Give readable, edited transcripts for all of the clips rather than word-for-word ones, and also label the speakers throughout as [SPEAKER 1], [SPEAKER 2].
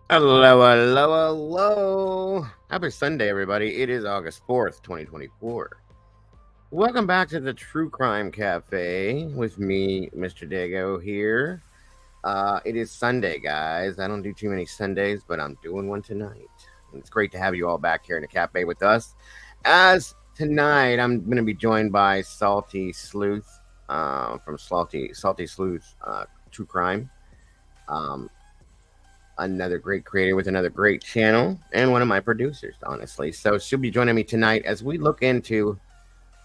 [SPEAKER 1] Hello, hello, hello. Happy Sunday, everybody. It is August 4th, 2024. Welcome back to the True Crime Cafe with me, Mr. Dago, here. It is Sunday, guys. I don't do too many Sundays, but I'm doing one tonight. And it's great to have you all back here in the cafe with us. As tonight, I'm going to be joined by Salty Sleuth from Salty Sleuth True Crime. Um, another great creator with another great channel and one of my producers, honestly. So she'll be joining me tonight as we look into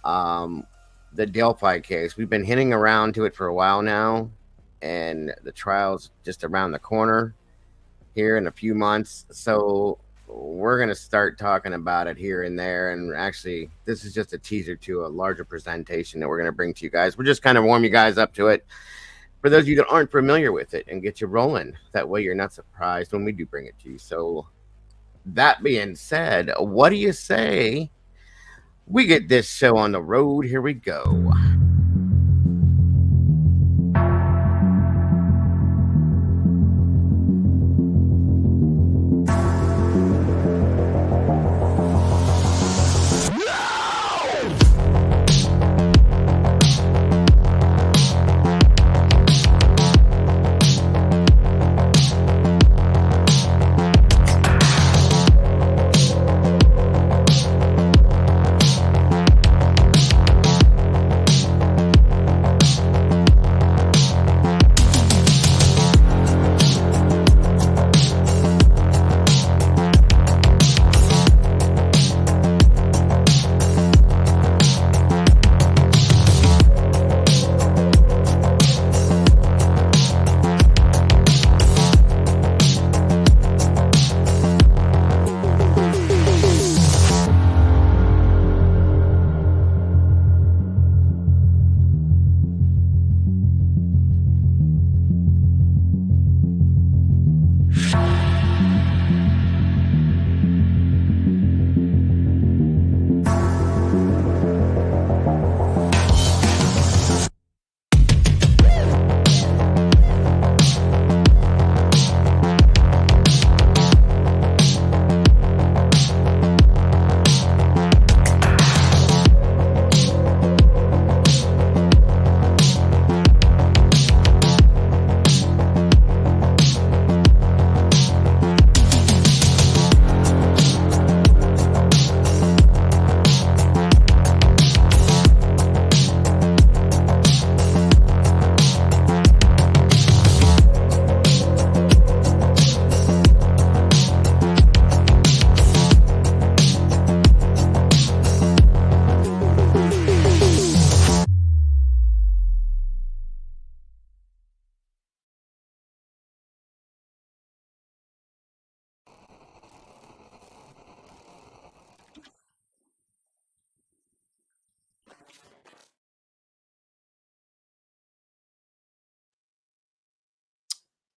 [SPEAKER 1] um, the Delphi case. We've been hinting around to it for a while now, and the trial's just around the corner here in a few months. So we're going to start talking about it here and there. And actually, this is just a teaser to a larger presentation that we're going to bring to you guys. We're just kind of warm you guys up to it for those of you that aren't familiar with it and get you rolling. That way you're not surprised when we do bring it to you. So that being said, what do you say we get this show on the road? Here we go.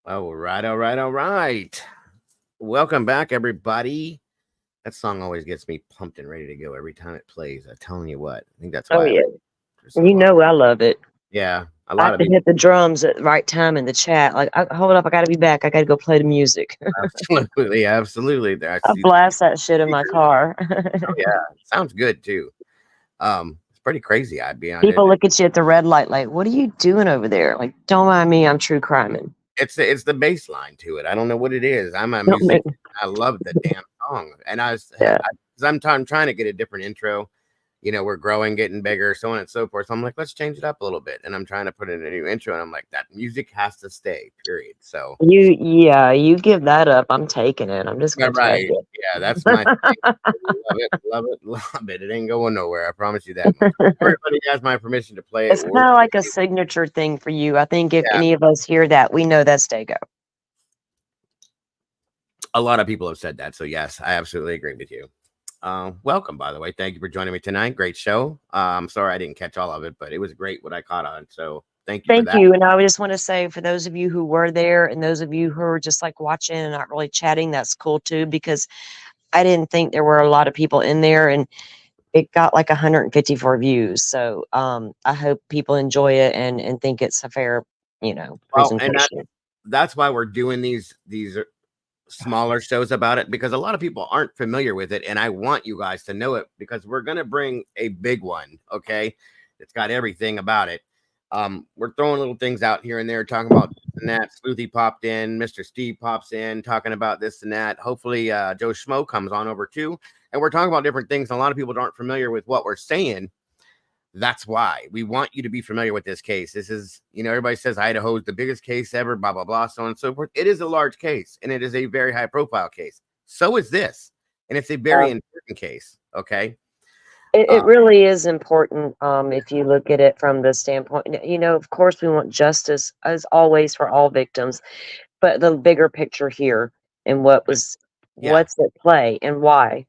[SPEAKER 1] All right, all right, all right. Welcome back, everybody. That song always gets me pumped and ready to go every time it plays. I'm telling you what. I think that's
[SPEAKER 2] Oh
[SPEAKER 1] why I
[SPEAKER 2] yeah,
[SPEAKER 1] like it for so
[SPEAKER 2] you
[SPEAKER 1] long.
[SPEAKER 2] know I love it.
[SPEAKER 1] Yeah, a
[SPEAKER 2] I
[SPEAKER 1] lot
[SPEAKER 2] have
[SPEAKER 1] of
[SPEAKER 2] to
[SPEAKER 1] people.
[SPEAKER 2] hit the drums at the right time in the chat. Like, hold up, I got to be back. I got to go play the music.
[SPEAKER 1] Absolutely, absolutely. I
[SPEAKER 2] I
[SPEAKER 1] see the
[SPEAKER 2] blast that shit in my
[SPEAKER 1] speakers.
[SPEAKER 2] car.
[SPEAKER 1] Oh yeah, sounds good too. It's pretty crazy. I'd be on
[SPEAKER 2] People
[SPEAKER 1] it.
[SPEAKER 2] look at you at the red light, like, "What are you doing over there?" Like, don't mind me. I'm true criming.
[SPEAKER 1] It's the bass line to it. I don't know what it is. I'm a
[SPEAKER 2] Don't
[SPEAKER 1] musician.
[SPEAKER 2] make.
[SPEAKER 1] I love the damn song, and
[SPEAKER 2] Yeah.
[SPEAKER 1] I'm trying to get a different intro. We're growing, getting bigger, so on and so forth. So I'm like, let's change it up a little bit, and I'm trying to put in a new intro, and I'm like, that music has to stay. Period. So
[SPEAKER 2] Yeah, you give that up. I'm taking it. I'm just
[SPEAKER 1] yeah,
[SPEAKER 2] gonna tell
[SPEAKER 1] right.
[SPEAKER 2] you.
[SPEAKER 1] Yeah, that's my thing. Love it, love it, love it. It ain't going nowhere. I promise you that much. Everybody has my permission to play it.
[SPEAKER 2] It's kind of like a signature thing for you. I think if
[SPEAKER 1] Yeah,
[SPEAKER 2] any of us hear that, we know that's Dago.
[SPEAKER 1] a lot of people have said that. So yes, I absolutely agree with you. Welcome, by the way. Thank you for joining me tonight. Great show. I'm sorry I didn't catch all of it, but it was great what I caught on. So thank you for
[SPEAKER 2] Thank
[SPEAKER 1] that.
[SPEAKER 2] you. And I just want to say for those of you who were there and those of you who are just like watching and not really chatting, that's cool too, because I didn't think there were a lot of people in there and it got like 154 views. So I hope people enjoy it and think it's a fair,
[SPEAKER 1] Well, and
[SPEAKER 2] presentation.
[SPEAKER 1] that's why we're doing these smaller shows about it because a lot of people aren't familiar with it, and I want you guys to know it because we're gonna bring a big one. Okay, it's got everything about it. We're throwing little things out here and there, talking about this and that. Sleuthy popped in, Mr. Steve pops in, talking about this and that. Hopefully, Joe Schmo comes on over too, and we're talking about different things. And a lot of people aren't familiar with what we're saying. That's why we want you to be familiar with this case. This is, everybody says Idaho is the biggest case ever, blah, blah, blah, so on and so forth. It is a large case, and it is a very high profile case. So is this, and it's a very important case. Okay.
[SPEAKER 2] It really is important if you look at it from the standpoint, of course, we want justice as always for all victims, but the bigger picture here and what's at play and why.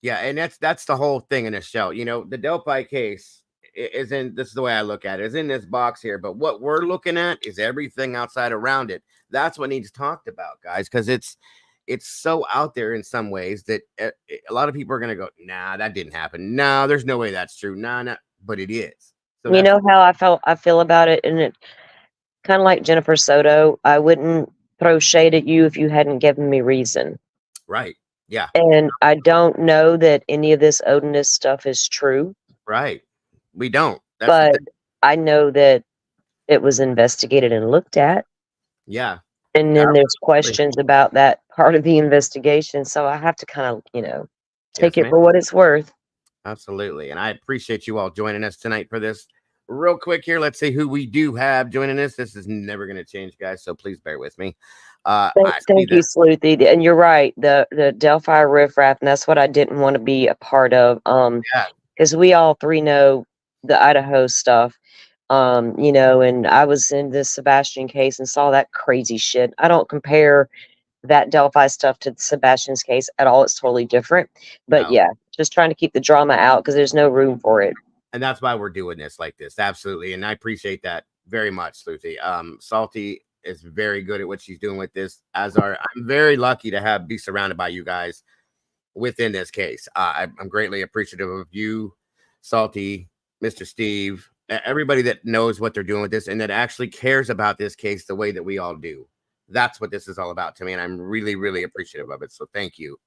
[SPEAKER 1] Yeah, and that's the whole thing in this show. The Delphi case is in, this is the way I look at it, is in this box here, but what we're looking at is everything outside around it. That's what needs talked about, guys, because it's so out there in some ways that a lot of people are going to go, nah, that didn't happen. No, there's no way that's true. Nah, but it is. So
[SPEAKER 2] you know how I feel about it, and it kind of like Jennifer Soto. I wouldn't throw shade at you if you hadn't given me reason.
[SPEAKER 1] Right. Yeah.
[SPEAKER 2] And I don't know that any of this Odinist stuff is true.
[SPEAKER 1] Right. We don't.
[SPEAKER 2] But I know that it was investigated and looked at.
[SPEAKER 1] Yeah.
[SPEAKER 2] And then there's questions about that part of the investigation. So I have to kind of, take it for what it's worth.
[SPEAKER 1] Absolutely. And I appreciate you all joining us tonight for this. Real quick here, let's see who we do have joining us. This is never going to change, guys, so please bear with me.
[SPEAKER 2] Thank you, Sleuthy. And you're right, the Delphi riffraff, and that's what I didn't want to be a part of. Because we all three know the Idaho stuff. And I was in this Sebastian case and saw that crazy shit. I don't compare that Delphi stuff to Sebastian's case at all. It's totally different. But yeah, just trying to keep the drama out because there's no room for it.
[SPEAKER 1] And that's why we're doing this like this. Absolutely. And I appreciate that very much, Sleuthy. Salty is very good at what she's doing with this, I'm very lucky to be surrounded by you guys within this case. I'm greatly appreciative of you, Salty, Mr. Steve, everybody that knows what they're doing with this and that actually cares about this case the way that we all do. That's what this is all about to me, and I'm really, really appreciative of it. So thank you.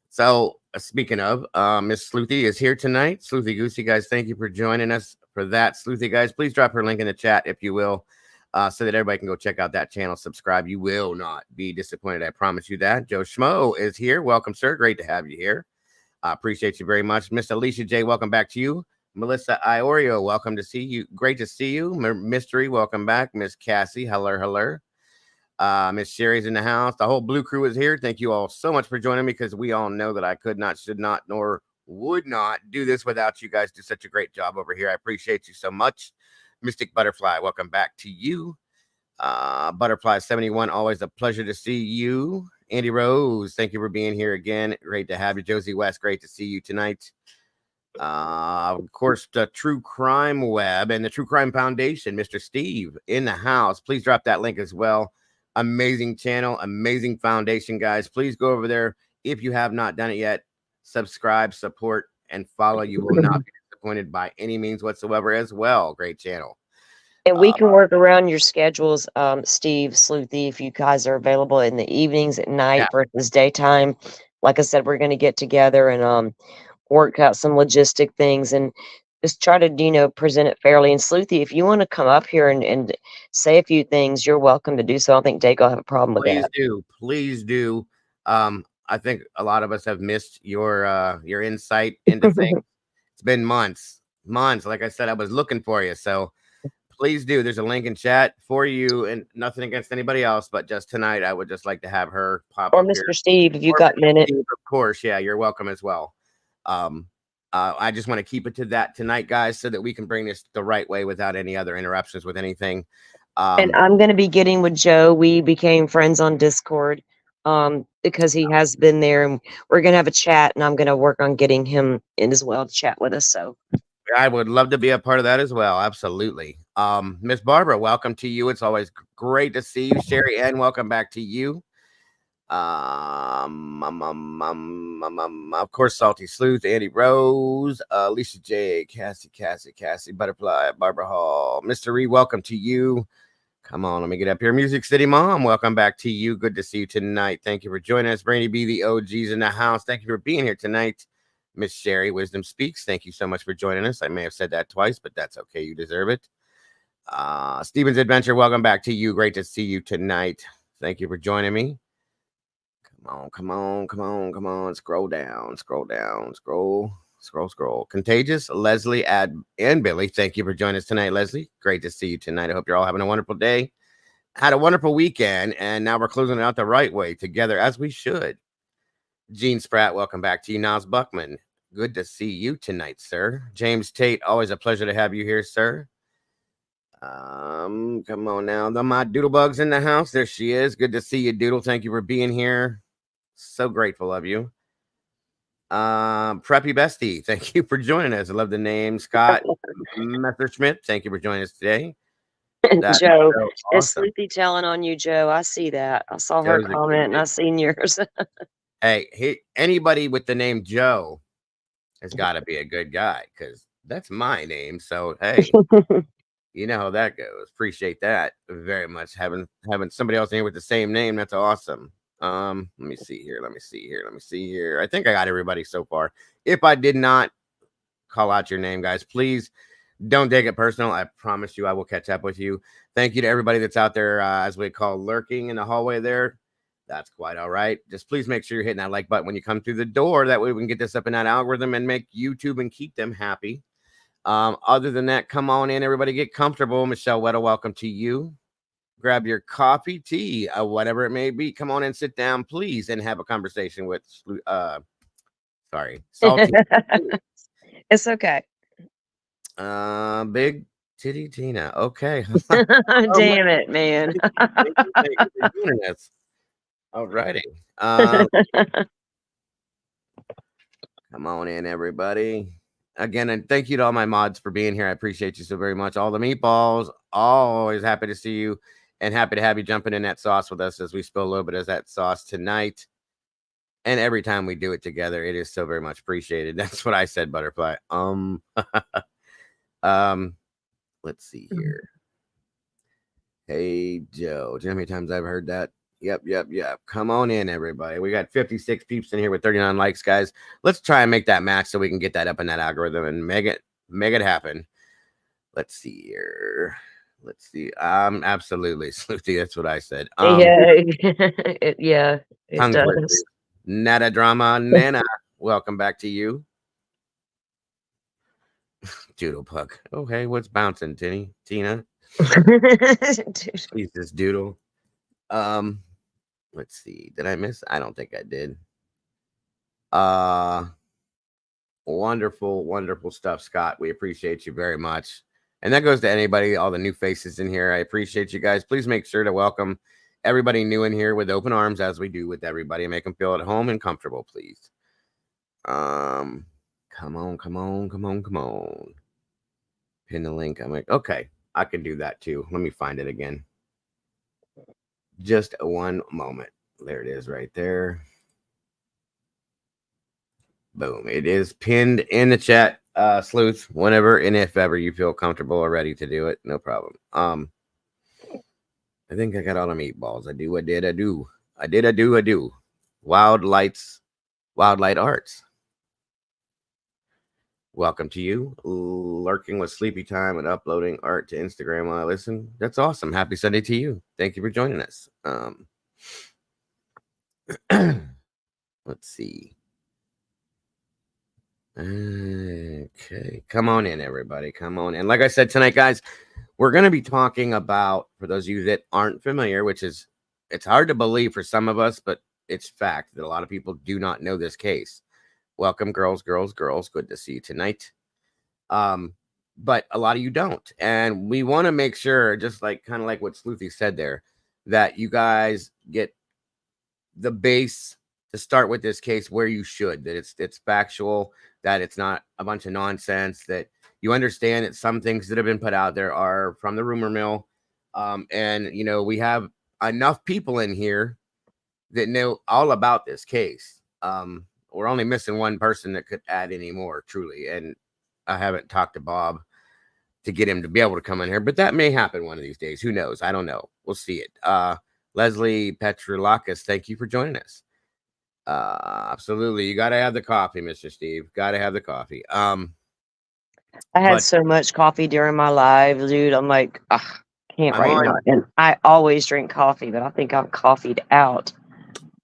[SPEAKER 1] So speaking of, Miss Sleuthy is here tonight. Sleuthy Goosey, guys, thank you for joining us for that. Sleuthy, guys, please drop her link in the chat if you will, so that everybody can go check out that channel. Subscribe. You will not be disappointed. I promise you that. Joe Schmo is here. Welcome, sir. Great to have you here. Appreciate you very much. Miss Alicia J, welcome back to you. Melissa Iorio, welcome to see you. Great to see you. Mystery, welcome back. Miss Cassie, hello. Miss Sherry's in the house. The whole Blue Crew is here. Thank you all so much for joining me because we all know that I could not, should not, nor would not do this without you guys. Do such a great job over here. I appreciate you so much. Mystic Butterfly, welcome back to you. Butterfly 71, always a pleasure to see you. Andy Rose, thank you for being here again. Great to have you. Josie West, great to see you tonight. Of course, the True Crime Web and the True Crime Foundation, Mr. Steve in the house. Please drop that link as well. Amazing channel, amazing foundation, guys. Please go over there if you have not done it yet. Subscribe, support, and follow. You will not be disappointed by any means whatsoever as well. Great channel.
[SPEAKER 2] And we can work around your schedules, Steve, Sleuthy, if you guys are available in the evenings at night versus daytime. Like I said, we're going to get together and work out some logistic things and just try to, present it fairly. And Sleuthy, if you want to come up here and say a few things, you're welcome to do so. I don't think Dake will have a problem with that.
[SPEAKER 1] Please do. I think a lot of us have missed your insight into things. It's been months. Like I said, I was looking for you. So please do. There's a link in chat for you, and nothing against anybody else, but just tonight, I would just like to have her pop
[SPEAKER 2] or
[SPEAKER 1] up
[SPEAKER 2] Mr.
[SPEAKER 1] here.
[SPEAKER 2] Steve, if you got a minute.
[SPEAKER 1] Steve, of course. Yeah, you're welcome as well. I just want to keep it to that tonight, guys, so that we can bring this the right way without any other interruptions with anything.
[SPEAKER 2] And I'm going to be getting with Joe. We became friends on Discord because he has been there, and we're going to have a chat, and I'm going to work on getting him in as well to chat with us. So
[SPEAKER 1] I would love to be a part of that as well. Absolutely. Miss Barbara, welcome to you. It's always great to see you. Sherry Ann, welcome back to you. Of course, Salty Sleuth, Andy Rose, Lisa J, Cassie, Butterfly, Barbara Hall, Mr. Reed, welcome to you. Come on, let me get up here. Music City Mom, welcome back to you. Good to see you tonight. Thank you for joining us. Brandy B, the OGs in the house. Thank you for being here tonight. Miss Sherry, Wisdom Speaks. Thank you so much for joining us. I may have said that twice, but that's okay. You deserve it. Steven's Adventure, welcome back to you. Great to see you tonight. Thank you for joining me. Come on. Scroll down. Contagious, Leslie, and Billy. Thank you for joining us tonight, Leslie. Great to see you tonight. I hope you're all having a wonderful day. Had a wonderful weekend, and now we're closing it out the right way together, as we should. Gene Spratt, welcome back to you. Nas Buckman, good to see you tonight, sir. James Tate, always a pleasure to have you here, sir. Come on now. My Doodlebug's in the house. There she is. Good to see you, Doodle. Thank you for being here. So grateful of you. Preppy Bestie, thank you for joining us. I love the name. Scott Messerschmidt, thank you for joining us today.
[SPEAKER 2] That's Joe, so awesome. It's Sleepy telling on you, Joe. I see that. I saw her comment and I seen yours.
[SPEAKER 1] Hey, anybody with the name Joe has got to be a good guy, because that's my name. So hey, you know how that goes. Appreciate that very much. Having somebody else in here with the same name, that's awesome. Let me see here. I think I got everybody so far. If I did not call out your name, guys, please don't take it personal. I promise you I will catch up with you. Thank you to everybody that's out there, as we call lurking in the hallway there. That's quite all right. Just please make sure you're hitting that like button when you come through the door. That way we can get this up in that algorithm and make YouTube and keep them happy. Other than that, come on in, everybody, get comfortable. Michelle Weddle, welcome to you. Grab your coffee, tea, whatever it may be. Come on and sit down, please, and have a conversation with Salty.
[SPEAKER 2] It's okay.
[SPEAKER 1] Big Titty Tina. Okay.
[SPEAKER 2] Damn it, man.
[SPEAKER 1] Thank you for doing this. All righty. Come on in, everybody. Again, and thank you to all my mods for being here. I appreciate you so very much. All the meatballs, always happy to see you, and happy to have you jumping in that sauce with us as we spill a little bit of that sauce tonight. And every time we do it together, it is so very much appreciated. That's what I said, Butterfly. Let's see here. Hey, Joe. Do you know how many times I've heard that? Yep. Come on in, everybody. We got 56 peeps in here with 39 likes, guys. Let's try and make that match so we can get that up in that algorithm and make it happen. Let's see here. Let's see. Absolutely, Sleuty. That's what I said.
[SPEAKER 2] Yeah, it does.
[SPEAKER 1] Nada Drama Nana, welcome back to you. Doodle Puck. Oh, hey, what's bouncing, Tina? Jesus, Doodle. Let's see. Did I miss? I don't think I did. Wonderful stuff, Scott. We appreciate you very much. And that goes to anybody, all the new faces in here. I appreciate you guys. Please make sure to welcome everybody new in here with open arms, as we do with everybody. Make them feel at home and comfortable, please. Come on. Pin the link. I'm like, okay, I can do that too. Let me find it again. Just one moment. There it is right there. Boom. It is pinned in the chat, Sleuth, whenever and if ever you feel comfortable or ready to do it. No problem. I think I got all the meatballs. I do. Wild Light Arts. Welcome to you. Lurking with Sleepy Time and uploading art to Instagram while I listen. That's awesome. Happy Sunday to you. Thank you for joining us. Let's see. Okay. Come on in, everybody. Come on in. Like I said tonight, guys, we're going to be talking about, for those of you that aren't familiar, which is, it's hard to believe for some of us, but it's fact that a lot of people do not know this case. Welcome, girls. Good to see you tonight. But a lot of you don't. And we want to make sure, just like kind of like what Sleuthy said there, that you guys get the base to start with this case where you should, that it's factual, that it's not a bunch of nonsense, that you understand that some things that have been put out there are from the rumor mill. And, you know, we have enough people in here that know all about this case. We're only missing one person that could add any more, truly. And I haven't talked to Bob to get him to be able to come in here, but that may happen one of these days. Who knows? I don't know. We'll see it. Leslie Petrolakis, thank you for joining us. Absolutely. You got to have the coffee, Mr. Steve. Got to have the coffee.
[SPEAKER 2] I had
[SPEAKER 1] But
[SPEAKER 2] so much coffee during my live, dude. I'm like, ugh, can't
[SPEAKER 1] I'm
[SPEAKER 2] right now.
[SPEAKER 1] on.
[SPEAKER 2] And I always drink coffee, but I think I'm coffeeed out.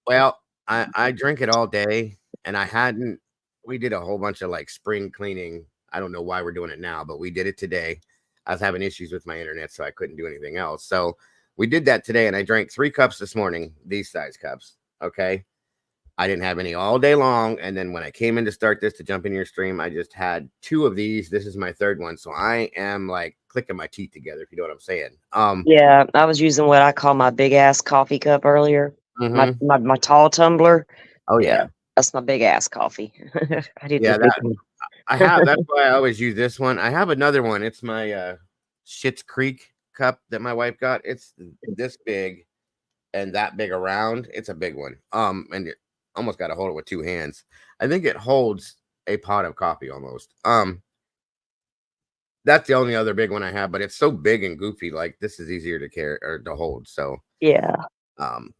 [SPEAKER 1] Well, I drink it all day, and I hadn't. We did a whole bunch of like spring cleaning. I don't know why we're doing it now, but we did it today. I was having issues with my internet, so I couldn't do anything else. So we did that today, and I drank 3 cups this morning, these size cups. Okay. I didn't have any all day long. And then when I came in to start this to jump in your stream, I just had 2 of these. This is my 3rd one. So I am like clicking my teeth together, if you know what I'm saying.
[SPEAKER 2] Yeah, I was using what I call my big ass coffee cup earlier. My
[SPEAKER 1] Mhm.
[SPEAKER 2] my tall tumbler.
[SPEAKER 1] Oh
[SPEAKER 2] Yeah,
[SPEAKER 1] yeah.
[SPEAKER 2] that's my big ass coffee. I need the
[SPEAKER 1] Yeah,
[SPEAKER 2] big
[SPEAKER 1] that
[SPEAKER 2] one.
[SPEAKER 1] I have. That's why I always use this one. I have another one. It's my Schitt's Creek cup that my wife got. It's this big and that big around. It's a big one. And you almost got to hold it with 2 hands. I think it holds a pot of coffee almost. That's the only other big one I have, but it's so big and goofy. Like this is easier to carry or to hold. So,
[SPEAKER 2] Yeah.
[SPEAKER 1] um,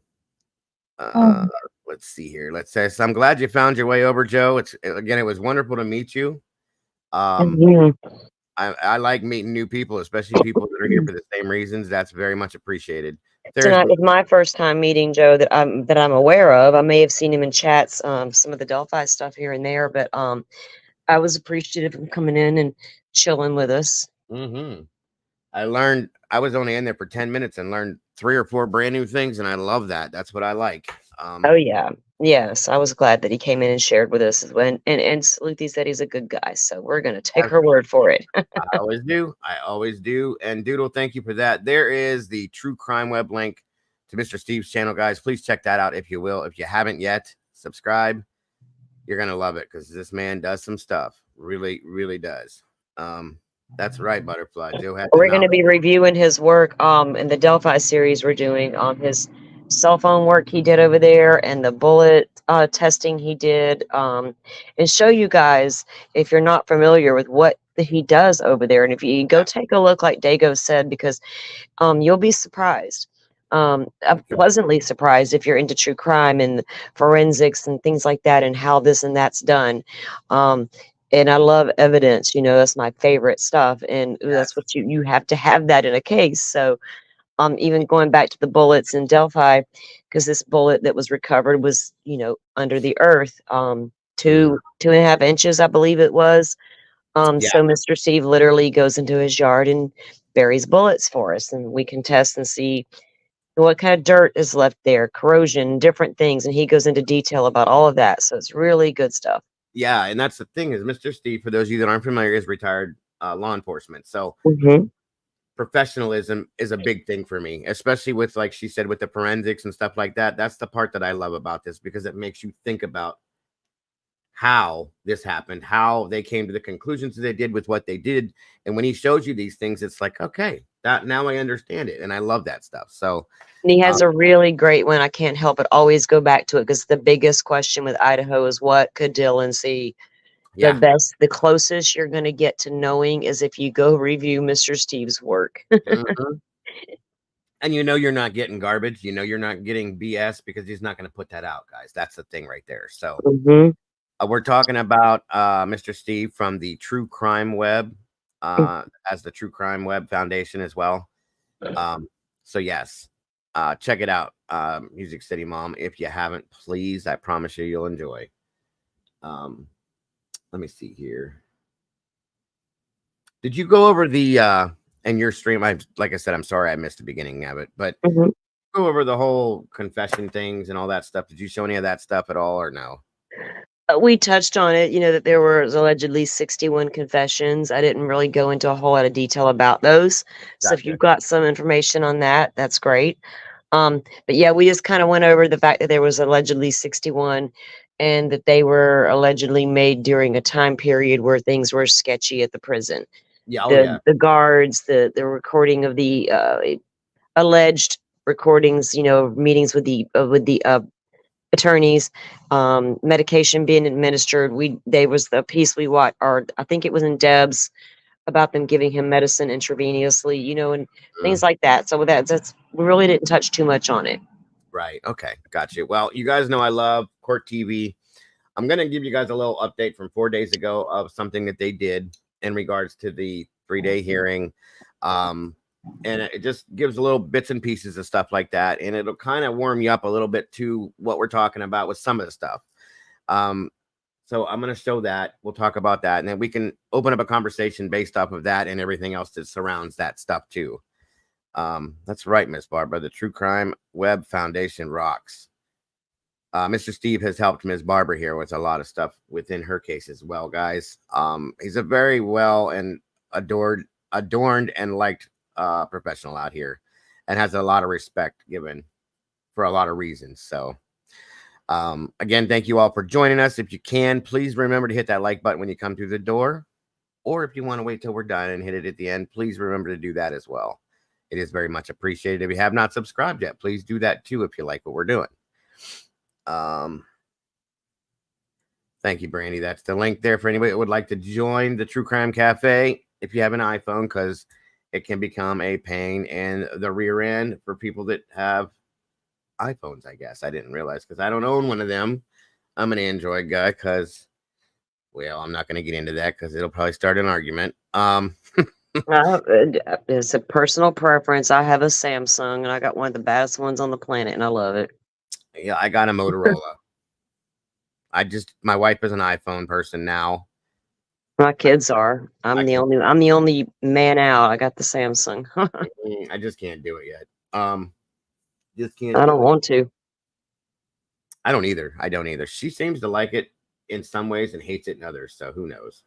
[SPEAKER 1] uh,
[SPEAKER 2] Um,
[SPEAKER 1] let's see here. Let's say. So I'm glad you found your way over, Joe. It was wonderful to meet you. Um,
[SPEAKER 2] mhm.
[SPEAKER 1] I like meeting new people, especially people that are here for the same reasons. That's very much appreciated. There's
[SPEAKER 2] Tonight was my first time meeting Joe that I'm aware of. I may have seen him in chats, some of the Delphi stuff here and there, but I was appreciative of him coming in and chilling with us.
[SPEAKER 1] I learned I was only in there for 10 minutes and learned 3 or 4 brand new things, and I love that. That's what I like.
[SPEAKER 2] Oh yeah. Yes, I was glad that he came in and shared with us and Saluthy said he's a good guy, so we're gonna take her word for it.
[SPEAKER 1] I always do. I always do. And Doodle, thank you for that. There is the True Crime Web link to Mr. Steve's channel, guys. Please check that out if you will. If you haven't yet, subscribe. You're gonna love it because this man does some stuff. Really, really does. That's right, Butterfly. Joe had the
[SPEAKER 2] We're gonna
[SPEAKER 1] knowledge.
[SPEAKER 2] be reviewing his work in the Delphi series we're doing on his cell phone work he did over there and the bullet testing he did and show you guys if you're not familiar with what he does over there and if you go take a look like Dago said because you'll be surprised. I'm pleasantly surprised if you're into true crime and forensics and things like that and how this and that's done. And I love evidence, that's my favorite stuff. And that's what you have to have that in a case. So even going back to the bullets in Delphi, because this bullet that was recovered was, under the earth,
[SPEAKER 1] Mm,
[SPEAKER 2] 2.5 inches, I believe it was.
[SPEAKER 1] yeah,
[SPEAKER 2] So Mr. Steve literally goes into his yard and buries bullets for us, and we can test and see what kind of dirt is left there, corrosion, different things, and he goes into detail about all of that. So it's really good stuff.
[SPEAKER 1] yeah, and that's the thing is Mr. Steve, for those of you that aren't familiar, is retired law enforcement. So
[SPEAKER 2] Hmm.
[SPEAKER 1] professionalism is a big thing for me, especially with like she said with the forensics and stuff like that. That's the part that I love about this because it makes you think about how this happened, how they came to the conclusions that they did with what they did. And when he shows you these things, it's like, okay, that now I understand it. And I love that stuff. So
[SPEAKER 2] And he
[SPEAKER 1] um,
[SPEAKER 2] has a really great one. I can't help but always go back to it because the biggest question with Idaho is what could Dylan see?
[SPEAKER 1] yeah.
[SPEAKER 2] The closest you're going to get to knowing is if you go review Mr. Steve's work.
[SPEAKER 1] Mhm. And you're not getting garbage, you're not getting BS because he's not going to put that out, guys. That's the thing right there. So
[SPEAKER 2] Hmm.
[SPEAKER 1] we're talking about Mr. Steve from the True Crime Web, as the True Crime Web Foundation as well. So yes, check it out, Music City Mom. If you haven't, please, I promise you'll enjoy. Um, let me see here. Did you go over the in your stream? Like I said, I'm sorry I missed the beginning of it, but
[SPEAKER 2] Hmm.
[SPEAKER 1] go over the whole confession things and all that stuff. Did you show any of that stuff at all or no?
[SPEAKER 2] We touched on it, that there were allegedly 61 confessions. I didn't really go into a whole lot of detail about those. So if
[SPEAKER 1] Gotcha.
[SPEAKER 2] you've got some information on that, that's great. But yeah, we just kind of went over the fact that there was allegedly 61 and that they were allegedly made during a time period where things were sketchy at the prison.
[SPEAKER 1] Yeah. Oh
[SPEAKER 2] The
[SPEAKER 1] yeah.
[SPEAKER 2] the guards, the recording of the alleged recordings, meetings with the attorneys, medication being administered. There was the piece we watched, or I think it was in Deb's about them giving him medicine intravenously, you know, and things
[SPEAKER 1] Mm,
[SPEAKER 2] like that. So that's we really didn't touch too much on it.
[SPEAKER 1] right. Okay. Got you. Well, you guys know I love Court TV. I'm going to give you guys a little update from 4 days ago of something that they did in regards to the 3-day hearing. Um, and it just gives a little bits and pieces of stuff like that. And it'll kind of warm you up a little bit to what we're talking about with some of the stuff. Um, so I'm going to show that. We'll talk about that. And then we can open up a conversation based off of that and everything else that surrounds that stuff too. That's right, Miss Barbara. The True Crime Web Foundation rocks. Mr. Steve has helped Ms. Barbara here with a lot of stuff within her case as well, guys. He's a very well and adorned and liked professional out here, and has a lot of respect given for a lot of reasons. So, again, thank you all for joining us. If you can, please remember to hit that like button when you come through the door, or if you want to wait till we're done and hit it at the end, please remember to do that as well. It is very much appreciated. If you have not subscribed yet, please do that too if you like what we're doing. Thank you, Brandy. That's the link there for anybody that would like to join the True Crime Cafe if you have an iPhone, because it can become a pain in the rear end for people that have iPhones, I guess. I didn't realize, because I don't own one of them. I'm an Android guy because, well, I'm not going to get into that because it'll probably start an argument.
[SPEAKER 2] It's a personal preference. I have a Samsung, and I got one of the baddest ones on the planet, and I love it.
[SPEAKER 1] Yeah, I got a Motorola. My wife is an iPhone person now.
[SPEAKER 2] My kids are. I'm the only man out. I got the Samsung.
[SPEAKER 1] I just can't do it yet. Just can't.
[SPEAKER 2] I don't want to.
[SPEAKER 1] I don't either. She seems to like it in some ways and hates it in others. So who knows?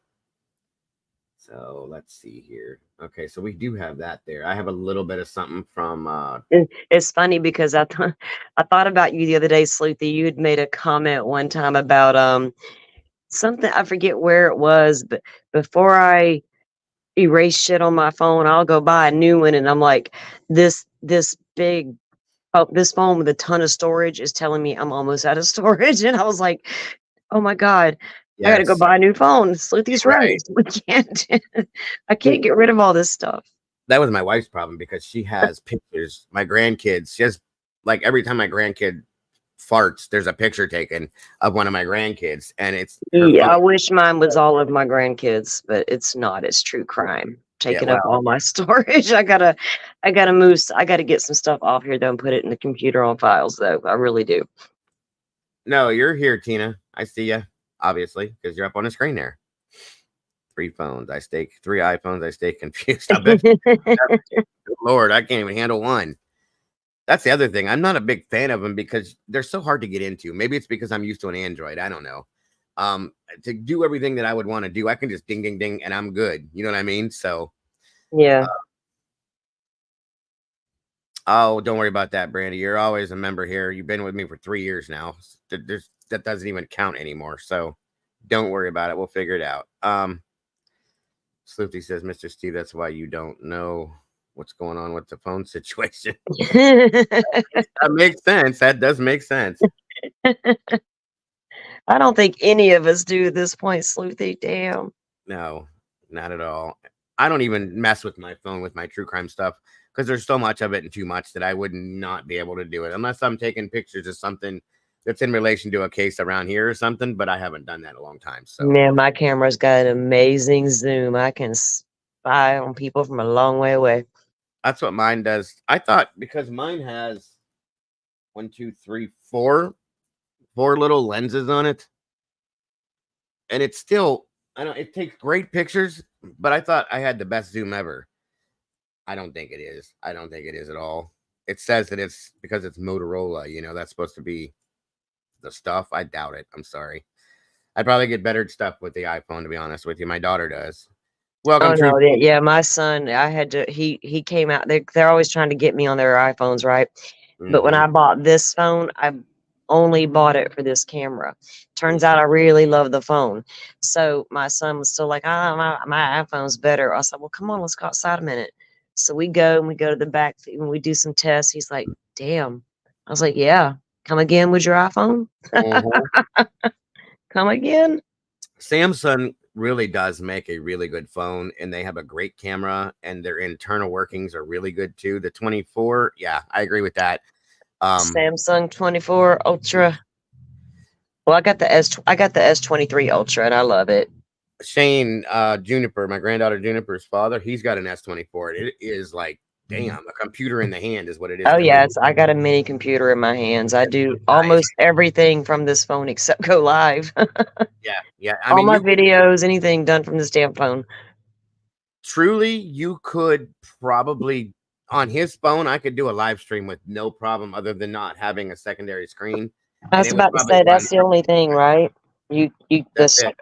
[SPEAKER 1] So let's see here. Okay, so we do have that there. I have a little bit of something from
[SPEAKER 2] It's funny because I thought about you the other day, Sleuthy. You had made a comment one time about something, I forget where it was, but before I erase shit on my phone, I'll go buy a new one, and I'm like, this big this phone with a ton of storage is telling me I'm almost out of storage. And I was like, oh my God, I gotta go
[SPEAKER 1] yes,
[SPEAKER 2] buy a new phone. Sleuthy's right.
[SPEAKER 1] right.
[SPEAKER 2] We can't I can't get rid of all this stuff.
[SPEAKER 1] That was my wife's problem because she has pictures. My grandkids, she has, like, every time my grandkid farts, there's a picture taken of one of my grandkids, and it's her
[SPEAKER 2] Yeah,
[SPEAKER 1] phone.
[SPEAKER 2] I wish mine was all of my grandkids, but it's not. It's true crime
[SPEAKER 1] Yeah,
[SPEAKER 2] taking up
[SPEAKER 1] well,
[SPEAKER 2] all my storage. I gotta move. I gotta get some stuff off here though and put it in the computer on files though. I really do.
[SPEAKER 1] no, you're here, Tina. I see you, obviously, because you're up on the screen there. 3 iPhones. I stay confused. I bet. Lord, I can't even handle one. That's the other thing. I'm not a big fan of them because they're so hard to get into. Maybe it's because I'm used to an Android. I don't know. To do everything that I would want to do, I can just ding, ding, ding, and I'm good. You know what I mean? So,
[SPEAKER 2] Yeah.
[SPEAKER 1] oh, don't worry about that, Brandy. You're always a member here. You've been with me for 3 years now. That doesn't even count anymore. So, don't worry about it. We'll figure it out. Sloopy says, Mr. Steve, that's why you don't know what's going on with the phone situation. That makes sense. That does make sense.
[SPEAKER 2] I don't think any of us do at this point, Sleuthy. Damn.
[SPEAKER 1] No, not at all. I don't even mess with my phone with my true crime stuff because there's so much of it and too much that I would not be able to do it unless I'm taking pictures of something that's in relation to a case around here or something. But I haven't done that in a long time. So,
[SPEAKER 2] Man, my camera's got an amazing zoom. I can spy on people from a long way away.
[SPEAKER 1] that's what mine does. I thought because mine has 1, 2, 3, 4 little lenses on it, and it's still, I don't, it takes great pictures, but I thought I had the best zoom ever. I don't think it is. I don't think it is at all. It says that it's because it's Motorola, that's supposed to be the stuff. I doubt it. I'm sorry. I'd probably get better stuff with the iPhone, to be honest with you. My daughter does. Welcome,
[SPEAKER 2] Oh
[SPEAKER 1] True.
[SPEAKER 2] no, yeah, my son, I had to he came out. They're always trying to get me on their iPhones, right? But when
[SPEAKER 1] Mm-hmm.
[SPEAKER 2] I bought this phone, I only bought it for this camera. Turns out I really love the phone. So my son was still like, my iPhone's better. I said, well, come on, let's go outside a minute. So we go and we go to the back and we do some tests. He's like, damn. I was like, yeah, come again with your iPhone?
[SPEAKER 1] Mm-hmm.
[SPEAKER 2] Come again?
[SPEAKER 1] Samsung really does make a really good phone, and they have a great camera, and their internal workings are really good too. The 24, yeah, I agree with that.
[SPEAKER 2] Samsung 24 Ultra. Well, I got the S23 Ultra, and I love it.
[SPEAKER 1] Shane Juniper, my granddaughter Juniper's father, he's got an S24. It is like, damn, a computer in the hand is what it is.
[SPEAKER 2] Oh
[SPEAKER 1] to
[SPEAKER 2] yeah,
[SPEAKER 1] me.
[SPEAKER 2] I got a mini computer in my hands. I do
[SPEAKER 1] Nice.
[SPEAKER 2] almost everything from this phone except go live.
[SPEAKER 1] Yeah. I
[SPEAKER 2] All
[SPEAKER 1] mean,
[SPEAKER 2] my videos, anything done from this damn phone.
[SPEAKER 1] truly, you could probably on his phone. I could do a live stream with no problem, other than not having a secondary screen,
[SPEAKER 2] I
[SPEAKER 1] and
[SPEAKER 2] was
[SPEAKER 1] it would
[SPEAKER 2] about to
[SPEAKER 1] probably
[SPEAKER 2] say
[SPEAKER 1] run.
[SPEAKER 2] that's the only thing, right? You
[SPEAKER 1] That's
[SPEAKER 2] this
[SPEAKER 1] it.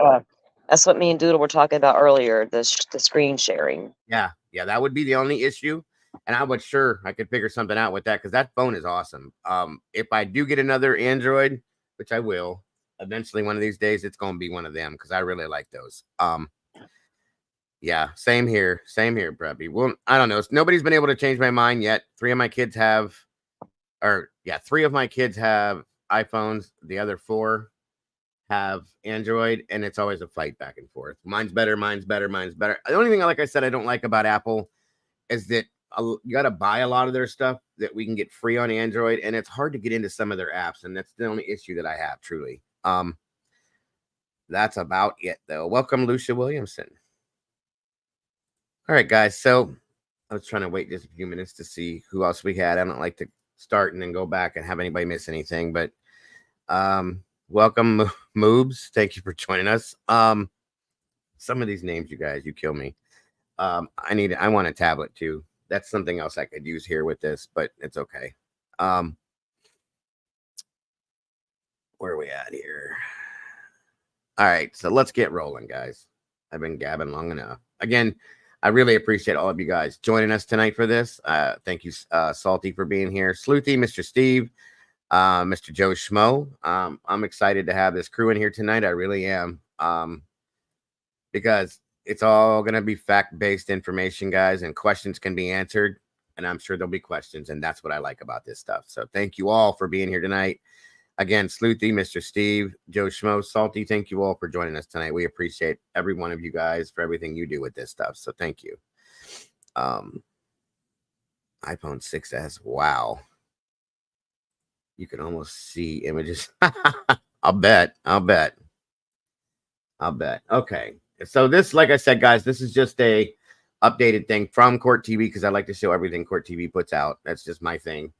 [SPEAKER 2] that's what me and Doodle were talking about earlier. The screen sharing.
[SPEAKER 1] Yeah, that would be the only issue. And I could figure something out with that, because that phone is awesome. If I do get another Android, which I will eventually one of these days, it's going to be one of them, because I really like those. Yeah, same here, Preppy. Well, I don't know. Nobody's been able to change my mind yet. Three of my kids have iPhones. The other four have Android, and it's always a fight back and forth. Mine's better. The only thing, like I said, I don't like about Apple is that you got to buy a lot of their stuff that we can get free on Android, and it's hard to get into some of their apps, and that's the only issue that I have, truly. That's about it, though. Welcome, Lucia Williamson. All right, guys. So I was trying to wait just a few minutes to see who else we had. I don't like to start and then go back and have anybody miss anything, but welcome, Moobs. Thank you for joining us. Some of these names, you guys, you kill me. I want a tablet too. That's something else I could use here with this, but it's okay. Where are we at here? All right, so let's get rolling, guys. I've been gabbing long enough. Again, I really appreciate all of you guys joining us tonight for this. Thank you, Salty, for being here. Sleuthy, Mr. Steve, Mr. Joe Schmo. I'm excited to have this crew in here tonight. I really am. Because it's all going to be fact-based information, guys, and questions can be answered. And I'm sure there'll be questions, and that's what I like about this stuff. So thank you all for being here tonight. Again, Sleuthy, Mr. Steve, Joe Schmo, Salty, thank you all for joining us tonight. We appreciate every one of you guys for everything you do with this stuff. So thank you. iPhone 6S. Wow. You can almost see images. I'll bet. Okay. So this, like I said, guys, this is just a updated thing from Court TV, because I like to show everything Court TV puts out. That's just my thing.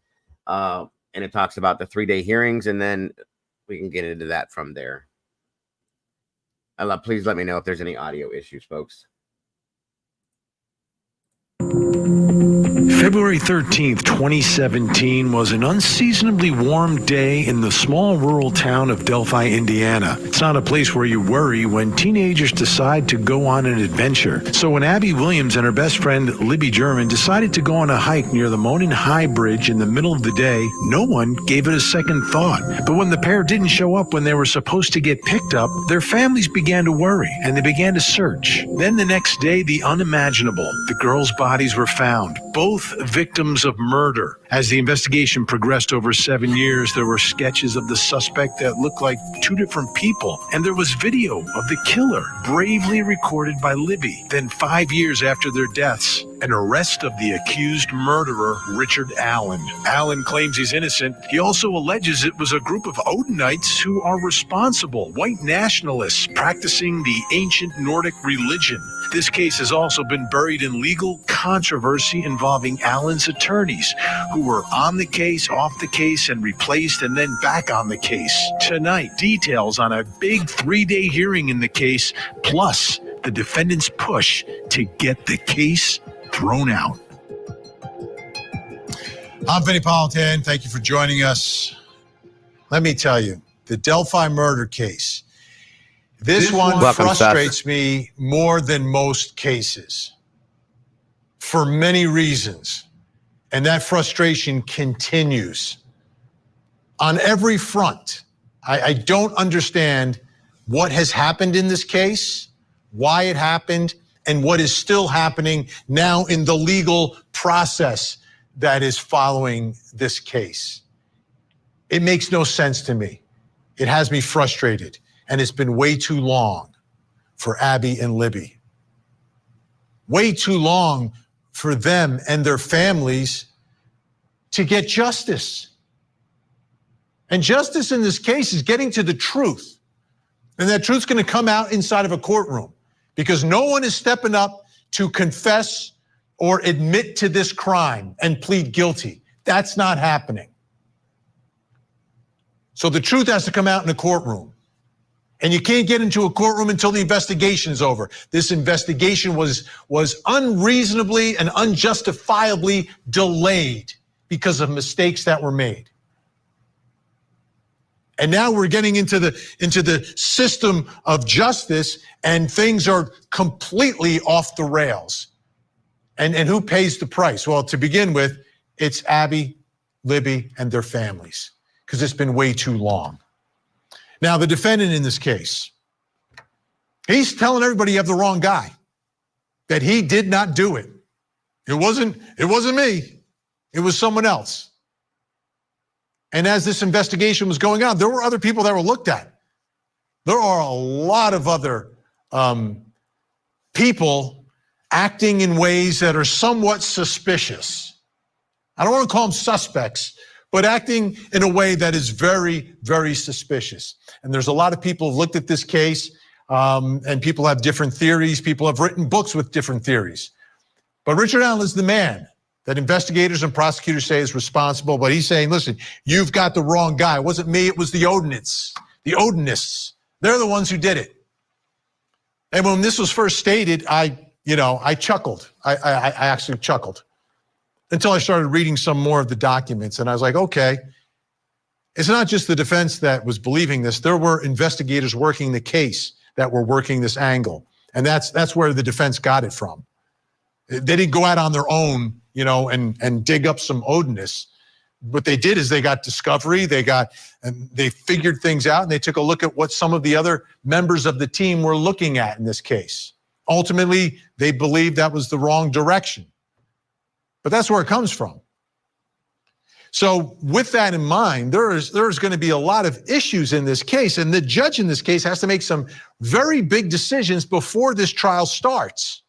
[SPEAKER 1] And it talks about the 3-day hearings, and then we can get into that from there. Please let me know if there's any audio issues, folks.
[SPEAKER 3] February 13th, 2017 was an unseasonably warm day in the small rural town of Delphi, Indiana. It's not a place where you worry when teenagers decide to go on an adventure. So when Abby Williams and her best friend Libby German decided to go on a hike near the Monon High Bridge in the middle of the day, no one gave it a second thought. But when the pair didn't show up when they were supposed to get picked up, their families began to worry and they began to search. Then the next day, the unimaginable. The girls' bodies were found, both victims of murder. As the investigation progressed over 7 years, there were sketches of the suspect that looked like two different people, and there was video of the killer, bravely recorded by Libby. Then 5 years after their deaths, an arrest of the accused murderer, Richard Allen. Allen claims he's innocent. He also alleges it was a group of Odinites who are responsible, white nationalists practicing the ancient Nordic religion. This case has also been buried in legal controversy involving Allen's attorneys, who were on the case, off the case, and replaced, and then back on the case. Tonight, details on a big 3-day hearing in the case, plus the defendant's push to get the case thrown out.
[SPEAKER 4] I'm Vinny Politan. Thank you for joining us. Let me tell you, the Delphi murder case, this one frustrates me more than most cases for many reasons. And that frustration continues on every front. I don't understand what has happened in this case, why it happened, and what is still happening now in the legal process that is following this case. It makes no sense to me. It has me frustrated, and it's been way too long for Abby and Libby. Way too long for them and their families to get justice. And justice in this case is getting to the truth. And that truth's going to come out inside of a courtroom because no one is stepping up to confess or admit to this crime and plead guilty. That's not happening. So the truth has to come out in a courtroom. And you can't get into a courtroom until the investigation is over. This investigation was unreasonably and unjustifiably delayed because of mistakes that were made. And now we're getting into the system of justice, and things are completely off the rails. And who pays the price? Well, to begin with, it's Abby, Libby, and their families, because it's been way too long. Now, the defendant in this case, he's telling everybody you have the wrong guy, that he did not do it. It wasn't me. It was someone else. And as this investigation was going on, there were other people that were looked at. There are a lot of other people acting in ways that are somewhat suspicious. I don't want to call them suspects, but acting in a way that is very, very suspicious. And there's a lot of people who've looked at this case, and people have different theories. People have written books with different theories. But Richard Allen is the man that investigators and prosecutors say is responsible, but he's saying, listen, you've got the wrong guy. It wasn't me, it was the Odinists. The Odinists, they're the ones who did it. And when this was first stated, I chuckled. I actually chuckled until I started reading some more of the documents, and I was like, okay, it's not just the defense that was believing this. There were investigators working the case that were working this angle, and that's where the defense got it from. They didn't go out on their own, and dig up some Odinists. What they did is they got discovery, and they figured things out, and they took a look at what some of the other members of the team were looking at in this case. Ultimately, they believed that was the wrong direction. But that's where it comes from. So with that in mind, there's going to be a lot of issues in this case, and the judge in this case has to make some very big decisions before this trial starts.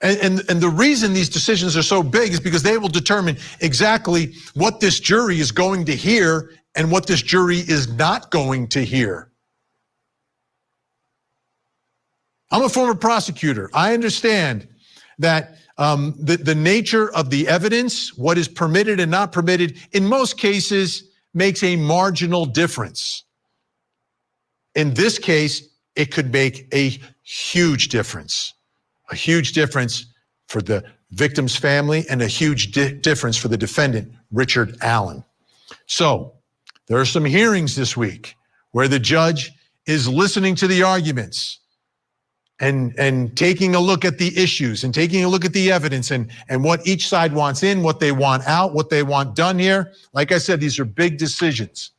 [SPEAKER 4] And the reason these decisions are so big is because they will determine exactly what this jury is going to hear and what this jury is not going to hear. I'm a former prosecutor. I understand that the nature of the evidence, what is permitted and not permitted, in most cases makes a marginal difference. In this case, it could make a huge difference. A huge difference for the victim's family and a huge difference for the defendant, Richard Allen. So there are some hearings this week where the judge is listening to the arguments and taking a look at the issues and taking a look at the evidence and what each side wants in, what they want out, what they want done here. Like I said, these are big decisions.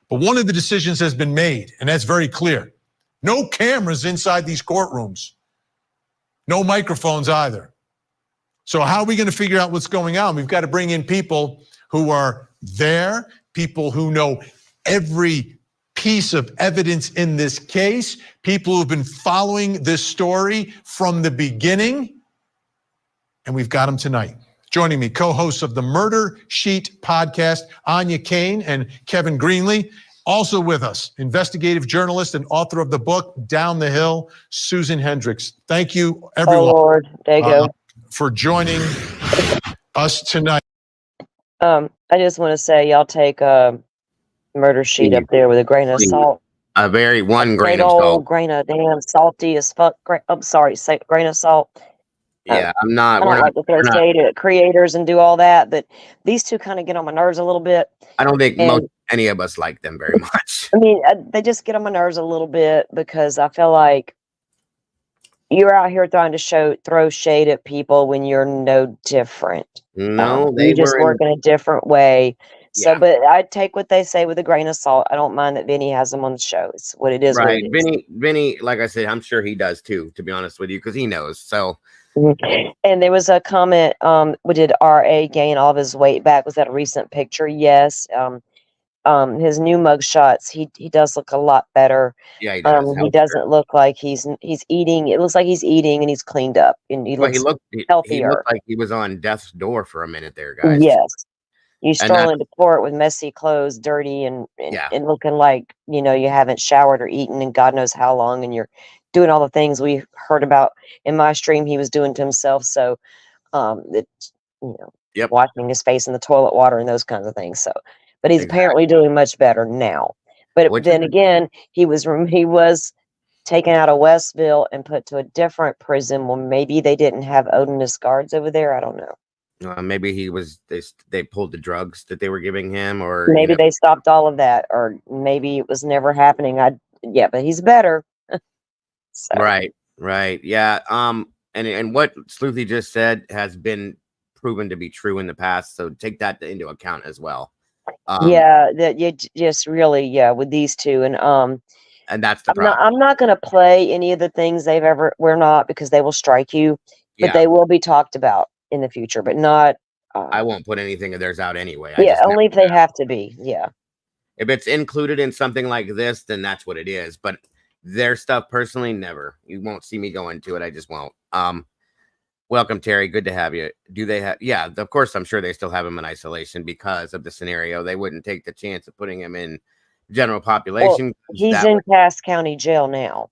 [SPEAKER 4] But one of the decisions has been made, and that's very clear. No cameras inside these courtrooms. No microphones either. So how are we going to figure out what's going on? We've got to bring in people who are there, people who know every piece of evidence in this case, people who've been following this story from the beginning, and we've got them tonight. Joining me, co-hosts of the Murder Sheet podcast, Anya Kane and Kevin Greenlee. Also with us, investigative journalist and author of the book, Down the Hill, Susan Hendricks. Thank you, everyone.
[SPEAKER 2] Oh, Lord. There you go.
[SPEAKER 4] For joining us tonight.
[SPEAKER 2] I just want to say, y'all take a Murder Sheet up there with a grain of salt.
[SPEAKER 1] A very one grain of
[SPEAKER 2] old
[SPEAKER 1] salt.
[SPEAKER 2] Grain of damn salty as fuck. I'm sorry, grain of salt.
[SPEAKER 1] Yeah, I'm not.
[SPEAKER 2] I don't like to throw shade at creators and do all that, but these two kind of get on my nerves a little bit.
[SPEAKER 1] I don't think any of us like them very much.
[SPEAKER 2] I mean, they just get on my nerves a little bit because I feel like you're out here trying to throw shade at people when you're no different.
[SPEAKER 1] No,
[SPEAKER 2] you just work in a different way. So, but I take what they say with a grain of salt. I don't mind that Vinny has them on the show. It's what it is.
[SPEAKER 1] Right. Vinny, like I said, I'm sure he does too, to be honest with you, because he knows. So.
[SPEAKER 2] And there was a comment, did R.A. gain all of his weight back? Was that a recent picture? Yes. his new mug shots, he does look a lot better.
[SPEAKER 1] Yeah, he does.
[SPEAKER 2] He doesn't look like he's eating. It looks like he's eating and he's cleaned up and he
[SPEAKER 1] Well,
[SPEAKER 2] looks
[SPEAKER 1] he
[SPEAKER 2] healthier.
[SPEAKER 1] looked like he was on death's door for a minute there, guys.
[SPEAKER 2] Yes. You
[SPEAKER 1] And
[SPEAKER 2] stroll
[SPEAKER 1] that,
[SPEAKER 2] into court with messy clothes, dirty and
[SPEAKER 1] Yeah.
[SPEAKER 2] looking like, you know, you haven't showered or eaten in God knows how long, and you're doing all the things we heard about in my stream he was doing to himself. So it's, you know,
[SPEAKER 1] Yep.
[SPEAKER 2] washing his face in the toilet water and those kinds of things. So, but he's
[SPEAKER 1] Exactly.
[SPEAKER 2] apparently doing much better now. But
[SPEAKER 1] Which
[SPEAKER 2] then
[SPEAKER 1] is-
[SPEAKER 2] again, he was taken out of Westville and put to a different prison. Well, maybe they didn't have Odinist guards over there. I don't know.
[SPEAKER 1] Maybe they pulled the drugs that they were giving him, or
[SPEAKER 2] Maybe they stopped all of that, or maybe it was never happening. Yeah, but he's better. So.
[SPEAKER 1] Right. Yeah. And what Sleuthy just said has been proven to be true in the past, so take that into account as well.
[SPEAKER 2] Yeah, that you just really, with these two, and
[SPEAKER 1] that's the problem.
[SPEAKER 2] I'm not going to play any of the things we're not, because they will strike you, but they will be talked about in the future, but not.
[SPEAKER 1] I won't put anything of theirs out anyway.
[SPEAKER 2] Only if they have to be. Yeah.
[SPEAKER 1] If it's included in something like this, then that's what it is. But their stuff, personally, never. You won't see me go into it. I just won't. Welcome, Terry. Good to have you. Do they have? Yeah, of course. I'm sure they still have him in isolation because of the scenario. They wouldn't take the chance of putting him in general population.
[SPEAKER 2] Well, he's in Cass County Jail now.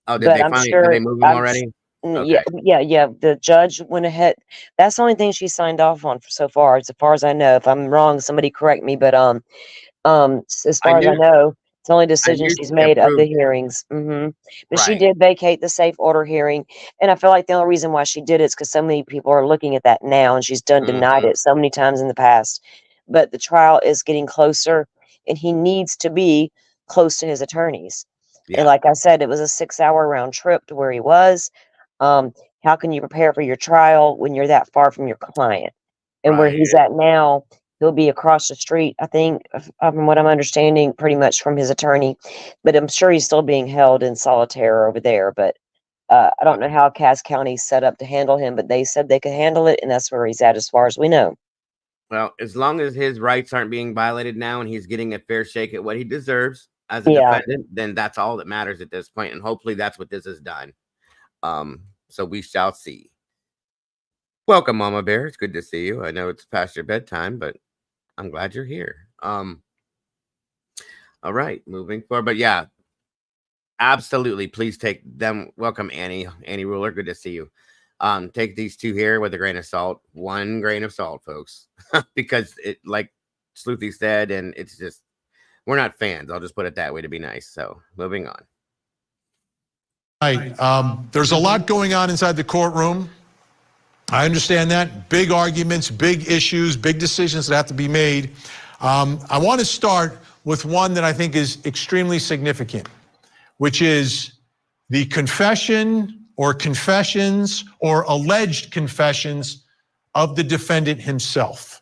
[SPEAKER 1] Oh, did they move him already?
[SPEAKER 2] Okay. Yeah. The judge went ahead. That's the only thing she signed off on so far as I know. If I'm wrong, somebody correct me. But as far as I know, it's the only decision she's made of the hearings. But she did vacate the safe order hearing, and I feel like the only reason why she did it is because so many people are looking at that now, and she's denied it so many times in the past. But the trial is getting closer, and he needs to be close to his attorneys. Yeah. And like I said, it was a 6-hour round trip to where he was. How can you prepare for your trial when you're that far from your client? And where he's at now, he'll be across the street, I think, from what I'm understanding, pretty much from his attorney. But I'm sure he's still being held in solitaire over there. But I don't know how Cass County's set up to handle him, but they said they could handle it, and that's where he's at as far as we know.
[SPEAKER 1] Well, as long as his rights aren't being violated now and he's getting a fair shake at what he deserves as a defendant, then that's all that matters at this point. And hopefully that's what this has done. So we shall see. Welcome, Mama Bear. It's good to see you. I know it's past your bedtime, but I'm glad you're here. All right, moving forward. But yeah, absolutely. Please take them. Welcome, Annie Ruler. Good to see you. Take these two here with a grain of salt. 1 grain of salt, folks. Because it, like Sleuthy said, and it's just, we're not fans. I'll just put it that way to be nice. So moving on.
[SPEAKER 4] Right. There's a lot going on inside the courtroom. I understand that. Big arguments, big issues, big decisions that have to be made. I want to start with one that I think is extremely significant, which is the confession or confessions or alleged confessions of the defendant himself.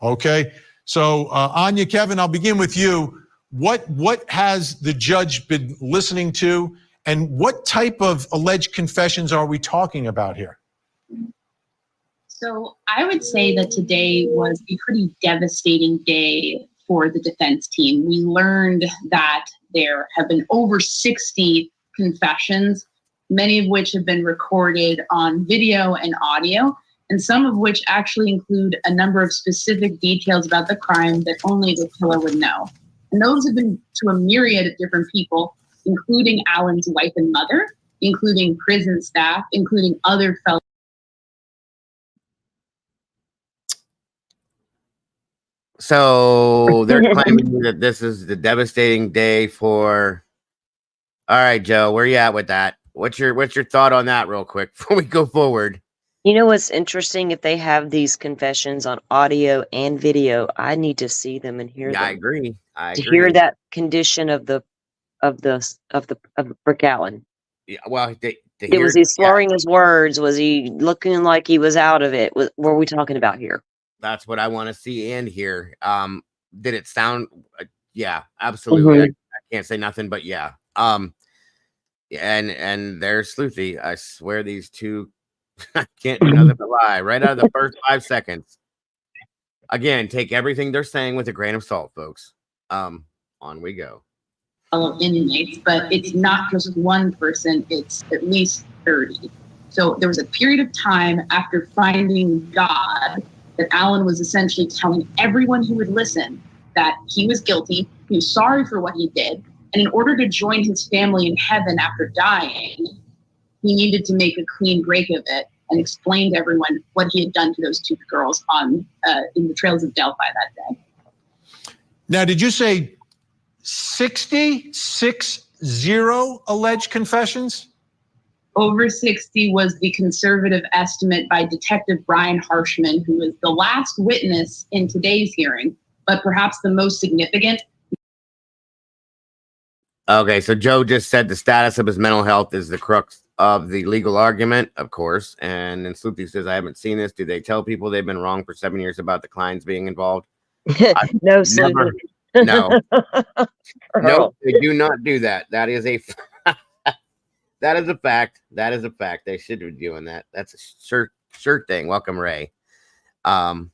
[SPEAKER 4] Okay? So, Anya, Kevin, I'll begin with you. What has the judge been listening to, and what type of alleged confessions are we talking about here?
[SPEAKER 5] So I would say that today was a pretty devastating day for the defense team. We learned that there have been over 60 confessions, many of which have been recorded on video and audio, and some of which actually include a number of specific details about the crime that only the killer would know. And those have been to a myriad of different people, including Alan's wife and mother, including prison staff, including other fellow.
[SPEAKER 1] So they're claiming that this is the devastating day for. All right, Joe, where you at with that? What's your thought on that, real quick, before we go forward?
[SPEAKER 2] You know what's interesting? If they have these confessions on audio and video, I need to see them and hear them.
[SPEAKER 1] I agree.
[SPEAKER 2] To hear that condition of the Brick Allen.
[SPEAKER 1] Yeah, well,
[SPEAKER 2] was he slurring his words? Was he looking like he was out of it? What were we talking about here?
[SPEAKER 1] That's what I want to see and hear. Did it sound? Yeah, absolutely. I can't say nothing, but yeah. And there's Sleuthy. I swear these two I can't do nothing but lie right out of the first 5 seconds. again, take everything they're saying with a grain of salt, folks. On we go.
[SPEAKER 5] Inmates, but it's not just one person, it's at least 30. So there was a period of time after finding God that Alan was essentially telling everyone who would listen that he was guilty, he was sorry for what he did, and in order to join his family in heaven after dying, he needed to make a clean break of it and explain to everyone what he had done to those two girls in the trails of Delphi that day.
[SPEAKER 4] Now, did you say 60 alleged confessions?
[SPEAKER 5] Over 60 was the conservative estimate by Detective Brian Harshman, who was the last witness in today's hearing, but perhaps the most significant.
[SPEAKER 1] Okay, so Joe just said the status of his mental health is the crux of the legal argument, of course. And then Sloopy says, I haven't seen this. Do they tell people they've been wrong for 7 years about the clients being involved?
[SPEAKER 2] No,
[SPEAKER 1] Never. No. No, they do not do that. That is a that is a fact. That is a fact. They should be doing that. That's a sure thing. Welcome, Ray. Good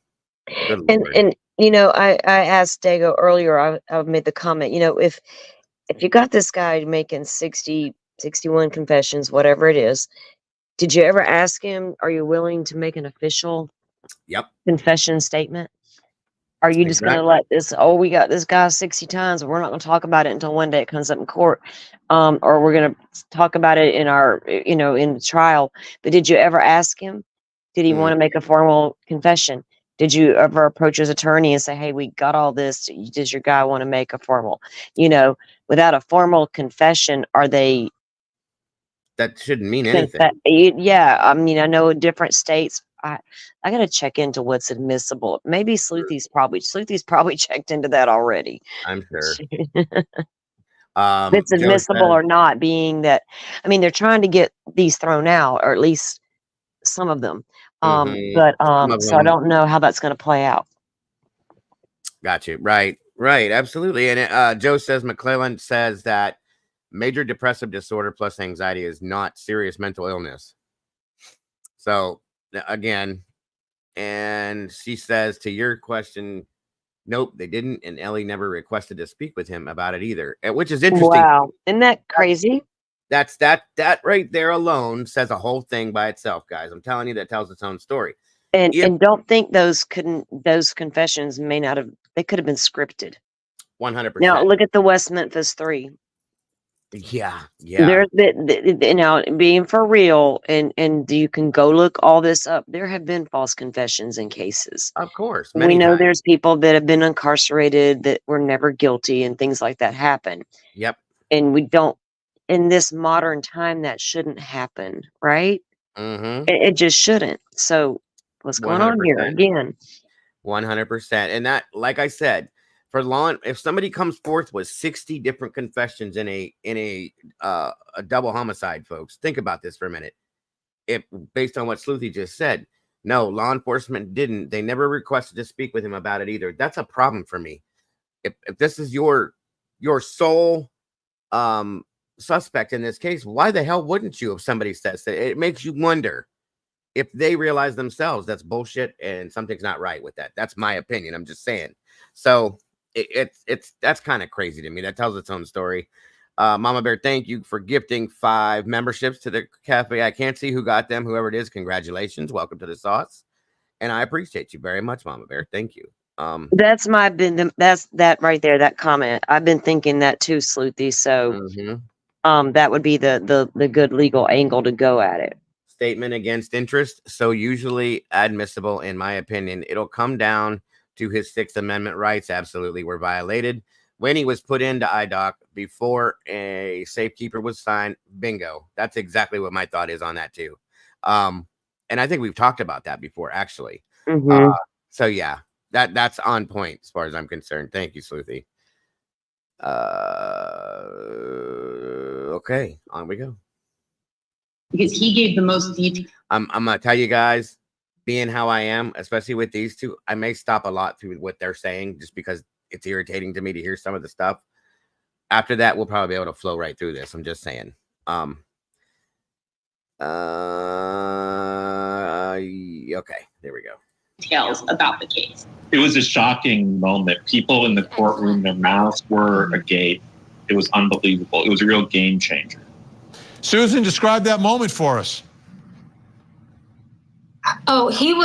[SPEAKER 1] Lord.
[SPEAKER 2] And you know, I asked Dago earlier, I made the comment, you know, if you got this guy making 60, 61 confessions, whatever it is, did you ever ask him, are you willing to make an official confession statement? Are you just going to let this, we got this guy 60 times, and we're not going to talk about it until one day it comes up in court, or we're going to talk about it in our, you know, in the trial. But did you ever ask him? Did he want to make a formal confession? Did you ever approach his attorney and say, hey, we got all this. Does your guy want to make a formal, you know, without a formal confession, are they?
[SPEAKER 1] That shouldn't mean anything.
[SPEAKER 2] Yeah. I mean, I know in different states, I got to check into what's admissible. Maybe Sloothy's probably checked into that already.
[SPEAKER 1] I'm sure.
[SPEAKER 2] If it's admissible or not, being that, I mean, they're trying to get these thrown out, or at least some of them. So I don't know how that's going to play out.
[SPEAKER 1] Got you. Right. Absolutely. And Joe says, McClellan says that major depressive disorder plus anxiety is not serious mental illness. So again, and she says, to your question, nope, they didn't. And Ellie never requested to speak with him about it either, which is interesting.
[SPEAKER 2] Wow. Isn't that crazy?
[SPEAKER 1] That right there alone says a whole thing by itself, guys. I'm telling you, that tells its own story.
[SPEAKER 2] And don't think those confessions they could have been scripted.
[SPEAKER 1] 100%.
[SPEAKER 2] Now look at the West Memphis 3.
[SPEAKER 1] Yeah.
[SPEAKER 2] There's now, being for real, and you can go look all this up. There have been false confessions in cases.
[SPEAKER 1] Of course.
[SPEAKER 2] We know there's people that have been incarcerated that were never guilty, and things like that happen.
[SPEAKER 1] Yep.
[SPEAKER 2] And we don't, in this modern time, that shouldn't happen, right? It just shouldn't. So what's going on here again?
[SPEAKER 1] 100%. And that, like I said, for if somebody comes forth with 60 different confessions in a double homicide, folks, think about this for a minute. If based on what Sloothy just said, no, law enforcement didn't. They never requested to speak with him about it either. That's a problem for me. If this is your sole suspect in this case, why the hell wouldn't you? If somebody says that, it makes you wonder if they realize themselves that's bullshit and something's not right with that. That's my opinion. I'm just saying. So that's kind of crazy to me. That tells its own story. Mama Bear, thank you for gifting 5 memberships to the cafe. I can't see who got them. Whoever it is, congratulations. Welcome to the sauce. And I appreciate you very much, Mama Bear. Thank you.
[SPEAKER 2] That's that right there, that comment. I've been thinking that too, Sloothy. So that would be the good legal angle to go at it.
[SPEAKER 1] Statement against interest, so usually admissible in my opinion. It'll come down to his 6th Amendment rights absolutely were violated when he was put into IDOC before a safekeeper was signed. Bingo. That's exactly what my thought is on that too. And I think we've talked about that before, actually. So yeah, that's on point as far as I'm concerned. Thank you, Sloothy. Okay, on we go.
[SPEAKER 5] Because he gave the most detail.
[SPEAKER 1] I'm gonna tell you guys, being how I am, especially with these two, I may stop a lot through what they're saying just because it's irritating to me to hear some of the stuff. After that, we'll probably be able to flow right through this. I'm just saying. Okay, there we go.
[SPEAKER 5] details about the case.
[SPEAKER 6] It was a shocking moment. People in the courtroom, their mouths were agape. It was unbelievable. It was a real game changer.
[SPEAKER 4] Susan, describe that moment for us.
[SPEAKER 7] Oh, it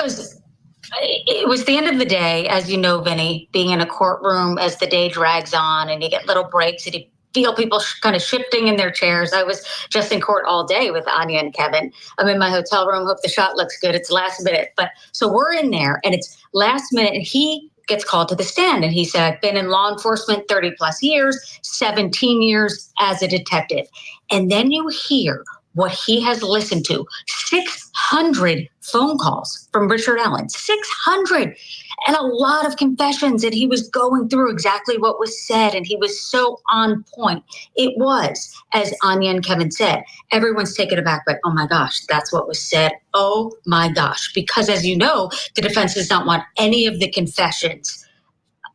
[SPEAKER 7] was the end of the day, as you know, Vinny, being in a courtroom as the day drags on and you get little breaks and you feel people kind of shifting in their chairs. I was just in court all day with Anya and Kevin. I'm in my hotel room. Hope the shot looks good. It's last minute. But so we're in there and it's last minute and he gets called to the stand. And he said, I've been in law enforcement 30 plus years, 17 years as a detective. And then you hear what he has listened to, 600 phone calls from Richard Allen, 600, and a lot of confessions. And he was going through exactly what was said. And he was so on point. It was, as Anya and Kevin said, everyone's taken aback by, oh my gosh, that's what was said. Oh my gosh. Because as you know, the defense does not want any of the confessions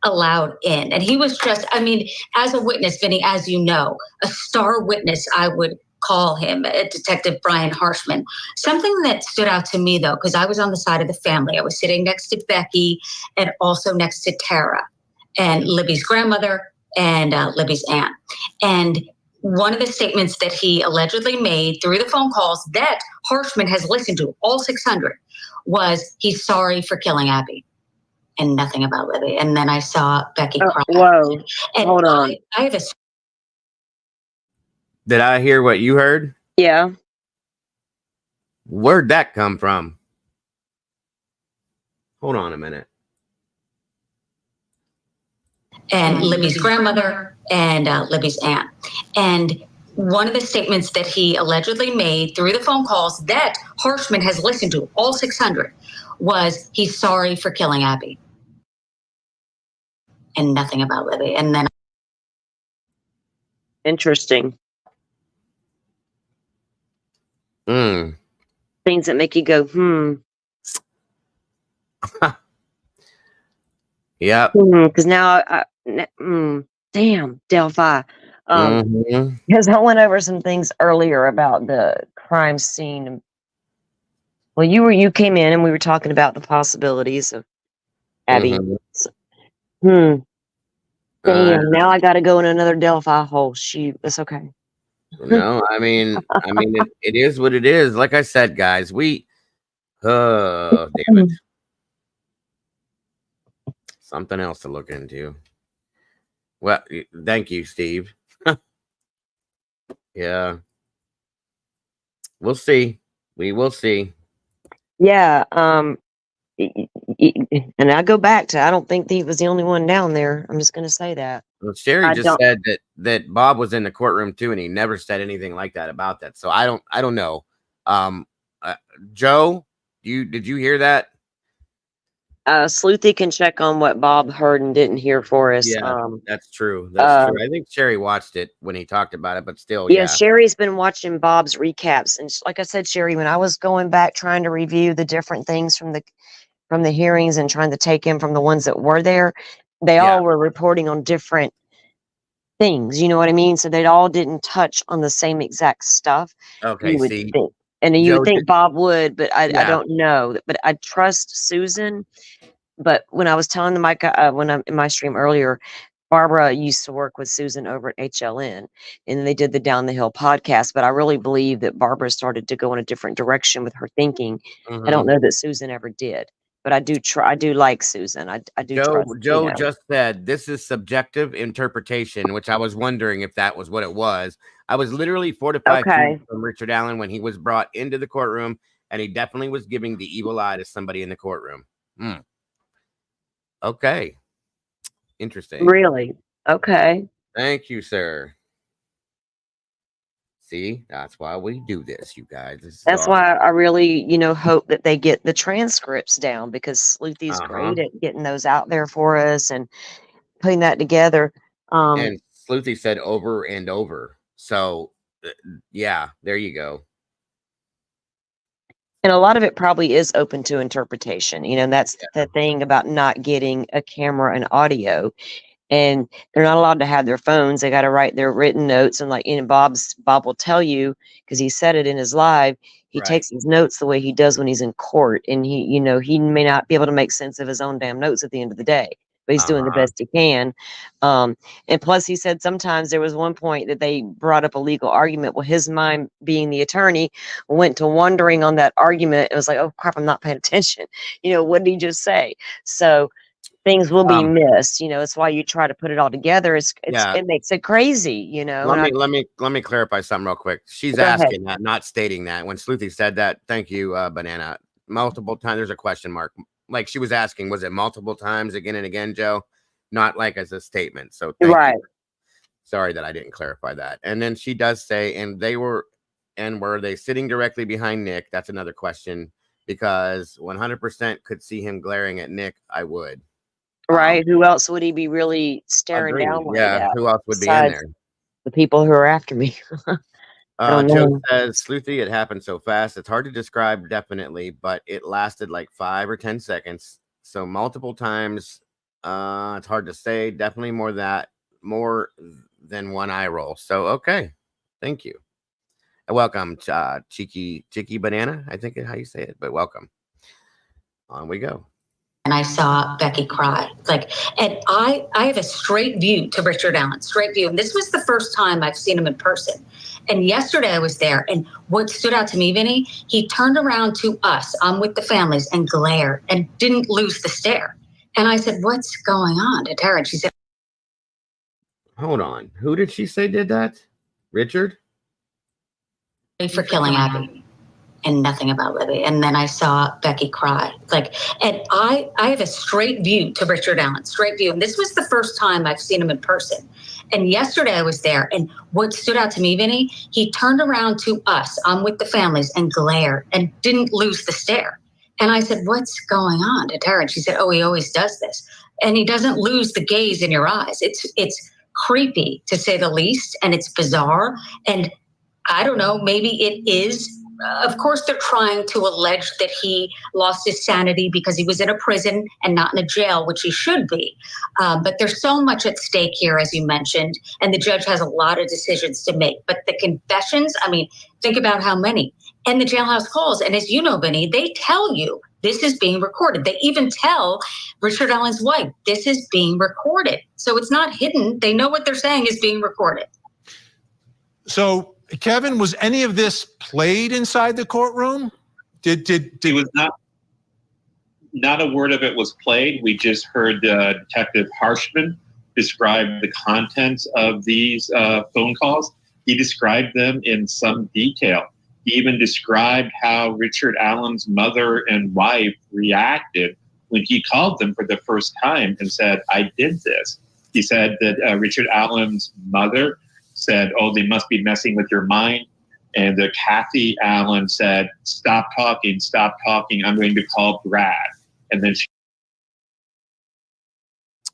[SPEAKER 7] allowed in. And he was just, I mean, as a witness, Vinny, as you know, a star witness, I would call him, Detective Brian Harshman. Something that stood out to me, though, because I was on the side of the family. I was sitting next to Becky and also next to Tara and Libby's grandmother and Libby's aunt. And one of the statements that he allegedly made through the phone calls that Harshman has listened to, all 600, was he's sorry for killing Abby. And nothing about Libby. And then I saw Becky cry.
[SPEAKER 2] Whoa.
[SPEAKER 7] And
[SPEAKER 2] Hold on.
[SPEAKER 7] I have a...
[SPEAKER 1] Did I hear what you heard?
[SPEAKER 2] Yeah.
[SPEAKER 1] Where'd that come from? Hold on a minute.
[SPEAKER 7] And Libby's grandmother and Libby's aunt. And one of the statements that he allegedly made through the phone calls that Harshman has listened to, all 600, was he's sorry for killing Abby. And nothing about Libby. And then...
[SPEAKER 2] Interesting. Things that make you go,
[SPEAKER 1] Yeah.
[SPEAKER 2] Because now, damn, Delphi. Because I went over some things earlier about the crime scene. Well, you came in and we were talking about the possibilities of Abby. Damn, now I got to go in another Delphi hole. Shoot, that's okay.
[SPEAKER 1] No, I mean, it is what it is. Like I said, guys, damn it. Something else to look into. Well, thank you, Steve. Yeah. We'll see. We will see.
[SPEAKER 2] Yeah. And I go back to, I don't think he was the only one down there. I'm just going to say that.
[SPEAKER 1] Well, Sherry just said that Bob was in the courtroom too, and he never said anything like that about that. So I don't know. Joe, did you hear that?
[SPEAKER 2] Sleuthy can check on what Bob heard and didn't hear for us.
[SPEAKER 1] Yeah, that's true. That's true. I think Sherry watched it when he talked about it, but still, yeah.
[SPEAKER 2] Sherry's been watching Bob's recaps, and like I said, Sherry, when I was going back trying to review the different things from the hearings and trying to take in from the ones that were there, they all were reporting on different things. You know what I mean? So they all didn't touch on the same exact stuff.
[SPEAKER 1] Okay,
[SPEAKER 2] you would think. And you would think Bob would, but I don't know. But I trust Susan. But when I was telling the Mike, when I'm in my stream earlier, Barbara used to work with Susan over at HLN, and they did the Down the Hill podcast. But I really believe that Barbara started to go in a different direction with her thinking. I don't know that Susan ever did, but I do like Susan. I do trust.
[SPEAKER 1] Joe just said this is subjective interpretation, which I was wondering if that was what it was. I was literally 4 to 5 feet from Richard Allen when he was brought into the courtroom, and he definitely was giving the evil eye to somebody in the courtroom. Okay. Interesting.
[SPEAKER 2] Really? Okay.
[SPEAKER 1] Thank you, sir. See, that's why we do this, you guys.
[SPEAKER 2] That's why I really, hope that they get the transcripts down, because Sleuthy's great at getting those out there for us and putting that together.
[SPEAKER 1] And Sleuthy said over and over. So, yeah, there you go.
[SPEAKER 2] And a lot of it probably is open to interpretation. That's the thing about not getting a camera and audio. and they're not allowed to have their phones. They got to write their written notes. And like, Bob will tell you, because he said it in his live, he takes his notes the way he does when he's in court. And he may not be able to make sense of his own damn notes at the end of the day, but he's doing the best he can. And plus he said sometimes there was one point that they brought up a legal argument. Well, his mind being the attorney went to wondering on that argument. It was like, oh crap, I'm not paying attention. What did he just say? So things will be missed. It's why you try to put it all together. It makes it crazy.
[SPEAKER 1] Let me clarify something real quick. She's asking that, not stating that. When Sleuthy said that, thank you, Banana. Multiple times, there's a question mark. Like she was asking, was it multiple times again and again, Joe? Not like as a statement. So thank you. Sorry that I didn't clarify that. And then she does say, were they sitting directly behind Nick? That's another question, because 100% could see him glaring at Nick. I would.
[SPEAKER 2] Right. Who else would he be really staring down like that?
[SPEAKER 1] Who else would be in there?
[SPEAKER 2] The people who are after me.
[SPEAKER 1] Joe says, Sleuthy, it happened so fast. It's hard to describe definitely, but it lasted like 5 or 10 seconds. So multiple times. It's hard to say. Definitely more than one eye roll. So, okay. Thank you. Welcome, Cheeky Banana. I think is how you say it, but welcome. On we go.
[SPEAKER 7] And I saw Becky cry. And I have a straight view to Richard Allen, straight view. And this was the first time I've seen him in person. And yesterday I was there. And what stood out to me, Vinny, he turned around to us, I'm with the families, and glared and didn't lose the stare. And I said, what's going on to Tara? And she said,
[SPEAKER 1] hold on. Who did she say did that? Richard?
[SPEAKER 7] For killing Abby. And nothing about Libby. And then I saw Becky cry. And I have a straight view to Richard Allen, straight view. And this was the first time I've seen him in person. And yesterday I was there. And what stood out to me, Vinny, he turned around to us, I'm with the families, and glared and didn't lose the stare. And I said, what's going on to Tara? And she said, oh, he always does this. And he doesn't lose the gaze in your eyes. It's creepy, to say the least. And it's bizarre. And I don't know, maybe it is. Of course, they're trying to allege that he lost his sanity because he was in a prison and not in a jail, which he should be. But there's so much at stake here, as you mentioned, and the judge has a lot of decisions to make. But the confessions, think about how many. And the jailhouse calls. And as you know, Vinny, they tell you this is being recorded. They even tell Richard Allen's wife, this is being recorded. So it's not hidden. They know what they're saying is being recorded.
[SPEAKER 4] So, Kevin, was any of this played inside the courtroom? It was
[SPEAKER 6] not a word of it was played. We just heard Detective Harshman describe the contents of these phone calls. He described them in some detail. He even described how Richard Allen's mother and wife reacted when he called them for the first time and said, I did this. He said that Richard Allen's mother said, oh, they must be messing with your mind. And Kathy Allen said, stop talking. I'm going to call Brad. And then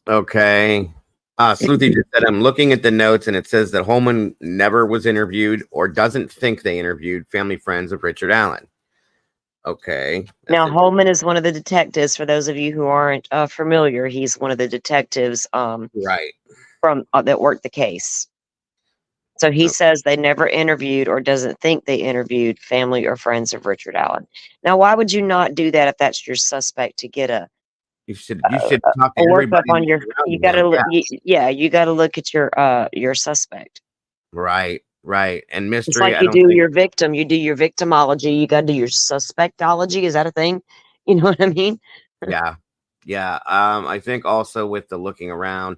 [SPEAKER 1] okay. Sleuthy just said, I'm looking at the notes and it says that Holman never was interviewed or doesn't think they interviewed family friends of Richard Allen. Okay.
[SPEAKER 2] Now, Holman is one of the detectives. For those of you who aren't familiar, he's one of the detectives
[SPEAKER 1] right
[SPEAKER 2] from that worked the case. So he says they never interviewed or doesn't think they interviewed family or friends of Richard Allen. Now, why would you not do that if that's your suspect to get a
[SPEAKER 1] you should talk to everybody
[SPEAKER 2] on your you got to you got to look at your suspect.
[SPEAKER 1] Right. And mystery.
[SPEAKER 2] It's like you do your victim, you do your victimology, you got to do your suspectology. Is that a thing? You know what I mean?
[SPEAKER 1] Yeah. I think also with the looking around,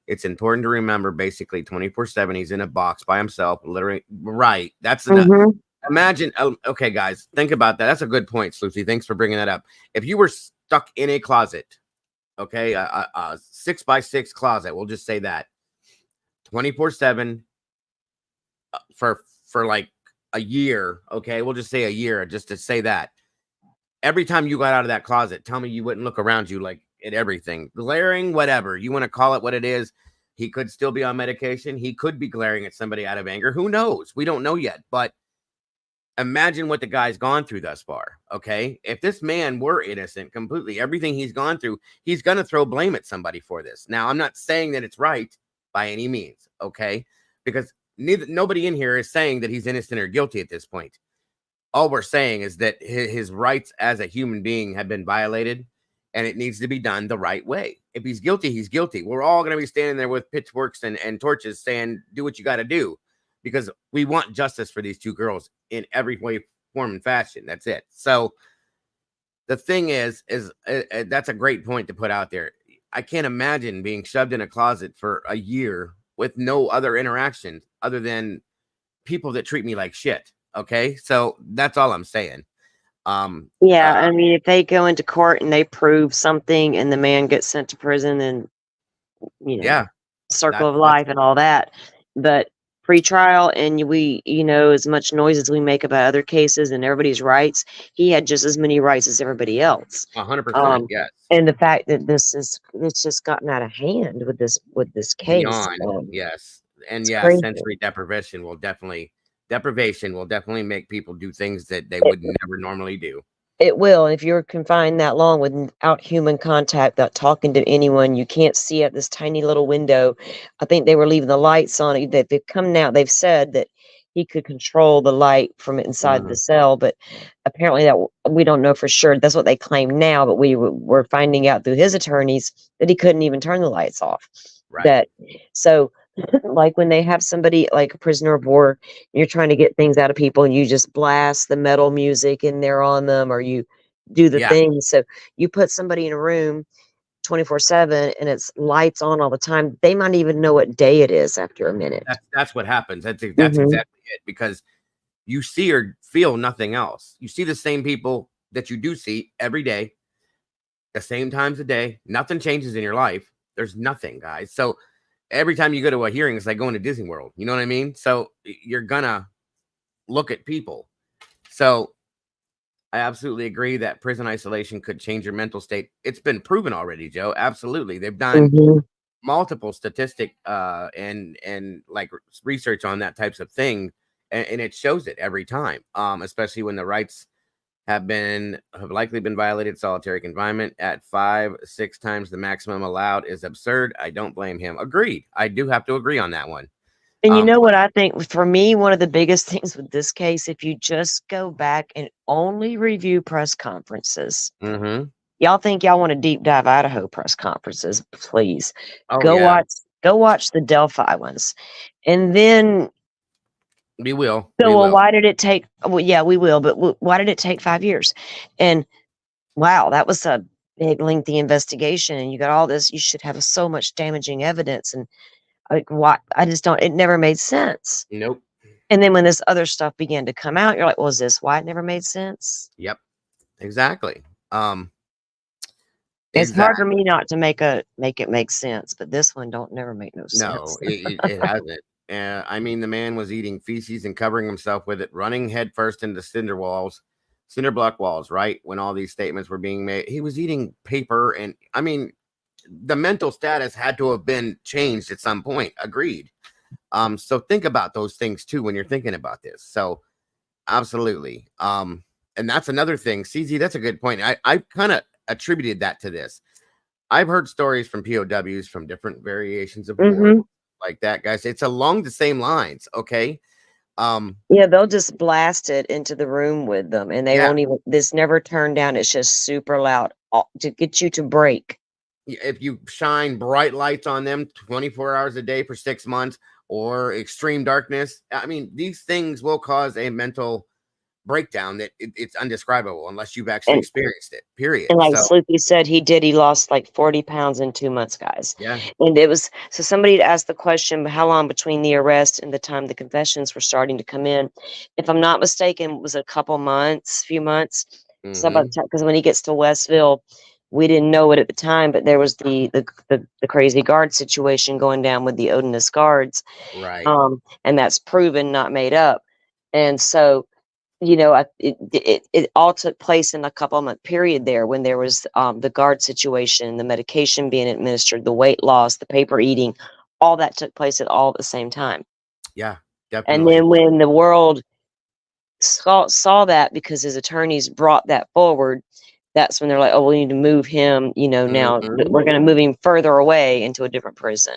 [SPEAKER 1] it's important to remember basically 24/7 he's in a box by himself, literally. Right. That's enough. Imagine. Okay, guys, think about that. That's a good point, Sleuthy. Thanks for bringing that up. If you were stuck in a closet, okay, a 6x6 closet, we'll just say that 24/7 for like a year. Okay, we'll just say a year, just to say that. Every time you got out of that closet, tell me you wouldn't look around you like at everything, glaring, whatever you want to call it, what it is. He could still be on medication. He could be glaring at somebody out of anger. Who knows? We don't know yet, but imagine what the guy's gone through thus far. Okay. If this man were innocent completely, everything he's gone through, he's going to throw blame at somebody for this. Now, I'm not saying that it's right by any means. Okay. Because nobody in here is saying that he's innocent or guilty at this point. All we're saying is that his rights as a human being have been violated, and it needs to be done the right way. If he's guilty, he's guilty. We're all going to be standing there with pitchforks and torches saying, do what you got to do, because we want justice for these two girls in every way, form, and fashion. That's it. So the thing is that's a great point to put out there. I can't imagine being shoved in a closet for a year with no other interaction other than people that treat me like shit. Okay, so that's all I'm saying.
[SPEAKER 2] Yeah, I mean, if they go into court and they prove something and the man gets sent to prison and, you know,
[SPEAKER 1] yeah,
[SPEAKER 2] circle of life and all that, but pre-trial, and we, you know, as much noise as we make about other cases and everybody's rights, he had just as many rights as everybody else.
[SPEAKER 1] 100%, yes.
[SPEAKER 2] And the fact that it's just gotten out of hand with this case.
[SPEAKER 1] Beyond, yes. And yeah,
[SPEAKER 2] crazy.
[SPEAKER 1] sensory deprivation will definitely make people do things that they would never normally do.
[SPEAKER 2] It will. If you're confined that long without human contact, without talking to anyone, you can't see at this tiny little window. I think they were leaving the lights on. They've come now. They've said that he could control the light from inside the cell, but apparently that we don't know for sure. That's what they claim now, but we're finding out through his attorneys that he couldn't even turn the lights off.
[SPEAKER 1] Right.
[SPEAKER 2] So like when they have somebody like a prisoner of war, you're trying to get things out of people and you just blast the metal music in there on them, or you do the thing. So you put somebody in a room 24/7 and it's lights on all the time. They might even know what day it is after a minute.
[SPEAKER 1] That's what happens. That's exactly it, because you see or feel nothing else. You see the same people that you do see every day, the same times a day. Nothing changes in your life. There's nothing, guys. So every time you go to a hearing, it's like going to Disney World. You know what I mean? So you're gonna look at people. So I absolutely agree that prison isolation could change your mental state. It's been proven already, Joe. Absolutely. They've done multiple statistic and like research on that types of thing. And it shows it every time, especially when the rights have likely been violated. Solitary confinement at 5-6 times the maximum allowed is absurd. I don't blame him. Agreed. I do have to agree on that one.
[SPEAKER 2] And you know what I think, for me, one of the biggest things with this case, if you just go back and only review press conferences, y'all think y'all want to deep dive Idaho press conferences, please go watch the Delphi ones, and then
[SPEAKER 1] we will.
[SPEAKER 2] So, well, why did it take? Well, yeah, we will, but why did it take 5 years? And wow, that was a big, lengthy investigation, and you got all this. You should have so much damaging evidence, and like, why? I just don't. It never made sense.
[SPEAKER 1] Nope.
[SPEAKER 2] And then when this other stuff began to come out, you're like, well, is this why it never made sense?
[SPEAKER 1] Yep. Exactly.
[SPEAKER 2] It's hard for me not to make it make sense, but this one don't never make no sense.
[SPEAKER 1] No, it hasn't. I mean, the man was eating feces and covering himself with it, running headfirst into cinder block walls, right? When all these statements were being made, he was eating paper. And I mean, the mental status had to have been changed at some point. Agreed. So think about those things too when you're thinking about this. So absolutely. And that's another thing. CZ, that's a good point. I kind of attributed that to this. I've heard stories from POWs from different variations of war like that, guys. It's along the same lines. Okay.
[SPEAKER 2] Yeah, they'll just blast it into the room with them, and they won't even. This never turned down. It's just super loud to get you to break.
[SPEAKER 1] If you shine bright lights on them 24 hours a day for 6 months, or extreme darkness, I mean, these things will cause a mental breakdown that it's undescribable unless you've actually experienced it, period.
[SPEAKER 2] And like Sloopy said, he lost like 40 pounds in 2 months, guys.
[SPEAKER 1] Yeah.
[SPEAKER 2] And it was, so somebody had asked the question, how long between the arrest and the time the confessions were starting to come in? If I'm not mistaken, it was a few months. So by the time, because when he gets to Westville, we didn't know it at the time, but there was the crazy guard situation going down with the Odinist guards.
[SPEAKER 1] Right.
[SPEAKER 2] And that's proven, not made up. And so, you know, it all took place in a couple-month period there when there was the guard situation, the medication being administered, the weight loss, the paper eating, all that took place at the same time.
[SPEAKER 1] Yeah, definitely.
[SPEAKER 2] And then when the world saw that because his attorneys brought that forward, that's when they're like, oh, we need to move him, now we're going to move him further away into a different prison.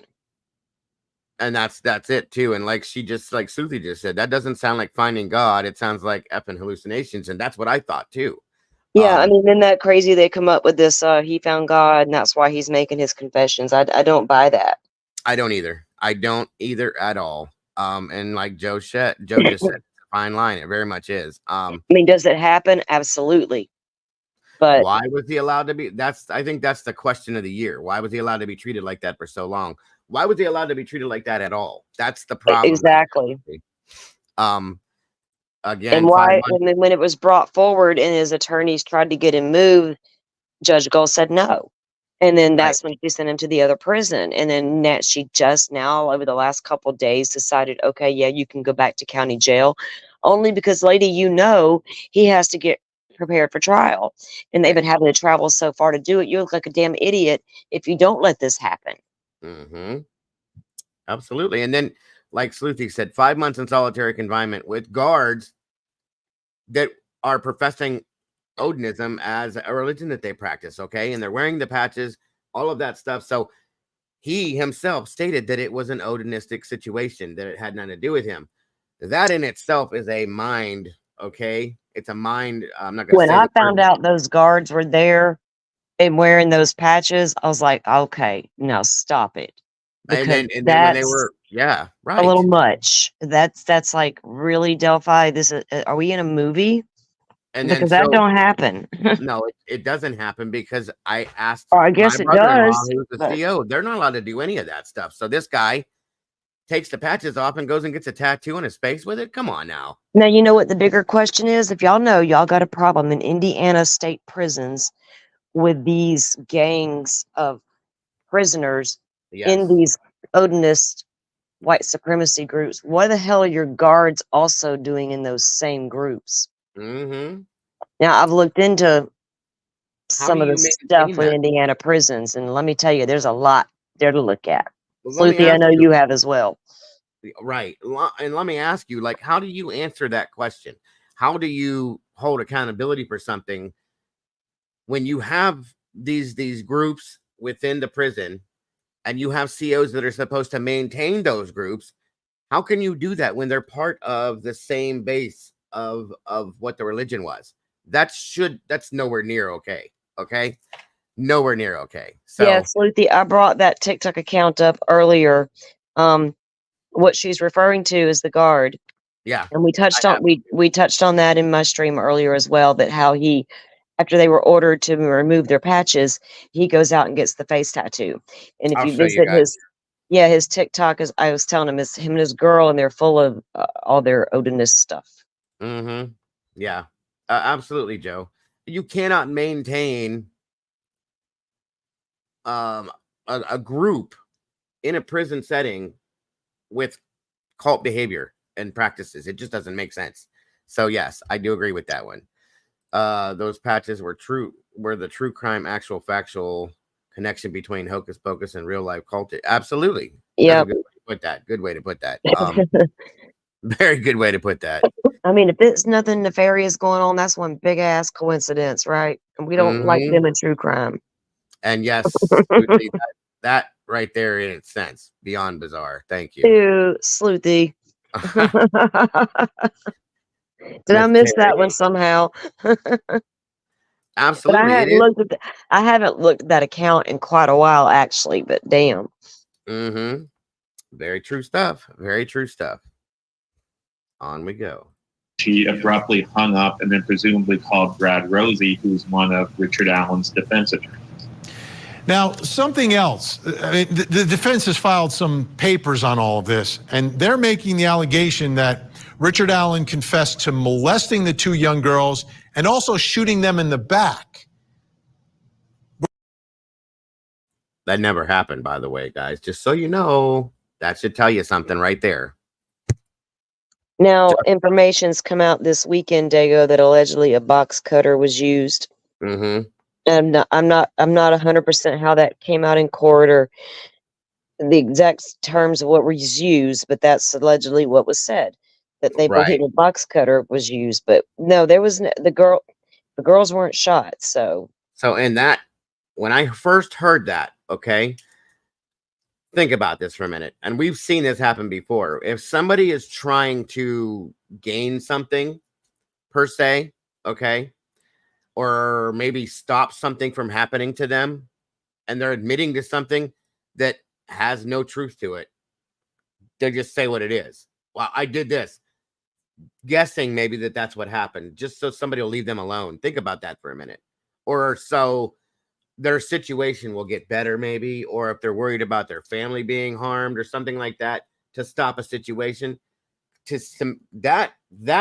[SPEAKER 1] And that's it too. And like Suthi just said, that doesn't sound like finding God. It sounds like effing hallucinations. And that's what I thought too.
[SPEAKER 2] Yeah, I mean, isn't that crazy? They come up with this, he found God, and that's why he's making his confessions. I don't buy that.
[SPEAKER 1] I don't either. I don't either at all. And like Joe just said, it's a fine line. It very much is.
[SPEAKER 2] I mean, does it happen? Absolutely. But
[SPEAKER 1] why was he allowed to be? I think that's the question of the year. Why was he allowed to be treated like that for so long? Why was he allowed to be treated like that at all? That's the problem.
[SPEAKER 2] Exactly.
[SPEAKER 1] Again,
[SPEAKER 2] and why? And then when it was brought forward and his attorneys tried to get him moved, Judge Gold said no. And then that's when she sent him to the other prison. And then she just now, over the last couple of days, decided, okay, yeah, you can go back to county jail. Only because, lady, he has to get prepared for trial. And they've been having to travel so far to do it. You look like a damn idiot if you don't let this happen.
[SPEAKER 1] Mm-hmm. Absolutely. And then, like Sluthi said, 5 months in solitary confinement with guards that are professing Odinism as a religion that they practice, okay? And they're wearing the patches, all of that stuff. So he himself stated that it was an Odinistic situation, that it had nothing to do with him. That in itself is a mind, okay? It's a mind. I'm not going to
[SPEAKER 2] say. When I found out those guards were there and wearing those patches, I was like, okay, no, stop it.
[SPEAKER 1] And then when they were, yeah, right,
[SPEAKER 2] a little much. That's like, really, Delphi? Are we in a movie?
[SPEAKER 1] And
[SPEAKER 2] because that don't happen.
[SPEAKER 1] No, it doesn't happen, because I asked.
[SPEAKER 2] Or I guess it does.
[SPEAKER 1] Who's the CO? They're not allowed to do any of that stuff. So this guy takes the patches off and goes and gets a tattoo on his face with it. Come on now.
[SPEAKER 2] Now you know what the bigger question is. If y'all know, y'all got a problem in Indiana state prisons with these gangs of prisoners in these Odinist white supremacy groups. What the hell are your guards also doing in those same groups?
[SPEAKER 1] Mm-hmm.
[SPEAKER 2] Now, I've looked into some of the stuff with Indiana prisons, and let me tell you, there's a lot there to look at. Sluthi, I know you have as well.
[SPEAKER 1] Right. And let me ask you, like, how do you answer that question? How do you hold accountability for something when you have these groups within the prison and you have COs that are supposed to maintain those groups? How can you do that when they're part of the same base of what the religion was? That's nowhere near okay. Okay. Nowhere near okay. So
[SPEAKER 2] yes, Sluthi, I brought that TikTok account up earlier. What she's referring to is the guard.
[SPEAKER 1] Yeah.
[SPEAKER 2] And we touched on that in my stream earlier as well, that how he, after they were ordered to remove their patches, he goes out and gets the face tattoo. And if you visit his TikTok, as I was telling him, it's him and his girl, and they're full of all their Odinist stuff.
[SPEAKER 1] Mm-hmm. Yeah, absolutely, Joe. You cannot maintain a group in a prison setting with cult behavior and practices. It just doesn't make sense. So yes, I do agree with that one. Those patches were the true crime, actual factual connection between hocus pocus and real life cult. Absolutely.
[SPEAKER 2] Yeah.
[SPEAKER 1] Good way to put that. Very good way to put that.
[SPEAKER 2] I mean, if it's nothing nefarious going on, that's one big ass coincidence, right? And we don't like them in true crime.
[SPEAKER 1] And yes, that right there in its sense, beyond bizarre. Thank you.
[SPEAKER 2] Ew, Sleuthi. Did I miss that one somehow?
[SPEAKER 1] Absolutely.
[SPEAKER 2] But I haven't looked at that account in quite a while, actually, but damn.
[SPEAKER 1] Mm-hmm. Very true stuff. Very true stuff. On we go.
[SPEAKER 6] She abruptly hung up and then presumably called Brad Rosie, who's one of Richard Allen's defense attorneys.
[SPEAKER 4] Now, something else. I mean, the defense has filed some papers on all of this, and they're making the allegation that Richard Allen confessed to molesting the two young girls and also shooting them in the back.
[SPEAKER 1] That never happened, by the way, guys. Just so you know, that should tell you something right there.
[SPEAKER 2] Now, information's come out this weekend, Dago, that allegedly a box cutter was used.
[SPEAKER 1] Mm-hmm.
[SPEAKER 2] And I'm not 100% how that came out in court or the exact terms of what was used, but that's allegedly what was said. that they
[SPEAKER 1] Right.
[SPEAKER 2] believe a box cutter was used. But no, there was the girls weren't shot. So
[SPEAKER 1] in that, when I first heard that, okay, think about this for a minute. And we've seen this happen before. If somebody is trying to gain something per se, okay, or maybe stop something from happening to them, and they're admitting to something that has no truth to it, they just say what it is. Well, I did this, guessing maybe that's what happened, just so somebody will leave them alone. Think about that for a minute. Or so their situation will get better, maybe, or if they're worried about their family being harmed or something like that, to stop a situation. To some that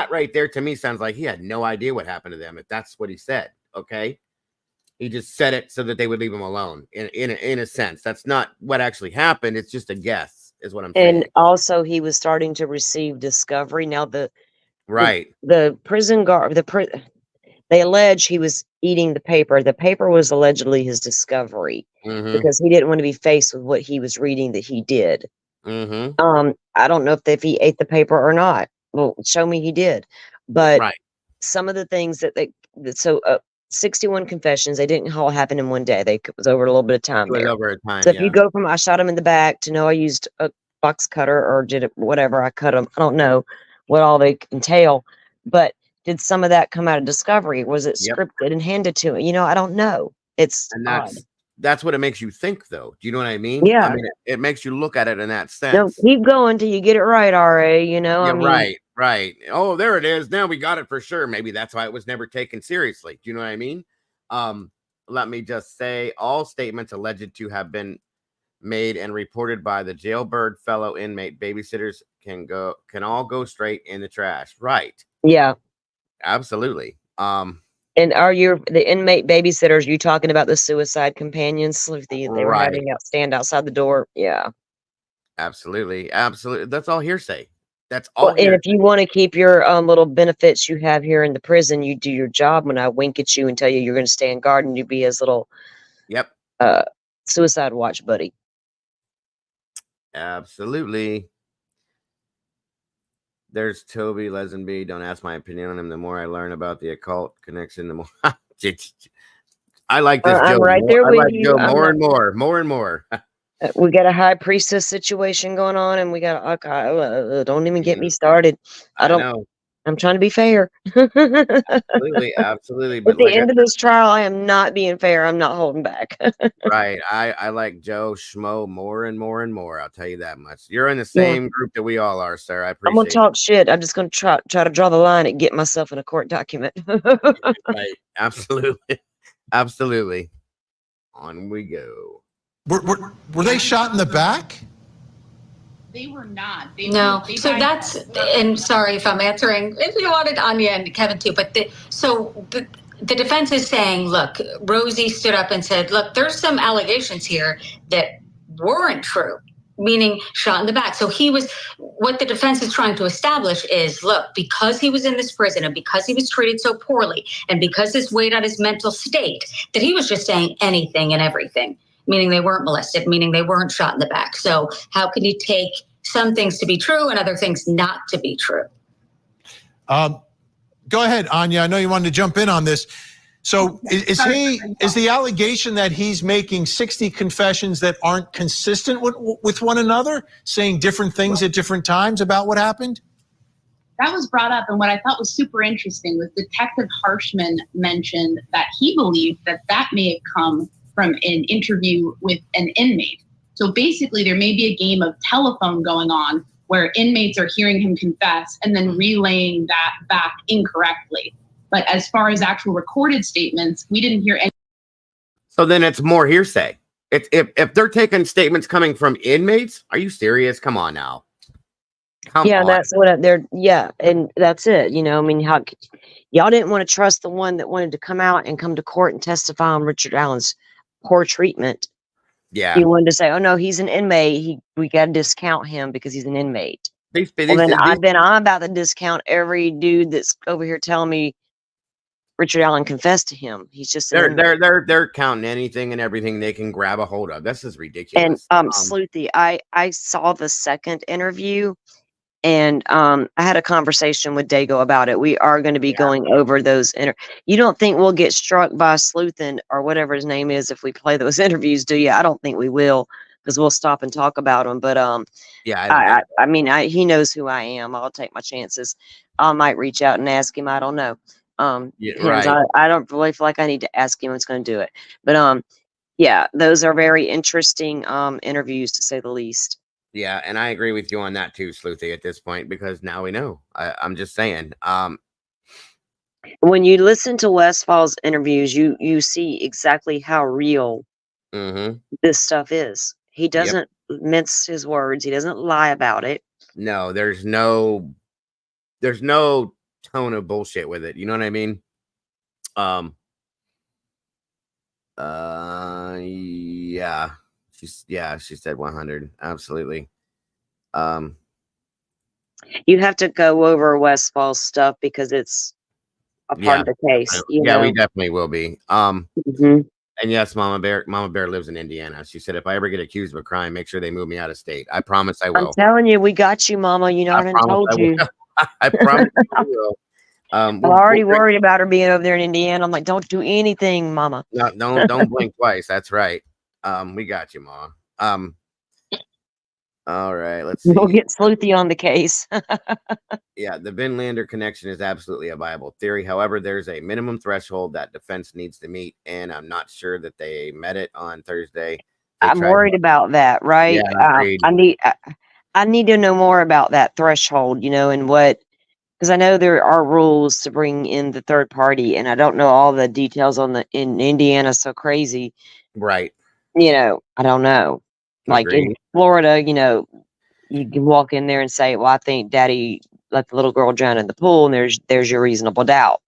[SPEAKER 1] right there, to me, sounds like he had no idea what happened to them, if that's what he said. Okay, he just said it so that they would leave him alone. In a sense, that's not what actually happened. It's just a guess, is what I'm saying.
[SPEAKER 2] and also he was starting to receive discovery. Now
[SPEAKER 1] Right.
[SPEAKER 2] the prison guard they allege he was eating the paper. The paper was allegedly his discovery because he didn't want to be faced with what he was reading that he did. I don't know if he ate the paper or not. Well, show me he did. But
[SPEAKER 1] Right.
[SPEAKER 2] some of the things that 61 confessions, they didn't all happen in one day. It was over a little bit of time
[SPEAKER 1] It was
[SPEAKER 2] there.
[SPEAKER 1] over a time.
[SPEAKER 2] So if
[SPEAKER 1] Yeah.
[SPEAKER 2] you go from I shot him in the back to no, I used a box cutter or did it whatever, I cut him. I don't know what all they entail, but did some of that come out of discovery? Was it
[SPEAKER 1] Yep.
[SPEAKER 2] scripted and handed to him? You know, I don't know. It's
[SPEAKER 1] And
[SPEAKER 2] odd.
[SPEAKER 1] that's what it makes you think, though. Do you know what I mean?
[SPEAKER 2] Yeah.
[SPEAKER 1] I mean, it makes you look at it in that sense.
[SPEAKER 2] No, keep going till you get it right, RA. You know,
[SPEAKER 1] Yeah,
[SPEAKER 2] I mean,
[SPEAKER 1] right, right. Oh, there it is. Now we got it for sure. Maybe that's why it was never taken seriously. Do you know what I mean? Let me just say, all statements alleged to have been made and reported by the jailbird fellow inmate babysitters can all go straight in the trash. Right.
[SPEAKER 2] yeah.
[SPEAKER 1] Absolutely.
[SPEAKER 2] And are the inmate babysitters, you talking about the suicide companions? They were
[SPEAKER 1] Right.
[SPEAKER 2] having stand outside the door. Yeah.
[SPEAKER 1] Absolutely. Absolutely. That's all hearsay. That's
[SPEAKER 2] Well,
[SPEAKER 1] all
[SPEAKER 2] and
[SPEAKER 1] hearsay.
[SPEAKER 2] if you want to keep your little benefits you have here in the prison, you do your job when I wink at you and tell you you're going to stay in guard and you be his little
[SPEAKER 1] Yep.
[SPEAKER 2] suicide watch buddy.
[SPEAKER 1] Absolutely. There's Toby Lesenby. Don't ask my opinion on him. The more I learn about the occult connection, the more I like this Joe.
[SPEAKER 2] I'm right
[SPEAKER 1] more.
[SPEAKER 2] there
[SPEAKER 1] I
[SPEAKER 2] with
[SPEAKER 1] like
[SPEAKER 2] you.
[SPEAKER 1] Joe more and more, more and more.
[SPEAKER 2] We got a high priestess situation going on, and we got don't even get me started.
[SPEAKER 1] I know.
[SPEAKER 2] I'm trying to be fair.
[SPEAKER 1] Absolutely, absolutely. But
[SPEAKER 2] At the end of this trial, I am not being fair. I'm not holding back.
[SPEAKER 1] right. I like Joe Schmo more and more and more. I'll tell you that much. You're in the same group that we all are, sir. I appreciate
[SPEAKER 2] I'm gonna talk shit. I'm just gonna try to draw the line and get myself in a court document.
[SPEAKER 1] Right. Absolutely. Absolutely. On we go.
[SPEAKER 4] Were they shot in the back?
[SPEAKER 5] They were not.
[SPEAKER 7] No. So that's, and sorry if I'm answering, if you wanted Anya and Kevin too, but the defense is saying, look, Rosie stood up and said, look, there's some allegations here that weren't true, meaning shot in the back. So what the defense is trying to establish is, look, because he was in this prison and because he was treated so poorly and because this weighed on his mental state, that he was just saying anything and everything, meaning they weren't molested, meaning they weren't shot in the back. So how can you take some things to be true and other things not to be true?
[SPEAKER 4] Go ahead, Anya. I know you wanted to jump in on this. So is the allegation that he's making 60 confessions that aren't consistent with one another, saying different things at different times about what happened?
[SPEAKER 5] That was brought up, and what I thought was super interesting was Detective Harshman mentioned that he believed that may have come from an interview with an inmate. So basically, there may be a game of telephone going on where inmates are hearing him confess and then relaying that back incorrectly. But as far as actual recorded statements, we didn't hear any.
[SPEAKER 1] So then it's more hearsay. If they're taking statements coming from inmates, are you serious? Come on now. Come on.
[SPEAKER 2] That's what and that's it. You know, I mean, y'all didn't want to trust the one that wanted to come out and come to court and testify on Richard Allen's poor treatment.
[SPEAKER 1] Yeah.
[SPEAKER 2] You wanted to say, oh no, he's an inmate. We got to discount him because he's an inmate. I'm about to discount every dude that's over here telling me Richard Allen confessed to him. He's just
[SPEAKER 1] they're counting anything and everything they can grab a hold of. This is ridiculous.
[SPEAKER 2] And Sleuthy, I saw the second interview, And I had a conversation with Dago about it. We are going to be going over those. You don't think we'll get struck by Sleuthin or whatever his name is if we play those interviews, do you? I don't think we will, because we'll stop and talk about them. But
[SPEAKER 1] Yeah,
[SPEAKER 2] I mean, he knows who I am. I'll take my chances. I might reach out and ask him. I don't know. Depends.
[SPEAKER 1] right.
[SPEAKER 2] I don't really feel like I need to ask him what's going to do it. But yeah, those are very interesting interviews, to say the least.
[SPEAKER 1] Yeah, and I agree with you on that too, Sleuthy, at this point, because now we know. I'm just saying.
[SPEAKER 2] When you listen to Westfall's interviews, you see exactly how real this stuff is. He doesn't mince his words. He doesn't lie about it.
[SPEAKER 1] No, there's no tone of bullshit with it. You know what I mean? Yeah. She said 100. Absolutely.
[SPEAKER 2] You have to go over Westfall's stuff because it's a part of the case. You know?
[SPEAKER 1] We definitely will be. And yes, Mama Bear lives in Indiana. She said, if I ever get accused of a crime, make sure they move me out of state. I promise I will.
[SPEAKER 2] I'm telling you, we got you, Mama. You know, I done told you.
[SPEAKER 1] I promise I will.
[SPEAKER 2] I'm already worried about her being over there in Indiana. I'm like, don't do anything, Mama.
[SPEAKER 1] No, don't blink twice. That's right. We got you, Ma. All right, let's see.
[SPEAKER 2] We'll get Sleuthy on the case.
[SPEAKER 1] Yeah, the Vinlander connection is absolutely a viable theory. However, there's a minimum threshold that defense needs to meet, and I'm not sure that they met it on Thursday.
[SPEAKER 2] I'm worried about that, right?
[SPEAKER 1] Yeah,
[SPEAKER 2] I need to know more about that threshold, you know, and what, because I know there are rules to bring in the third party, and I don't know all the details in Indiana. So crazy,
[SPEAKER 1] right?
[SPEAKER 2] You know, I don't know. Like in Florida, you know, you can walk in there and say, well, I think Daddy let the little girl drown in the pool, and there's your reasonable doubt.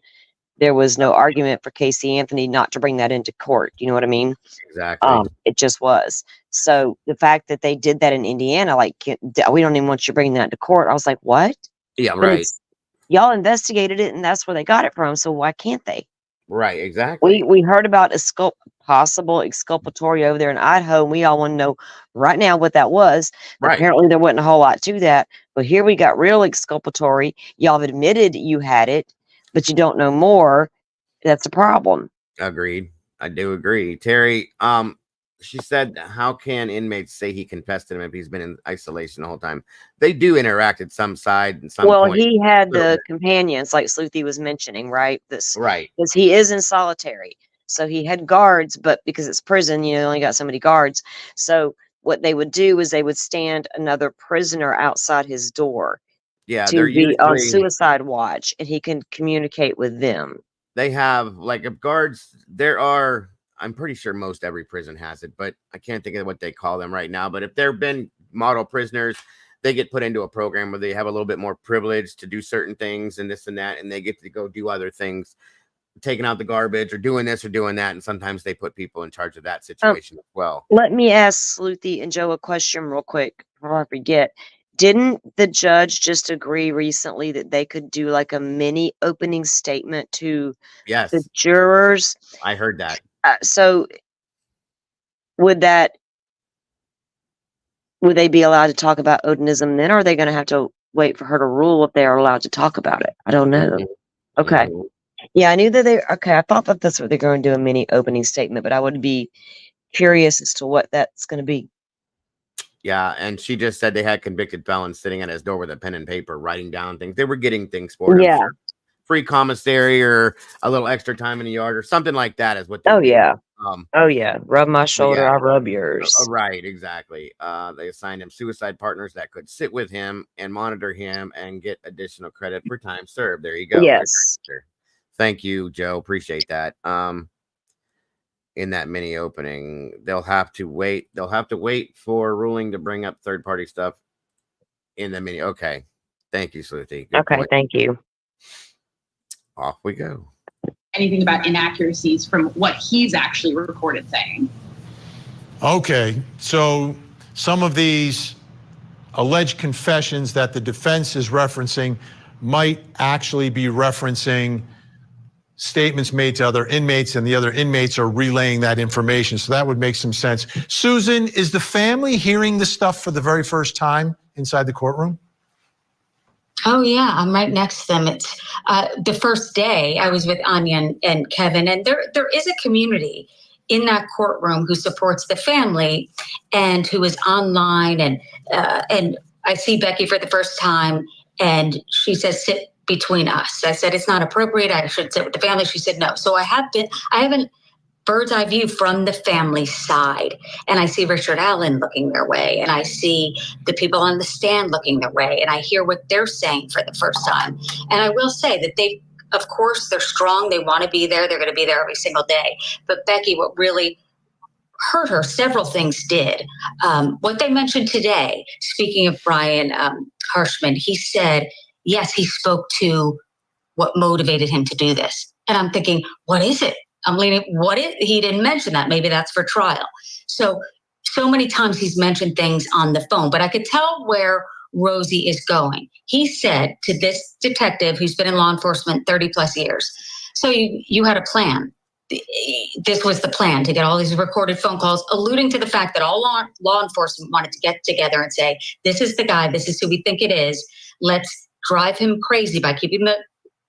[SPEAKER 2] There was no argument for Casey Anthony not to bring that into court. You know what I mean?
[SPEAKER 1] Exactly.
[SPEAKER 2] It just was. So the fact that they did that in Indiana, like, we don't even want you bringing that to court. I was like, what?
[SPEAKER 1] Yeah, right.
[SPEAKER 2] Y'all investigated it, and that's where they got it from. So why can't they?
[SPEAKER 1] Right, exactly.
[SPEAKER 2] We heard about possible exculpatory over there in Idaho, and we all want to know right now what that was. Right. Apparently, there wasn't a whole lot to that. But here we got real exculpatory. Y'all have admitted you had it, but you don't know more. That's a problem.
[SPEAKER 1] Agreed. I do agree. Terry, she said, how can inmates say he confessed to him if he's been in isolation the whole time? They do interact at some side and some point.
[SPEAKER 2] He had the companions, like Sleuthy was mentioning, right?
[SPEAKER 1] Right.
[SPEAKER 2] Because he is in solitary. So he had guards, but because it's prison, you only got so many guards. So what they would do is they would stand another prisoner outside his door.
[SPEAKER 1] Yeah,
[SPEAKER 2] to be on suicide watch, and he can communicate with them.
[SPEAKER 1] They have guards. I'm pretty sure most every prison has it, but I can't think of what they call them right now. But if they've been model prisoners, they get put into a program where they have a little bit more privilege to do certain things and this and that, and they get to go do other things, taking out the garbage or doing this or doing that. And sometimes they put people in charge of that situation as well.
[SPEAKER 2] Let me ask Sleuthy and Joe a question real quick before I forget. Didn't the judge just agree recently that they could do like a mini opening statement to the jurors?
[SPEAKER 1] I heard that.
[SPEAKER 2] So would they be allowed to talk about Odinism then, or are they going to have to wait for her to rule if they are allowed to talk about it? I don't know. Okay. Yeah, I knew that I thought that that's what they're going to do, a mini opening statement, but I would be curious as to what that's going to be.
[SPEAKER 1] Yeah, and she just said they had convicted felons sitting at his door with a pen and paper, writing down things. They were getting things for him.
[SPEAKER 2] Yeah.
[SPEAKER 1] Sure. Free commissary or a little extra time in the yard or something like that is what they
[SPEAKER 2] did. Yeah. Rub my shoulder, I'll rub yours.
[SPEAKER 1] Right, exactly. They assigned him suicide partners that could sit with him and monitor him and get additional credit for time served. There you go.
[SPEAKER 2] Yes.
[SPEAKER 1] Thank you, Joe. Appreciate that. In that mini opening, they'll have to wait. They'll have to wait for ruling to bring up third party stuff in the mini. Okay. Thank you, Sleuthy.
[SPEAKER 2] Okay, point. Thank you.
[SPEAKER 1] Off we go.
[SPEAKER 5] Anything about inaccuracies from what he's actually recorded saying.
[SPEAKER 4] Okay, so some of these alleged confessions that the defense is referencing might actually be referencing statements made to other inmates, and the other inmates are relaying that information. So that would make some sense. Susan, is the family hearing this stuff for the very first time inside the courtroom?
[SPEAKER 7] Oh yeah, I'm right next to them. It's the first day I was with Anya and Kevin, and there is a community in that courtroom who supports the family and who is online, and I see Becky for the first time, and she says sit between us. I said it's not appropriate. I should sit with the family. She said no. So I haven't bird's eye view from the family side. And I see Richard Allen looking their way, and I see the people on the stand looking their way, and I hear what they're saying for the first time. And I will say that of course, they're strong. They want to be there. They're going to be there every single day. But Becky, what really hurt her, several things did. What they mentioned today, speaking of Brian Harshman, he said, yes, he spoke to what motivated him to do this. And I'm thinking, what is it? I'm leaning, he didn't mention that. Maybe that's for trial. So many times he's mentioned things on the phone, but I could tell where Rosie is going. He said to this detective who's been in law enforcement 30 plus years, so you had a plan. This was the plan, to get all these recorded phone calls, alluding to the fact that all law enforcement wanted to get together and say, this is the guy, this is who we think it is. Let's drive him crazy by keeping the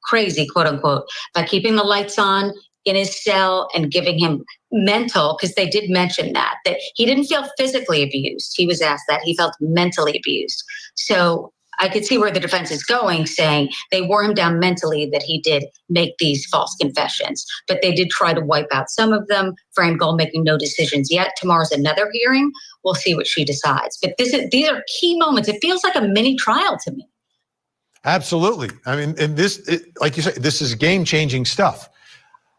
[SPEAKER 7] crazy, quote unquote, by keeping the lights on in his cell and giving him mental, because they did mention that he didn't feel physically abused. He was asked that. He felt mentally abused. So I could see where the defense is going, saying they wore him down mentally, that he did make these false confessions. But they did try to wipe out some of them. Fran Gold making no decisions yet. Tomorrow's another hearing. We'll see what she decides. But these are key moments. It feels like a mini trial to me.
[SPEAKER 4] Absolutely. I mean, and like you said, this is game-changing stuff.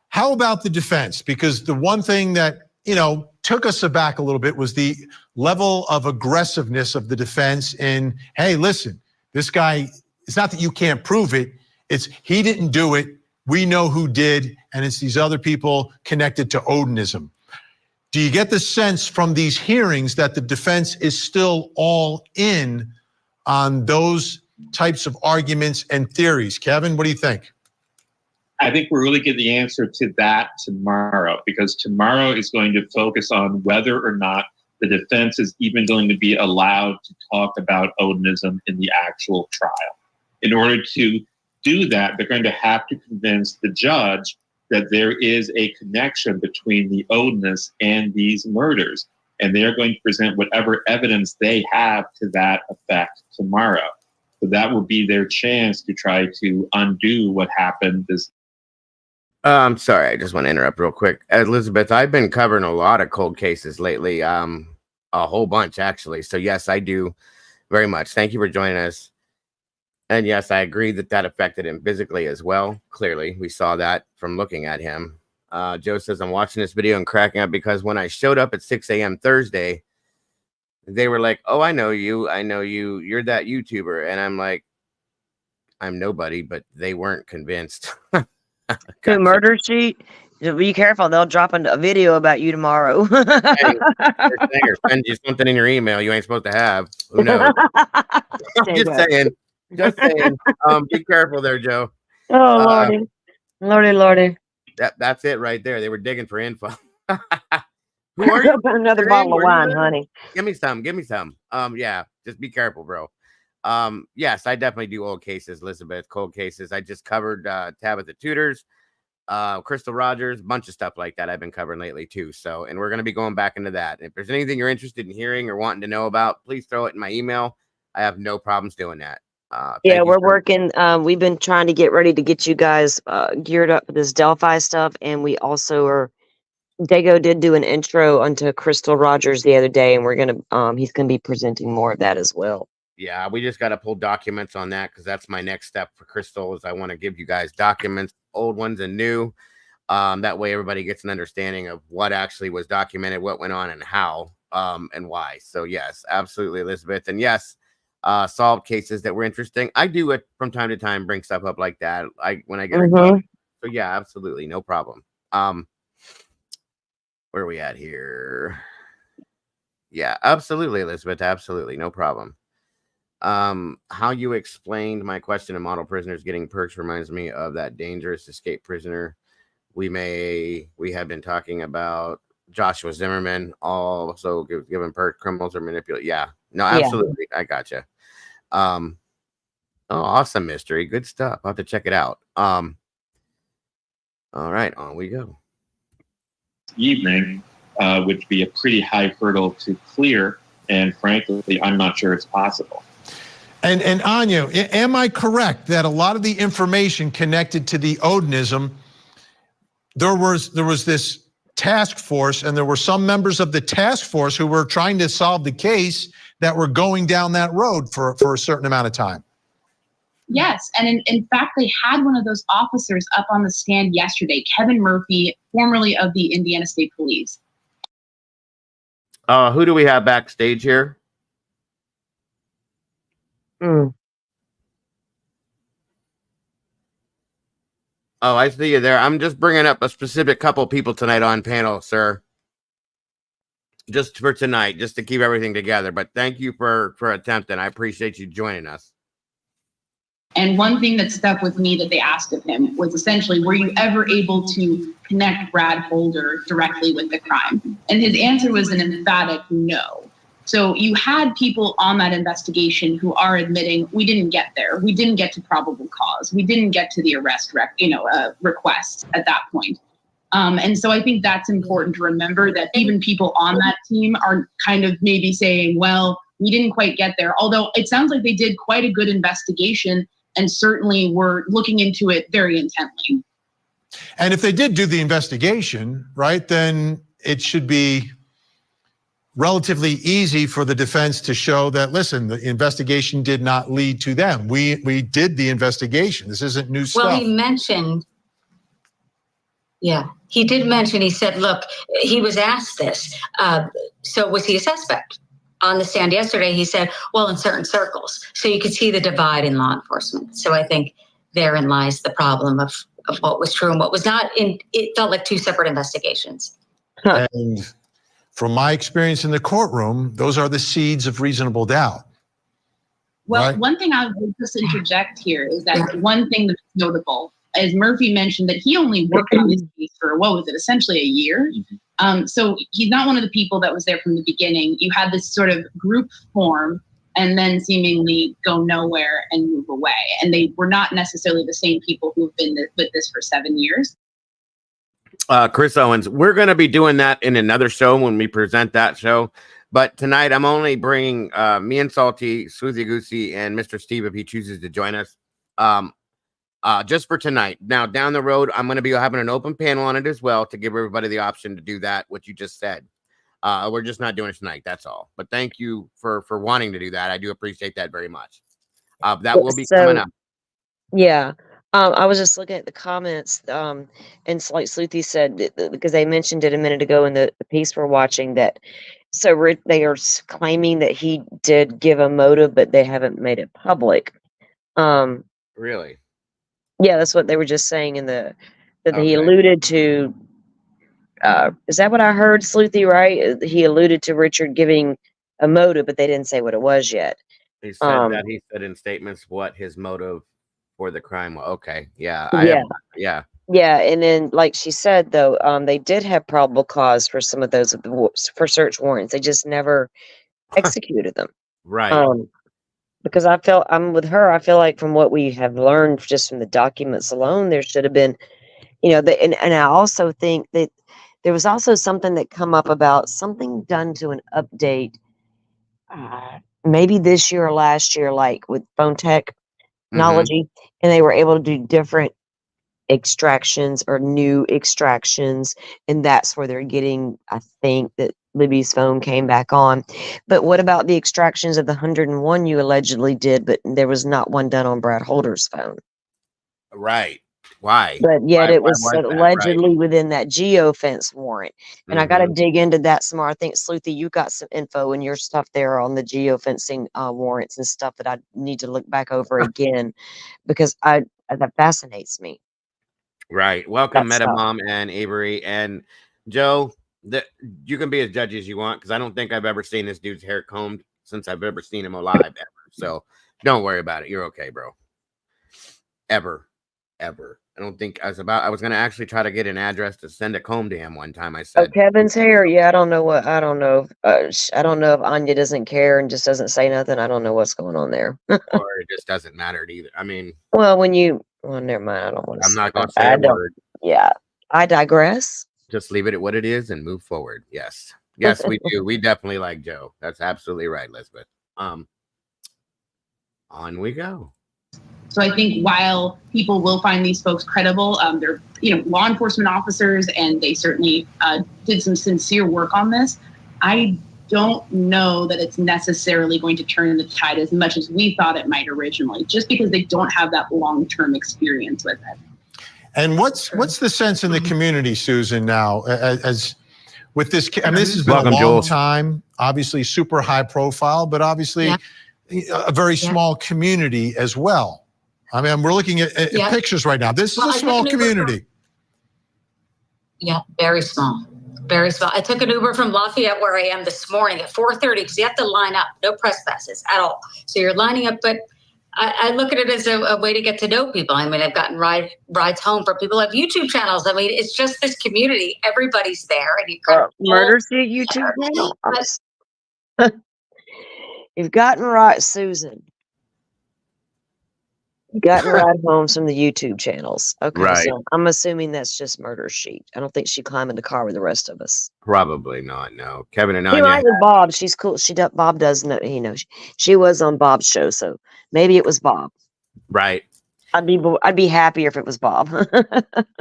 [SPEAKER 4] How about the defense? Because the one thing that, took us aback a little bit was the level of aggressiveness of the defense. And hey, listen, this guy, it's not that you can't prove it. It's he didn't do it. We know who did. And it's these other people connected to Odinism. Do you get the sense from these hearings that the defense is still all in on those types of arguments and theories? Kevin, what do you think?
[SPEAKER 6] I think we're really getting the answer to that tomorrow, because tomorrow is going to focus on whether or not the defense is even going to be allowed to talk about Odinism in the actual trial. In order to do that, they're going to have to convince the judge that there is a connection between the Odinists and these murders. And they're going to present whatever evidence they have to that effect tomorrow. So that will be their chance to try to undo what happened this.
[SPEAKER 1] I'm sorry, I just want to interrupt real quick. Elizabeth, I've been covering a lot of cold cases lately, a whole bunch actually. So yes, I do very much. Thank you for joining us. And yes, I agree that affected him physically as well. Clearly, we saw that from looking at him. Joe says, I'm watching this video and cracking up because when I showed up at 6 a.m. Thursday, they were like, oh, I know you. You're that YouTuber. And I'm like, I'm nobody, but they weren't convinced.
[SPEAKER 2] The murder sheet. Be careful; they'll drop a video about you tomorrow.
[SPEAKER 1] Hey, or send you something in your email you ain't supposed to have. Who knows? I'm just saying. Just saying. Be careful there, Joe.
[SPEAKER 2] Oh lordy.
[SPEAKER 1] That's it right there. They were digging for info. Who are you?
[SPEAKER 2] Another bottle of wine, honey.
[SPEAKER 1] Give me some. Yeah, just be careful, bro. Yes, I definitely do old cases, Elizabeth, cold cases. I just covered Tabitha Tudors, Crystal Rogers, a bunch of stuff like that I've been covering lately too. So, and we're going to be going back into that. If there's anything you're interested in hearing or wanting to know about, please throw it in my email. I have no problems doing that.
[SPEAKER 2] Yeah, we're working. We've been trying to get ready to get you guys geared up for this Delphi stuff. And we also are, Dago did do an intro onto Crystal Rogers the other day, and he's going to be presenting more of that as well.
[SPEAKER 1] Yeah, we just got to pull documents on that because that's my next step for Crystal is I want to give you guys documents, old ones and new. That way everybody gets an understanding of what actually was documented, what went on and how and why. So yes, absolutely, Elizabeth. And yes, solved cases that were interesting. I do it from time to time, bring stuff up like that. When I get it. So yeah, absolutely. No problem. Where are we at here? Yeah, absolutely, Elizabeth. Absolutely. No problem. How you explained my question of model prisoners getting perks reminds me of that dangerous escape prisoner. We have been talking about Joshua Zimmerman also given perks, criminals are manipulated. Yeah, no, absolutely. Yeah. I gotcha. Oh, awesome mystery. Good stuff. I'll have to check it out. All right, on we go.
[SPEAKER 6] Evening would be a pretty high hurdle to clear, and frankly, I'm not sure it's possible.
[SPEAKER 4] And Anya, am I correct that a lot of the information connected to the Odinism, there was this task force, and there were some members of the task force who were trying to solve the case that were going down that road for a certain amount of time?
[SPEAKER 5] Yes, and in fact, they had one of those officers up on the stand yesterday, Kevin Murphy, formerly of the Indiana State Police.
[SPEAKER 1] Who do we have backstage here? Oh, I see you there. I'm just bringing up a specific couple people tonight on panel, sir. Just for tonight, just to keep everything together. But thank you for attempting. I appreciate you joining us.
[SPEAKER 5] And one thing that stuck with me that they asked of him was essentially, were you ever able to connect Brad Holder directly with the crime? And his answer was an emphatic no. So you had people on that investigation who are admitting, we didn't get there. We didn't get to probable cause. We didn't get to the arrest request at that point. And so I think that's important to remember, that even people on that team are kind of maybe saying, well, we didn't quite get there. Although it sounds like they did quite a good investigation and certainly were looking into it very intently.
[SPEAKER 4] And if they did do the investigation, right, then it should be relatively easy for the defense to show that, listen, the investigation did not lead to them. We did the investigation. This isn't new stuff.
[SPEAKER 7] Well, he mentioned, he did mention, he said, look, he was asked this. So was he a suspect? On the stand yesterday, he said, well, in certain circles. So you could see the divide in law enforcement. So I think therein lies the problem of what was true and what was not. It felt like two separate investigations.
[SPEAKER 4] And from my experience in the courtroom, those are the seeds of reasonable doubt.
[SPEAKER 5] Well,
[SPEAKER 4] right?
[SPEAKER 5] One thing I would just interject here is that one thing that's notable, as Murphy mentioned, that he only worked on this case for, essentially a year. So he's not one of the people that was there from the beginning. You had this sort of group form and then seemingly go nowhere and move away. And they were not necessarily the same people who've been with this for 7 years.
[SPEAKER 1] Chris Owens, we're going to be doing that in another show when we present that show. But tonight, I'm only bringing me and Salty, Swoozy Goosey, and Mr. Steve if he chooses to join us. Just for tonight. Now, down the road, I'm going to be having an open panel on it as well to give everybody the option to do that, what you just said. We're just not doing it tonight. That's all. But thank you for wanting to do that. I do appreciate that very much. That will be coming up.
[SPEAKER 2] Yeah. I was just looking at the comments, and like Sleuthie said, because they mentioned it a minute ago in the piece we're watching, that so they are claiming that he did give a motive, but they haven't made it public.
[SPEAKER 1] Really?
[SPEAKER 2] Yeah, that's what they were just saying he alluded to. Is that what I heard, Sleuthie, right? He alluded to Richard giving a motive, but they didn't say what it was yet.
[SPEAKER 1] He said that he said in statements what his motive for the crime was. Okay. Yeah.
[SPEAKER 2] Yeah. And then, like she said, though, they did have probable cause for some of those for search warrants. They just never executed them.
[SPEAKER 1] Right.
[SPEAKER 2] Because I'm with her. I feel like from what we have learned just from the documents alone, there should have been, and I also think that there was also something that come up about something done to an update, maybe this year or last year, like with phone technology, and they were able to do different extractions or new extractions, and that's where they're getting, I think, that Libby's phone came back on. But what about the extractions of the 101 you allegedly did, but there was not one done on Brad Holder's phone?
[SPEAKER 1] Right. Why?
[SPEAKER 2] But yet it was allegedly
[SPEAKER 1] right?
[SPEAKER 2] within that geofence warrant. And I got to dig into that some more. I think, Sleuthie, you got some info in your stuff there on the geofencing warrants and stuff that I need to look back over again, because that fascinates me.
[SPEAKER 1] Right. Welcome, Metamom and Avery. And Joe, you can be as judgy as you want, because I don't think I've ever seen this dude's hair combed since I've ever seen him alive ever. So don't worry about it. You're okay, bro. Ever. ever. I don't think I was going to actually try to get an address to send a comb to him one time. I
[SPEAKER 2] Oh,
[SPEAKER 1] said,
[SPEAKER 2] Kevin's hair. Yeah, I don't know what. I don't know. I don't know if Anya doesn't care and just doesn't say nothing. I don't know what's going on there.
[SPEAKER 1] or it just doesn't matter either. I mean,
[SPEAKER 2] Well, never mind. I don't want to.
[SPEAKER 1] I'm not going to say a word.
[SPEAKER 2] Yeah, I digress.
[SPEAKER 1] Just leave it at what it is and move forward. Yes. Yes, we do. We definitely like Joe. That's absolutely right, Elizabeth. On we go.
[SPEAKER 5] So I think while people will find these folks credible, they're law enforcement officers, and they certainly did some sincere work on this. I don't know that it's necessarily going to turn the tide as much as we thought it might originally, just because they don't have that long-term experience with it.
[SPEAKER 4] And what's the sense in the community, Susan, now as with this? I mean, this has been a long time, obviously super high profile, but obviously a very small community as well. I mean, we're looking at pictures right now. This is a small community.
[SPEAKER 7] Yeah, very small. Very small. I took an Uber from Lafayette, where I am, this morning at 4:30, because you have to line up. No press passes at all. So you're lining up, but I look at it as a way to get to know people. I mean, I've gotten rides home for people who have YouTube channels. I mean, it's just this community. Everybody's there. And you
[SPEAKER 2] Murder Suit YouTube channel. You've gotten right, Susan. You gotten ride homes from the YouTube channels. Okay,
[SPEAKER 1] right.
[SPEAKER 2] So I'm assuming that's just Murder Sheet. I don't think she climbed in the car with the rest of us.
[SPEAKER 1] Probably not. No, Kevin and
[SPEAKER 2] Anya.
[SPEAKER 1] Anya.
[SPEAKER 2] With Bob, she's cool. Bob does know. She was on Bob's show, so maybe it was Bob.
[SPEAKER 1] Right.
[SPEAKER 2] I'd be happier if it was Bob.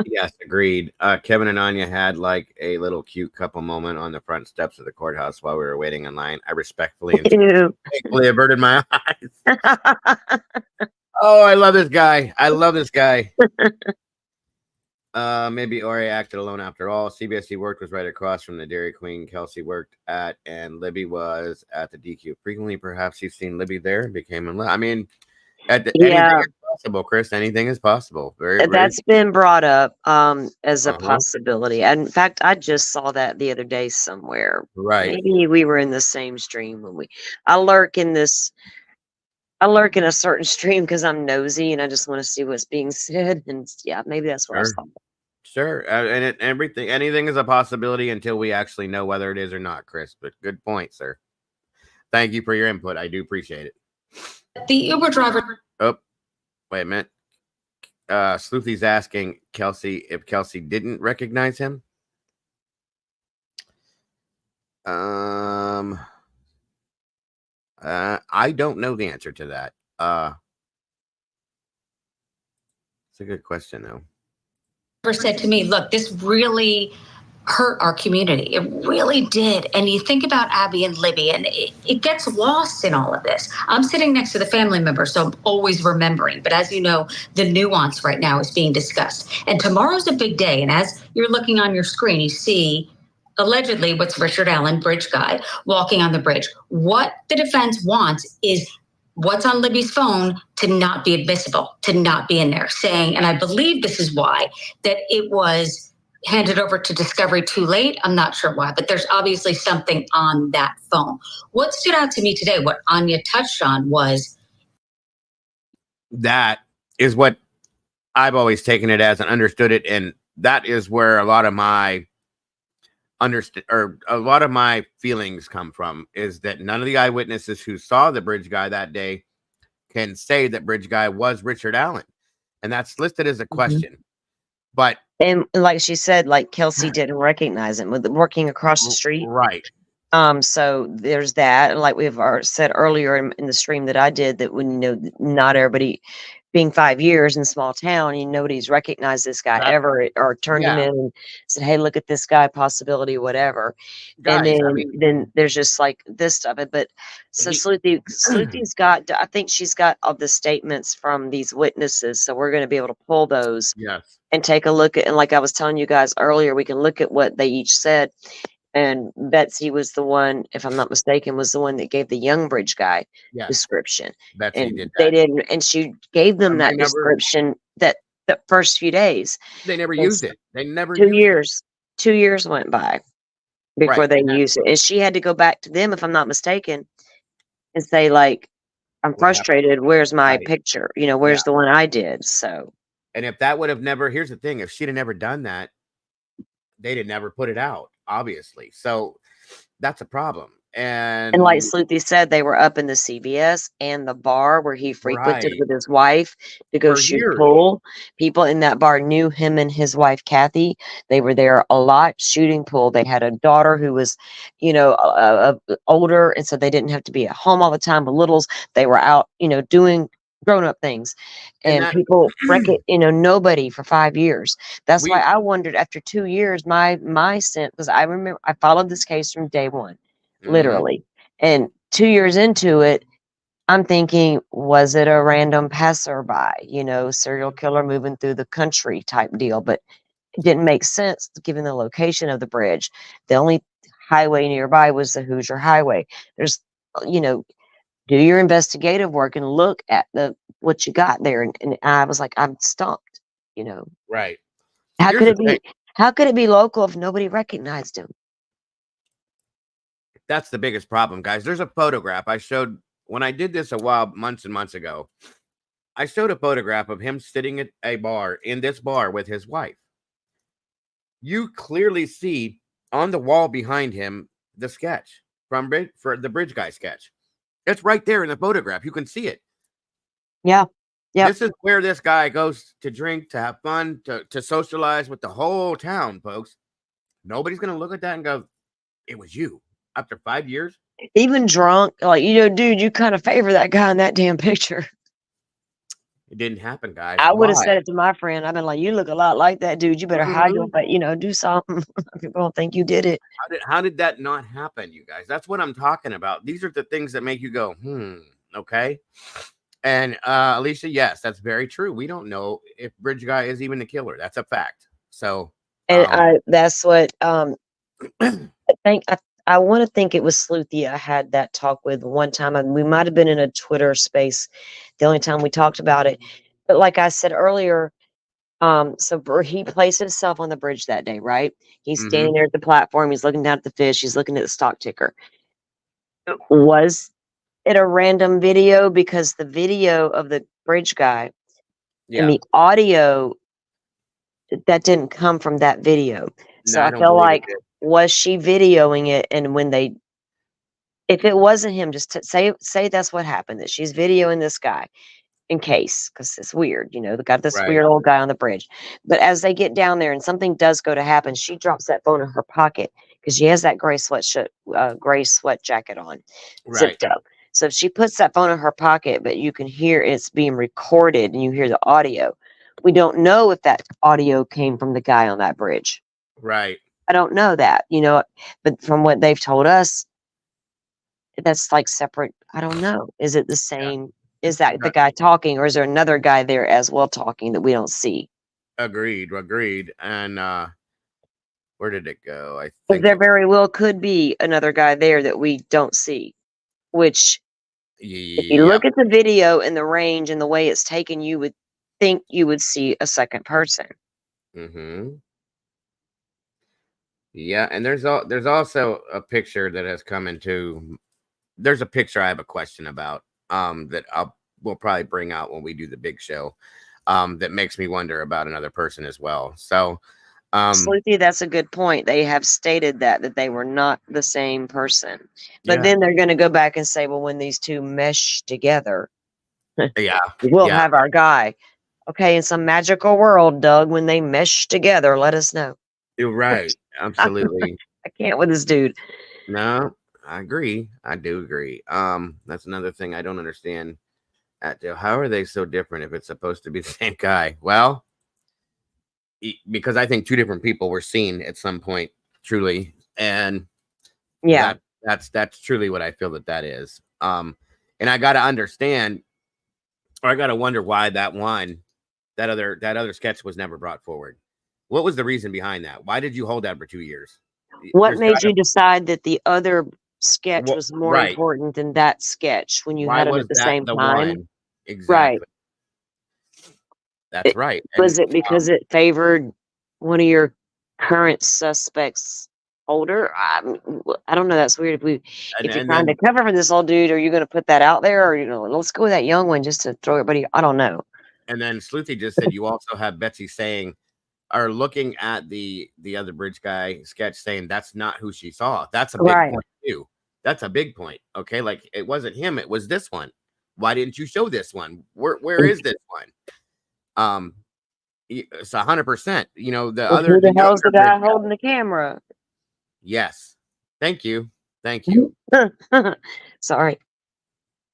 [SPEAKER 1] Yes, agreed. Kevin and Anya had like a little cute couple moment on the front steps of the courthouse while we were waiting in line. I respectfully and thankfully averted my eyes. Oh, I love this guy. Maybe Ori acted alone after all. CBS worked was right across from the Dairy Queen Kelsey worked at, and Libby was at the DQ frequently. Perhaps you've seen Libby there and became in love. I mean, anything is possible, Chris. Anything is possible.
[SPEAKER 2] That's been brought up as a possibility. And in fact, I just saw that the other day somewhere.
[SPEAKER 1] Right.
[SPEAKER 2] Maybe we were in the same stream when I lurk in a certain stream because I'm nosy and I just want to see what's being said. And maybe that's what I saw.
[SPEAKER 1] Sure. Anything is a possibility until we actually know whether it is or not, Chris. But good point, sir. Thank you for your input. I do appreciate it.
[SPEAKER 7] The Uber driver.
[SPEAKER 1] Oh, wait a minute. Sleuthy's asking Kelsey if Kelsey didn't recognize him. I don't know the answer to that. It's a good question, though.
[SPEAKER 7] Said to me, look, this really hurt our community. It really did. And you think about Abby and Libby, and it gets lost in all of this. I'm sitting next to the family member, so I'm always remembering. But as you know, the nuance right now is being discussed. And tomorrow's a big day. And as you're looking on your screen, you see allegedly what's Richard Allen, bridge guy, walking on the bridge. What the defense wants is what's on Libby's phone to not be admissible, to not be in there, saying, and I believe this is why, that it was handed over to Discovery too late. I'm not sure why, but there's obviously something on that phone. What stood out to me today, what Anya touched on, was
[SPEAKER 1] that is what I've always taken it as and understood it. And that is where a lot of my feelings come from, is that none of the eyewitnesses who saw the bridge guy that day can say that bridge guy was Richard Allen. And that's listed as a question. But
[SPEAKER 2] and like she said, like Kelsey didn't recognize him with working across the street.
[SPEAKER 1] Right.
[SPEAKER 2] So there's that. And like we've said earlier in the stream that I did, that when not everybody, being 5 years in a small town, nobody's recognized this guy ever, or turned him in and said, hey, look at this guy, possibility, whatever. Guys, and then there's just like this stuff. But so Sleuthy's got, I think she's got all the statements from these witnesses. So we're going to be able to pull those and take a look at, and like I was telling you guys earlier, we can look at what they each said. And Betsy was the one, if I'm not mistaken, was the one that gave the young bridge guy description.
[SPEAKER 1] Betsy
[SPEAKER 2] and
[SPEAKER 1] did that.
[SPEAKER 2] They didn't, and she gave them that description that the first few days.
[SPEAKER 1] They never used it. They never.
[SPEAKER 2] 2 years. 2 years went by before they used it, and she had to go back to them, if I'm not mistaken, and say, like, I'm frustrated. Where's my picture? Where's the one I did? So
[SPEAKER 1] And if that would have never, here's the thing, if she'd have never done that, they'd have never put it out, obviously. So that's a problem.
[SPEAKER 2] And like Sleuthie said, they were up in the CVS and the bar where he frequented with his wife to go shoot pool. People in that bar knew him and his wife, Kathy. They were there a lot shooting pool. They had a daughter who was, older. And so they didn't have to be at home all the time with littles. They were out, doing grown-up things. And people nobody for 5 years. That's why I wondered after 2 years, my sense, because I remember I followed this case from day one. Literally. And 2 years into it, I'm thinking, was it a random passerby, serial killer moving through the country type deal? But it didn't make sense given the location of the bridge. The only highway nearby was the Hoosier Highway. There's, do your investigative work and look at what you got there. And I was like, I'm stumped,
[SPEAKER 1] Right.
[SPEAKER 2] How could it be local if nobody recognized him?
[SPEAKER 1] That's the biggest problem, guys. There's a photograph I showed when I did this months and months ago. I showed a photograph of him sitting at a bar, in this bar with his wife. You clearly see on the wall behind him the sketch for the Bridge Guy sketch. It's right there in the photograph. You can see it.
[SPEAKER 2] Yeah. Yeah.
[SPEAKER 1] This is where this guy goes to drink, to have fun, to socialize with the whole town, folks. Nobody's going to look at that and go, it was you. After 5 years,
[SPEAKER 2] even drunk, like, dude, you kind of favor that guy in that damn picture.
[SPEAKER 1] It didn't happen, guys.
[SPEAKER 2] I would have said it to my friend. I've been like, you look a lot like that dude. You better hide your, but do something. People don't think you did it.
[SPEAKER 1] How did that not happen, you guys? That's what I'm talking about. These are the things that make you go, okay. And Alicia, yes, that's very true. We don't know if Bridge Guy is even the killer. That's a fact. So,
[SPEAKER 2] and that's what I want to think it was Sleuthie I had that talk with one time. And we might have been in a Twitter space the only time we talked about it. But like I said earlier, so he placed himself on the bridge that day, right? He's standing there at the platform. He's looking down at the fish. He's looking at the stock ticker. Was it a random video? Because the video of the bridge guy and the audio, that didn't come from that video. So I feel like, was she videoing it? And if it wasn't him, just say that's what happened, that she's videoing this guy in case, because it's weird, they got this weird old guy on the bridge. But as they get down there and something does go to happen, she drops that phone in her pocket because she has that gray sweat jacket on, zipped up. So if she puts that phone in her pocket, but you can hear it's being recorded and you hear the audio, we don't know if that audio came from the guy on that bridge.
[SPEAKER 1] Right.
[SPEAKER 2] I don't know that, but from what they've told us, that's like separate. I don't know. Is it the same? Is that the guy talking, or is there another guy there as well talking that we don't see?
[SPEAKER 1] Agreed. And where did it go? I think
[SPEAKER 2] there very well could be another guy there that we don't see, which if you look at the video and the range and the way it's taken, you would think you would see a second person.
[SPEAKER 1] Yeah, and there's also a picture that has come into. There's a picture I have a question about that we'll probably bring out when we do the big show that makes me wonder about another person as well. So,
[SPEAKER 2] Sleuthie, that's a good point. They have stated that they were not the same person, but then they're going to go back and say, well, when these two mesh together, we'll have our guy. Okay, in some magical world, Doug, when they mesh together, let us know.
[SPEAKER 1] You're right. Absolutely.
[SPEAKER 2] I can't with this dude.
[SPEAKER 1] No, I agree. I do agree. That's another thing I don't understand. How are they so different if it's supposed to be the same guy? Well, because I think two different people were seen at some point, truly, and that's truly what I feel that is. And I got to understand, or I got to wonder why that other sketch was never brought forward. What was the reason behind that? Why did you hold that for 2 years?
[SPEAKER 2] What made you decide that the other sketch was more important than that sketch when you had them at the same time?
[SPEAKER 1] Exactly.
[SPEAKER 2] Right.
[SPEAKER 1] That's right.
[SPEAKER 2] Was it because it favored one of your current suspects older? I don't know. That's weird. If you're trying to cover for this old dude, are you going to put that out there, or let's go with that young one just to throw everybody? I don't know.
[SPEAKER 1] And then Sleuthy just said you also have Betsy saying, or looking at the other bridge guy sketch saying that's not who she saw. That's a big point too. That's a big point. Okay, like it wasn't him, it was this one. Why didn't you show this one? Where is this one? It's 100%. You know, the other.
[SPEAKER 2] Who the hell's the guy
[SPEAKER 1] bridge guy.
[SPEAKER 2] holding the camera?
[SPEAKER 1] Yes. Thank you. Thank you.
[SPEAKER 2] Sorry.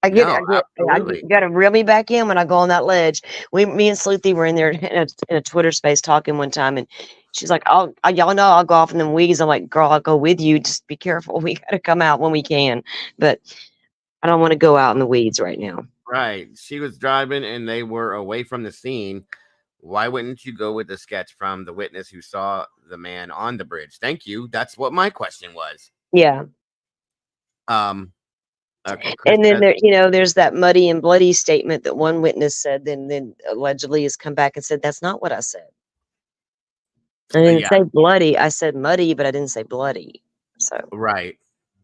[SPEAKER 2] I get you got to reel me back in when I go on that ledge. Me and Sleuthy were in there in a Twitter space talking one time, and she's like, y'all know I'll go off in them weeds. I'm like, girl, I'll go with you. Just be careful. We got to come out when we can. But I don't want to go out in the weeds right now.
[SPEAKER 1] Right. She was driving and they were away from the scene. Why wouldn't you go with the sketch from the witness who saw the man on the bridge? Thank you. That's what my question was.
[SPEAKER 2] Yeah.
[SPEAKER 1] Okay,
[SPEAKER 2] and then there's that muddy and bloody statement that one witness said, then allegedly has come back and said that's not what I said. I didn't say bloody. I said muddy, but I didn't say bloody. So
[SPEAKER 1] right.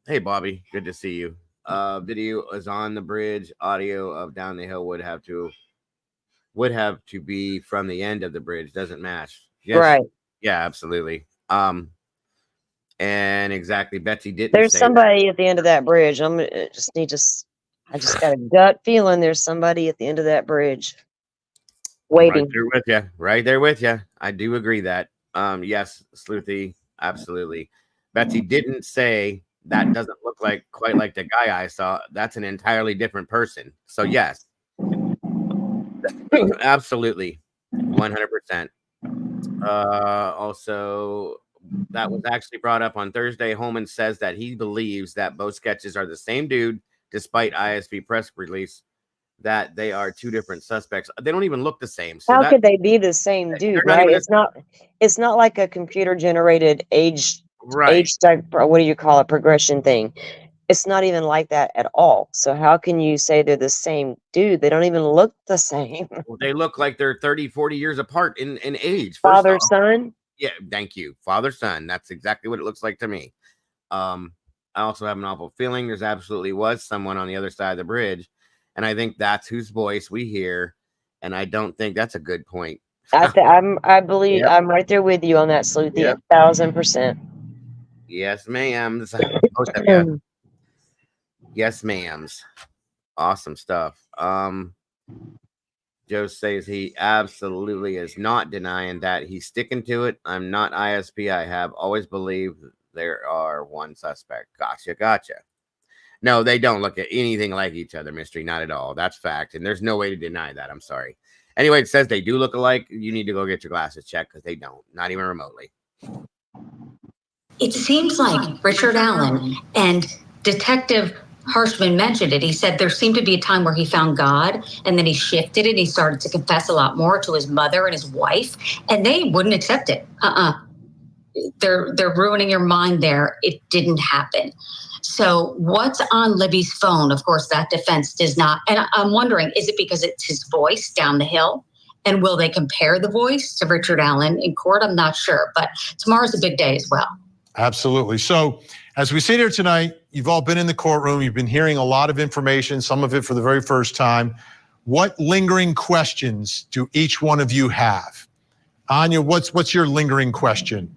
[SPEAKER 1] Hey, Bobby, good to see you. Video is on the bridge. Audio of Down the Hill would have to be from the end of the bridge. Doesn't match. Yes. Right. Yeah, absolutely. And exactly, Betsy didn't.
[SPEAKER 2] There's somebody at the end of that bridge. I just got a gut feeling there's somebody at the end of that bridge waiting.
[SPEAKER 1] Right there with you. I do agree that. Yes, Sleuthy, absolutely. Betsy didn't say that doesn't look quite like the guy I saw. That's an entirely different person. So yes, absolutely, 100%. Also, that was actually brought up on Thursday. Holman says that he believes that both sketches are the same dude, despite ISP press release that they are two different suspects. They don't even look the same. So
[SPEAKER 2] how could they be the same dude? Right? It's not like a computer generated age type. What do you call it? Progression thing. It's not even like that at all. So how can you say they're the same dude? They don't even look the same.
[SPEAKER 1] Well, they look like they're 30, 40 years apart in age.
[SPEAKER 2] Father, son.
[SPEAKER 1] Yeah, thank you. Father, son. That's exactly what it looks like to me. I also have an awful feeling there's absolutely was someone on the other side of the bridge. And I think that's whose voice we hear. And I don't think that's a good point.
[SPEAKER 2] I believe I'm right there with you on that, Sleuthy, 1,000%.
[SPEAKER 1] Yes, ma'am. Most of you. Yes, ma'ams. Awesome stuff. Joe says he absolutely is not denying that. He's sticking to it. I'm not ISP. I have always believed there are one suspect. Gotcha. No, they don't look at anything like each other, Mystery. Not at all. That's fact. And there's no way to deny that. I'm sorry. Anyway, it says they do look alike. You need to go get your glasses checked because they don't. Not even remotely.
[SPEAKER 7] It seems like Richard Allen and Detective Harshman mentioned it. He said there seemed to be a time where he found God and then he shifted it. He started to confess a lot more to his mother and his wife, and they wouldn't accept it. They're ruining your mind there. It didn't happen. So what's on Libby's phone? Of course, that defense does not. And I'm wondering, is it because it's his voice down the hill? And will they compare the voice to Richard Allen in court? I'm not sure. But tomorrow's a big day as well.
[SPEAKER 4] Absolutely. So as we sit here tonight, you've all been in the courtroom. You've been hearing a lot of information, some of it for the very first time. What lingering questions do each one of you have? Anya, what's your lingering question?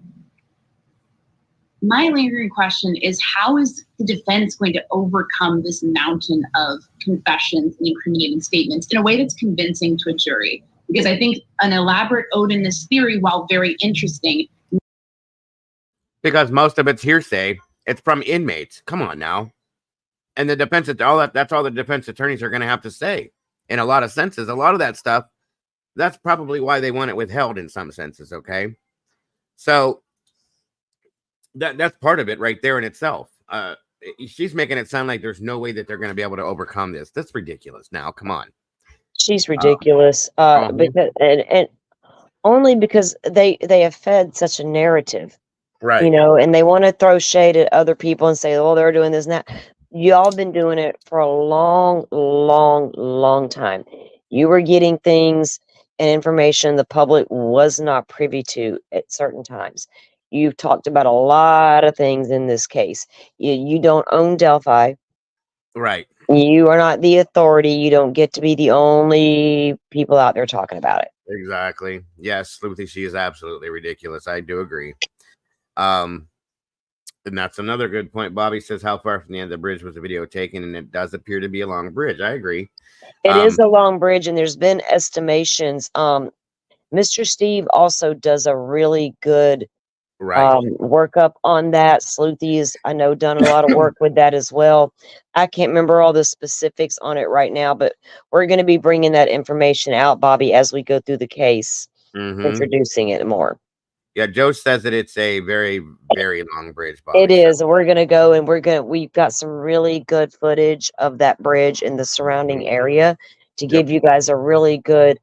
[SPEAKER 5] My lingering question is, how is the defense going to overcome this mountain of confessions and incriminating statements in a way that's convincing to a jury? Because I think an elaborate ode in this theory, while very interesting,
[SPEAKER 1] because most of it's hearsay, it's from inmates. Come on now. And the defense, that's all the defense attorneys are going to have to say. In a lot of senses, a lot of that stuff, that's probably why they want it withheld in some senses, okay? So that's part of it right there in itself. She's making it sound like there's no way that they're going to be able to overcome this. That's ridiculous now. Come on.
[SPEAKER 2] She's ridiculous. Because and only because they have fed such a narrative.
[SPEAKER 1] Right.
[SPEAKER 2] You know, and they want to throw shade at other people and say, oh, they're doing this and that. Y'all been doing it for a long, long, long time. You were getting things and information the public was not privy to at certain times. You've talked about a lot of things in this case. You don't own Delphi.
[SPEAKER 1] Right.
[SPEAKER 2] You are not the authority. You don't get to be the only people out there talking about it.
[SPEAKER 1] Exactly. Yes, Sleuthy, she is absolutely ridiculous. I do agree. And that's another good point. Bobby says, how far from the end of the bridge was the video taken? And it does appear to be a long bridge. I agree.
[SPEAKER 2] It is a long bridge, and there's been estimations. Mr. Steve also does a really good workup on that. Sleuthy is, I know, done a lot of work with that as well. I can't remember all the specifics on it right now, but we're going to be bringing that information out, Bobby, as we go through the case, introducing it more.
[SPEAKER 1] Yeah, Joe says that it's a very, very long bridge, Bobby.
[SPEAKER 2] It is. We're going to go and we've got some really good footage of that bridge and the surrounding area to give you guys a really good,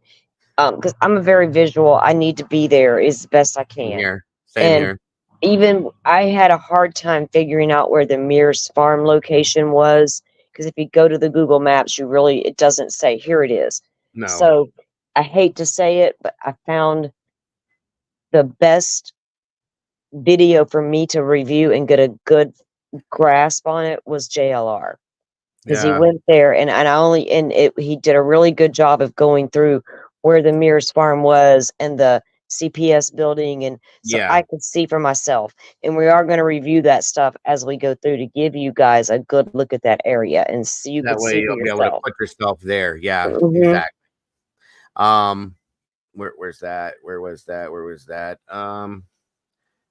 [SPEAKER 2] because I'm a very visual. I need to be there as best I can.
[SPEAKER 1] Same here.
[SPEAKER 2] Even I had a hard time figuring out where the Mears Farm location was, because if you go to the Google Maps, it doesn't say here it is.
[SPEAKER 1] No.
[SPEAKER 2] So I hate to say it, but I found the best video for me to review and get a good grasp on it was JLR, because he went there and he did a really good job of going through where the Mears Farm was and the CPS building, and so I could see for myself. And we are going to review that stuff as we go through to give you guys a good look at that area and see you
[SPEAKER 1] that
[SPEAKER 2] can
[SPEAKER 1] way
[SPEAKER 2] see
[SPEAKER 1] you'll
[SPEAKER 2] for
[SPEAKER 1] be
[SPEAKER 2] yourself.
[SPEAKER 1] able to put yourself there. Yeah, exactly. Where's that? Where was that?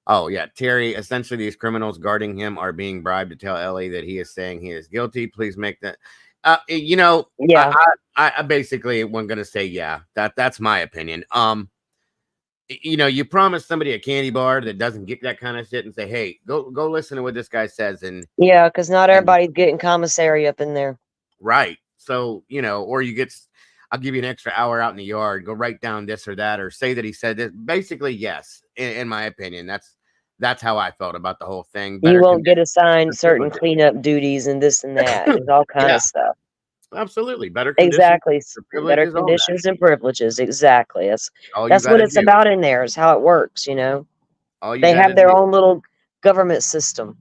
[SPEAKER 1] Oh yeah, Terry. Essentially, these criminals guarding him are being bribed to tell Ellie that he is saying he is guilty. Please make that. I basically am going to say that's my opinion. You promise somebody a candy bar that doesn't get that kind of shit and say, hey, go listen to what this guy says. And
[SPEAKER 2] because not everybody's getting commissary up in there.
[SPEAKER 1] Right. So, or I'll give you an extra hour out in the yard, go write down this or that, or say that he said this. Basically, yes, in my opinion, that's how I felt about the whole thing.
[SPEAKER 2] You won't get assigned certain cleanup duties and this and that. There's all kind of stuff.
[SPEAKER 1] Absolutely. Better conditions.
[SPEAKER 2] Exactly. Better conditions and privileges. Exactly. That's what it's about in there, is how it works, They have their own little government system.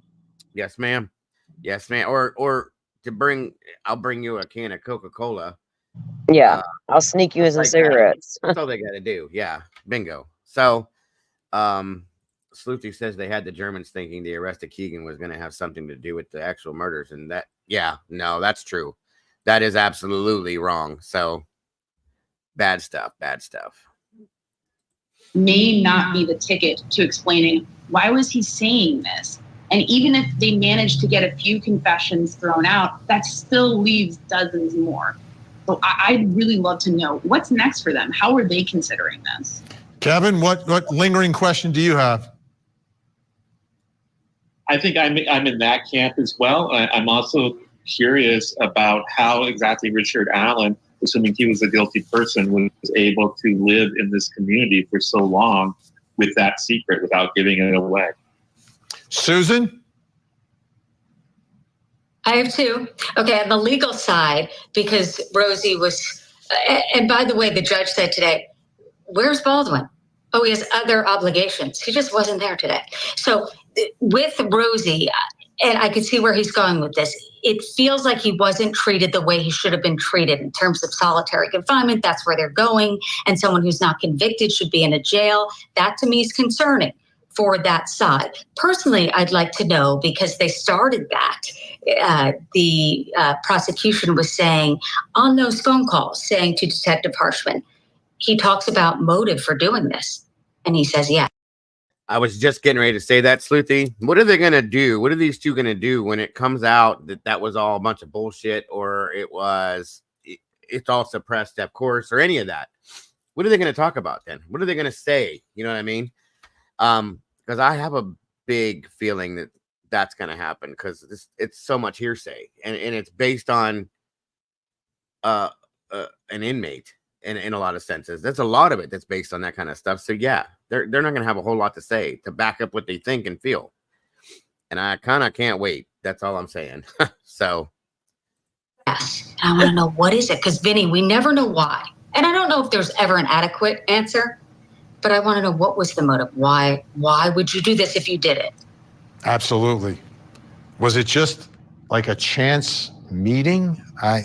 [SPEAKER 1] Yes, ma'am. Yes, ma'am. Or I'll bring you a can of Coca-Cola.
[SPEAKER 2] Yeah. I'll sneak you in some cigarettes.
[SPEAKER 1] That's all they got to do. Yeah. Bingo. So, Sleuthy says they had the Germans thinking the arrest of Keegan was going to have something to do with the actual murders. And no, that's true. That is absolutely wrong. So bad stuff.
[SPEAKER 5] May not be the ticket to explaining why was he saying this. And even if they managed to get a few confessions thrown out, that still leaves dozens more. So I'd really love to know what's next for them. How are they considering this?
[SPEAKER 4] Kevin, what lingering question do you have?
[SPEAKER 6] I think I'm in that camp as well. I'm also curious about how exactly Richard Allen, assuming he was a guilty person, was able to live in this community for so long with that secret without giving it away.
[SPEAKER 4] Susan?
[SPEAKER 7] I have two. Okay, on the legal side, because Rosie was, and by the way, the judge said today, where's Baldwin? Oh, he has other obligations. He just wasn't there today. So with Rosie, and I could see where he's going with this, it feels like he wasn't treated the way he should have been treated in terms of solitary confinement. That's where they're going. And someone who's not convicted should be in a jail. That to me is concerning for that side. Personally, I'd like to know, because they started that, the prosecution was saying on those phone calls, saying to Detective Harshman, he talks about motive for doing this. And he says, yeah.
[SPEAKER 1] I was just getting ready to say that, Sleuthy. What are they going to do? What are these two going to do when it comes out that was all a bunch of bullshit, or it's all suppressed, of course, or any of that? What are they going to talk about then? What are they going to say? You know what I mean? Because I have a big feeling that's going to happen, because it's so much hearsay, and it's based on an inmate. In a lot of senses, there's a lot of it that's based on that kind of stuff. So yeah, they're not going to have a whole lot to say to back up what they think and feel. And I kind of can't wait. That's all I'm saying. So
[SPEAKER 7] yes, I want to know, what is it? Because Vinny, we never know why, and I don't know if there's ever an adequate answer. But I want to know, what was the motive? Why would you do this if you did it?
[SPEAKER 4] Absolutely. Was it just like a chance meeting? I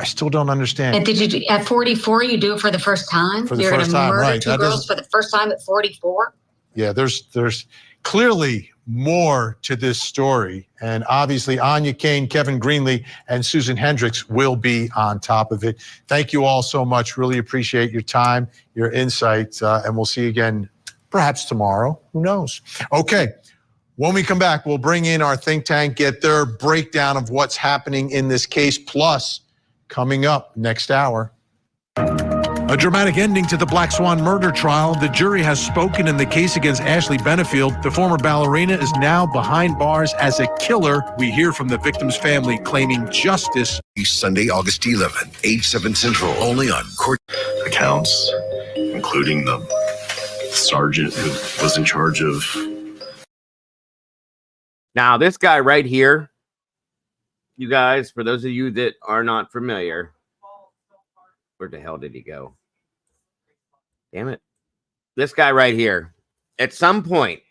[SPEAKER 4] still don't understand.
[SPEAKER 7] And did you at 44? You do it for the first time?
[SPEAKER 4] For the first time, right?
[SPEAKER 7] Two girls for the first time at 44.
[SPEAKER 4] Yeah, there's clearly more to this story, and obviously Anya Kane, Kevin Greenlee, and Susan Hendricks will be on top of it. Thank you all so much. Really appreciate your time, your insights, and we'll see you again perhaps tomorrow. Who knows? Okay. When we come back, we'll bring in our think tank, get their breakdown of what's happening in this case, plus coming up next hour.
[SPEAKER 3] A dramatic ending to the Black Swan murder trial. The jury has spoken in the case against Ashley Benefield. The former ballerina is now behind bars as a killer. We hear from the victim's family claiming justice.
[SPEAKER 8] Sunday, August 11th, 8/7 Central, only on Court.
[SPEAKER 9] Accounts, including the sergeant who was in charge of.
[SPEAKER 1] Now, this guy right here, you guys, for those of you that are not familiar, where the hell did he go? Damn it. This guy right here, at some point,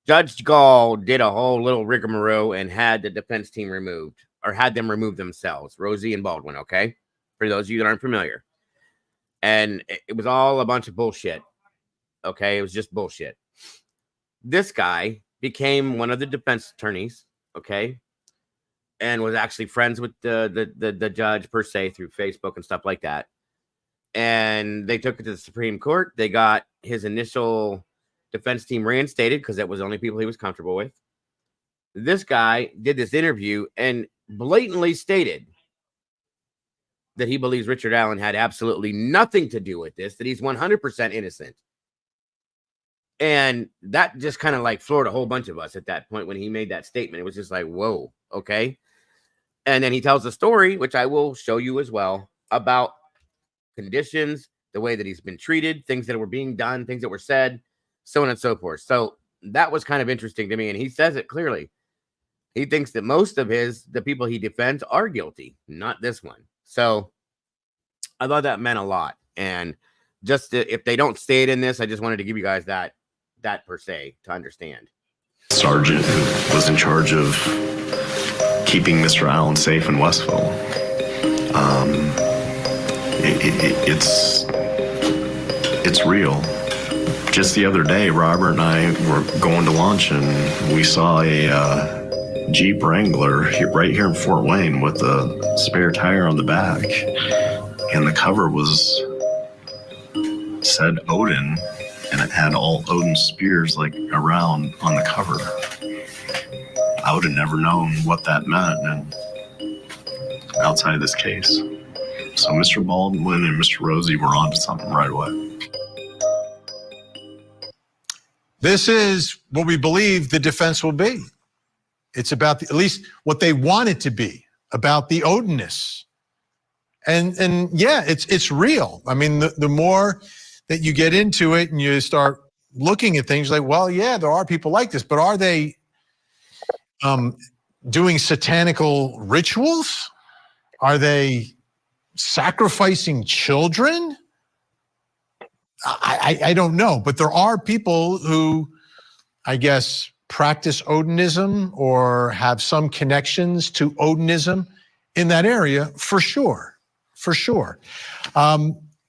[SPEAKER 1] Judge Gall did a whole little rigmarole and had the defense team removed, or had them remove themselves, Rosie and Baldwin, okay? For those of you that aren't familiar. And it was all a bunch of bullshit, okay? It was just bullshit. This guy became one of the defense attorneys, okay, and was actually friends with the judge per se through Facebook and stuff like that. And they took it to the Supreme Court. They got his initial defense team reinstated because that was the only people he was comfortable with. This guy did this interview and blatantly stated that he believes Richard Allen had absolutely nothing to do with this, that he's 100% innocent. And that just kind of like floored a whole bunch of us at that point when he made that statement. It was just like, whoa, okay. And then he tells a story, which I will show you as well, about conditions, the way that he's been treated, things that were being done, things that were said, so on and so forth. So that was kind of interesting to me. And he says it clearly. He thinks that most of the people he defends are guilty, not this one. So I thought that meant a lot. And just if they don't state in this, I just wanted to give you guys that per se to understand.
[SPEAKER 9] Sergeant who was in charge of keeping Mr. Allen safe in Westville. It's real. Just the other day, Robert and I were going to lunch and we saw a Jeep Wrangler right here in Fort Wayne with a spare tire on the back, and the cover said Odin, and it had all Odin spears like around on the cover. I would have never known what that meant and outside of this case. So Mr. Baldwin and Mr. Rosie were onto something right away.
[SPEAKER 4] This is what we believe the defense will be. It's about at least what they want it to be, about the Odinness. And yeah, it's real. I mean, the more that you get into it and you start looking at things like, well, yeah, there are people like this, but are they doing satanical rituals? Are they sacrificing children? I don't know, but there are people who, I guess, practice Odinism or have some connections to Odinism in that area, for sure, for sure.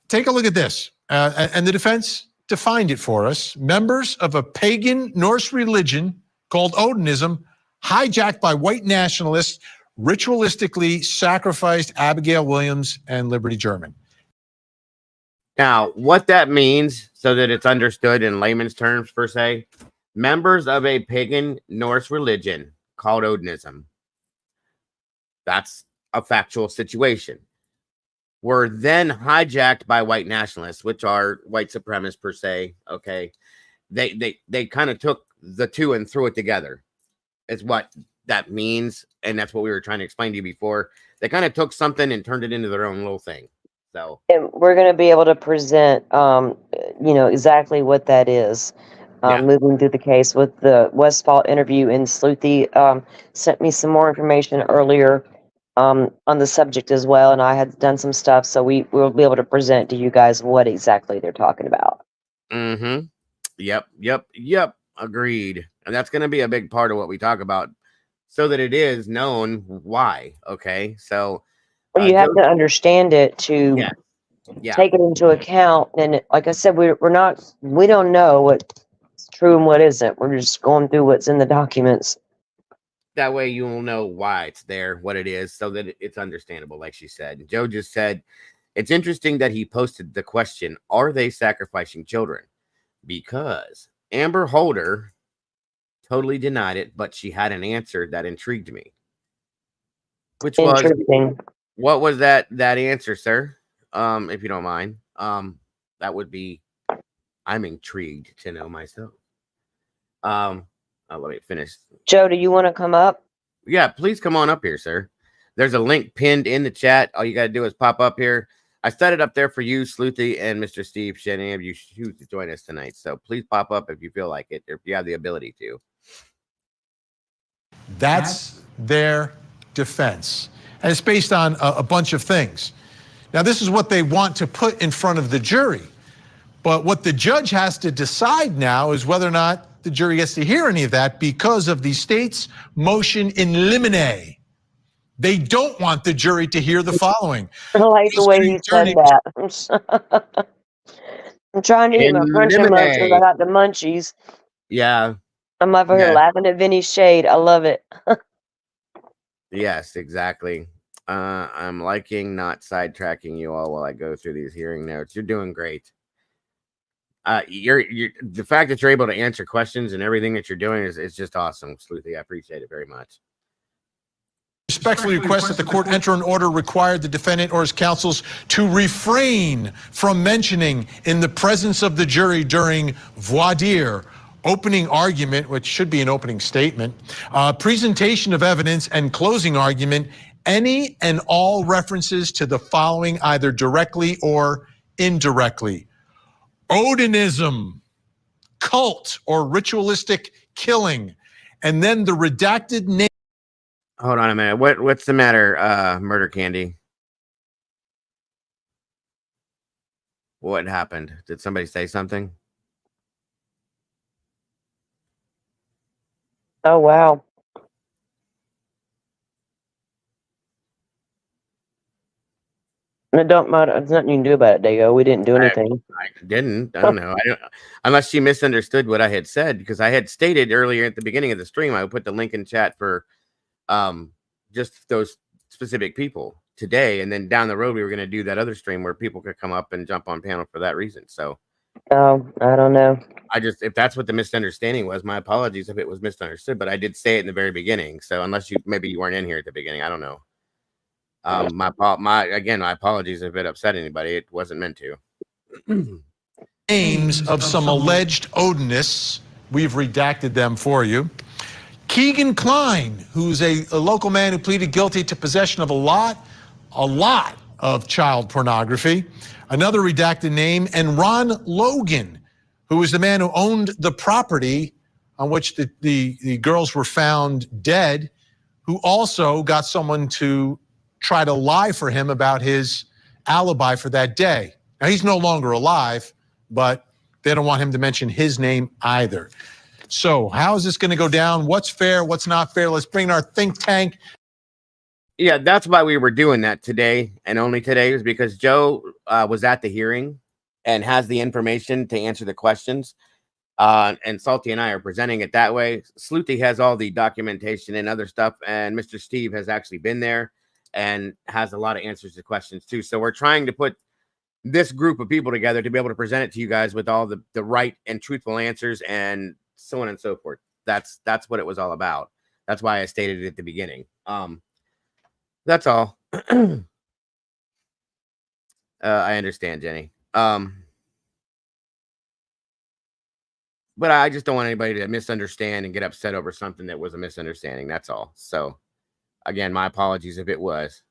[SPEAKER 4] Take a look at this. And the defense defined it for us. Members of a pagan Norse religion called Odinism, hijacked by white nationalists, ritualistically sacrificed Abigail Williams and Liberty German.
[SPEAKER 1] Now, what that means, so that it's understood in layman's terms per se, members of a pagan Norse religion called Odinism, that's a factual situation, were then hijacked by white nationalists, which are white supremacists per se, okay? They kind of took the two and threw it together, is what that means, and that's what we were trying to explain to you before. They kind of took something and turned it into their own little thing. So,
[SPEAKER 2] and we're going to be able to present, exactly what that is. Moving through the case with the Westfall interview, and Sleuthy sent me some more information earlier on the subject as well, and I had done some stuff, so we'll be able to present to you guys what exactly they're talking about.
[SPEAKER 1] Mm-hmm. Yep. Agreed. And that's going to be a big part of what we talk about so that it is known why. Okay, so
[SPEAKER 2] Well, you have to understand it to take it into account. And like I said, we don't know what's true and what isn't. We're just going through what's in the documents.
[SPEAKER 1] That way you will know why it's there, what it is, so that it's understandable, like she said. Joe just said, it's interesting that he posted the question, are they sacrificing children? Because Amber Holder totally denied it, but she had an answer that intrigued me. Which was, what was that answer, sir? If you don't mind. That would be, I'm intrigued to know myself. Let me finish.
[SPEAKER 2] Joe, do you want to come up?
[SPEAKER 1] Yeah, please come on up here, sir. There's a link pinned in the chat. All you got to do is pop up here. I set it up there for you, Sleuthy, and Mr. Steve, should any of you choose to join us tonight. So please pop up if you feel like it, or if you have the ability to.
[SPEAKER 4] That's their defense. And it's based on a bunch of things. Now, this is what they want to put in front of the jury. But what the judge has to decide now is whether or not the jury gets to hear any of that because of the state's motion in limine. They don't want the jury to hear the following.
[SPEAKER 2] I like the way he said that. I'm trying to eat my crunching munch because I got the munchies.
[SPEAKER 1] Yeah.
[SPEAKER 2] I'm over here laughing at Vinny's shade. I love it.
[SPEAKER 1] Yes, exactly. I'm liking not sidetracking you all while I go through these hearing notes. You're doing great. You're the fact that you're able to answer questions and everything that you're doing is just awesome, Sleuthy. I appreciate it very much.
[SPEAKER 4] Respectfully request that the court enter an order required the defendant or his counsels to refrain from mentioning in the presence of the jury during voir dire, opening argument, which should be an opening statement, presentation of evidence, and closing argument, any and all references to the following either directly or indirectly: Odinism, cult or ritualistic killing, and then the redacted name.
[SPEAKER 1] Hold on a minute. What's the matter, Murder Candy? What happened? Did somebody say something?
[SPEAKER 2] Oh, wow. It don't matter. There's nothing you can do about it, Dago. We didn't do anything.
[SPEAKER 1] I didn't. I don't know. Unless she misunderstood what I had said, because I had stated earlier at the beginning of the stream, I would put the link in chat for just those specific people today, and then down the road we were going to do that other stream where people could come up and jump on panel for that reason. So
[SPEAKER 2] I don't know.
[SPEAKER 1] If that's what the misunderstanding was, my apologies if it was misunderstood, but I did say it in the very beginning. So unless maybe you weren't in here at the beginning, I don't know. My apologies if it upset anybody. It wasn't meant to.
[SPEAKER 4] Names of some alleged Odinists. We've redacted them for you. Keegan Klein, who's a local man who pleaded guilty to possession of a lot of child pornography. Another redacted name, and Ron Logan, who was the man who owned the property on which the girls were found dead, who also got someone to try to lie for him about his alibi for that day. Now, he's no longer alive, but they don't want him to mention his name either. So how is this going to go down? What's fair? What's not fair? Let's bring in our think tank.
[SPEAKER 1] Yeah, that's why we were doing that today, and only today, is because Joe was at the hearing and has the information to answer the questions. And Salty and I are presenting it that way. Sleuthy has all the documentation and other stuff, and Mr. Steve has actually been there and has a lot of answers to questions too. So we're trying to put this group of people together to be able to present it to you guys with all the right and truthful answers and so on and so forth. That's what it was all about. That's why I stated it at the beginning. That's all. I understand, Jenny. But I just don't want anybody to misunderstand and get upset over something that was a misunderstanding. That's all. So, again, my apologies if it was.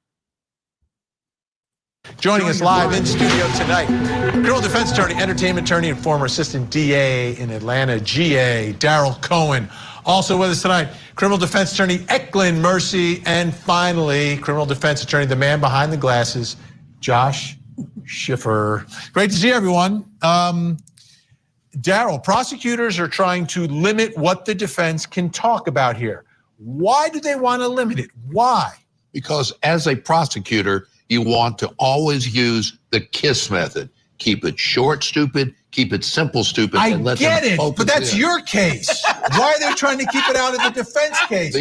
[SPEAKER 4] Joining us live in studio tonight, criminal defense attorney, entertainment attorney, and former assistant DA in Atlanta, GA, Daryl Cohen. Also with us tonight, criminal defense attorney, Eklund Mercy, and finally, criminal defense attorney, the man behind the glasses, Josh Schiffer. Great to see everyone. Daryl, prosecutors are trying to limit what the defense can talk about here. Why do they want to limit it? Why?
[SPEAKER 10] Because as a prosecutor, you want to always use the KISS method. Keep it short, stupid. Keep it simple, stupid.
[SPEAKER 4] I
[SPEAKER 10] and let
[SPEAKER 4] get
[SPEAKER 10] them
[SPEAKER 4] it,
[SPEAKER 10] focus
[SPEAKER 4] but that's
[SPEAKER 10] in.
[SPEAKER 4] your case. Why are they trying to keep it out of the defense case?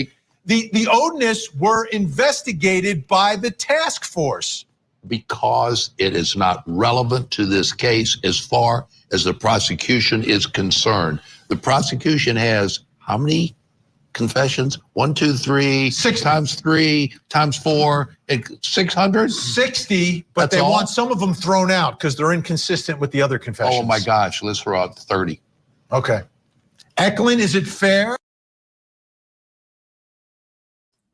[SPEAKER 4] The Odenists were investigated by the task force.
[SPEAKER 10] Because it is not relevant to this case as far as the prosecution is concerned. The prosecution has how many confessions? 1, 2, 3, 6 times 3 times 4, 600?
[SPEAKER 4] 60, but
[SPEAKER 10] That's
[SPEAKER 4] they
[SPEAKER 10] all?
[SPEAKER 4] want some of them thrown out because they're inconsistent with the other confessions.
[SPEAKER 10] Oh my gosh, let's throw out 30.
[SPEAKER 4] Okay. Eklund, is it fair?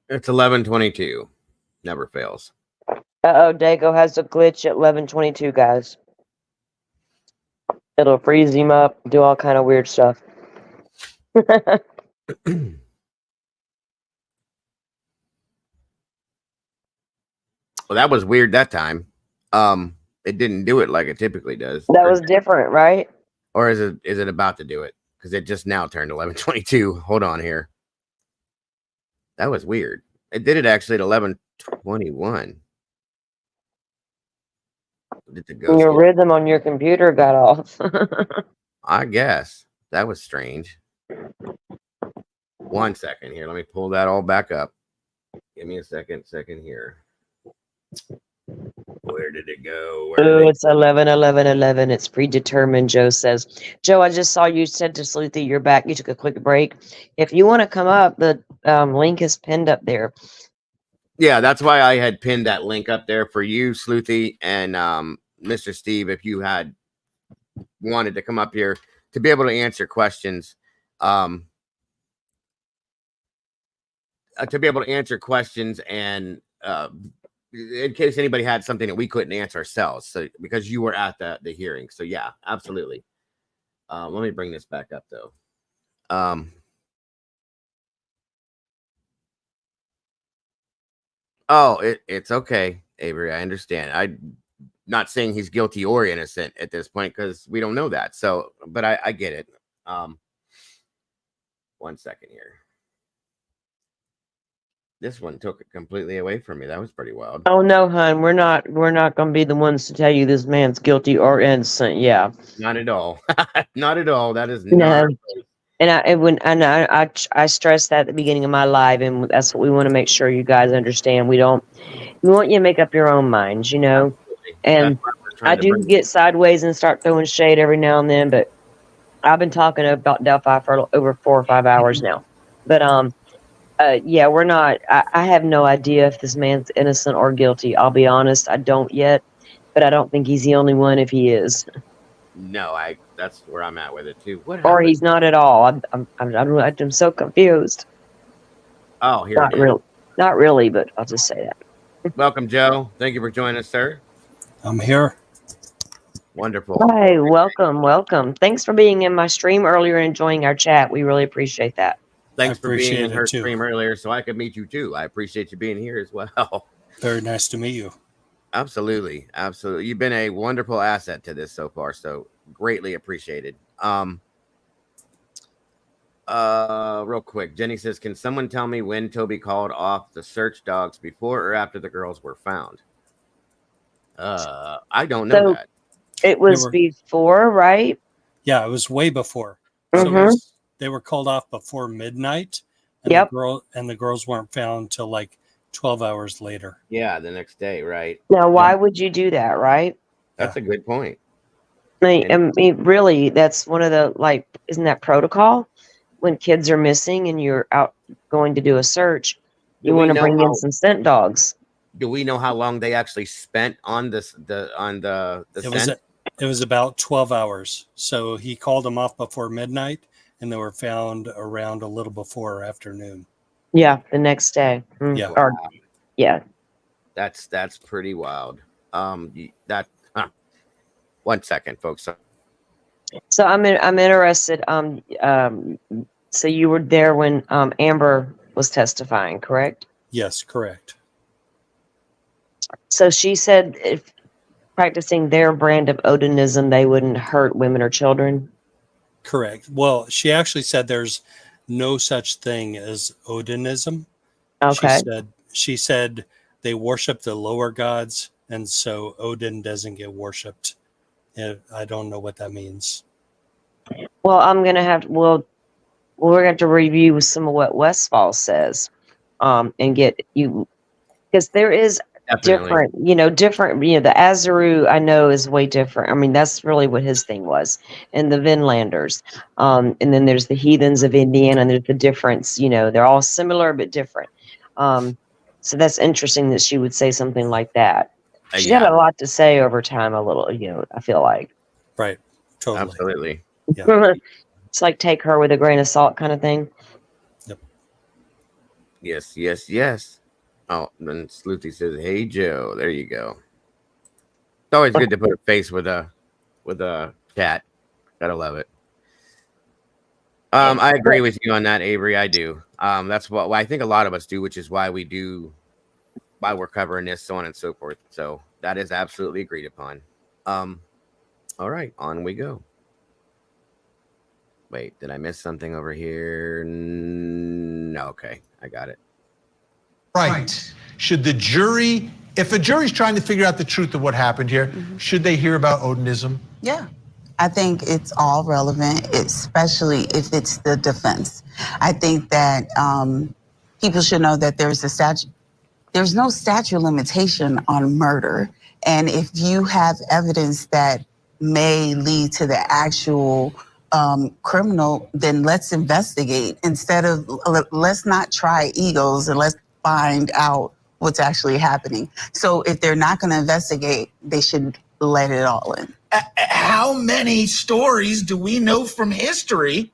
[SPEAKER 1] It's 11:22. Never fails.
[SPEAKER 2] Dago has a glitch at 11:22, guys. It'll freeze him up, do all kind of weird stuff.
[SPEAKER 1] Well, that was weird that time. It didn't do it like it typically does.
[SPEAKER 2] That was different, right?
[SPEAKER 1] Or is it about to do it? Because it just now turned 11:22. Hold on here. That was weird. It did it actually at 11:21. Did the ghost
[SPEAKER 2] Your
[SPEAKER 1] get-
[SPEAKER 2] rhythm on your computer got off.
[SPEAKER 1] I guess that was strange. 1 second here. Let me pull that all back up. Give me a second here. Where did it go?
[SPEAKER 2] Oh, it's 11:11. It's predetermined, Joe says. Joe, I just saw you said to Sleuthy you're back. You took a quick break. If you want to come up, the link is pinned up there.
[SPEAKER 1] Yeah, that's why I had pinned that link up there for you, Sleuthy, and Mr. Steve, if you had wanted to come up here to be able to answer questions. And in case anybody had something that we couldn't answer ourselves, so because you were at the hearing. So yeah, absolutely. Let me bring this back up though. It's okay, Avery. I understand. I'm not saying he's guilty or innocent at this point because we don't know that. So, but I get it. 1 second here. This one took it completely away from me. That was pretty wild.
[SPEAKER 2] Oh no, hon, we're not gonna be the ones to tell you this man's guilty or innocent. Yeah,
[SPEAKER 1] Not at all. Not at all. That is
[SPEAKER 2] no.
[SPEAKER 1] not.
[SPEAKER 2] And I stressed that at the beginning of my live, and that's what we want to make sure you guys understand. We want you to make up your own minds, you know. And I do get sideways and start throwing shade every now and then, but I've been talking about Delphi for over 4 or 5 hours now. But yeah, we're not. I have no idea if this man's innocent or guilty. I'll be honest, I don't yet, but I don't think he's the only one if he is.
[SPEAKER 1] No, that's where I'm at with it too. What
[SPEAKER 2] Or
[SPEAKER 1] happened?
[SPEAKER 2] he's not at all. I'm so confused.
[SPEAKER 1] Oh, here
[SPEAKER 2] Not
[SPEAKER 1] it is.
[SPEAKER 2] really, not really, but I'll just say that.
[SPEAKER 1] Welcome, Joe. Thank you for joining us, sir.
[SPEAKER 11] I'm here.
[SPEAKER 1] Wonderful.
[SPEAKER 2] Hi, welcome. Thanks for being in my stream earlier and enjoying our chat. We really appreciate that.
[SPEAKER 1] Thanks for being in
[SPEAKER 11] appreciate
[SPEAKER 1] her
[SPEAKER 11] it, too.
[SPEAKER 1] stream earlier so I could meet you too. I appreciate you being here as well.
[SPEAKER 11] Very nice to meet you.
[SPEAKER 1] Absolutely. You've been a wonderful asset to this so far, so greatly appreciated. Real quick, Jenny says, can someone tell me when Toby called off the search dogs, before or after the girls were found? I don't know that.
[SPEAKER 2] It was before, right?
[SPEAKER 11] Yeah, it was way before.
[SPEAKER 2] Mhm.
[SPEAKER 11] So they were called off before midnight, and
[SPEAKER 2] Yep.
[SPEAKER 11] the girls weren't found until like 12 hours later.
[SPEAKER 1] Yeah, the next day, right?
[SPEAKER 2] Now, why would you do that, right?
[SPEAKER 1] That's a good point.
[SPEAKER 2] I mean, really, that's one of the, like, isn't that protocol? When kids are missing and you're out going to do a search, you want to bring in some scent dogs.
[SPEAKER 1] Do we know how long they actually spent on the scent?
[SPEAKER 11] It was about 12 hours. So he called them off before midnight, and they were found around a little before afternoon.
[SPEAKER 2] Yeah, the next day.
[SPEAKER 11] Yeah.
[SPEAKER 2] Or, yeah.
[SPEAKER 1] That's pretty wild. 1 second, folks.
[SPEAKER 2] So I'm interested. So you were there when Amber was testifying, correct?
[SPEAKER 11] Yes, correct.
[SPEAKER 2] So she said if practicing their brand of Odinism, they wouldn't hurt women or children.
[SPEAKER 11] Correct. Well, she actually said there's no such thing as Odinism.
[SPEAKER 2] Okay.
[SPEAKER 11] She said they worship the lower gods, and so Odin doesn't get worshipped. I don't know what that means.
[SPEAKER 2] Well, I'm gonna have we're gonna have to review some of what Westfall says, and get you, because there is different, different. The Azaru I know is way different. I mean, that's really what his thing was, and the Vinlanders, and then there's the heathens of Indiana, and there's the difference. They're all similar but different. So that's interesting that she would say something like that. She's had a lot to say over time. A little, I feel like.
[SPEAKER 11] Right. Totally.
[SPEAKER 1] Absolutely.
[SPEAKER 11] Yeah.
[SPEAKER 2] It's like take her with a grain of salt kind of thing.
[SPEAKER 11] Yep.
[SPEAKER 1] Yes. Oh, then Sleuthy says, "Hey Joe." There you go. It's always good to put a face with a cat. Gotta love it. I agree with you on that, Avery. I do. That's what I think a lot of us do, which is why we're covering this, so on and so forth. So that is absolutely agreed upon. All right, on we go. Wait, did I miss something over here? No, okay, I got it.
[SPEAKER 4] Right. Should the jury, if a jury's trying to figure out the truth of what happened here, should they hear about Odinism?
[SPEAKER 12] Yeah. I think it's all relevant, especially if it's the defense. I think that people should know that there's no statute of limitation on murder. And if you have evidence that may lead to the actual criminal, then let's investigate instead of let's not try egos and let's find out what's actually happening. So if they're not going to investigate, they should let it all in.
[SPEAKER 13] How many stories do we know from history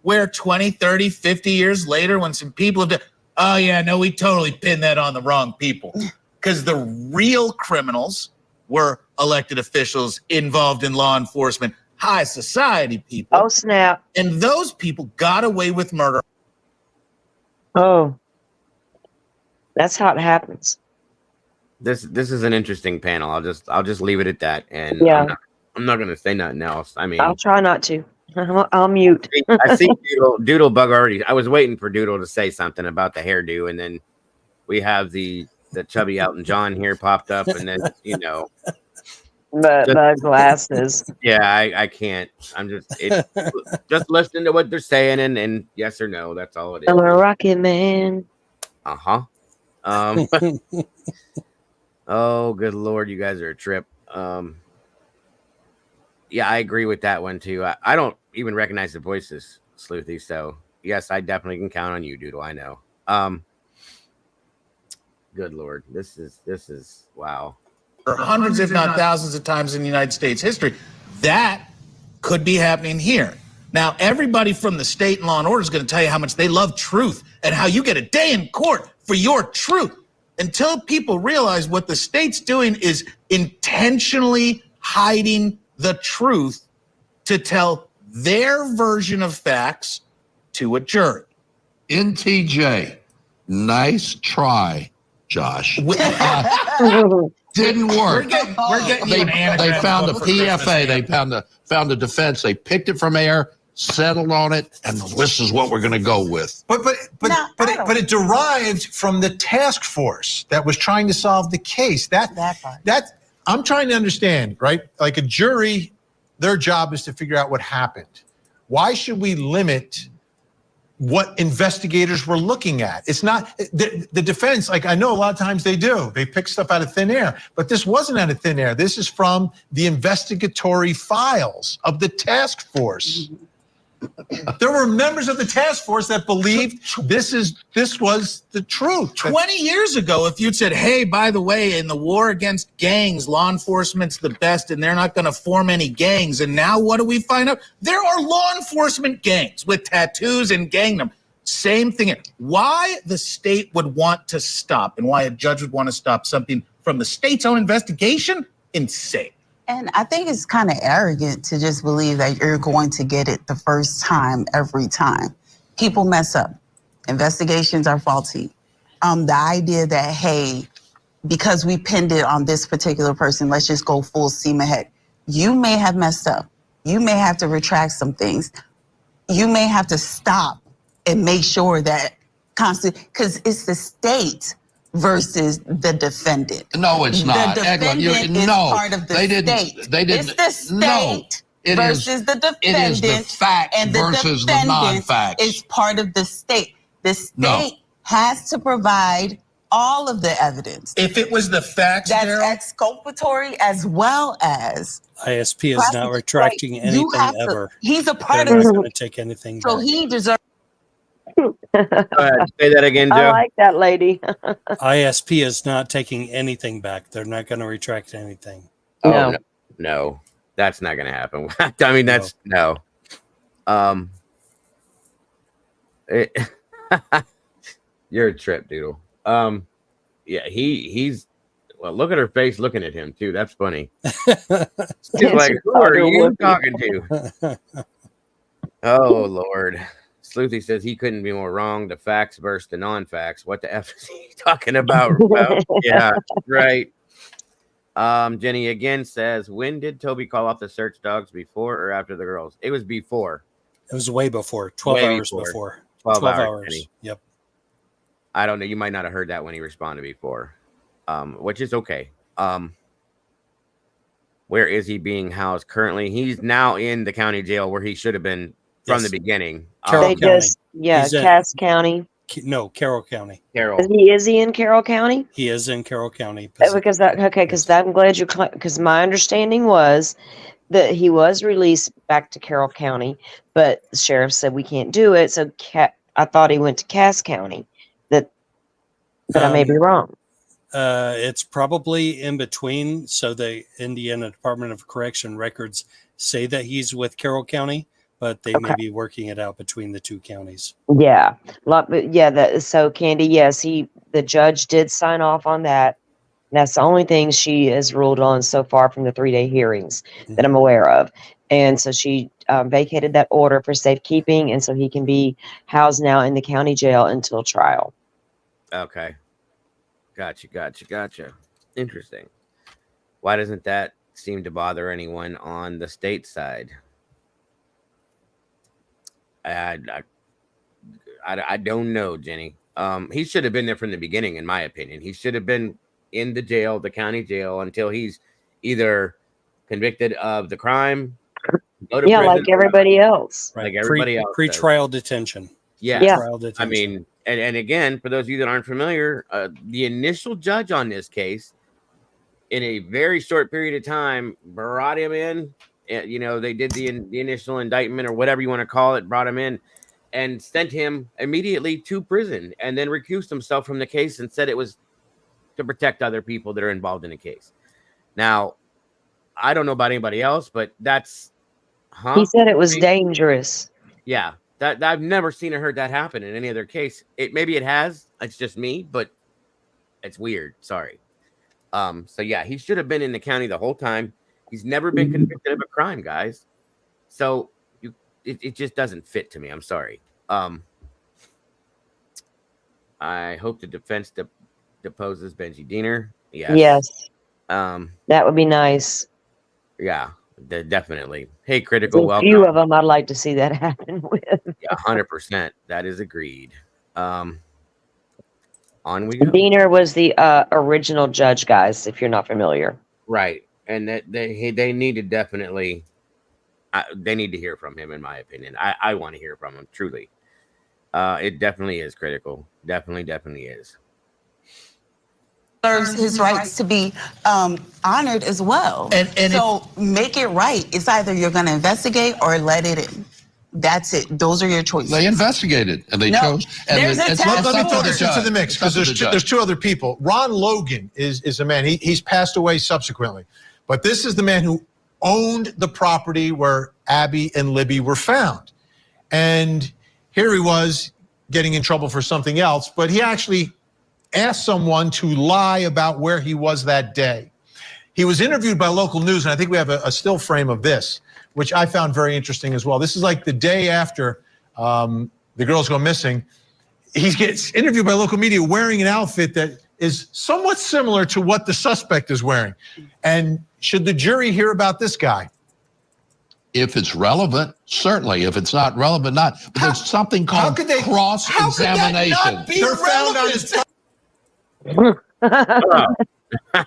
[SPEAKER 13] where 20, 30, 50 years later, when some people have done, oh yeah, no, we totally pinned that on the wrong people. Because the real criminals were elected officials involved in law enforcement, high society people.
[SPEAKER 2] Oh, snap.
[SPEAKER 13] And those people got away with murder.
[SPEAKER 2] Oh, that's how it happens.
[SPEAKER 1] This is an interesting panel. I'll just leave it at that. And
[SPEAKER 2] yeah,
[SPEAKER 1] I'm not gonna say nothing else. I mean,
[SPEAKER 2] I'll try not to. I'll mute.
[SPEAKER 1] I see Doodle Bug already. I was waiting for Doodle to say something about the hairdo, and then we have the chubby Elton John here popped up, and then
[SPEAKER 2] the glasses.
[SPEAKER 1] Yeah, I can't. I'm just listening to what they're saying, and yes or no. That's all it is.
[SPEAKER 2] I'm a rocket man.
[SPEAKER 1] Oh, good Lord, you guys are a trip. Yeah, I agree with that one too. I don't even recognize the voices, Sleuthy. So yes, I definitely can count on you, Doodle. I know. Good Lord, this is wow.
[SPEAKER 13] For hundreds, if not thousands of times in the United States history, that could be happening here. Now, everybody from the state and Law and Order is going to tell you how much they love truth and how you get a day in court for your truth. Until people realize what the state's doing is intentionally hiding the truth to tell their version of facts to a jury.
[SPEAKER 10] NTJ, nice try, Josh. Didn't work.
[SPEAKER 13] We're getting
[SPEAKER 10] they found a PFA. They found a defense. They picked it from air, settled on it, and this is what we're going to go with.
[SPEAKER 4] But it derived from the task force that was trying to solve the case. That I'm trying to understand, right? Like a jury, their job is to figure out what happened. Why should we limit what investigators were looking at? It's not the defense. Like I know a lot of times they do. They pick stuff out of thin air, but this wasn't out of thin air. This is from the investigatory files of the task force. There were members of the task force that believed this was the truth.
[SPEAKER 13] 20 years ago, if you'd said, hey, by the way, in the war against gangs, law enforcement's the best and they're not going to form any gangs. And now what do we find out? There are law enforcement gangs with tattoos and gang numbers. Same thing. Why the state would want to stop and why a judge would want to stop something from the state's own investigation? Insane.
[SPEAKER 12] And I think it's kind of arrogant to just believe that you're going to get it the first time, every time. People mess up. Investigations are faulty. The idea that, hey, because we pinned it on this particular person, let's just go full steam ahead. You may have messed up. You may have to retract some things. You may have to stop and make sure that because it's the state versus the defendant.
[SPEAKER 10] No, it's not.
[SPEAKER 12] The defendant is part of the state.
[SPEAKER 10] They didn't.
[SPEAKER 12] It's the state
[SPEAKER 10] No,
[SPEAKER 12] versus the defendant.
[SPEAKER 10] It is the fact
[SPEAKER 12] and the
[SPEAKER 10] versus the non-facts.
[SPEAKER 12] Is part of the state. The state has to provide all of the evidence.
[SPEAKER 13] If it was the facts,
[SPEAKER 12] that's
[SPEAKER 13] Daryl,
[SPEAKER 12] exculpatory as well as
[SPEAKER 11] ISP is not retracting anything ever.
[SPEAKER 12] He's a part
[SPEAKER 11] They're
[SPEAKER 12] of
[SPEAKER 11] not going to take anything
[SPEAKER 12] so
[SPEAKER 11] back.
[SPEAKER 12] he deserves.
[SPEAKER 1] Go ahead, say that again, Joe.
[SPEAKER 2] I like that lady.
[SPEAKER 11] ISP is not taking anything back. They're not going to retract anything.
[SPEAKER 1] Oh, no, that's not going to happen. I mean, that's no. You're a trip, Doodle. Yeah, he's well. Look at her face, looking at him too. That's funny. She's like, who are you talking to? Oh Lord. Sleuthy says he couldn't be more wrong. The facts versus the non-facts. What the F is he talking about? Yeah, right. Jenny again says, when did Toby call off the search dogs, before or after the girls? It was before.
[SPEAKER 11] It was way before. 12 hours before.
[SPEAKER 1] 12 hours.
[SPEAKER 11] Jenny. Yep.
[SPEAKER 1] I don't know. You might not have heard that when he responded before, which is okay. Where is he being housed currently? He's now in the county jail where he should have been from the beginning.
[SPEAKER 2] They just, Cass County.
[SPEAKER 11] No, Carroll County.
[SPEAKER 1] Carroll.
[SPEAKER 2] Is he in Carroll County?
[SPEAKER 11] He is in Carroll County.
[SPEAKER 2] Because I'm glad you, because my understanding was that he was released back to Carroll County, but the sheriff said we can't do it. So I thought he went to Cass County. But I may be wrong.
[SPEAKER 11] It's probably in between. So the Indiana Department of Correction records say that he's with Carroll County, but they may be working it out between the two counties.
[SPEAKER 2] Yeah. So Candy, yes, the judge did sign off on that. And that's the only thing she has ruled on so far from the 3-day hearings that I'm aware of. And so she vacated that order for safekeeping. And so he can be housed now in the county jail until trial.
[SPEAKER 1] Okay. Gotcha. Interesting. Why doesn't that seem to bother anyone on the state side? I don't know, Jenny. He should have been there from the beginning, in my opinion. He should have been in the jail, the county jail, until he's either convicted of the crime. Go to prison,
[SPEAKER 2] like everybody else.
[SPEAKER 1] Like everybody else.
[SPEAKER 11] Pre-trial detention.
[SPEAKER 1] Yeah.
[SPEAKER 11] Trial detention.
[SPEAKER 1] I mean, and again, for those of you that aren't familiar, the initial judge on this case, in a very short period of time, brought him in. You know, they did the initial indictment or whatever you want to call it, brought him in and sent him immediately to prison, and then recused himself from the case and said it was to protect other people that are involved in the case. Now, I don't know about anybody else, but that's
[SPEAKER 2] he said it was dangerous.
[SPEAKER 1] Yeah. That I've never seen or heard that happen in any other case. Maybe it has. It's just me, but it's weird. Sorry. So yeah, he should have been in the county the whole time. He's never been convicted of a crime, guys. So it just doesn't fit to me. I'm sorry. I hope the defense deposes Benji Diener.
[SPEAKER 2] Yes. That would be nice.
[SPEAKER 1] Yeah. Definitely. Hey, Critical, welcome.
[SPEAKER 2] A few of them I'd like to see that happen with.
[SPEAKER 1] Yeah, 100%. That is agreed. On we go.
[SPEAKER 2] Diener was the original judge, guys, if you're not familiar.
[SPEAKER 1] Right. And that they need to definitely they need to hear from him, in my opinion. I want to hear from him, truly. It definitely is Critical. Definitely is.
[SPEAKER 12] Deserves his rights to be honored as well. And so make it right. It's either you're going to investigate or let it in. That's it. Those are your choices.
[SPEAKER 10] They investigated and they chose. And
[SPEAKER 4] let me throw this into the mix because there's two other people. Ron Logan is a man. He's passed away subsequently. But this is the man who owned the property where Abby and Libby were found. And here he was getting in trouble for something else, but he actually asked someone to lie about where he was that day. He was interviewed by local news, and I think we have a still frame of this, which I found very interesting as well. This is like the day after the girls go missing. He gets interviewed by local media wearing an outfit that is somewhat similar to what the suspect is wearing. And should the jury hear about this guy?
[SPEAKER 10] If it's relevant, certainly. If it's not relevant, not. But there's something called cross-examination.
[SPEAKER 4] They're found on his.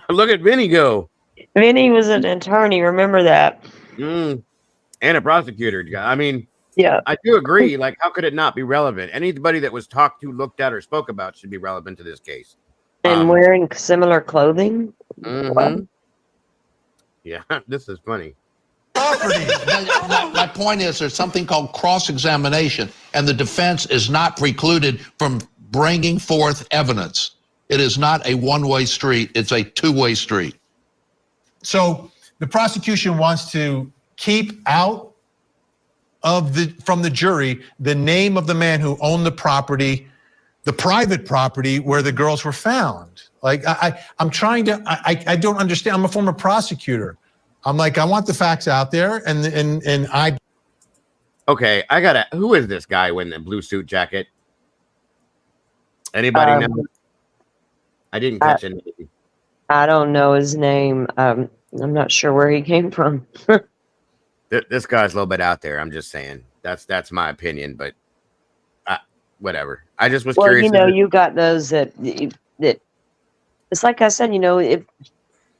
[SPEAKER 1] Look at Vinny go.
[SPEAKER 2] Vinny was an attorney. Remember that?
[SPEAKER 1] And a prosecutor. I mean,
[SPEAKER 2] yeah,
[SPEAKER 1] I do agree. Like, how could it not be relevant? Anybody that was talked to, looked at, or spoke about should be relevant to this case.
[SPEAKER 2] And wearing similar clothing.
[SPEAKER 1] Yeah, this is funny.
[SPEAKER 10] My point is, there's something called cross-examination, and the defense is not precluded from bringing forth evidence. It is not a one-way street. It's a two-way street.
[SPEAKER 4] So the prosecution wants to keep out of from the jury the name of the man who owned the property, the private property where the girls were found. Like, I'm trying to, I don't understand. I'm a former prosecutor. I'm like, I want the facts out there, and I.
[SPEAKER 1] Okay, who is this guy in the blue suit jacket? Anybody know? I didn't catch anything.
[SPEAKER 2] I don't know his name. I'm not sure where he came from.
[SPEAKER 1] This guy's a little bit out there. I'm just saying. That's my opinion, but whatever. I just was curious.
[SPEAKER 2] Well, you got those that it's like I said,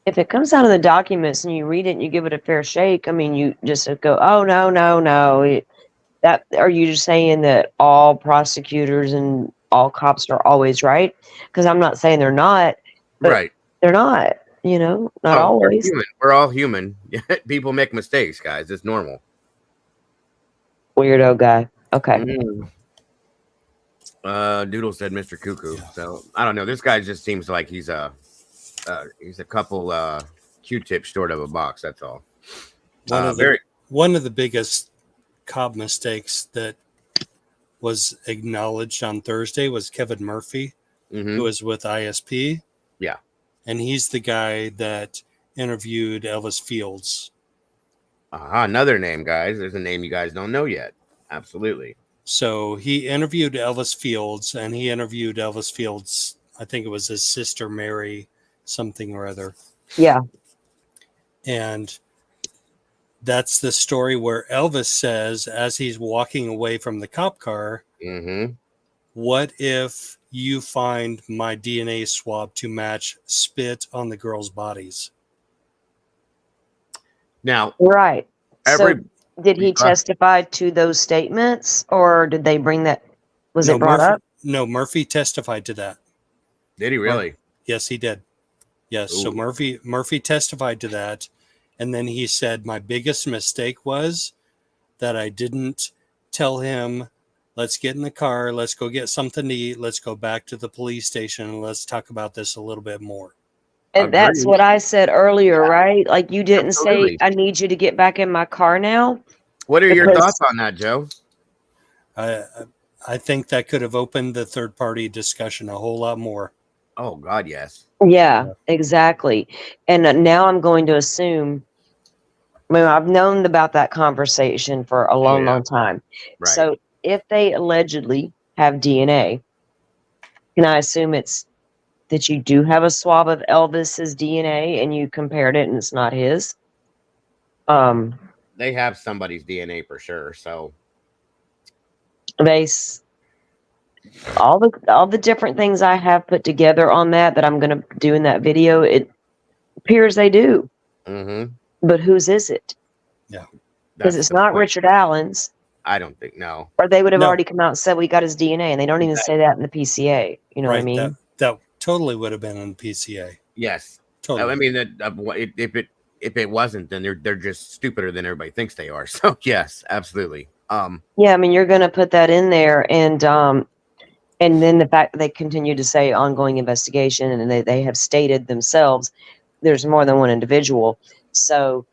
[SPEAKER 2] if it comes out of the documents and you read it and you give it a fair shake, I mean, you just go, oh, no. Are you just saying that all prosecutors and all cops are always right? Because I'm not saying they're not, but
[SPEAKER 1] right.
[SPEAKER 2] They're not, not always.
[SPEAKER 1] We're all human. People make mistakes, guys. It's normal.
[SPEAKER 2] Weirdo guy. Okay.
[SPEAKER 1] Doodle said Mr. Cuckoo. So I don't know. This guy just seems like he's a couple Q-tips short of a box. That's all.
[SPEAKER 11] One of the biggest cop mistakes that was acknowledged on Thursday was Kevin Murphy, who was with ISP.
[SPEAKER 1] Yeah.
[SPEAKER 11] And he's the guy that interviewed Elvis Fields.
[SPEAKER 1] Another name, guys. There's a name you guys don't know yet. Absolutely.
[SPEAKER 11] So he interviewed Elvis Fields, and he interviewed Elvis Fields. I think it was his sister, Mary, something or other.
[SPEAKER 2] Yeah.
[SPEAKER 11] And that's the story where Elvis says, as he's walking away from the cop car, what if you find my DNA swab to match spit on the girls' bodies?
[SPEAKER 1] Now,
[SPEAKER 2] right. So did he testify to those statements, or did they bring that? Was it brought up?
[SPEAKER 11] No, Murphy testified to that.
[SPEAKER 1] Did he really?
[SPEAKER 11] Yes, he did. Yes.
[SPEAKER 1] Ooh.
[SPEAKER 11] So Murphy testified to that. And then he said, my biggest mistake was that I didn't tell him, let's get in the car, let's go get something to eat, let's go back to the police station, and let's talk about this a little bit more.
[SPEAKER 2] And that's what I said earlier, right? Like, you didn't say, I need you to get back in my car now.
[SPEAKER 1] What are your thoughts on that, Joe?
[SPEAKER 11] I think that could have opened the third-party discussion a whole lot more.
[SPEAKER 1] Oh, God, yes.
[SPEAKER 2] Yeah, exactly. And now I'm going to assume, I've known about that conversation for a long time.
[SPEAKER 1] Right.
[SPEAKER 2] So if they allegedly have DNA, can I assume it's that you do have a swab of Elvis's DNA and you compared it and it's not his?
[SPEAKER 1] They have somebody's DNA for sure. So
[SPEAKER 2] all the different things I have put together on that I'm going to do in that video, it appears they do. But whose is it?
[SPEAKER 11] Yeah.
[SPEAKER 2] Because it's not Richard Allen's.
[SPEAKER 1] I don't think, no.
[SPEAKER 2] Or they would have already come out and said we got his DNA, and they don't even say that in the PCA. You know what I mean?
[SPEAKER 11] That totally would have been in PCA.
[SPEAKER 1] Yes.
[SPEAKER 11] Totally.
[SPEAKER 1] I mean, if it wasn't, then they're just stupider than everybody thinks they are. So yes, absolutely.
[SPEAKER 2] Yeah, I mean, you're going to put that in there, and then the fact that they continue to say ongoing investigation, and they have stated themselves there's more than one individual. So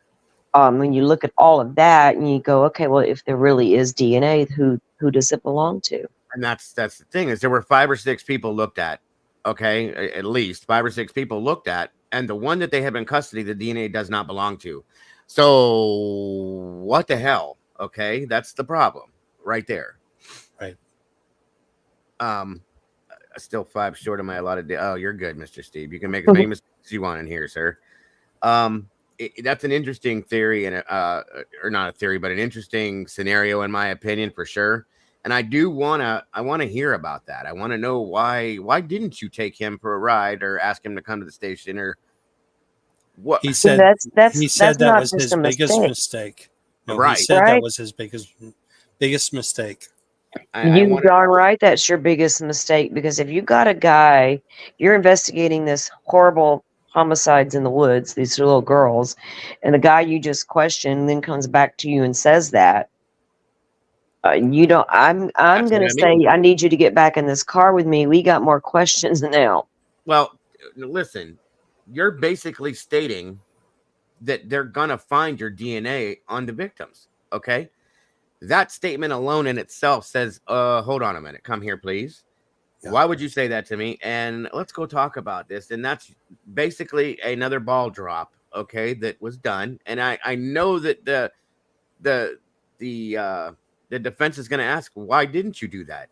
[SPEAKER 2] when you look at all of that and you go, okay, well, if there really is DNA, who does it belong to?
[SPEAKER 1] And that's the thing, is there were 5 or 6 people looked at. Okay, at least 5 or 6 people looked at, and the one that they have in custody, the DNA does not belong to. So what the hell? Okay, that's the problem right there.
[SPEAKER 11] Right.
[SPEAKER 1] Still 5 short of my allotted day. Oh, you're good, Mr. Steve. You can make as many mistakes as you want in here, sir. that's an interesting theory, and or not a theory, but an interesting scenario in my opinion, for sure. And I want to hear about that. I want to know why didn't you take him for a ride or ask him to come to the station or what?
[SPEAKER 11] He said
[SPEAKER 2] that's
[SPEAKER 11] that
[SPEAKER 2] not
[SPEAKER 11] was
[SPEAKER 2] just
[SPEAKER 11] his
[SPEAKER 2] a
[SPEAKER 11] biggest
[SPEAKER 2] mistake.
[SPEAKER 11] mistake. No,
[SPEAKER 1] Right.
[SPEAKER 11] he said
[SPEAKER 2] Right.
[SPEAKER 11] that was his biggest mistake.
[SPEAKER 2] You darn right that's your biggest mistake, because if you got a guy, you're investigating this horrible homicides in the woods, these little girls, and the guy you just questioned then comes back to you and says that, you don't. I'm
[SPEAKER 1] That's
[SPEAKER 2] going
[SPEAKER 1] what
[SPEAKER 2] to
[SPEAKER 1] I mean.
[SPEAKER 2] say I need you to get back in this car with me. We got more questions now.
[SPEAKER 1] Well, listen, you're basically stating that they're gonna find your DNA on the victims. Okay. That statement alone in itself says, hold on a minute, come here, please. Yeah. Why would you say that to me? And let's go talk about this. And that's basically another ball drop, okay, that was done. And I know that the defense is gonna ask, why didn't you do that?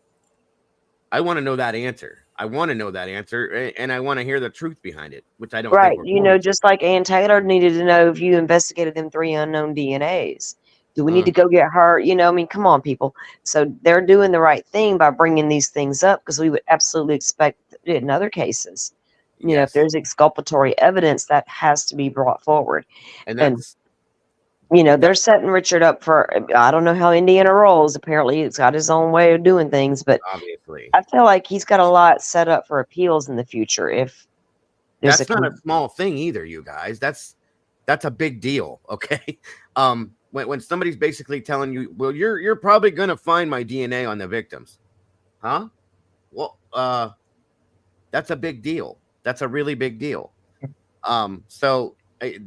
[SPEAKER 1] I want to know that answer. I want to know that answer, and I want to hear the truth behind it, which I don't
[SPEAKER 2] Right.
[SPEAKER 1] think we're
[SPEAKER 2] You know, just like Ann Taylor needed to know if you investigated them 3 unknown DNAs. Do we need to go get her? You know, I mean, come on, people. So they're doing the right thing by bringing these things up, because we would absolutely expect it in other cases. You know, if there's exculpatory evidence, that has to be brought forward.
[SPEAKER 1] And that's,
[SPEAKER 2] you know, they're setting Richard up for, I don't know how Indiana rolls. Apparently, it's got his own way of doing things, but
[SPEAKER 1] obviously,
[SPEAKER 2] I feel like he's got a lot set up for appeals in the future. If there's
[SPEAKER 1] that's not a small thing either, you guys. That's a big deal. Okay. When somebody's basically telling you, well, you're probably gonna find my DNA on the victims, huh? Well, that's a big deal. That's a really big deal. So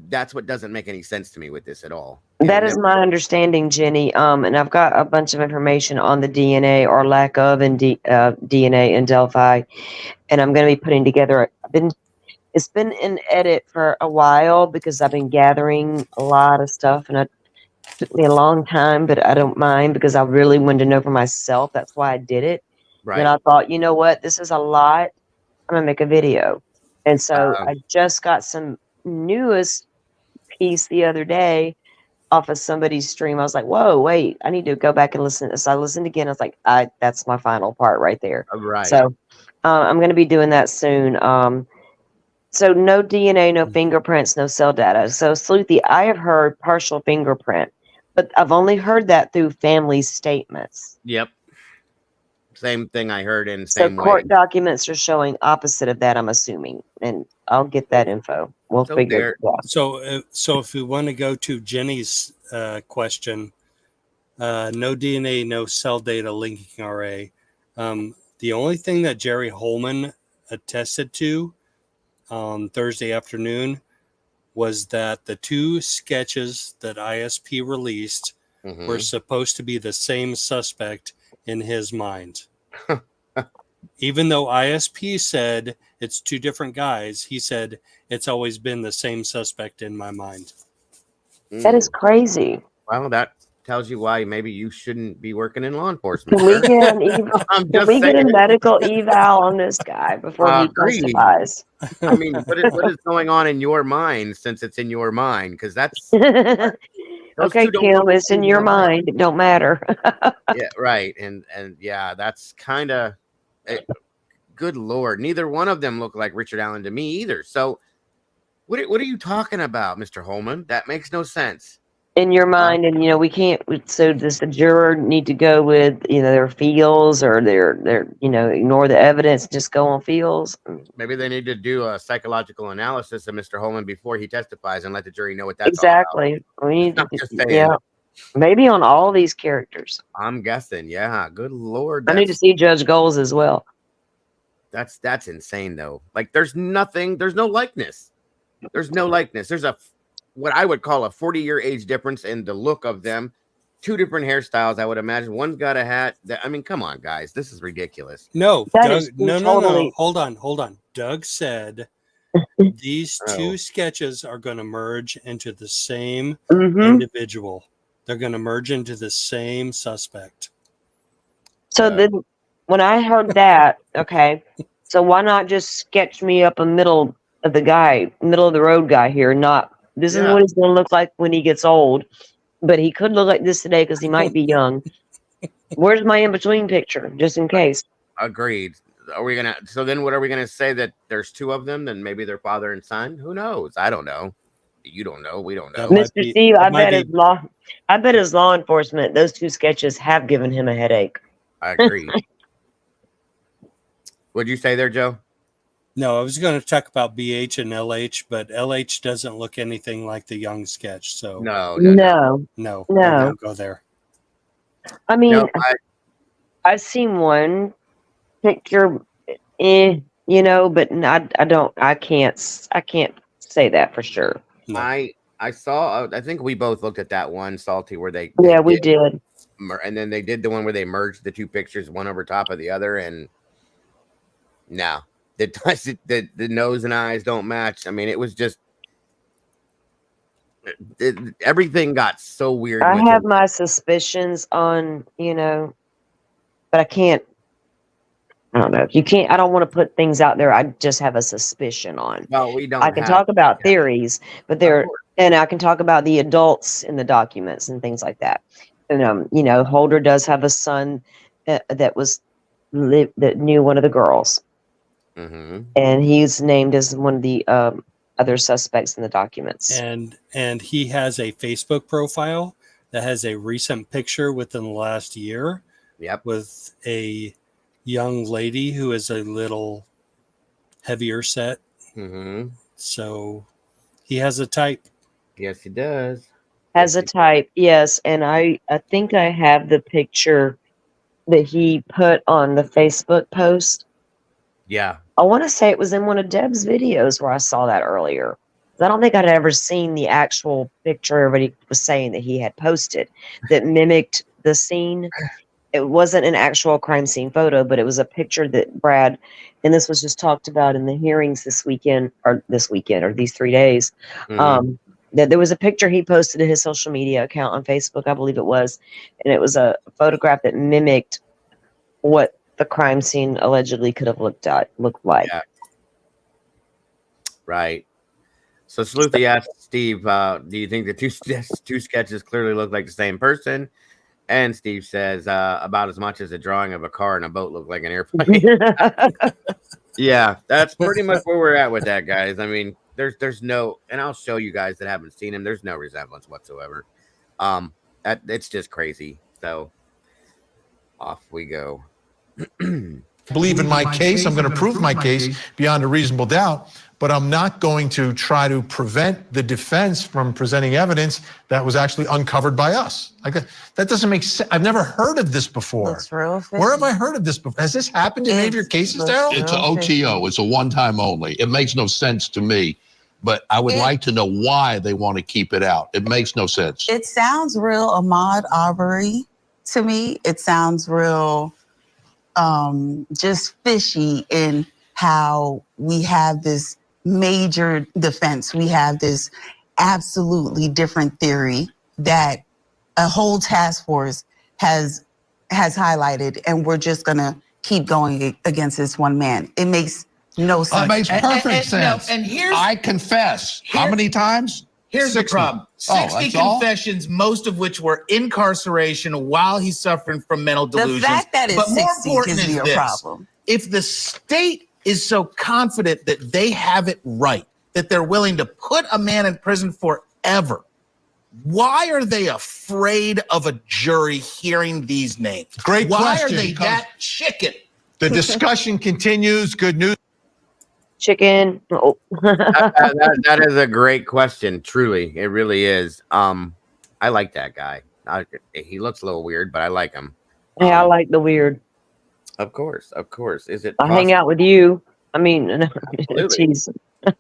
[SPEAKER 1] that's what doesn't make any sense to me with this at all.
[SPEAKER 2] That is my understanding, Jenny. And I've got a bunch of information on the DNA or lack of DNA in Delphi, and I'm going to be putting together. It's been in edit for a while because I've been gathering a lot of stuff, and it took me a long time, but I don't mind because I really wanted to know for myself. That's why I did it.
[SPEAKER 1] Right.
[SPEAKER 2] And I thought, you know what, this is a lot. I'm gonna make a video, and so I just got some newest piece the other day off of somebody's stream. I was like, whoa, wait, I need to go back and listen. So I listened again. I was like, that's my final part right there.
[SPEAKER 1] Right.
[SPEAKER 2] So I'm going to be doing that soon. So no DNA, no fingerprints, no cell data. So Sleuthy, I have heard partial fingerprint, but I've only heard that through family statements.
[SPEAKER 1] Yep. Same thing I heard in
[SPEAKER 2] So
[SPEAKER 1] same
[SPEAKER 2] court
[SPEAKER 1] way.
[SPEAKER 2] documents are showing opposite of that, I'm assuming, and I'll get that info. We'll figure it out.
[SPEAKER 11] So if we want to go to Jenny's question, no DNA, no cell data linking RA. The only thing that Jerry Holman attested to on Thursday afternoon was that the 2 sketches that ISP released were supposed to be the same suspect in his mind. Even though ISP said it's 2 different guys, he said it's always been the same suspect in my mind.
[SPEAKER 2] That is crazy.
[SPEAKER 1] Well, that tells you why maybe you shouldn't be working in law enforcement.
[SPEAKER 2] Can we get a medical eval on this guy before he testifies?
[SPEAKER 1] I mean, what is going on in your mind, since it's in your mind? Because that's
[SPEAKER 2] okay, Kim, it's in your mind. It don't matter.
[SPEAKER 1] Yeah, right. And yeah, that's kind of good Lord. Neither one of them look like Richard Allen to me either. So what are you talking about, Mr. Holman? That makes no sense.
[SPEAKER 2] In your mind, and you know, we can't. So does the juror need to go with, you know, their feels, or their you know, ignore the evidence and just go on feels?
[SPEAKER 1] Maybe they need to do a psychological analysis of Mr. Holman before he testifies and let the jury know what that's
[SPEAKER 2] exactly.
[SPEAKER 1] all about.
[SPEAKER 2] We need to,
[SPEAKER 1] Just saying.
[SPEAKER 2] yeah, maybe on all these characters.
[SPEAKER 1] I'm guessing, yeah. Good Lord,
[SPEAKER 2] I need to see Judge Goals as well.
[SPEAKER 1] That's insane though. Like there's no likeness. There's no likeness. There's what I would call a 40-year age difference in the look of them. 2 different hairstyles, I would imagine. One's got a hat. I mean, come on, guys. This is ridiculous.
[SPEAKER 11] No, Doug, no. Hold on. Doug said these 2 sketches are going to merge into the same individual. They're going to merge into the same suspect.
[SPEAKER 2] So then when I heard that, okay, so why not just sketch me up a middle of the road guy here, not This is what he's going to look like when he gets old. But he could look like this today because he might be young. Where's my in-between picture, just in case?
[SPEAKER 1] Agreed. Are we gonna? So then, what are we gonna say? That there's two of them? Then maybe they're father and son. Who knows? I don't know. You don't know. We don't know.
[SPEAKER 2] Mr. Steve, I bet his law enforcement. Those two sketches have given him a headache.
[SPEAKER 1] I agree. What'd you say there, Joe?
[SPEAKER 11] No, I was going to talk about BH and LH, but LH doesn't look anything like the young sketch. So
[SPEAKER 2] No.
[SPEAKER 11] Don't go there.
[SPEAKER 2] I mean, I've seen one picture, but I can't say that for sure.
[SPEAKER 1] No. I saw. I think we both looked at that one, Salty, where they
[SPEAKER 2] we did,
[SPEAKER 1] and then they did the one where they merged the two pictures, one over top of the other, and no, the nose and eyes don't match. I mean, it was just everything got so weird.
[SPEAKER 2] I have my suspicions on, but I can't. I don't know if you can't. I don't want to put things out there. I just have a suspicion on.
[SPEAKER 1] Well, we don't.
[SPEAKER 2] I can talk about theories, but and I can talk about the adults in the documents and things like that. And Holder does have a son that knew one of the girls, and he's named as one of the other suspects in the documents.
[SPEAKER 11] And he has a Facebook profile that has a recent picture within the last year.
[SPEAKER 1] Yep,
[SPEAKER 11] with a young lady who is a little heavier set. So he has a type.
[SPEAKER 1] Yes, he does.
[SPEAKER 2] Has a type, yes. And I think I have the picture that he put on the Facebook post.
[SPEAKER 1] Yeah.
[SPEAKER 2] I want to say it was in one of Deb's videos where I saw that earlier. I don't think I'd ever seen the actual picture everybody was saying that he had posted that mimicked the scene. It wasn't an actual crime scene photo, but it was a picture that Brad, and this was just talked about in the hearings this weekend or these 3 days. That there was a picture he posted to his social media account on Facebook, I believe it was, and it was a photograph that mimicked what the crime scene allegedly could have looked like.
[SPEAKER 1] Yeah. Right. So Sleuthy asked Steve, do you think the two sketches clearly look like the same person? And Steve says, about as much as a drawing of a car and a boat look like an airplane. Yeah, that's pretty much where we're at with that, guys. I mean, there's no, and I'll show you guys that haven't seen him. There's no resemblance whatsoever. It's just crazy. So off we go.
[SPEAKER 4] Believe in my case. I'm going to prove my case beyond a reasonable doubt, but I'm not going to try to prevent the defense from presenting evidence that was actually uncovered by us. That doesn't make sense. I've never heard of this before.
[SPEAKER 12] That's real.
[SPEAKER 4] Where have I heard of this before? Has this happened in any of your cases, Daryl?
[SPEAKER 10] It's an OTO. It's a one-time only. It makes no sense to me, but I would like to know why they want to keep it out. It makes no sense.
[SPEAKER 12] It sounds real Ahmaud Arbery to me. It sounds real just fishy in how we have this major defense. We have this absolutely different theory that a whole task force has highlighted, and we're just going to keep going against this one man. It makes no sense.
[SPEAKER 10] It makes perfect sense.
[SPEAKER 13] And
[SPEAKER 10] I confess. How many times?
[SPEAKER 13] Here's 60. The problem. 60 confessions, most of which were incarceration while he's suffering from mental delusions.
[SPEAKER 12] The fact that it's
[SPEAKER 13] but more
[SPEAKER 12] 60
[SPEAKER 13] important
[SPEAKER 12] is
[SPEAKER 13] is
[SPEAKER 12] your
[SPEAKER 13] this.
[SPEAKER 12] problem.
[SPEAKER 13] If the state is so confident that they have it right, that they're willing to put a man in prison forever, why are they afraid of a jury hearing these names?
[SPEAKER 4] Great
[SPEAKER 13] why
[SPEAKER 4] question.
[SPEAKER 13] Why are they that chicken?
[SPEAKER 4] The discussion continues. Good news.
[SPEAKER 2] Chicken. Oh.
[SPEAKER 1] that is a great question. Truly, it really is. I like that guy. He looks a little weird, but I like him.
[SPEAKER 2] Yeah, I like the weird.
[SPEAKER 1] Of course. Is it?
[SPEAKER 2] I hang out with you. I mean,
[SPEAKER 1] absolutely.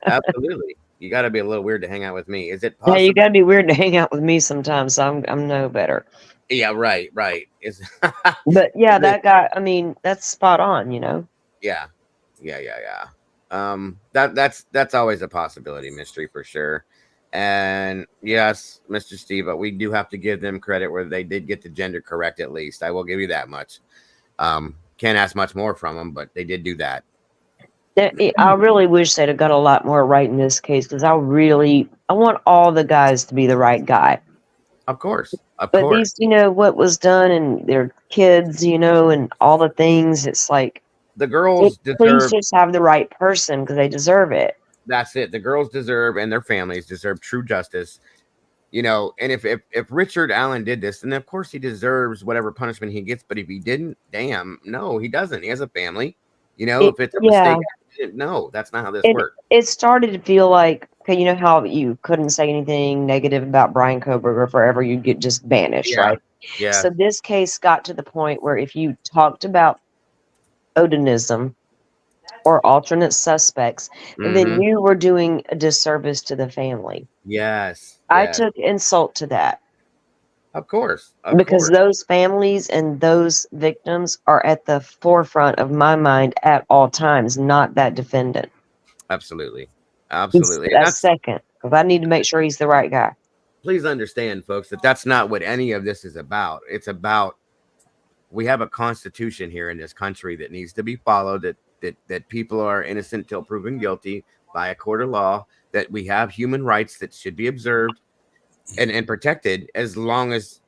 [SPEAKER 1] Absolutely. You got to be a little weird to hang out with me. Is it possible?
[SPEAKER 2] Yeah, you got to be weird to hang out with me sometimes. So I'm no better.
[SPEAKER 1] Yeah, right.
[SPEAKER 2] But yeah, that guy. I mean, that's spot on.
[SPEAKER 1] Yeah. That's always a possibility, Mystery, for sure. And yes, Mr. Steve, but we do have to give them credit where they did get the gender correct. At least I will give you that much. Can't ask much more from them, but they did do that.
[SPEAKER 2] I really wish they'd have got a lot more right in this case because I want all the guys to be the right guy.
[SPEAKER 1] Of course.
[SPEAKER 2] But these, what was done and their kids, and all the things, it's like
[SPEAKER 1] the girls
[SPEAKER 2] please just have the right person because they deserve it.
[SPEAKER 1] That's it. The girls deserve, and their families deserve, true justice. And if Richard Allen did this, then of course he deserves whatever punishment he gets. But if he didn't, damn, no, he doesn't. He has a family. If it's a mistake, no, that's not how this works.
[SPEAKER 2] It started to feel like, okay, you know how you couldn't say anything negative about Brian Koberger forever, you'd get just banished, right?
[SPEAKER 1] Yeah.
[SPEAKER 2] So this case got to the point where if you talked about Odinism or alternate suspects, then you were doing a disservice to the family.
[SPEAKER 1] Yes.
[SPEAKER 2] I took insult to that.
[SPEAKER 1] Of course.
[SPEAKER 2] Because those families and those victims are at the forefront of my mind at all times, not that defendant.
[SPEAKER 1] Absolutely. Absolutely.
[SPEAKER 2] That's second, because I need to make sure he's the right guy.
[SPEAKER 1] Please understand, folks, that that's not what any of this is about. It's about, we have a constitution here in this country that needs to be followed, that people are innocent till proven guilty by a court of law, that we have human rights that should be observed and protected as long as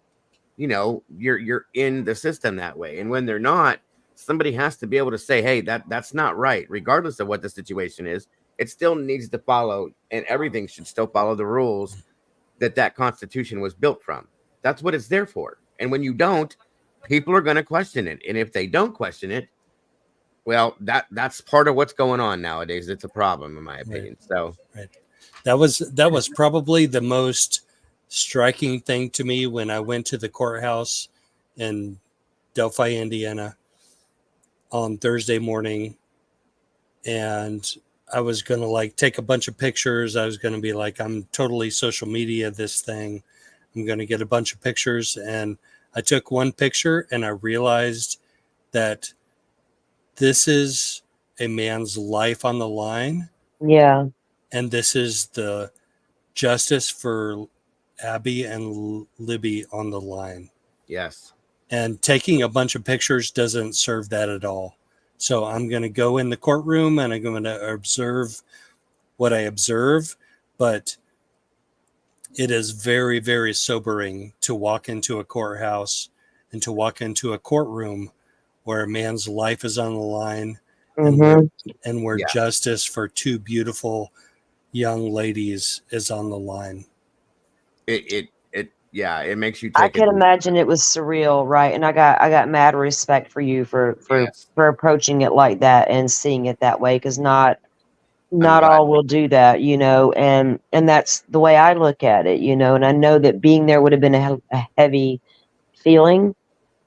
[SPEAKER 1] you're in the system that way. And when they're not, somebody has to be able to say, hey, that's not right, regardless of what the situation is. It still needs to follow, and everything should still follow the rules that Constitution was built from. That's what it's there for. And when you don't, people are going to question it. And if they don't question it, well, that's part of what's going on nowadays. It's a problem, in my opinion. Right. So
[SPEAKER 11] that was probably the most striking thing to me when I went to the courthouse in Delphi, Indiana on Thursday morning, and I was going to take a bunch of pictures. I was going to be I'm totally social media this thing. I'm going to get a bunch of pictures. And I took one picture and I realized that this is a man's life on the line.
[SPEAKER 2] Yeah.
[SPEAKER 11] And this is the justice for Abby and Libby on the line.
[SPEAKER 1] Yes.
[SPEAKER 11] And taking a bunch of pictures doesn't serve that at all. So I'm going to go in the courtroom and I'm going to observe what I observe. But it is very, very sobering to walk into a courthouse and to walk into a courtroom where a man's life is on the line and where justice for two beautiful young ladies is on the line.
[SPEAKER 1] It makes you take
[SPEAKER 2] I can imagine it was surreal, right? And I got mad respect for you for approaching it like that and seeing it that way, because not all will do that, and that's the way I look at it, and I know that being there would have been a heavy feeling,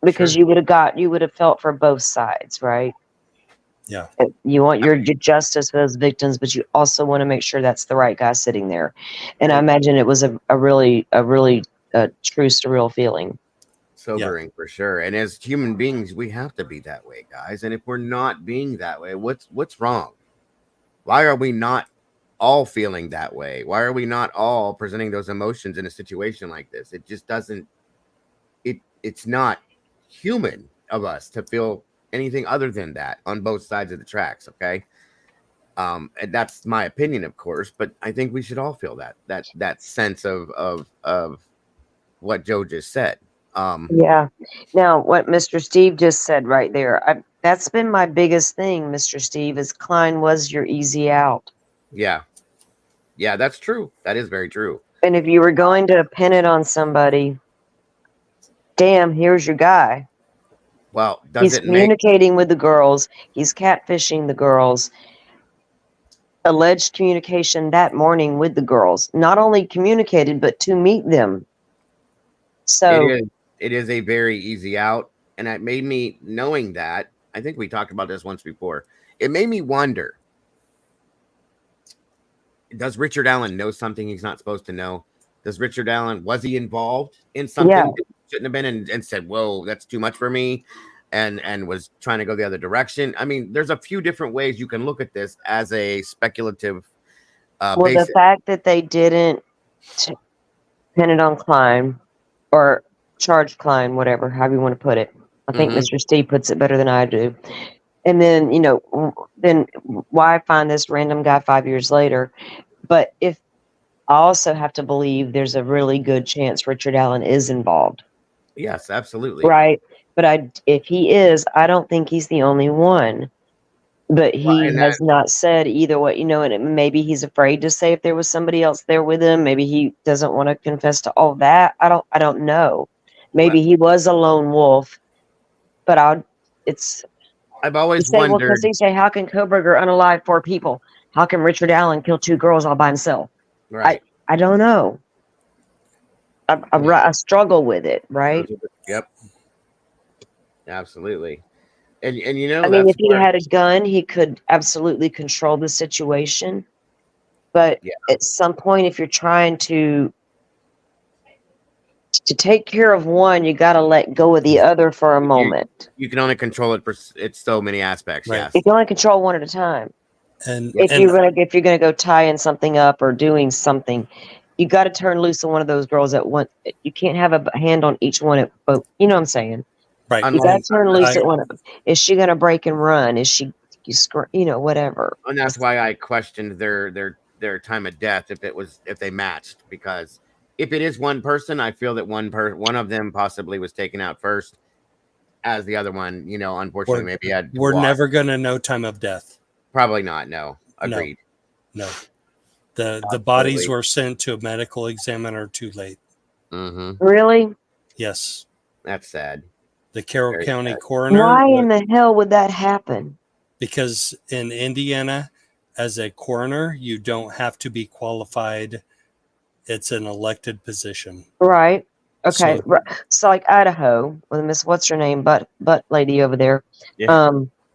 [SPEAKER 2] because you would have felt for both sides, right?
[SPEAKER 11] Yeah.
[SPEAKER 2] You want your justice for those victims, but you also want to make sure that's the right guy sitting there. And I imagine it was a really true, surreal feeling.
[SPEAKER 1] Sobering, for sure. And as human beings, we have to be that way, guys. And if we're not being that way, what's wrong? Why are we not all feeling that way? Why are we not all presenting those emotions in a situation like this? It just doesn't. It's not human of us to feel anything other than that on both sides of the tracks. Okay. And that's my opinion, of course, but I think we should all feel that sense of what Joe just said.
[SPEAKER 2] Yeah. Now, what Mr. Steve just said right there, that's been my biggest thing, Mr. Steve, is Klein was your easy out.
[SPEAKER 1] Yeah. Yeah, that's true. That is very true.
[SPEAKER 2] And if you were going to pin it on somebody, damn, here's your guy.
[SPEAKER 1] Well,
[SPEAKER 2] he's communicating with the girls. He's catfishing the girls. Alleged communication that morning with the girls. Not only communicated, but to meet them. So
[SPEAKER 1] it is a very easy out. And it made me, knowing that, I think we talked about this once before, it made me wonder, does Richard Allen know something he's not supposed to know? Was he involved in something that shouldn't have been, and said, whoa, that's too much for me, and was trying to go the other direction? I mean, there's a few different ways you can look at this as a speculative basis.
[SPEAKER 2] The fact that they didn't pin it on Klein or charge Klein, whatever, however you want to put it. I think Mr. Steve puts it better than I do. And then, then why find this random guy 5 years later? But if I also have to believe there's a really good chance Richard Allen is involved.
[SPEAKER 1] Yes, absolutely.
[SPEAKER 2] Right. But if he is, I don't think he's the only one. But he has not said either way, and maybe he's afraid to say if there was somebody else there with him. Maybe he doesn't want to confess to all that. I don't know. Maybe he was a lone wolf, but I've always
[SPEAKER 1] wondered.
[SPEAKER 2] Well, because they say, how can Koberger unalive 4 people? How can Richard Allen kill 2 girls all by himself?
[SPEAKER 1] Right.
[SPEAKER 2] I don't know. I struggle with it, right?
[SPEAKER 1] Yep. Absolutely. And
[SPEAKER 2] I mean, if he had a gun, he could absolutely control the situation. But at some point, if you're trying to take care of one, you got to let go of the other for a moment.
[SPEAKER 1] You can only control it for it's so many aspects.
[SPEAKER 11] Right.
[SPEAKER 1] Yes.
[SPEAKER 2] You can only control one at a time.
[SPEAKER 11] And
[SPEAKER 2] if you're gonna go tying something up or doing something, you got to turn loose on one of those girls at once. You can't have a hand on each one at both. You know what I'm saying?
[SPEAKER 11] Right.
[SPEAKER 2] You got to turn loose at one of them. Is she gonna break and run? Is she, whatever?
[SPEAKER 1] And that's why I questioned their time of death if they matched, because if it is one person, I feel that one of them possibly was taken out first, as the other one, unfortunately maybe had.
[SPEAKER 11] We're never gonna know time of death.
[SPEAKER 1] Probably not. No. Agreed.
[SPEAKER 11] No. The bodies were sent to a medical examiner too late.
[SPEAKER 1] Mm-hmm.
[SPEAKER 2] Really?
[SPEAKER 11] Yes.
[SPEAKER 1] That's sad.
[SPEAKER 11] The Carroll County coroner.
[SPEAKER 2] Why in the hell would that happen?
[SPEAKER 11] Because in Indiana, as a coroner, you don't have to be qualified. It's an elected position.
[SPEAKER 2] Right. Okay. So like Idaho, with Miss what's her name, butt lady over there.
[SPEAKER 1] Yeah.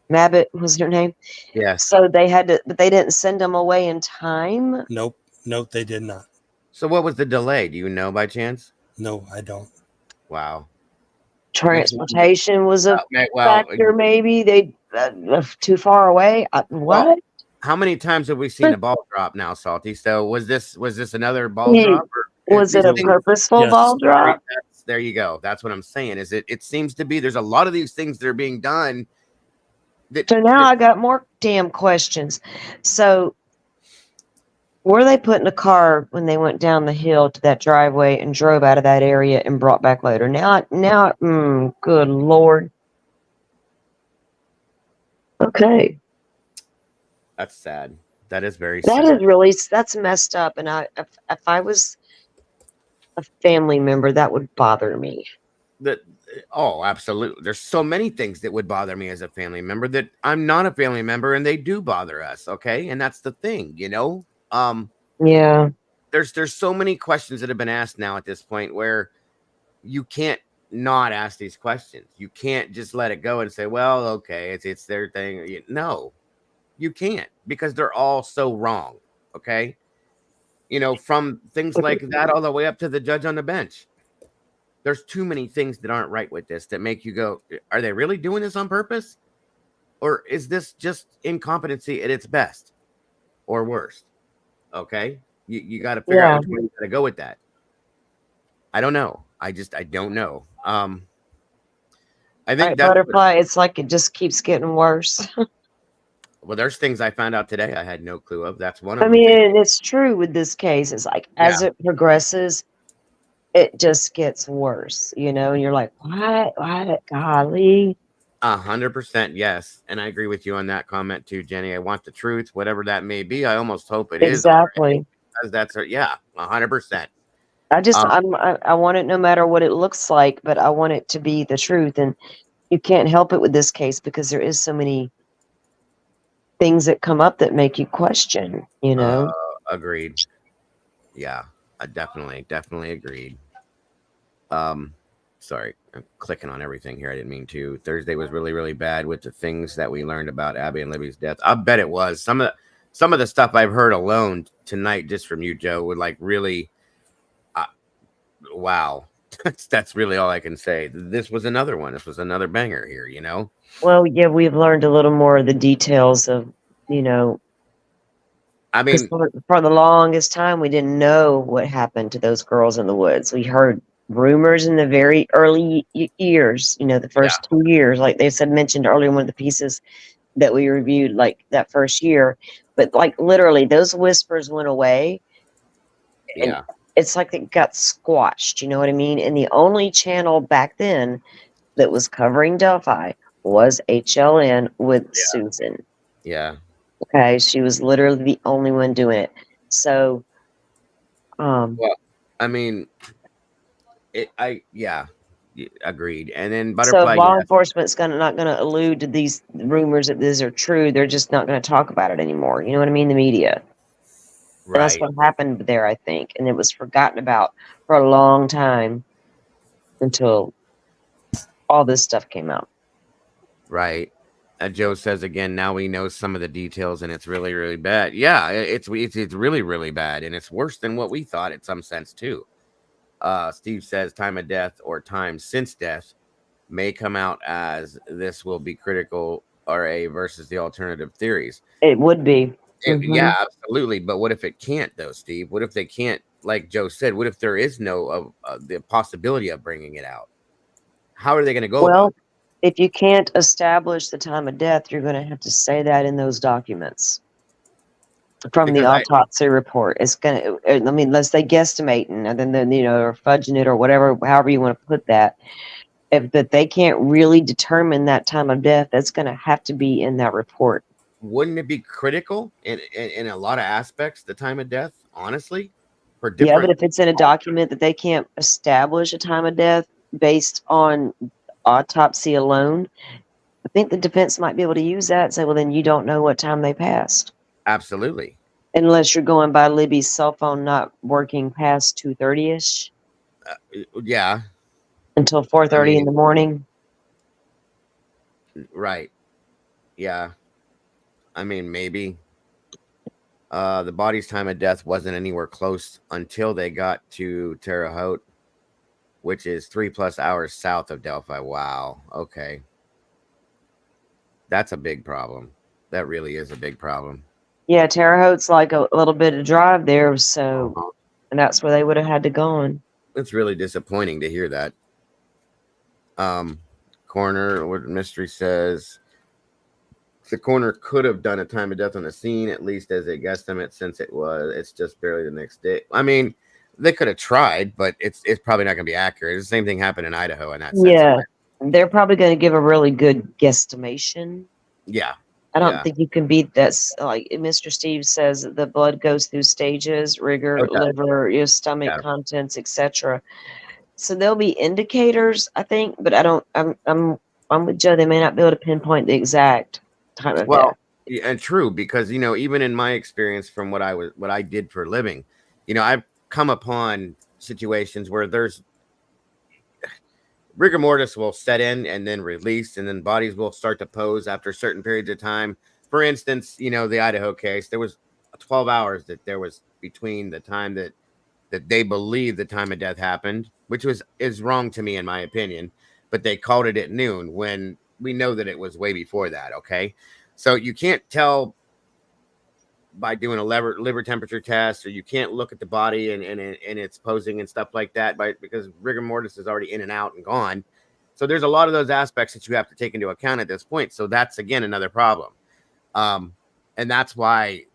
[SPEAKER 2] Mabbitt was her name.
[SPEAKER 1] Yeah.
[SPEAKER 2] So they had to, but they didn't send them away in time.
[SPEAKER 11] Nope, they did not.
[SPEAKER 1] So what was the delay? Do you know by chance?
[SPEAKER 11] No, I don't.
[SPEAKER 1] Wow.
[SPEAKER 2] Transportation was a factor. Maybe they too far away. What?
[SPEAKER 1] Well, how many times have we seen a ball drop now, Salty? So was this another ball drop? Or
[SPEAKER 2] was it a purposeful ball drop?
[SPEAKER 1] There you go. That's what I'm saying. It seems to be there's a lot of these things that are being done.
[SPEAKER 2] So now I got more damn questions. So were they put in a car when they went down the hill to that driveway and drove out of that area and brought back later? Now, good Lord. Okay.
[SPEAKER 1] That's sad. That is very sad.
[SPEAKER 2] That is really, that's messed up. And if I was a family member, that would bother me.
[SPEAKER 1] Oh, absolutely. There's so many things that would bother me as a family member that I'm not a family member and they do bother us. Okay. And that's the thing,
[SPEAKER 2] Yeah.
[SPEAKER 1] There's so many questions that have been asked now at this point where you can't not ask these questions. You can't just let it go and say, well, okay, it's their thing. No, you can't, because they're all so wrong. Okay. From things like that all the way up to the judge on the bench. There's too many things that aren't right with this that make you go, are they really doing this on purpose? Or is this just incompetency at its best or worst? Okay. You got to figure out which way you got to go with that. I don't know. I don't know. I think that
[SPEAKER 2] butterfly, it's like it just keeps getting worse.
[SPEAKER 1] Well, there's things I found out today I had no clue of. That's one of them.
[SPEAKER 2] I mean, it's true with this case. It's like as it progresses, it just gets worse, and you're like, what? Golly.
[SPEAKER 1] 100%. Yes. And I agree with you on that comment too, Jenny. I want the truth, whatever that may be. I almost hope it is.
[SPEAKER 2] Exactly.
[SPEAKER 1] That's 100%.
[SPEAKER 2] I want it no matter what it looks like, but I want it to be the truth. And you can't help it with this case because there is so many things that come up that make you question,
[SPEAKER 1] Agreed. Yeah, I definitely agreed. Sorry, I'm clicking on everything here. I didn't mean to. Thursday was really, really bad with the things that we learned about Abby and Libby's death. I bet it was. Some of the stuff I've heard alone tonight, just from you, Joe, would like really, wow. That's really all I can say. This was another one. This was another banger here,
[SPEAKER 2] Well, yeah, we've learned a little more of the details of,
[SPEAKER 1] I mean,
[SPEAKER 2] for the longest time, we didn't know what happened to those girls in the woods. We heard rumors in the very early years, the first 2 years, like they said, mentioned earlier in one of the pieces that we reviewed, like that first year. But like literally those whispers went away. And it's like it got squashed, you know what I mean? And the only channel back then that was covering Delphi was HLN with Susan.
[SPEAKER 1] Yeah.
[SPEAKER 2] Okay, she was literally the only one doing it. So,
[SPEAKER 1] well, I mean, agreed. And then Butterfly.
[SPEAKER 2] So law enforcement's not gonna allude to these rumors that these are true. They're just not gonna talk about it anymore. You know what I mean? The media.
[SPEAKER 1] Right.
[SPEAKER 2] And that's what happened there, I think. And it was forgotten about for a long time until all this stuff came out.
[SPEAKER 1] Right. Joe says again, now we know some of the details and it's really, really bad. Yeah, it's really, really bad. And it's worse than what we thought in some sense too. Steve says time of death or time since death may come out as this will be critical RA versus the alternative theories.
[SPEAKER 2] It would be.
[SPEAKER 1] Yeah, absolutely. But what if it can't though, Steve? What if they can't, like Joe said, what if there is no the possibility of bringing it out? How are they going to go about it?
[SPEAKER 2] If you can't establish the time of death, you're going to have to say that in those documents from the autopsy report. It's going to, I mean, unless they guesstimating and then or fudging it or whatever, however you want to put that. If that they can't really determine that time of death, that's going to have to be in that report.
[SPEAKER 1] Wouldn't it be critical in a lot of aspects, the time of death, honestly?
[SPEAKER 2] But if it's in a document that they can't establish a time of death based on autopsy alone, I think the defense might be able to use that and say, well, then you don't know what time they passed.
[SPEAKER 1] Absolutely.
[SPEAKER 2] Unless you're going by Libby's cell phone not working past 2:30ish.
[SPEAKER 1] Yeah.
[SPEAKER 2] Until 4:30 in the morning.
[SPEAKER 1] Right. Yeah. I mean, maybe. The body's time of death wasn't anywhere close until they got to Terre Haute, which is 3+ hours south of Delphi. Wow. Okay. That's a big problem. That really is a big problem.
[SPEAKER 2] Yeah, Terre Haute's like a little bit of drive there, so and that's where they would have had to go on.
[SPEAKER 1] It's really disappointing to hear that. Coroner, what Mystery says, the coroner could have done a time of death on the scene, at least as a guesstimate, since it's just barely the next day. I mean, they could have tried, but it's probably not going to be accurate. The same thing happened in Idaho in that sense.
[SPEAKER 2] Yeah, they're probably going to give a really good guesstimation.
[SPEAKER 1] Yeah.
[SPEAKER 2] I don't think you can beat that. Like Mr. Steve says, the blood goes through stages, rigor, liver, your stomach contents, etc. So there'll be indicators, I think, but I'm with Joe. They may not be able to pinpoint the exact time of death.
[SPEAKER 1] Yeah, and true, because even in my experience from what I did for a living, I've come upon situations where there's rigor mortis will set in and then release, and then bodies will start to pose after certain periods of time. For instance, the Idaho case, there was 12 hours that there was between the time that they believe the time of death happened, which is wrong to me in my opinion, but they called it at noon when we know that it was way before that. Okay, so you can't tell by doing a liver temperature test, or you can't look at the body and its posing and stuff like that, because rigor mortis is already in and out and gone. So there's a lot of those aspects that you have to take into account at this point. So that's again another problem, and that's why,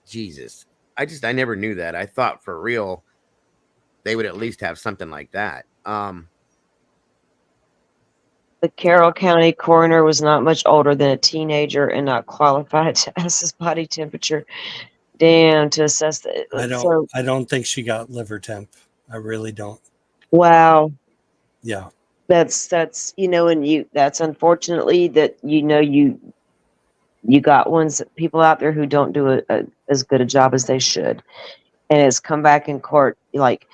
[SPEAKER 1] Jesus, I never knew that. I thought for real they would at least have something like that.
[SPEAKER 2] The Carroll County coroner was not much older than a teenager and not qualified to assess body temperature. Damn, to assess the.
[SPEAKER 11] I don't think she got liver temp. I really don't.
[SPEAKER 2] Wow.
[SPEAKER 11] Yeah.
[SPEAKER 2] That's that's unfortunately that you got people out there who don't do as good a job as they should, and it's come back in court like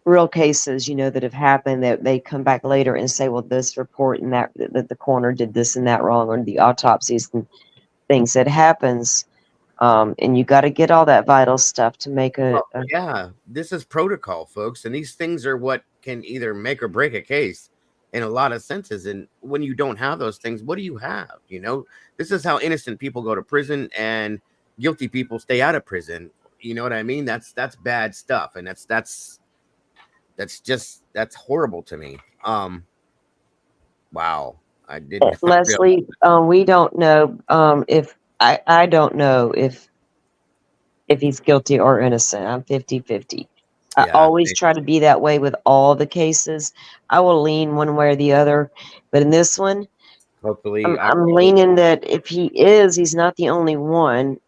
[SPEAKER 2] real cases that have happened that they come back later and say, well, this report and that the coroner did this and that wrong, or the autopsies and things that happens, and you got to get all that vital stuff to make
[SPEAKER 1] this is protocol, folks, and these things are what can either make or break a case in a lot of senses. And when you don't have those things, what do you have? This is how innocent people go to prison and guilty people stay out of prison. You know what I mean? That's bad stuff, and that's that's horrible to me. Wow. I did not
[SPEAKER 2] Leslie, we don't know if I don't know if he's guilty or innocent. I'm 50-50. I always try to be that way with all the cases. I will lean one way or the other, but in this one,
[SPEAKER 1] hopefully
[SPEAKER 2] I'm leaning that if he is, he's not the only one,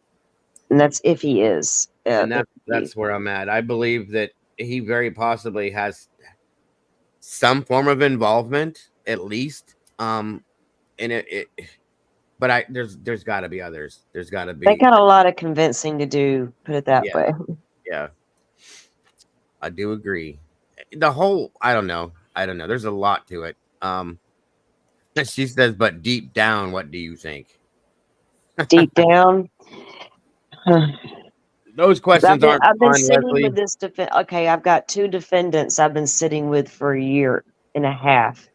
[SPEAKER 2] and that's if he is.
[SPEAKER 1] And that's where I'm at. I believe that he very possibly has some form of involvement, at least. In it but there's got to be others. There's got to be.
[SPEAKER 2] They got a lot of convincing to do. Put it that way.
[SPEAKER 1] Yeah, I do agree. The whole, I don't know. There's a lot to it. She says, but deep down, what do you think?
[SPEAKER 2] Deep down,
[SPEAKER 1] those questions aren't.
[SPEAKER 2] I've been
[SPEAKER 1] fun,
[SPEAKER 2] sitting
[SPEAKER 1] Leslie.
[SPEAKER 2] with this Okay, I've got 2 defendants I've been sitting with for a year and a half.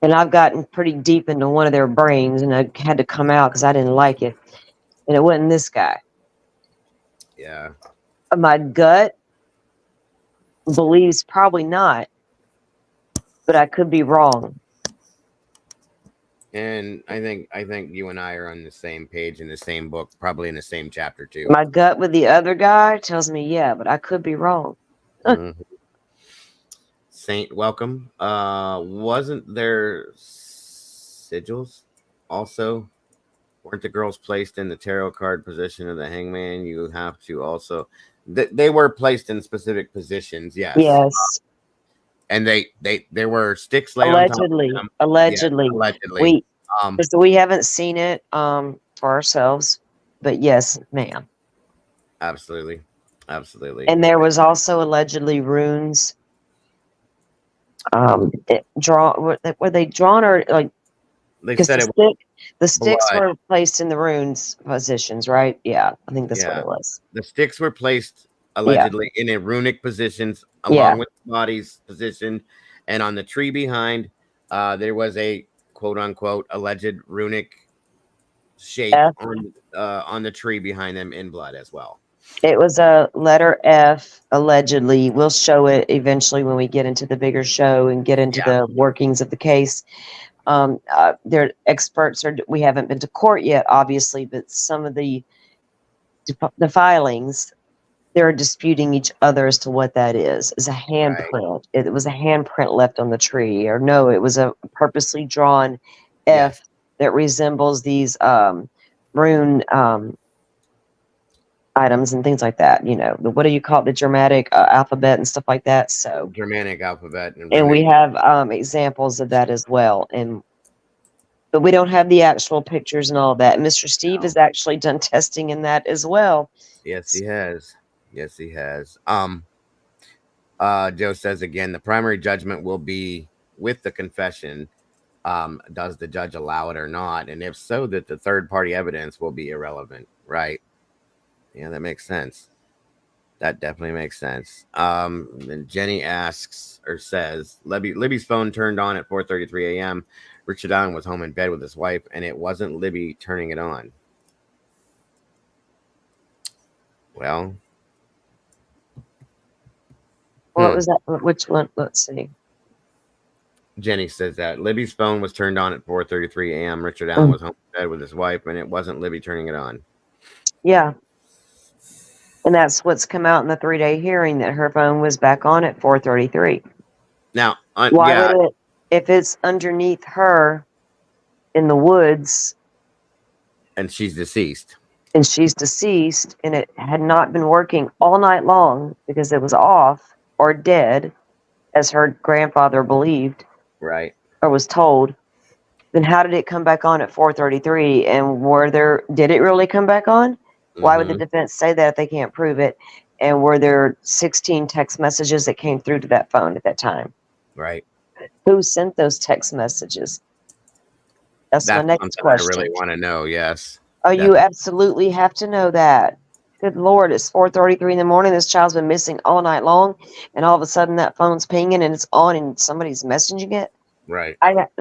[SPEAKER 2] And I've gotten pretty deep into one of their brains, and I had to come out because I didn't like it. And it wasn't this guy.
[SPEAKER 1] Yeah.
[SPEAKER 2] My gut believes probably not, but I could be wrong.
[SPEAKER 1] And I think you and I are on the same page in the same book, probably in the same chapter too.
[SPEAKER 2] My gut with the other guy tells me, yeah, but I could be wrong.
[SPEAKER 1] Saint, welcome. Wasn't there sigils also? Weren't the girls placed in the tarot card position of the hangman? You have to also. They were placed in specific positions. Yes.
[SPEAKER 2] Yes.
[SPEAKER 1] And there were sticks laid
[SPEAKER 2] allegedly.
[SPEAKER 1] on top of them.
[SPEAKER 2] Allegedly.
[SPEAKER 1] Yeah, allegedly.
[SPEAKER 2] We haven't seen it for ourselves, but yes, ma'am.
[SPEAKER 1] Absolutely.
[SPEAKER 2] And there was also allegedly runes. Were they drawn or like?
[SPEAKER 1] They said
[SPEAKER 2] the sticks
[SPEAKER 1] blood.
[SPEAKER 2] were placed in the runes positions, right? Yeah, I think that's what it was.
[SPEAKER 1] The sticks were placed allegedly in a runic positions along with the bodies positioned, and on the tree behind, there was a quote unquote alleged runic shape on the tree behind them in blood as well.
[SPEAKER 2] It was a letter F, allegedly. We'll show it eventually when we get into the bigger show and get into the workings of the case. They're experts. We haven't been to court yet, obviously, but some of the filings, they're disputing each other as to what that is. Is a handprint. It was a handprint left on the tree, or no, it was a purposely drawn F that resembles these rune items and things like that. You know, what do you call it? The Germanic alphabet and stuff like that. So
[SPEAKER 1] Germanic alphabet,
[SPEAKER 2] and we have examples of that as well. But we don't have the actual pictures and all that. Mr. Steve has actually done testing in that as well.
[SPEAKER 1] Yes, he has. Joe says again, the primary judgment will be with the confession. Does the judge allow it or not? And if so, that the third party evidence will be irrelevant, right? Yeah, that makes sense. That definitely makes sense. And Jenny asks or says, Libby's phone turned on at 4:33 a.m. Richard Allen was home in bed with his wife, and it wasn't Libby turning it on. Well,
[SPEAKER 2] what was that? Which one? Let's see.
[SPEAKER 1] Jenny says that Libby's phone was turned on at 4:33 a.m. Richard Allen was home in bed with his wife, and it wasn't Libby turning it on.
[SPEAKER 2] Yeah. And that's what's come out in the 3-day hearing, that her phone was back on at 4:33.
[SPEAKER 1] Now,
[SPEAKER 2] why would it, if it's underneath her in the woods,
[SPEAKER 1] and she's deceased,
[SPEAKER 2] and it had not been working all night long because it was off or dead, as her grandfather believed,
[SPEAKER 1] right,
[SPEAKER 2] or was told, then how did it come back on at 4:33? And did it really come back on? Why would the defense say that if they can't prove it? And were there 16 text messages that came through to that phone at that time?
[SPEAKER 1] Right.
[SPEAKER 2] Who sent those text messages? That's my next question.
[SPEAKER 1] I really want to know. Yes.
[SPEAKER 2] Oh, you absolutely have to know that. Good Lord, it's 4:33 in the morning. This child's been missing all night long, and all of a sudden that phone's pinging and it's on, and somebody's messaging it.
[SPEAKER 1] Right.
[SPEAKER 2] I got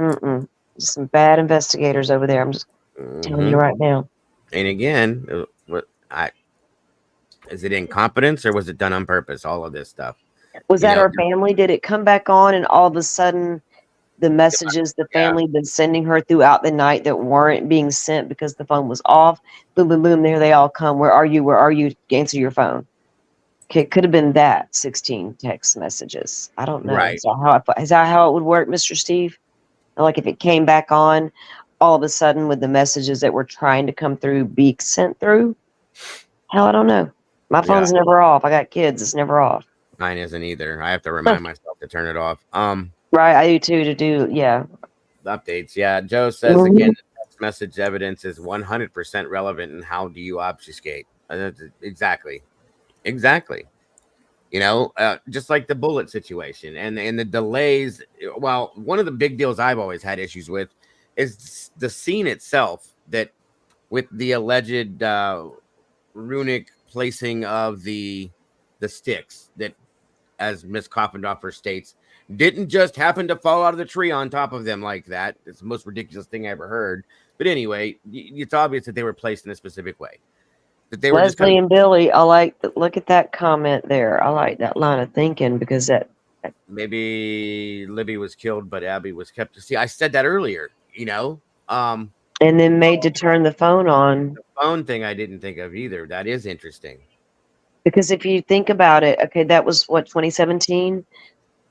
[SPEAKER 2] just some bad investigators over there. I'm just telling you right now.
[SPEAKER 1] And again, is it incompetence or was it done on purpose? All of this stuff.
[SPEAKER 2] Was that her family? Did it come back on and all of a sudden the messages the family had been sending her throughout the night that weren't being sent because the phone was off? Boom, boom, boom. There they all come. Where are you? Where are you? Answer your phone. Okay, it could have been that 16 text messages. I don't know.
[SPEAKER 1] Right.
[SPEAKER 2] Is that how it would work, Mr. Steve? Like if it came back on, all of a sudden with the messages that were trying to come through be sent through? Hell, I don't know. My phone's never off. I got kids. It's never off.
[SPEAKER 1] Mine isn't either. I have to remind myself to turn it off.
[SPEAKER 2] Right, I do too.
[SPEAKER 1] Updates. Yeah, Joe says again, the text message evidence is 100% relevant. And how do you obfuscate? Exactly. You know, just like the bullet situation and the delays. Well, one of the big deals I've always had issues with is the scene itself, that with the alleged runic placing of the sticks that, as Miss Coffendorfer states, didn't just happen to fall out of the tree on top of them like that. It's the most ridiculous thing I ever heard. But anyway, it's obvious that they were placed in a specific way. That they were
[SPEAKER 2] Leslie and Billy, look at that comment there. I like that line of thinking because that
[SPEAKER 1] maybe Libby was killed, but Abby was kept. See, I said that earlier, you know.
[SPEAKER 2] And then made to turn the phone on.
[SPEAKER 1] The phone thing I didn't think of either. That is interesting.
[SPEAKER 2] Because if you think about it, okay, that was what, 2017?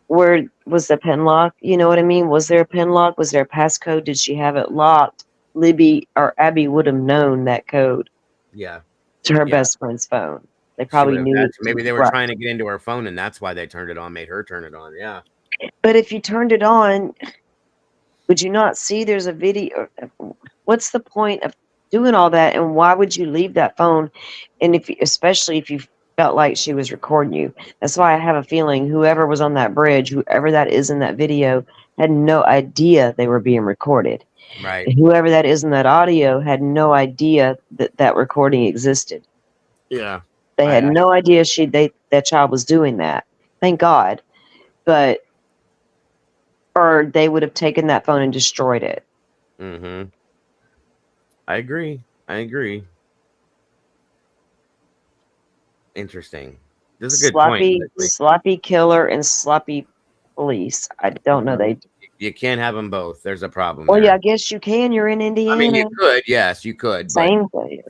[SPEAKER 2] Where was the pin lock? You know what I mean? Was there a pin lock? Was there a passcode? Did she have it locked? Libby or Abby would have known that code.
[SPEAKER 1] Yeah.
[SPEAKER 2] To her best friend's phone. They probably knew.
[SPEAKER 1] Maybe they were trying to get into her phone and that's why they turned it on, made her turn it on. Yeah.
[SPEAKER 2] But if you turned it on, would you not see there's a video? What's the point of doing all that? And why would you leave that phone? And especially if you felt like she was recording you. That's why I have a feeling whoever was on that bridge, whoever that is in that video, had no idea they were being recorded.
[SPEAKER 1] Right.
[SPEAKER 2] And whoever that is in that audio had no idea that that recording existed.
[SPEAKER 1] Yeah.
[SPEAKER 2] They had no idea that child was doing that. Thank God. Or they would have taken that phone and destroyed it.
[SPEAKER 1] Mm-hmm. I agree. Interesting. This is a good point.
[SPEAKER 2] Sloppy killer and sloppy police. I don't know.
[SPEAKER 1] You can't have them both. There's a problem.
[SPEAKER 2] Well, yeah, I guess you can. You're in Indiana.
[SPEAKER 1] I mean, you could. Yes, you could.
[SPEAKER 2] Same thing.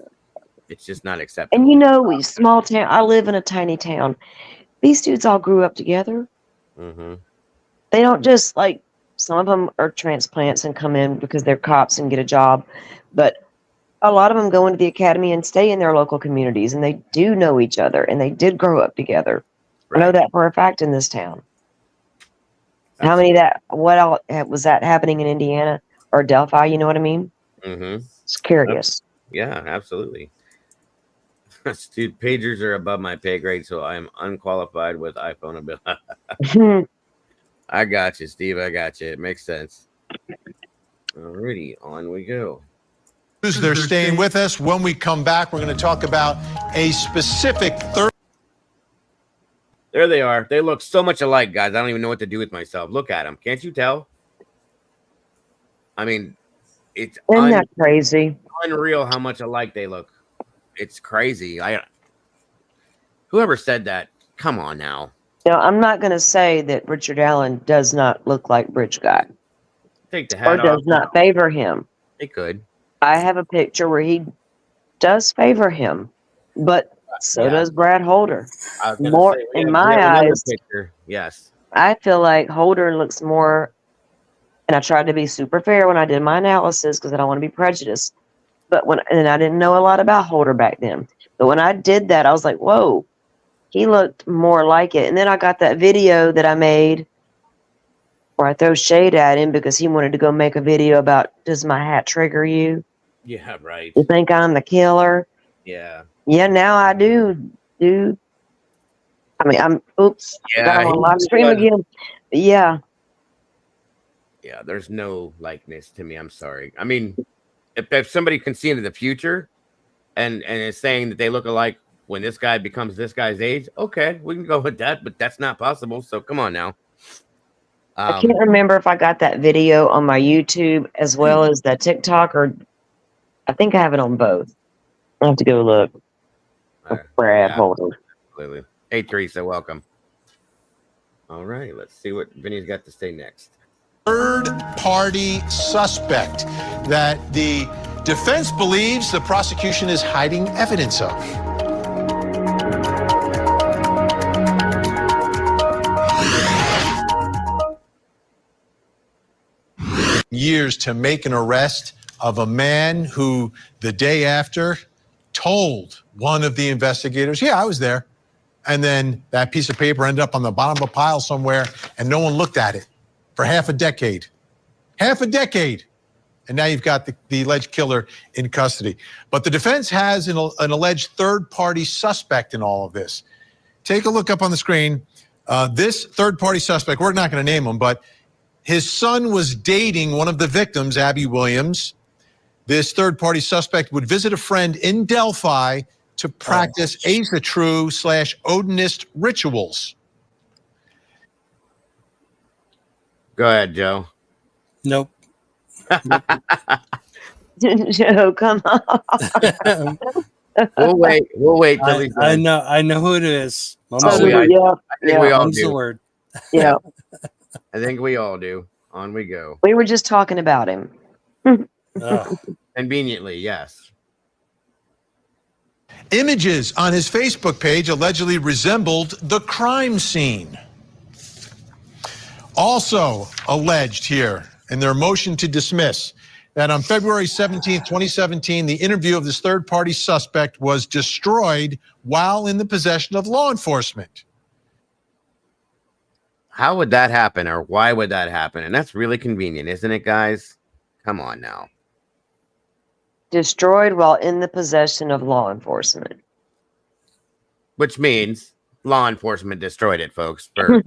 [SPEAKER 1] It's just not acceptable.
[SPEAKER 2] And you know, we small town. I live in a tiny town. These dudes all grew up together.
[SPEAKER 1] Mm-hmm.
[SPEAKER 2] They don't just like, some of them are transplants and come in because they're cops and get a job, but a lot of them go into the academy and stay in their local communities, and they do know each other, and they did grow up together. Right. I know that for a fact in this town. How many what else was that happening in Indiana or Delphi? You know what I mean?
[SPEAKER 1] Mm-hmm.
[SPEAKER 2] It's curious.
[SPEAKER 1] Yeah, absolutely. Dude, pagers are above my pay grade, so I am unqualified with iPhone ability. I got you, Steve. I got you. It makes sense. Alrighty, on we go.
[SPEAKER 4] They're staying with us. When we come back, we're going to talk about a specific
[SPEAKER 1] There they are. They look so much alike, guys. I don't even know what to do with myself. Look at them. Can't you tell? I mean, it's
[SPEAKER 2] isn't that crazy?
[SPEAKER 1] Unreal how much alike they look. It's crazy. Whoever said that, come on now.
[SPEAKER 2] No, I'm not going to say that Richard Allen does not look like Bridge Guy.
[SPEAKER 1] Take the hat
[SPEAKER 2] off. Or does not favor him.
[SPEAKER 1] It could.
[SPEAKER 2] I have a picture where he does favor him, but so does Brad Holder. More in my eyes.
[SPEAKER 1] Yes.
[SPEAKER 2] I feel like Holder looks more, and I tried to be super fair when I did my analysis because I don't want to be prejudiced. But and I didn't know a lot about Holder back then. But when I did that, I was like, whoa, he looked more like it. And then I got that video that I made where I throw shade at him because he wanted to go make a video about, does my hat trigger you?
[SPEAKER 1] Yeah, right.
[SPEAKER 2] You think I'm the killer?
[SPEAKER 1] Yeah.
[SPEAKER 2] Yeah, now I do, dude. I mean, got on live stream again. Yeah.
[SPEAKER 1] Yeah, there's no likeness to me. I'm sorry. I mean, if somebody can see into the future and is saying that they look alike when this guy becomes this guy's age, okay, we can go with that, but that's not possible. So come on now.
[SPEAKER 2] I can't remember if I got that video on my YouTube as well as the TikTok, or I think I have it on both. I have to go look. Brad Holder.
[SPEAKER 1] Absolutely. Hey, Teresa, welcome. All right, let's see what Vinny's got to say next.
[SPEAKER 4] Third-party suspect that the defense believes the prosecution is hiding evidence of. Years to make an arrest of a man who the day after told one of the investigators, yeah, I was there. And then that piece of paper ended up on the bottom of a pile somewhere and no one looked at it for half a decade. Half a decade. And now you've got the alleged killer in custody. But the defense has an alleged third-party suspect in all of this. Take a look up on the screen. This third-party suspect, we're not going to name him, but his son was dating one of the victims, Abby Williams. This third-party suspect would visit a friend in Delphi to practice Asatru/Odinist rituals.
[SPEAKER 1] Go ahead, Joe.
[SPEAKER 11] Nope.
[SPEAKER 2] Joe, come on.
[SPEAKER 1] We'll wait till he's done.
[SPEAKER 11] I know who it is.
[SPEAKER 1] I think we all
[SPEAKER 11] Mum's
[SPEAKER 1] do.
[SPEAKER 11] the word.
[SPEAKER 2] Yeah.
[SPEAKER 1] I think we all do. On we go.
[SPEAKER 2] We were just talking about him.
[SPEAKER 1] Conveniently, yes.
[SPEAKER 4] Images on his Facebook page allegedly resembled the crime scene. Also alleged here in their motion to dismiss that on February 17, 2017, the interview of this third-party suspect was destroyed while in the possession of law enforcement.
[SPEAKER 1] How would that happen, or why would that happen? And that's really convenient, isn't it, guys? Come on now.
[SPEAKER 2] Destroyed while in the possession of law enforcement.
[SPEAKER 1] Which means law enforcement destroyed it, folks. For,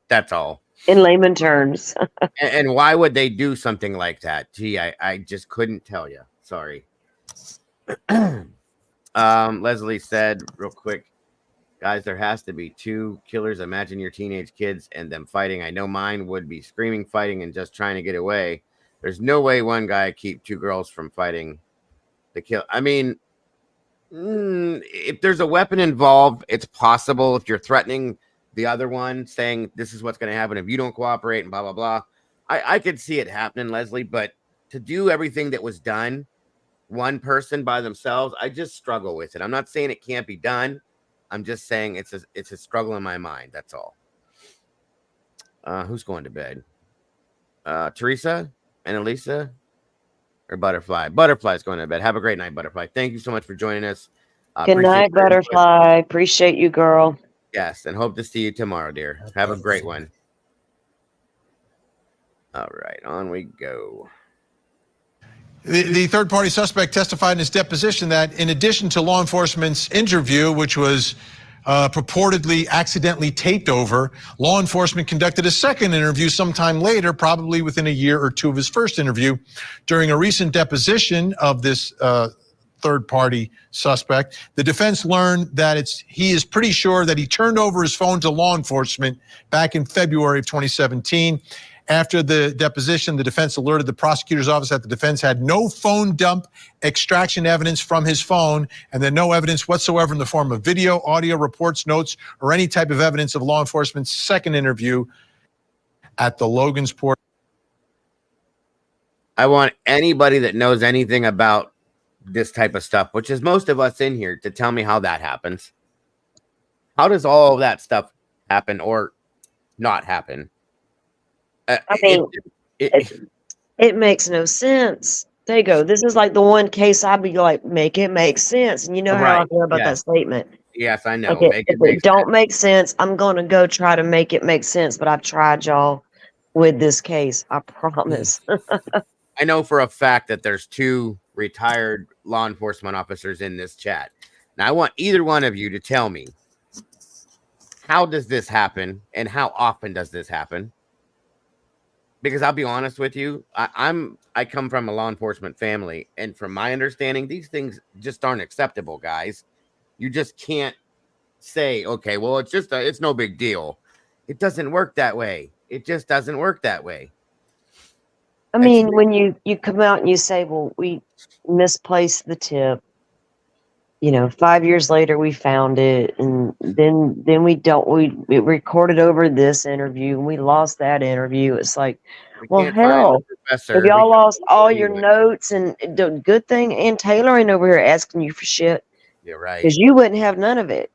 [SPEAKER 1] that's all.
[SPEAKER 2] In layman terms.
[SPEAKER 1] And why would they do something like that? Gee, I just couldn't tell you. Sorry. Leslie said real quick, guys, there has to be two killers. Imagine your teenage kids and them fighting. I know mine would be screaming, fighting, and just trying to get away. There's no way one guy keep two girls from fighting the kill. I mean, if there's a weapon involved, it's possible. If you're threatening the other one, saying this is what's going to happen if you don't cooperate and blah, blah, blah. I could see it happening, Leslie, but to do everything that was done, one person by themselves, I just struggle with it. I'm not saying it can't be done. I'm just saying it's a struggle in my mind. That's all. Who's going to bed? Teresa and Elisa or Butterfly? Butterfly's going to bed. Have a great night, Butterfly. Thank you so much for joining us.
[SPEAKER 2] Good night, Butterfly. Appreciate you, girl.
[SPEAKER 1] Yes, and hope to see you tomorrow, dear. Have a great one. All right, on we go.
[SPEAKER 4] The third-party suspect testified in his deposition that in addition to law enforcement's interview, which was purportedly accidentally taped over, law enforcement conducted a second interview sometime later, probably within a year or two of his first interview. During a recent deposition of this third-party suspect, the defense learned that he is pretty sure that he turned over his phone to law enforcement back in February of 2017. After the deposition, the defense alerted the prosecutor's office that the defense had no phone dump extraction evidence from his phone, and then no evidence whatsoever in the form of video, audio, reports, notes, or any type of evidence of law enforcement's second interview at the Logansport.
[SPEAKER 1] I want anybody that knows anything about this type of stuff, which is most of us in here, to tell me how that happens. How does all of that stuff happen or not happen?
[SPEAKER 2] I mean, it makes no sense. There you go. This is like the one case I'd be like, make it make sense. And you know how I feel about that statement.
[SPEAKER 1] Yes, I know.
[SPEAKER 2] Okay, if it don't make sense, I'm going to go try to make it make sense. But I've tried, y'all, with this case. I promise.
[SPEAKER 1] I know for a fact that there's two retired law enforcement officers in this chat. Now, I want either one of you to tell me, how does this happen and how often does this happen? Because I'll be honest with you, I come from a law enforcement family, and from my understanding, these things just aren't acceptable, guys. You just can't say, okay, well, it's no big deal. It doesn't work that way. It just doesn't work that way.
[SPEAKER 2] I mean, when you come out and you say, well, we misplaced the tip, 5 years later we found it, and then we recorded over this interview and we lost that interview. It's like, well,
[SPEAKER 1] can't find the
[SPEAKER 2] hell,
[SPEAKER 1] professor.
[SPEAKER 2] have
[SPEAKER 1] We
[SPEAKER 2] y'all
[SPEAKER 1] got
[SPEAKER 2] lost
[SPEAKER 1] the
[SPEAKER 2] all your
[SPEAKER 1] anyway.
[SPEAKER 2] notes? And the good thing, and Taylor ain't over here asking you for shit,
[SPEAKER 1] You're right.
[SPEAKER 2] because you wouldn't have none of it.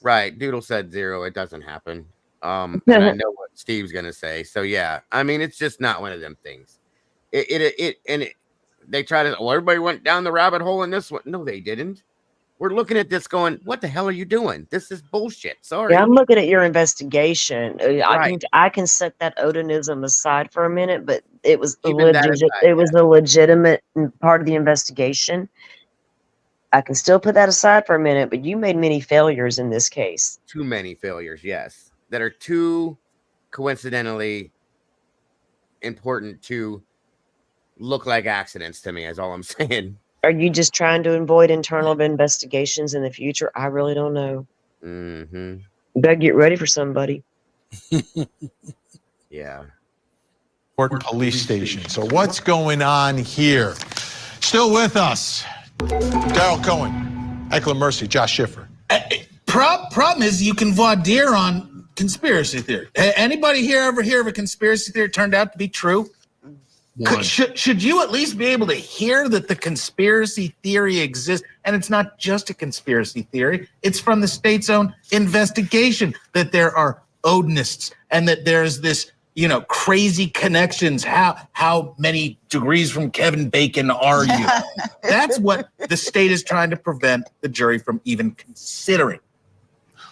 [SPEAKER 1] Right. Doodle said 0. It doesn't happen. And I know what Steve's gonna say. So yeah, I mean, it's just not one of them things. They try to. Well, everybody went down the rabbit hole in this one. No, they didn't. We're looking at this, going, "What the hell are you doing? This is bullshit." Sorry.
[SPEAKER 2] Yeah, I'm looking at your investigation.
[SPEAKER 1] Right.
[SPEAKER 2] I can set that Odenism aside for a minute, but it was
[SPEAKER 1] Even that aside,
[SPEAKER 2] it was a legitimate part of the investigation. I can still put that aside for a minute, but you made many failures in this case.
[SPEAKER 1] Too many failures, yes, that are too coincidentally important to look like accidents to me. Is all I'm saying.
[SPEAKER 2] Are you just trying to avoid internal investigations in the future? I really don't know.
[SPEAKER 1] Mm-hmm.
[SPEAKER 2] You better get ready for somebody.
[SPEAKER 1] Yeah.
[SPEAKER 4] Port Police Station. So what's going on here? Still with us, Daryl Cohen, Eckler Mercy, Josh Schiffer.
[SPEAKER 13] Problem is, you can voir dire on conspiracy theory. Anybody here ever hear of a conspiracy theory turned out to be true? Should you at least be able to hear that the conspiracy theory exists? And it's not just a conspiracy theory. It's from the state's own investigation that there are Odinists and that there's this, crazy connections. How many degrees from Kevin Bacon are you? That's what the state is trying to prevent the jury from even considering.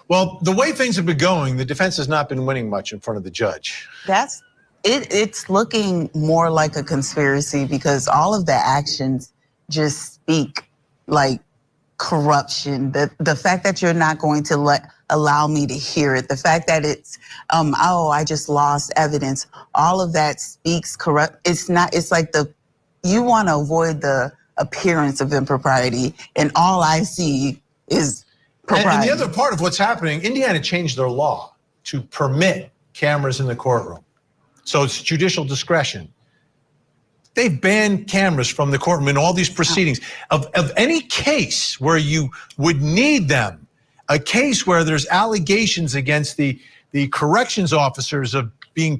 [SPEAKER 4] Well, the way things have been going, the defense has not been winning much in front of the judge.
[SPEAKER 12] It's looking more like a conspiracy because all of the actions just speak like corruption. The fact that you're not going to allow me to hear it, the fact that it's I just lost evidence, all of that speaks corrupt. It's like you want to avoid the appearance of impropriety, and all I see is propriety.
[SPEAKER 4] And the other part of what's happening, Indiana changed their law to permit cameras in the courtroom. So it's judicial discretion. They've banned cameras from the courtroom in all these proceedings. Of any case where you would need them, a case where there's allegations against the corrections officers of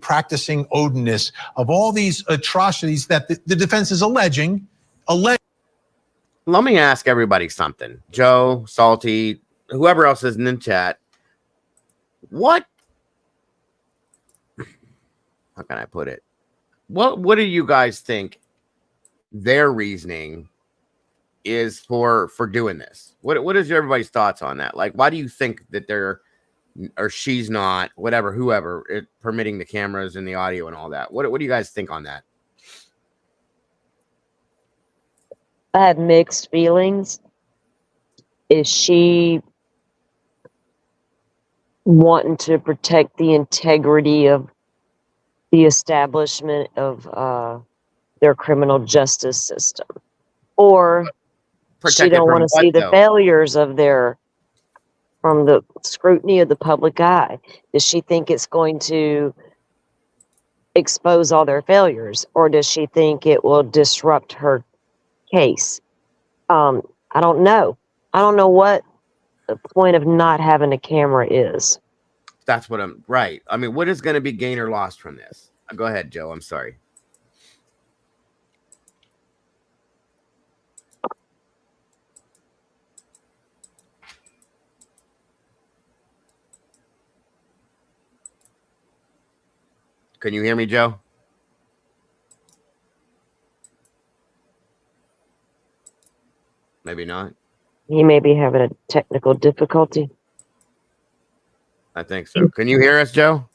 [SPEAKER 4] practicing Odinists, of all these atrocities that the defense is alleging. Let
[SPEAKER 1] me ask everybody something. Joe, Salty, whoever else is in the chat. How can I put it? What do you guys think their reasoning is for doing this? What is everybody's thoughts on that? Like, why do you think that they're, or she's not, whoever, permitting the cameras and the audio and all that? What do you guys think on that?
[SPEAKER 2] I have mixed feelings. Is she wanting to protect the integrity of the establishment of their criminal justice system, or she don't want to see the failures of from the scrutiny of the public eye? Does she think it's going to expose all their failures, or does she think it will disrupt her case? I don't know. I don't know what the point of not having a camera is.
[SPEAKER 1] That's what I'm right. I mean, what is going to be gain or lost from this? Go ahead, Joe. I'm sorry. Can you hear me, Joe? Maybe not.
[SPEAKER 2] He may be having a technical difficulty.
[SPEAKER 1] I think so. Can you hear us, Joe?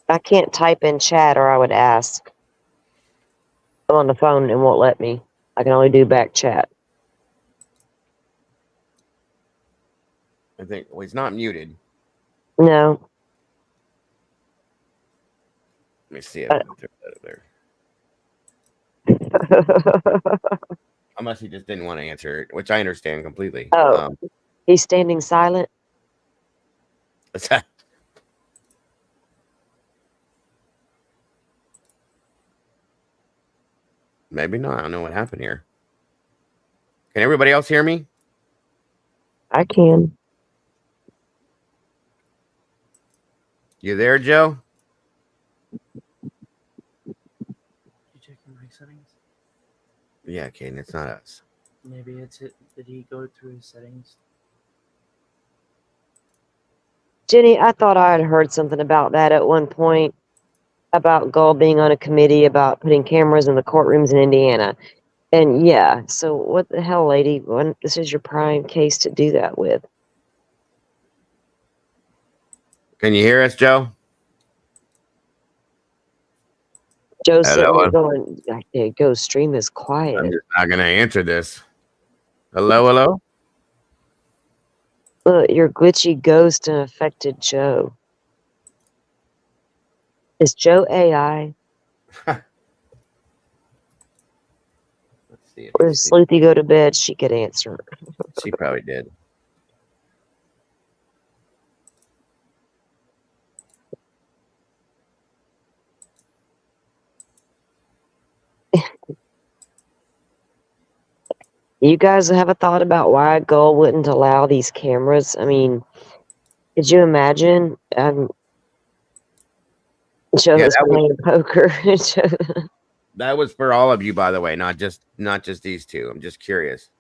[SPEAKER 2] I can't type in chat, or I would ask. I'm on the phone and it won't let me. I can only do back chat.
[SPEAKER 1] I think, well, he's not muted.
[SPEAKER 2] No.
[SPEAKER 1] Let me see it. There. Unless he just didn't want to answer it, which I understand completely.
[SPEAKER 2] Oh, he's standing silent.
[SPEAKER 1] What's that? Maybe not. I don't know what happened here. Can everybody else hear me?
[SPEAKER 2] I can.
[SPEAKER 1] You there, Joe?
[SPEAKER 14] You check your mic settings?
[SPEAKER 1] Yeah, Caden, it's not us.
[SPEAKER 14] Maybe it's it. Did he go through his settings?
[SPEAKER 2] Jenny, I thought I had heard something about that at one point, about Gull being on a committee about putting cameras in the courtrooms in Indiana. And yeah, so what the hell, lady? This is your prime case to do that with.
[SPEAKER 1] Can you hear us, Joe?
[SPEAKER 2] Joe's sitting there going, "There goes stream is quiet."
[SPEAKER 1] I'm just not going to answer this. Hello?
[SPEAKER 2] Look, your glitchy ghost affected Joe. Is Joe AI?
[SPEAKER 1] Let's see.
[SPEAKER 2] Or does Sleuthy go to bed? She could answer.
[SPEAKER 1] She probably did.
[SPEAKER 2] You guys have a thought about why Gull wouldn't allow these cameras? I mean, could you imagine? Joe is playing poker.
[SPEAKER 1] That was for all of you, by the way, not just these two. I'm just curious.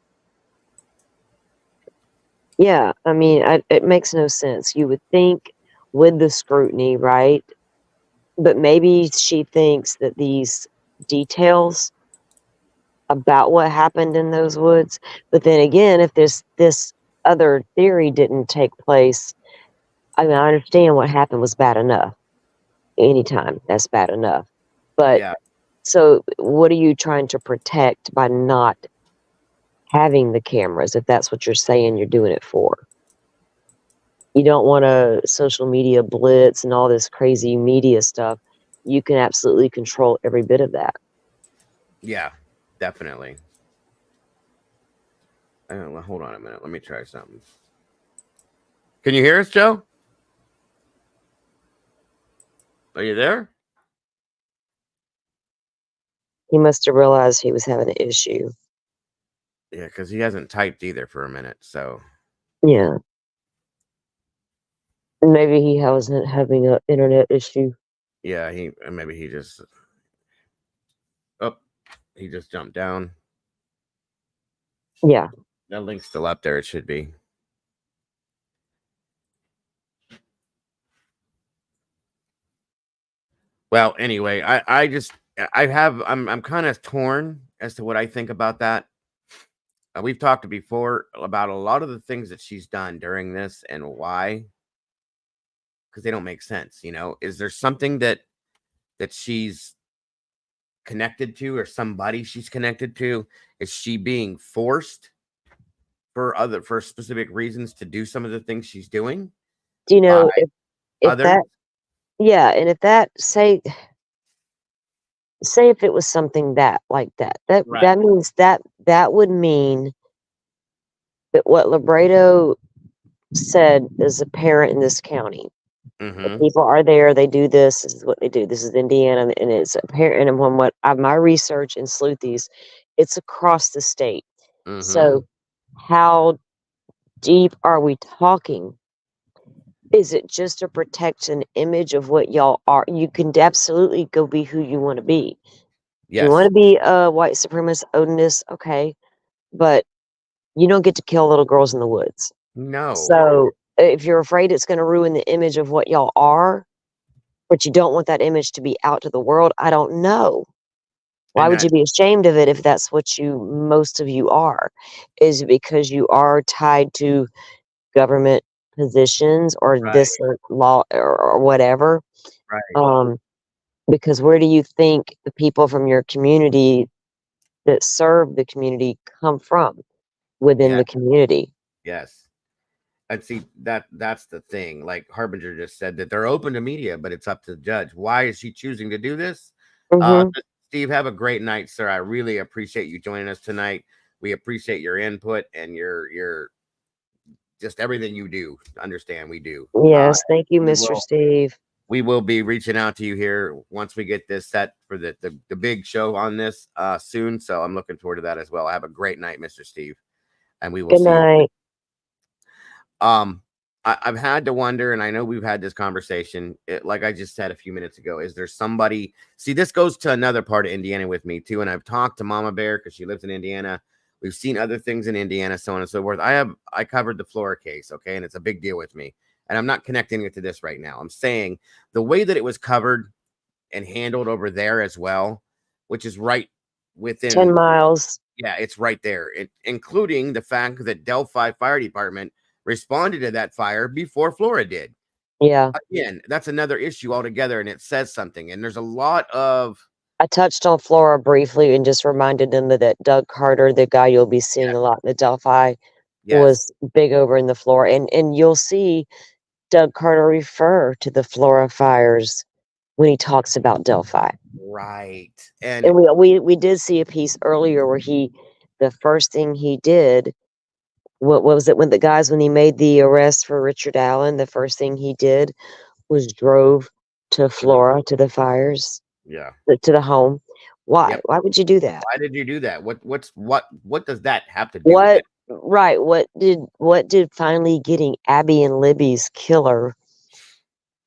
[SPEAKER 2] Yeah, I mean, it makes no sense. You would think with the scrutiny, right? But maybe she thinks that these details about what happened in those woods. But then again, if this other theory didn't take place, I mean, I understand what happened was bad enough. Anytime that's bad enough. But
[SPEAKER 1] yeah.
[SPEAKER 2] So what are you trying to protect by not having the cameras, if that's what you're saying you're doing it for? You don't want a social media blitz and all this crazy media stuff. You can absolutely control every bit of that.
[SPEAKER 1] Yeah, definitely. Hold on a minute. Let me try something. Can you hear us, Joe? Are you there?
[SPEAKER 2] He must have realized he was having an issue.
[SPEAKER 1] Yeah, because he hasn't typed either for a minute. So
[SPEAKER 2] yeah, maybe he wasn't having an internet issue.
[SPEAKER 1] Yeah, maybe he just he just jumped down.
[SPEAKER 2] Yeah,
[SPEAKER 1] that link's still up there. It should be. Well, anyway, I'm kind of torn as to what I think about that. We've talked before about a lot of the things that she's done during this and why, because they don't make sense. Is there something that she's connected to, or somebody she's connected to? Is she being forced for specific reasons to do some of the things she's doing?
[SPEAKER 2] Do you know if that? Yeah, and if that say if it was something that that means that would mean that what Libredo said is apparent in this county. The people are there, they do this is what they do. This is Indiana, and it's apparent. And from what my research in Sleuthy's, it's across the state. So how deep are we talking? Is it just to protect an image of what y'all are? You can absolutely go be who you want to be. Yes. You want to be a white supremacist, Odinist, okay, but you don't get to kill little girls in the woods.
[SPEAKER 1] No.
[SPEAKER 2] So if you're afraid it's going to ruin the image of what y'all are, but you don't want that image to be out to the world, I don't know. Why would you be ashamed of it if that's what most of you are? Is it because you are tied to government positions or this law or whatever?
[SPEAKER 1] Right.
[SPEAKER 2] Because where do you think the people from your community that serve the community come from within the community?
[SPEAKER 1] Yes. And see, that's the thing. Like Harbinger just said, that they're open to media, but it's up to the judge. Why is she choosing to do this? Steve, have a great night, sir. I really appreciate you joining us tonight. We appreciate your input and your just everything you do. Understand, we do.
[SPEAKER 2] Yes, thank you, Mr. Steve.
[SPEAKER 1] We will be reaching out to you here once we get this set for the big show on this soon. So I'm looking forward to that as well. Have a great night, Mr. Steve. and we will
[SPEAKER 2] Good
[SPEAKER 1] see you.
[SPEAKER 2] night.
[SPEAKER 1] I've had to wonder, and I know we've had this conversation, like I just said a few minutes ago, is there somebody, see, this goes to another part of Indiana with me too, and I've talked to Mama Bear because she lives in Indiana. We've seen other things in Indiana, so on and so forth. I covered the Flora case, okay, and it's a big deal with me, and I'm not connecting it to this right now. I'm saying the way that it was covered and handled over there as well, which is right within
[SPEAKER 2] 10 miles.
[SPEAKER 1] Yeah, it's right there, including the fact that Delphi Fire Department responded to that fire before Flora did.
[SPEAKER 2] Yeah.
[SPEAKER 1] Again, that's another issue altogether, and it says something. And there's a lot of.
[SPEAKER 2] I touched on Flora briefly and just reminded them that Doug Carter, the guy you'll be seeing a lot in the Delphi, was big over in the Flora. And you'll see Doug Carter refer to the Flora fires when he talks about Delphi.
[SPEAKER 1] Right.
[SPEAKER 2] And we did see a piece earlier where the first thing he did, what was it when he made the arrest for Richard Allen, the first thing he did was drove to Flora to the fires.
[SPEAKER 1] Yeah.
[SPEAKER 2] To the home. Why?
[SPEAKER 1] Yep.
[SPEAKER 2] Why would you do that?
[SPEAKER 1] Why did you do that? What does that have to do with it?
[SPEAKER 2] Right. What did finally getting Abby and Libby's killer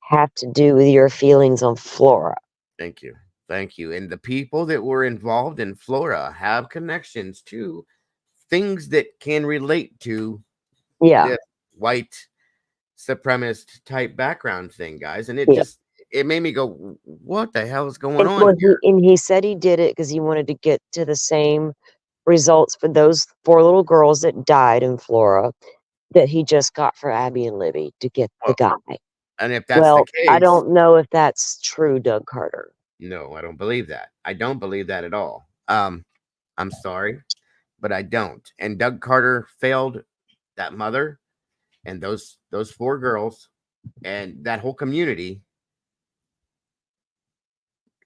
[SPEAKER 2] have to do with your feelings on Flora?
[SPEAKER 1] Thank you. Thank you. And the people that were involved in Flora have connections to things that can relate to this white supremacist type background thing, guys. And it made me go, what the hell is going on here?
[SPEAKER 2] And he said he did it because he wanted to get to the same results for those 4 little girls that died in Flora that he just got for Abby and Libby to get the guy.
[SPEAKER 1] And if that's the case,
[SPEAKER 2] I don't know if that's true, Doug Carter.
[SPEAKER 1] No, I don't believe that. I don't believe that at all. I'm sorry, but I don't. And Doug Carter failed that mother and those 4 girls and that whole community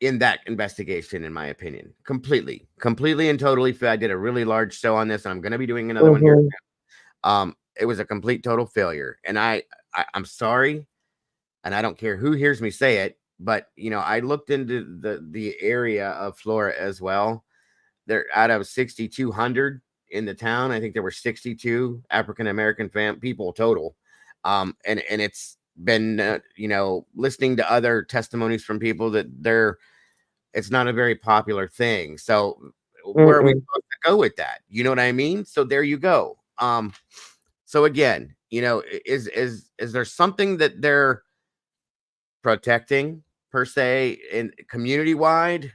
[SPEAKER 1] in that investigation, in my opinion. Completely and totally. I did a really large show on this, and I'm going to be doing another one here. It was a complete total failure, and I'm sorry, and I don't care who hears me say it, but I looked into the area of Flora as well. They're out of 6,200 in the town. I think there were 62 African American people total, and it's been listening to other testimonies from people that it's not a very popular thing. So where are we supposed to go with that? You know what I mean? So there you go. So again, is there something that they're protecting per se in community wide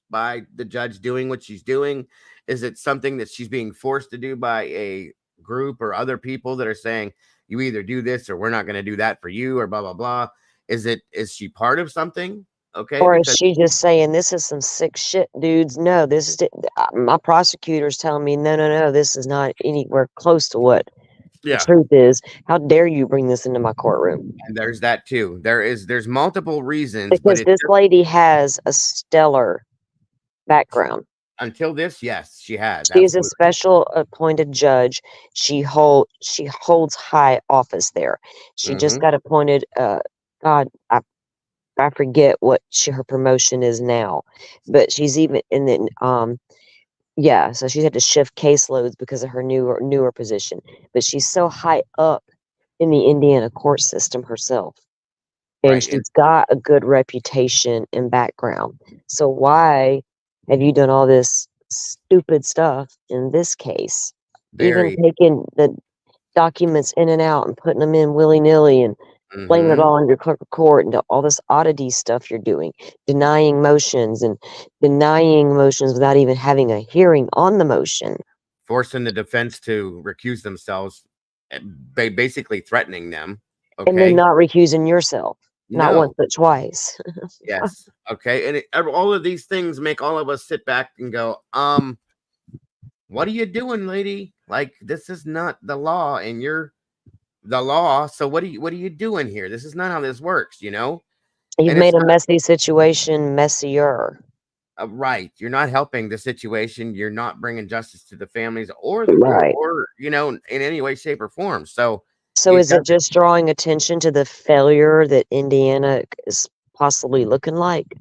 [SPEAKER 1] by the judge doing what she's doing? Is it something that she's being forced to do by a group or other people that are saying you either do this or we're not going to do that for you or blah blah blah? Is she part of something? Okay.
[SPEAKER 2] Or is she just saying this is some sick shit, dudes? No, this is my prosecutor's telling me no, this is not anywhere close to what the truth is. How dare you bring this into my courtroom?
[SPEAKER 1] And there's that too. There's multiple reasons,
[SPEAKER 2] because this lady has a stellar background.
[SPEAKER 1] Until this, yes, she has.
[SPEAKER 2] She's a special appointed judge. She holds high office there. She just got appointed. God, I forget what her promotion is now, but she's even and then so she had to shift caseloads because of her newer position. But she's so high up in the Indiana court system herself. And she's got a good reputation and background. So why have you done all this stupid stuff in this case? Even taking the documents in and out and putting them in willy-nilly and blaming it all on your clerk of court and all this oddity stuff you're doing, denying motions without even having a hearing on the motion.
[SPEAKER 1] Forcing the defense to recuse themselves, basically threatening them. Okay.
[SPEAKER 2] And then not recusing yourself. Not once, but twice.
[SPEAKER 1] Yes. Okay. And all of these things make all of us sit back and go, what are you doing, lady? Like, this is not the law, and you're the law. So what are you doing here? This is not how this works, You've
[SPEAKER 2] made a messy situation messier.
[SPEAKER 1] Right. You're not helping the situation. You're not bringing justice to the families or in any way, shape, or form. So
[SPEAKER 2] is it just drawing attention to the failure that Indiana is possibly looking like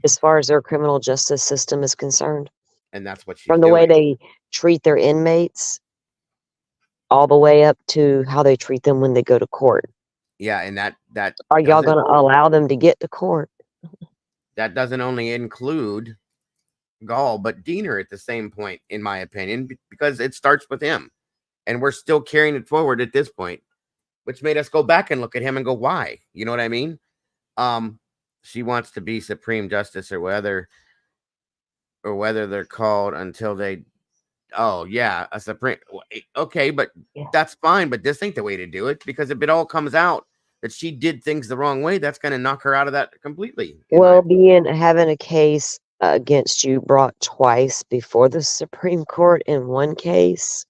[SPEAKER 2] as far as their criminal justice system is concerned?
[SPEAKER 1] And that's what she's
[SPEAKER 2] from the way they treat their inmates. all the way up to how they treat them when they go to court.
[SPEAKER 1] Yeah, and that
[SPEAKER 2] Are y'all
[SPEAKER 1] doesn't
[SPEAKER 2] going to allow them to get to court?
[SPEAKER 1] that doesn't only include Gall, but Diener at the same point, in my opinion, because it starts with him, and we're still carrying it forward at this point, which made us go back and look at him and go, why? You know what I mean? She wants to be Supreme Justice or whether they're called until they. Oh yeah, a Supreme. Okay, but that's fine. But this ain't the way to do it, because if it all comes out that she did things the wrong way, that's going to knock her out of that completely.
[SPEAKER 2] Well, having a case against you brought twice before the Supreme Court in one case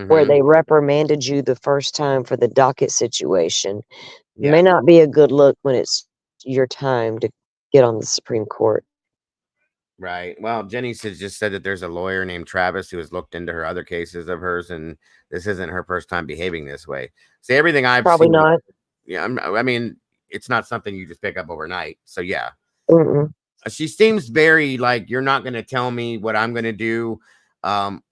[SPEAKER 2] where they reprimanded you the first time for the docket situation may not be a good look when it's your time to get on the Supreme Court.
[SPEAKER 1] Right. Well, Jenny just said that there's a lawyer named Travis who has looked into her other cases of hers, and this isn't her first time behaving this way. See, everything I've
[SPEAKER 2] Probably
[SPEAKER 1] seen,
[SPEAKER 2] not.
[SPEAKER 1] Yeah, I mean, it's not something you just pick up overnight. So yeah,
[SPEAKER 2] Mm-mm.
[SPEAKER 1] She seems very like, you're not going to tell me what I'm going to do.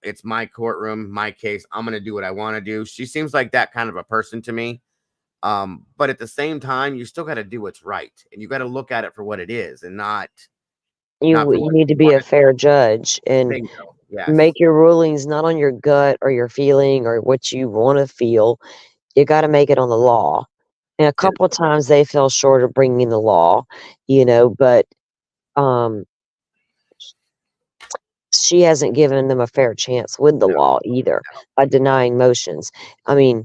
[SPEAKER 1] It's my courtroom, my case. I'm going to do what I want to do. She seems like that kind of a person to me. But at the same time, you still got to do what's right, and you got to look at it for what it is, and not.
[SPEAKER 2] You need to be a fair judge and make your rulings not on your gut or your feeling or what you want to feel. You got to make it on the law. And a couple of times they fell short of bringing the law, but she hasn't given them a fair chance with the law either by denying motions. I mean,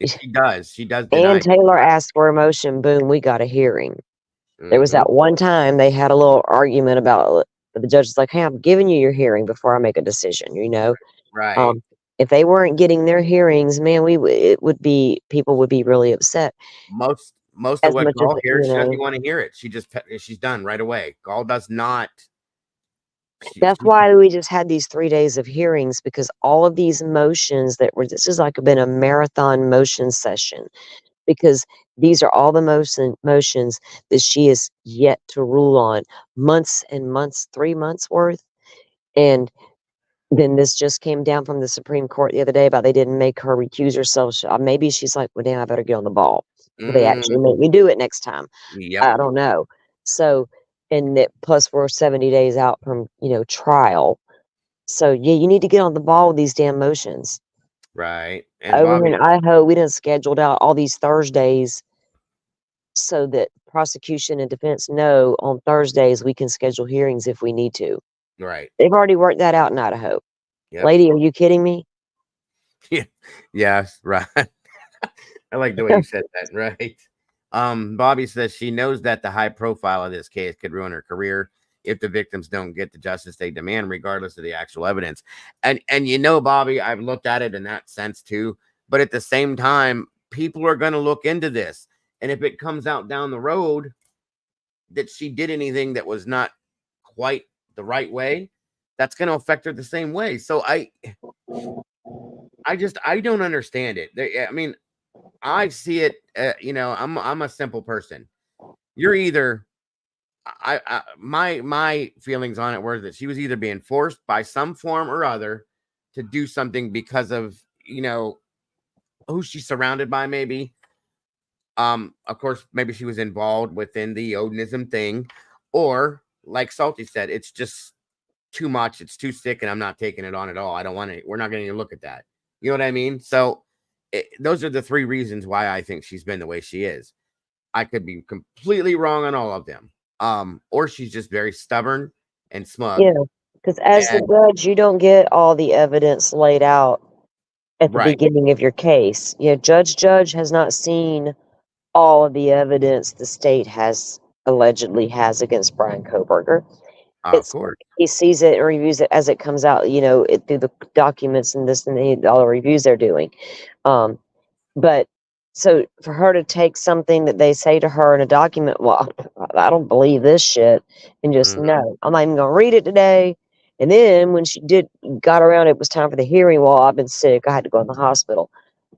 [SPEAKER 1] she does.
[SPEAKER 2] And Taylor asked for a motion. Boom, we got a hearing. There was that one time they had a little argument about the judge is like, hey, I'm giving you your hearing before I make a decision,
[SPEAKER 1] Right.
[SPEAKER 2] If they weren't getting their hearings, man, people would be really upset.
[SPEAKER 1] Most of what Gall hears, she doesn't want to hear it. She's done right away. Gall does not.
[SPEAKER 2] That's why we just had these 3 days of hearings, because all of these motions this has like been a marathon motion session, because these are all the motions that she is yet to rule on, months and months, 3 months worth. And then this just came down from the Supreme Court the other day about they didn't make her recuse herself. Maybe she's like, well, damn, I better get on the ball. Will they actually make me do it next time?
[SPEAKER 1] Yep.
[SPEAKER 2] I don't know. So, and that plus we're 70 days out from, trial. So yeah, you need to get on the ball with these damn motions.
[SPEAKER 1] Right. And
[SPEAKER 2] Over
[SPEAKER 1] Bobby,
[SPEAKER 2] here in Idaho, we done scheduled out all these Thursdays so that prosecution and defense know on Thursdays we can schedule hearings if we need to.
[SPEAKER 1] right.
[SPEAKER 2] They've already worked that out in Idaho.
[SPEAKER 1] Yep.
[SPEAKER 2] Lady, are you kidding me?
[SPEAKER 1] Yeah. Yes. Right. I like the way you said that. Right. Bobby says she knows that the high profile of this case could ruin her career if the victims don't get the justice they demand, regardless of the actual evidence. And Bobby, I've looked at it in that sense too. But at the same time, people are going to look into this. And if it comes out down the road that she did anything that was not quite the right way, that's going to affect her the same way. So I don't understand it. I mean, I see it, I'm a simple person. You're either my feelings on it were that she was either being forced by some form or other to do something because of, who she's surrounded by, maybe. Of course, maybe she was involved within the Odinism thing, or like Salty said, it's just too much, it's too sick, and I'm not taking it on at all. I don't want to, we're not going to look at that. You know what I mean? So those are the 3 reasons why I think she's been the way she is. I could be completely wrong on all of them. Or she's just very stubborn and smug.
[SPEAKER 2] Yeah, because as the judge, you don't get all the evidence laid out at the beginning of your case. Judge has not seen all of the evidence the state allegedly has against Brian Kohberger.
[SPEAKER 1] Of course.
[SPEAKER 2] He sees it and reviews it as it comes out, through the documents and this and all the reviews they're doing. But so for her to take something that they say to her in a document, well, I don't believe this shit, and just no, I'm not even gonna read it today. And then when she got around, it was time for the hearing. Well, I've been sick. I had to go in the hospital.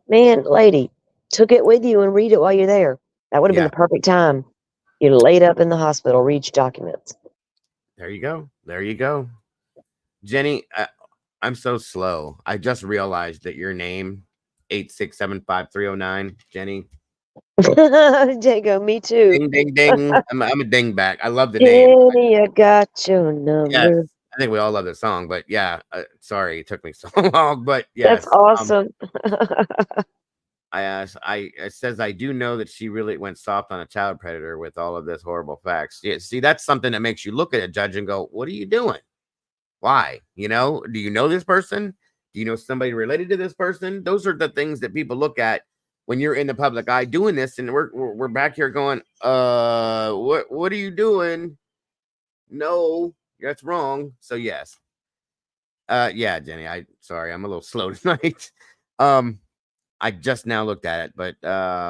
[SPEAKER 2] Man, lady, took it with you and read it while you're there. That would have been the perfect time. You laid up in the hospital, read your documents.
[SPEAKER 1] There you go. Jenny, I'm so slow. I just realized that your name 8675309, Jenny.
[SPEAKER 2] Jago, me too.
[SPEAKER 1] Ding ding ding. I'm a dingback. I love the name.
[SPEAKER 2] Jenny, I got your number.
[SPEAKER 1] Yes, I think we all love the song, but yeah, sorry it took me so long, but yes,
[SPEAKER 2] That's awesome.
[SPEAKER 1] it says I do know that she really went soft on a child predator with all of this horrible facts. Yeah, see, that's something that makes you look at a judge and go, "What are you doing? Why? You know, do you know this person? Do you know somebody related to this person?" Those are the things that people look at when you're in the public eye doing this, and we're back here going, what are you doing? No, that's wrong. So yes. Yeah, Jenny, I'm a little slow tonight. I just now looked at it, but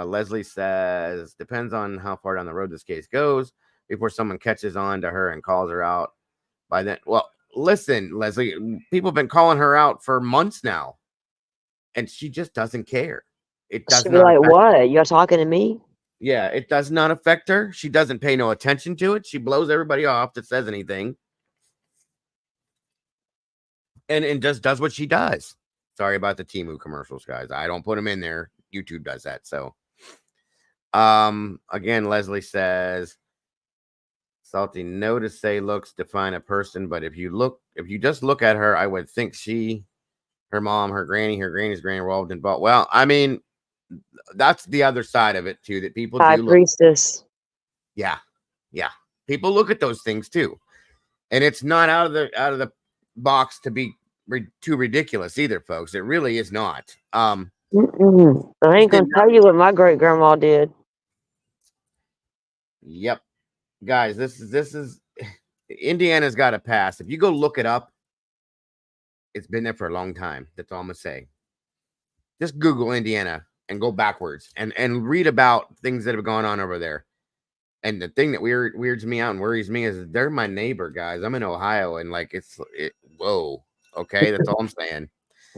[SPEAKER 1] Leslie says depends on how far down the road this case goes before someone catches on to her and calls her out. By then, well, listen, Leslie, people have been calling her out for months now, and she just doesn't care. It does
[SPEAKER 2] She'd be
[SPEAKER 1] not
[SPEAKER 2] like,
[SPEAKER 1] affect
[SPEAKER 2] "What? You're talking to me?"
[SPEAKER 1] Yeah, it does not affect her. She doesn't pay no attention to it. She blows everybody off that says anything. And just does what she does. Sorry about the Temu commercials, guys. I don't put them in there. YouTube does that. So, again, Leslie says, Salty, no to say looks define a person, but if you just look at her, I would think her mom, her granny's granny were all involved. Well, I mean, that's the other side of it too, that people
[SPEAKER 2] High
[SPEAKER 1] do look.
[SPEAKER 2] priestess.
[SPEAKER 1] Yeah. People look at those things too. And it's not out of the box to be too ridiculous either, folks. It really is not.
[SPEAKER 2] I ain't gonna tell you what my great grandma did.
[SPEAKER 1] Yep, guys, this is Indiana's got a pass. If you go look it up, it's been there for a long time. That's all I'm gonna say. Just Google Indiana and go backwards and read about things that have gone on over there. And the thing that weirds me out and worries me is they're my neighbor, guys. I'm in Ohio, and like whoa. Okay, that's all I'm saying.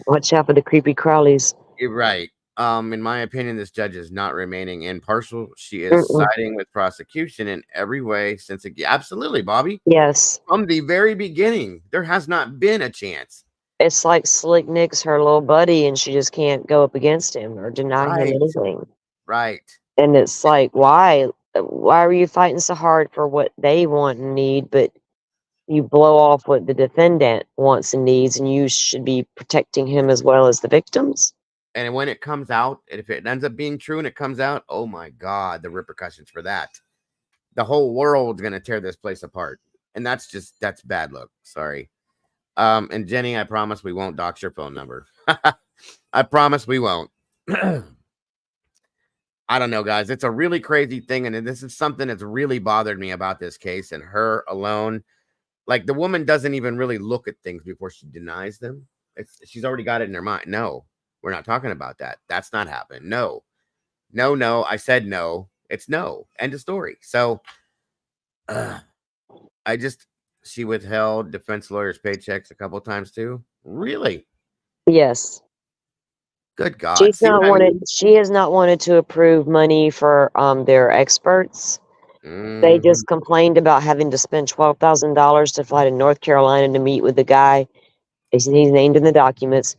[SPEAKER 2] Watch out for the creepy crawlies.
[SPEAKER 1] You're right. In my opinion, this judge is not remaining impartial. She is siding with prosecution in every way since absolutely, Bobby.
[SPEAKER 2] Yes.
[SPEAKER 1] From the very beginning, there has not been a chance.
[SPEAKER 2] It's like Slick Nick's her little buddy, and she just can't go up against him or deny him anything.
[SPEAKER 1] Right.
[SPEAKER 2] And it's like, why are you fighting so hard for what they want and need, but you blow off what the defendant wants and needs, and you should be protecting him as well as the victims?
[SPEAKER 1] And when it comes out, and if it ends up being true and it comes out, oh my God, the repercussions for that. The whole world's going to tear this place apart. And that's bad luck. Sorry. And Jenny, I promise we won't dox your phone number. I promise we won't. I don't know, guys. It's a really crazy thing. And this is something that's really bothered me about this case and her alone. Like, the woman doesn't even really look at things before she denies them. She's already got it in her mind. No, we're not talking about that. That's not happening. No. I said no. It's no. End of story. So she withheld defense lawyers' paychecks a couple times too. Really?
[SPEAKER 2] Yes.
[SPEAKER 1] Good God.
[SPEAKER 2] She has not wanted to approve money for their experts. They just complained about having to spend $12,000 to fly to North Carolina to meet with the guy. He's named in the documents,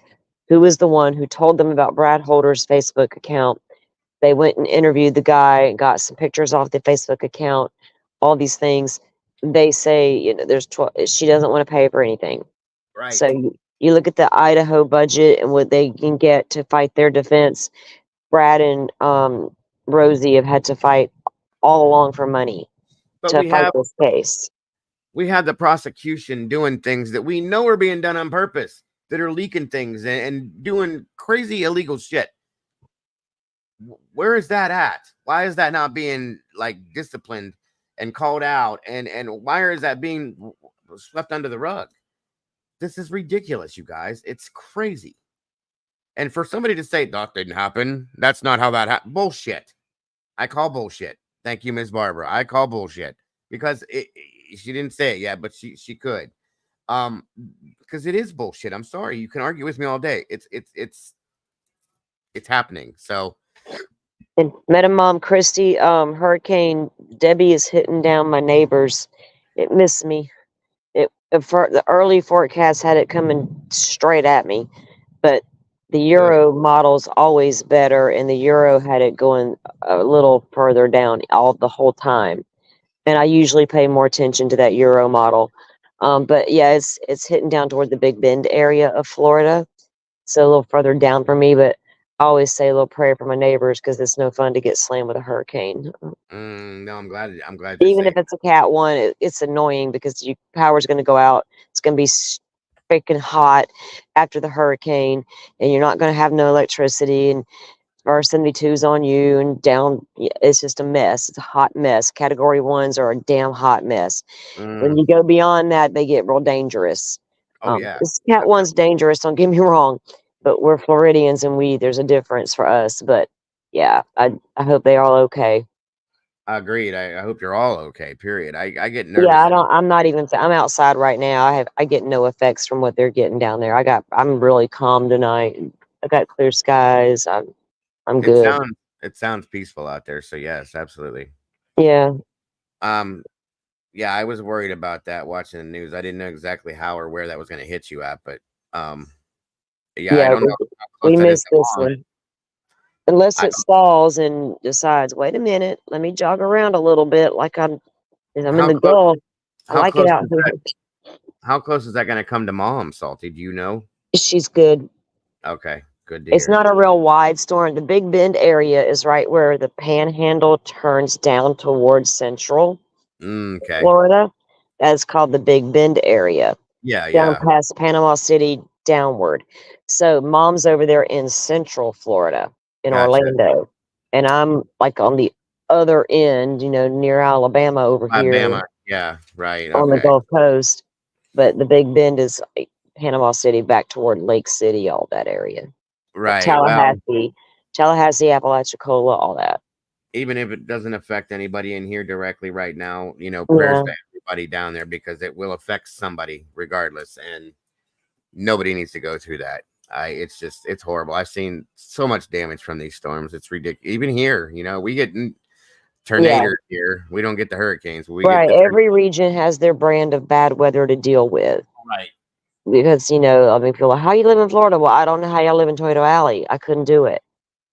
[SPEAKER 2] who was the one who told them about Brad Holder's Facebook account. They went and interviewed the guy and got some pictures off the Facebook account, all these things. They say, she doesn't want to pay for anything.
[SPEAKER 1] Right.
[SPEAKER 2] So you look at the Idaho budget and what they can get to fight their defense. Brad and Rosie have had to fight all along for money to fight this case.
[SPEAKER 1] We have the prosecution doing things that we know are being done on purpose, that are leaking things and doing crazy illegal shit. Where is that at? Why is that not being like disciplined and called out? And why is that being swept under the rug? This is ridiculous, you guys. It's crazy. And for somebody to say that didn't happen, that's not how that happened. Bullshit. I call bullshit. Thank you, Ms. Barbara. I call bullshit because she didn't say it yet, but she could. Because it is bullshit. I'm sorry. You can argue with me all day. It's happening. So.
[SPEAKER 2] And Madam Mom Christy, Hurricane Debbie is hitting down my neighbors. It missed me. the early forecast had it coming straight at me, but the Euro model's always better, and the Euro had it going a little further down the whole time. And I usually pay more attention to that Euro model. But yeah, it's hitting down toward the Big Bend area of Florida, so a little further down for me. But I always say a little prayer for my neighbors because it's no fun to get slammed with a hurricane.
[SPEAKER 1] No, I'm glad. You're
[SPEAKER 2] Even
[SPEAKER 1] saying
[SPEAKER 2] if it's a Cat 1, it's annoying because your power's going to go out. It's going to be freaking hot after the hurricane, and you're not going to have no electricity, and R72's on you, and down. It's just a mess. It's a hot mess. Category 1s are a damn hot mess. When you go beyond that, they get real dangerous.
[SPEAKER 1] Oh yeah,
[SPEAKER 2] this Cat 1's dangerous. Don't get me wrong, but we're Floridians, and there's a difference for us. But yeah, I hope they're all okay.
[SPEAKER 1] Agreed. I hope you're all okay. Period. I get nervous.
[SPEAKER 2] Yeah, I'm not even. I'm outside right now. I get no effects from what they're getting down there. I'm really calm tonight. I got clear skies. I'm good.
[SPEAKER 1] It sounds peaceful out there. So yes, absolutely.
[SPEAKER 2] Yeah.
[SPEAKER 1] Yeah, I was worried about that watching the news. I didn't know exactly how or where that was going to hit you at, but yeah, I don't know.
[SPEAKER 2] We missed this one. Unless it stalls and decides, wait a minute, let me jog around a little bit, like I'm in the Gulf. I like it out here.
[SPEAKER 1] How close is that going to come to Mom, Salty? Do you know?
[SPEAKER 2] She's good.
[SPEAKER 1] Okay, good to
[SPEAKER 2] It's
[SPEAKER 1] hear.
[SPEAKER 2] not a real wide storm. The Big Bend area is right where the Panhandle turns down towards Central Florida. That's called the Big Bend area.
[SPEAKER 1] Yeah,
[SPEAKER 2] down past Panama City downward. So Mom's over there in Central Florida in Orlando, and I'm like on the other end, near Alabama over here.
[SPEAKER 1] Alabama, yeah, right.
[SPEAKER 2] On the Gulf Coast, but the Big Bend is like Panama City back toward Lake City, all that area.
[SPEAKER 1] Right.
[SPEAKER 2] Tallahassee, Apalachicola, all that.
[SPEAKER 1] Even if it doesn't affect anybody in here directly right now, prayers to everybody down there because it will affect somebody regardless, and nobody needs to go through that. It's horrible. I've seen so much damage from these storms. It's ridiculous. Even here, we get tornadoes here. We don't get the hurricanes.
[SPEAKER 2] Every region has their brand of bad weather to deal with.
[SPEAKER 1] Right.
[SPEAKER 2] Because, people are like, how you live in Florida? Well, I don't know how y'all live in Toledo Alley. I couldn't do it.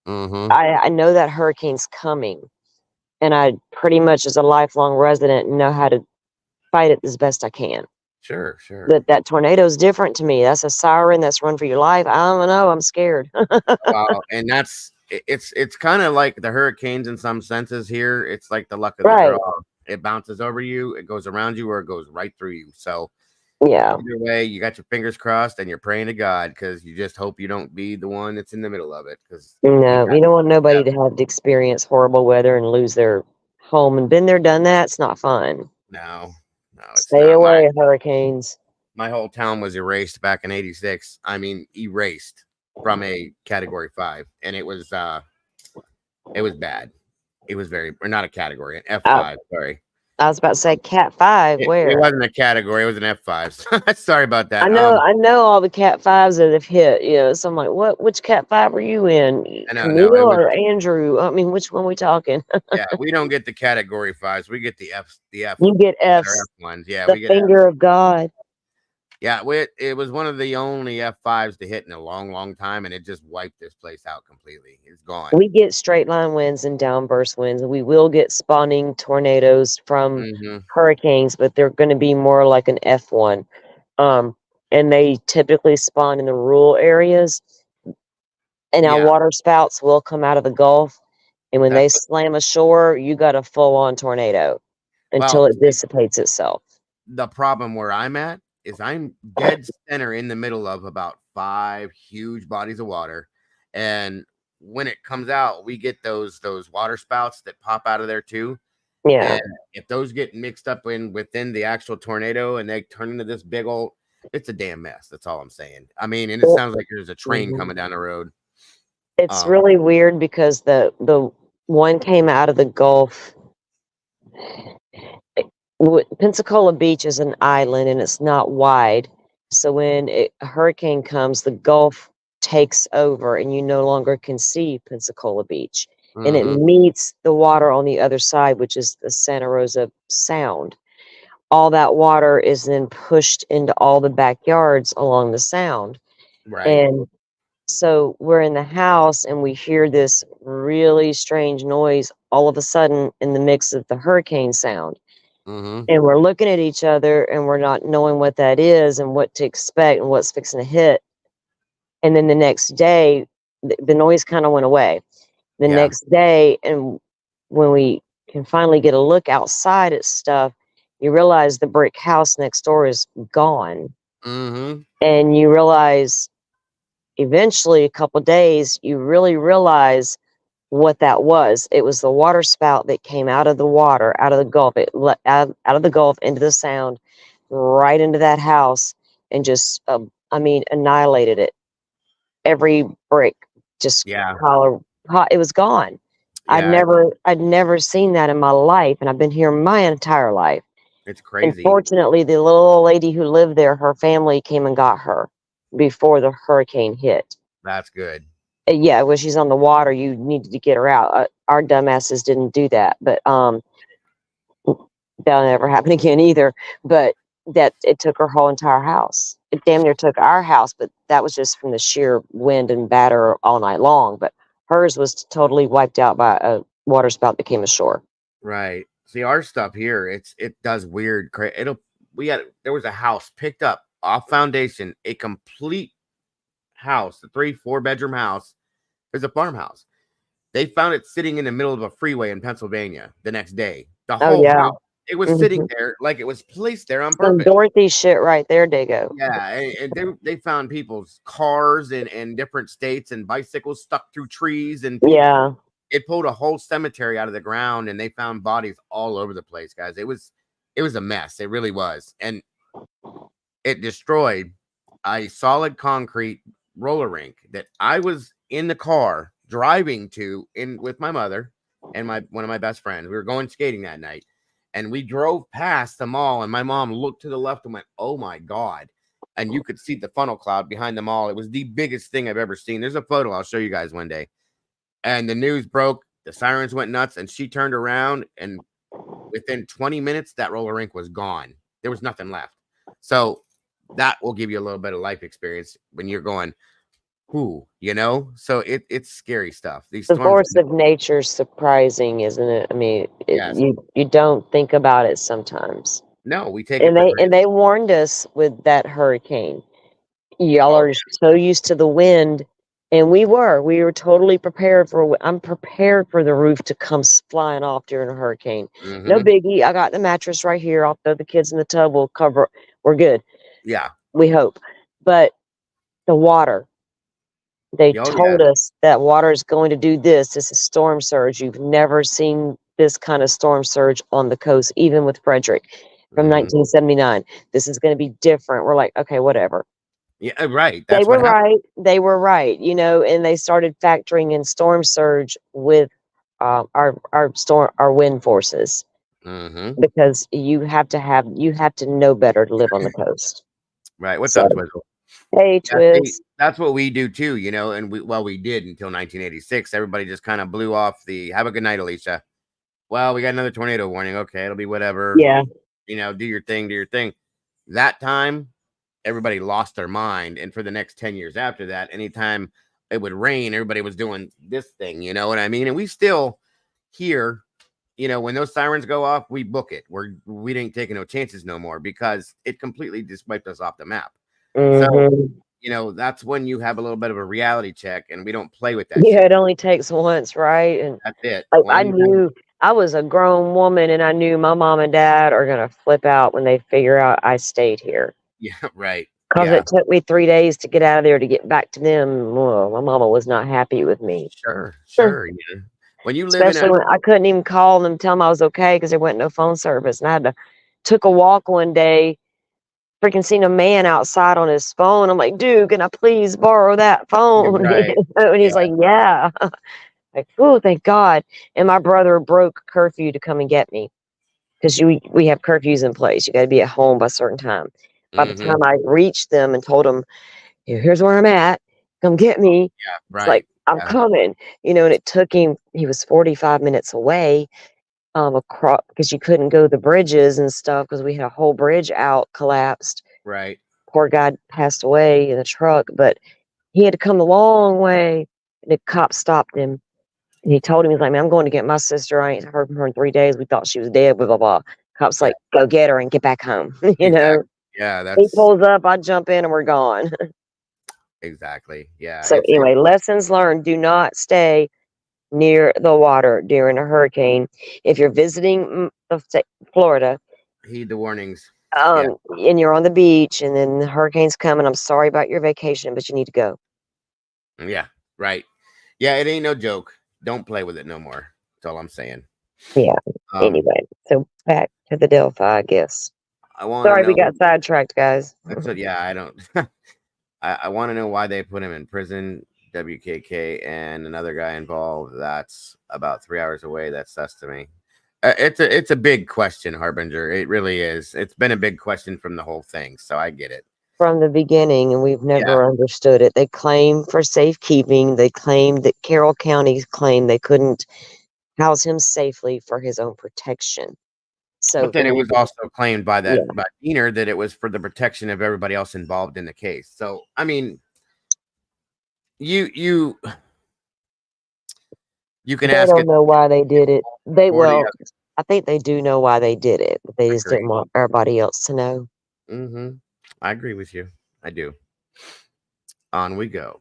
[SPEAKER 2] I know that hurricane's coming, and I pretty much, as a lifelong resident, know how to fight it as best I can.
[SPEAKER 1] Sure.
[SPEAKER 2] But that tornado is different to me. That's a siren. That's run for your life. I don't know. I'm scared.
[SPEAKER 1] And it's kind of like the hurricanes in some senses here. It's like the luck of the draw. It bounces over you, it goes around you, or it goes right through you. So
[SPEAKER 2] yeah,
[SPEAKER 1] either way, you got your fingers crossed and you're praying to God because you just hope you don't be the one that's in the middle of it. Because
[SPEAKER 2] no, you don't want nobody to have to experience horrible weather and lose their home. And been there, done that. It's not fun.
[SPEAKER 1] No,
[SPEAKER 2] stay away, hurricanes.
[SPEAKER 1] My whole town was erased back in '86. I mean, erased from a Category 5, and it was bad. It was not a category, an F5. Sorry.
[SPEAKER 2] I was about to say Cat 5. Where?
[SPEAKER 1] It wasn't a category. It was an F5. Sorry about that.
[SPEAKER 2] I know all the Cat 5s that have hit. So I'm like, what? Which Cat 5 were you in? Camille or Andrew? I mean, which one are we talking?
[SPEAKER 1] Yeah, we don't get the Category 5s. We get the F.
[SPEAKER 2] You get Fs.
[SPEAKER 1] F1s. Yeah,
[SPEAKER 2] the
[SPEAKER 1] we get
[SPEAKER 2] finger of God.
[SPEAKER 1] Yeah, it was one of the only F5s to hit in a long, long time, and it just wiped this place out completely. It's gone.
[SPEAKER 2] We get straight line winds and downburst winds, and we will get spawning tornadoes from hurricanes, but they're going to be more like an F1. And they typically spawn in the rural areas, and our water spouts will come out of the Gulf, and when they slam ashore, you got a full-on tornado until it dissipates itself.
[SPEAKER 1] The problem where I'm at is I'm dead center in the middle of about 5 huge bodies of water, and when it comes out, we get those water spouts that pop out of there too.
[SPEAKER 2] Yeah.
[SPEAKER 1] And if those get mixed up within the actual tornado and they turn into this big old, it's a damn mess. That's all I'm saying. I mean, and it sounds like there's a train coming down the road.
[SPEAKER 2] It's really weird because the one came out of the Gulf. Pensacola Beach is an island and it's not wide. So when a hurricane comes, the Gulf takes over and you no longer can see Pensacola Beach. And it meets the water on the other side, which is the Santa Rosa Sound. all that water is then pushed into all the backyards along the sound.
[SPEAKER 1] Right.
[SPEAKER 2] And so we're in the house and we hear this really strange noise all of a sudden in the mix of the hurricane sound.
[SPEAKER 1] Mm-hmm.
[SPEAKER 2] And we're looking at each other and we're not knowing what that is and what to expect and what's fixing to hit. And then the next day, the noise kind of went away. The
[SPEAKER 1] Yeah.
[SPEAKER 2] next day, and when we can finally get a look outside at stuff, you realize the brick house next door is gone.
[SPEAKER 1] Mm-hmm.
[SPEAKER 2] And you realize eventually, a couple days, you really realize what that was. It was the water spout that came out of the water, out of the Gulf. It let out of the Gulf into the Sound, right into that house, and just, annihilated it. Every brick just
[SPEAKER 1] Yeah.
[SPEAKER 2] it was gone.
[SPEAKER 1] Yeah.
[SPEAKER 2] I'd never seen that in my life, and I've been here my entire life.
[SPEAKER 1] It's
[SPEAKER 2] And
[SPEAKER 1] crazy.
[SPEAKER 2] fortunately, the little old lady who lived there, her family came and got her before the hurricane hit.
[SPEAKER 1] That's good.
[SPEAKER 2] Yeah, when she's on the water, you needed to get her out. Our dumbasses didn't do that, but that'll never happen again either. But that it took her whole entire house. It damn near took our house, but that was just from the sheer wind and batter all night long. But hers was totally wiped out by a water spout that came ashore.
[SPEAKER 1] Right. See, our stuff here, it does weird. There was a house picked up off foundation, a complete house, a 3-4 bedroom house. There's a farmhouse. They found it sitting in the middle of a freeway in Pennsylvania the next day. The whole house. It was sitting there like it was placed there on
[SPEAKER 2] Some
[SPEAKER 1] purpose.
[SPEAKER 2] Dorothy shit right there, Dago.
[SPEAKER 1] Yeah, and they found people's cars in different states and bicycles stuck through trees and
[SPEAKER 2] Yeah.
[SPEAKER 1] It pulled a whole cemetery out of the ground and they found bodies all over the place, guys. It was a mess. It really was. And it destroyed a solid concrete roller rink that I was in the car driving to with my mother and one of my best friends. We were going skating that night. And we drove past the mall, and my mom looked to the left and went, "Oh my God." And you could see the funnel cloud behind the mall. It was the biggest thing I've ever seen. There's a photo I'll show you guys one day. And the news broke, the sirens went nuts, and she turned around, and within 20 minutes, that roller rink was gone. There was nothing left. So that will give you a little bit of life experience when you're going, "Who?" So it's scary stuff. These
[SPEAKER 2] The
[SPEAKER 1] storms,
[SPEAKER 2] force of nature is surprising, isn't it? I mean,
[SPEAKER 1] Yes.
[SPEAKER 2] you don't think about it sometimes.
[SPEAKER 1] No, we take
[SPEAKER 2] And
[SPEAKER 1] it for granted.
[SPEAKER 2] they warned us with that hurricane. Y'all
[SPEAKER 1] Oh,
[SPEAKER 2] are so used to the wind, and we were totally prepared for. I'm prepared for the roof to come flying off during a hurricane. No
[SPEAKER 1] Mhm.
[SPEAKER 2] biggie. I got the mattress right here. I'll throw the kids in the tub. We'll cover. We're good.
[SPEAKER 1] Yeah.
[SPEAKER 2] We hope. But the water. They
[SPEAKER 1] Oh,
[SPEAKER 2] told us that water is going to do this. This is storm surge. You've never seen this kind of storm surge on the coast, even with Frederick from 1979. This is going to be different. We're like, okay, whatever.
[SPEAKER 1] Yeah, right.
[SPEAKER 2] They
[SPEAKER 1] That's
[SPEAKER 2] were
[SPEAKER 1] what happened.
[SPEAKER 2] right. They were right, and they started factoring in storm surge with our wind forces
[SPEAKER 1] Mhm.
[SPEAKER 2] because you have to know better to live on the coast.
[SPEAKER 1] Right. What's
[SPEAKER 2] So,
[SPEAKER 1] up, Twizzle?
[SPEAKER 2] hey,
[SPEAKER 1] Yeah, see,
[SPEAKER 2] Twiz.
[SPEAKER 1] that's what we do too, and we did until 1986. Everybody just kind of blew off the "Have a good night, Alicia." Well, we got another tornado warning. Okay, it'll be whatever.
[SPEAKER 2] Yeah.
[SPEAKER 1] Do your thing, do your thing. That time, everybody lost their mind, and for the next 10 years after that, anytime it would rain, everybody was doing this thing. You know what I mean? And we still here, when those sirens go off, we book it. We ain't taking no chances no more because it completely just wiped us off the map. So,
[SPEAKER 2] Mhm.
[SPEAKER 1] that's when you have a little bit of a reality check, and we don't play with that
[SPEAKER 2] Yeah,
[SPEAKER 1] shit.
[SPEAKER 2] it only takes once, right? And
[SPEAKER 1] That's it.
[SPEAKER 2] I
[SPEAKER 1] One time.
[SPEAKER 2] knew I was a grown woman, and I knew my mom and dad are gonna flip out when they figure out I stayed here.
[SPEAKER 1] Yeah, right.
[SPEAKER 2] 'Cause
[SPEAKER 1] Yeah.
[SPEAKER 2] it took me 3 days to get out of there to get back to them. Well, my mama was not happy with me.
[SPEAKER 1] Sure. Yeah. When you live in
[SPEAKER 2] Especially
[SPEAKER 1] a
[SPEAKER 2] when I couldn't even call them, tell them I was okay because there wasn't no phone service, and I took a walk one day, freaking seen a man outside on his phone. I'm like, "Dude, can I please borrow that phone?"
[SPEAKER 1] right.
[SPEAKER 2] And he's
[SPEAKER 1] Yeah.
[SPEAKER 2] like, "Yeah." Like, "Oh, thank God." And my brother broke curfew to come and get me because we have curfews in place. You gotta be at home by a certain time. By the
[SPEAKER 1] Mhm.
[SPEAKER 2] time I reached them and told them, "Here's where I'm at. Come get me."
[SPEAKER 1] Yeah,
[SPEAKER 2] It's like,
[SPEAKER 1] right.
[SPEAKER 2] "I'm
[SPEAKER 1] Yeah.
[SPEAKER 2] coming," and it took him he was 45 minutes away, across, because you couldn't go the bridges and stuff because we had a whole bridge out collapsed.
[SPEAKER 1] Right.
[SPEAKER 2] Poor guy passed away in the truck, but he had to come a long way. And the cop stopped him. And he told him, he's like, man, I'm going to get my sister. I ain't heard from her in 3 days. We thought she was dead, blah, blah, blah. Cop's like, go get her and get back home. You know?
[SPEAKER 1] Yeah,
[SPEAKER 2] He pulls up, I jump in, and we're gone.
[SPEAKER 1] exactly. Yeah.
[SPEAKER 2] So anyway, lessons learned. Do not stay near the water during a hurricane. If you're visiting Florida,
[SPEAKER 1] heed the warnings.
[SPEAKER 2] And you're on the beach and then the hurricane's coming, I'm sorry about your vacation, but you need to go.
[SPEAKER 1] Yeah, right. Yeah, it ain't no joke. Don't play with it no more. That's all I'm saying.
[SPEAKER 2] Yeah. Anyway, so back to the Delphi, I guess. Sorry we got sidetracked, guys.
[SPEAKER 1] That's what, yeah, I don't. I want to know why they put him in prison. WKK and another guy involved. That's about 3 hours away. That's sus to me. It's a big question, Harbinger. It really is. It's been a big question from the whole thing, so I get it.
[SPEAKER 2] From the beginning, and we've never understood it. They claim for safekeeping. They claim that Carroll County claimed they couldn't house him safely for his own protection. So,
[SPEAKER 1] but then it was also claimed by that by Diener that it was for the protection of everybody else involved in the case. So, I mean, you can
[SPEAKER 2] they
[SPEAKER 1] ask.
[SPEAKER 2] Don't know why they did it. I think they do know why they did it, but they just didn't want everybody else to know.
[SPEAKER 1] I agree with you. I do. On we go.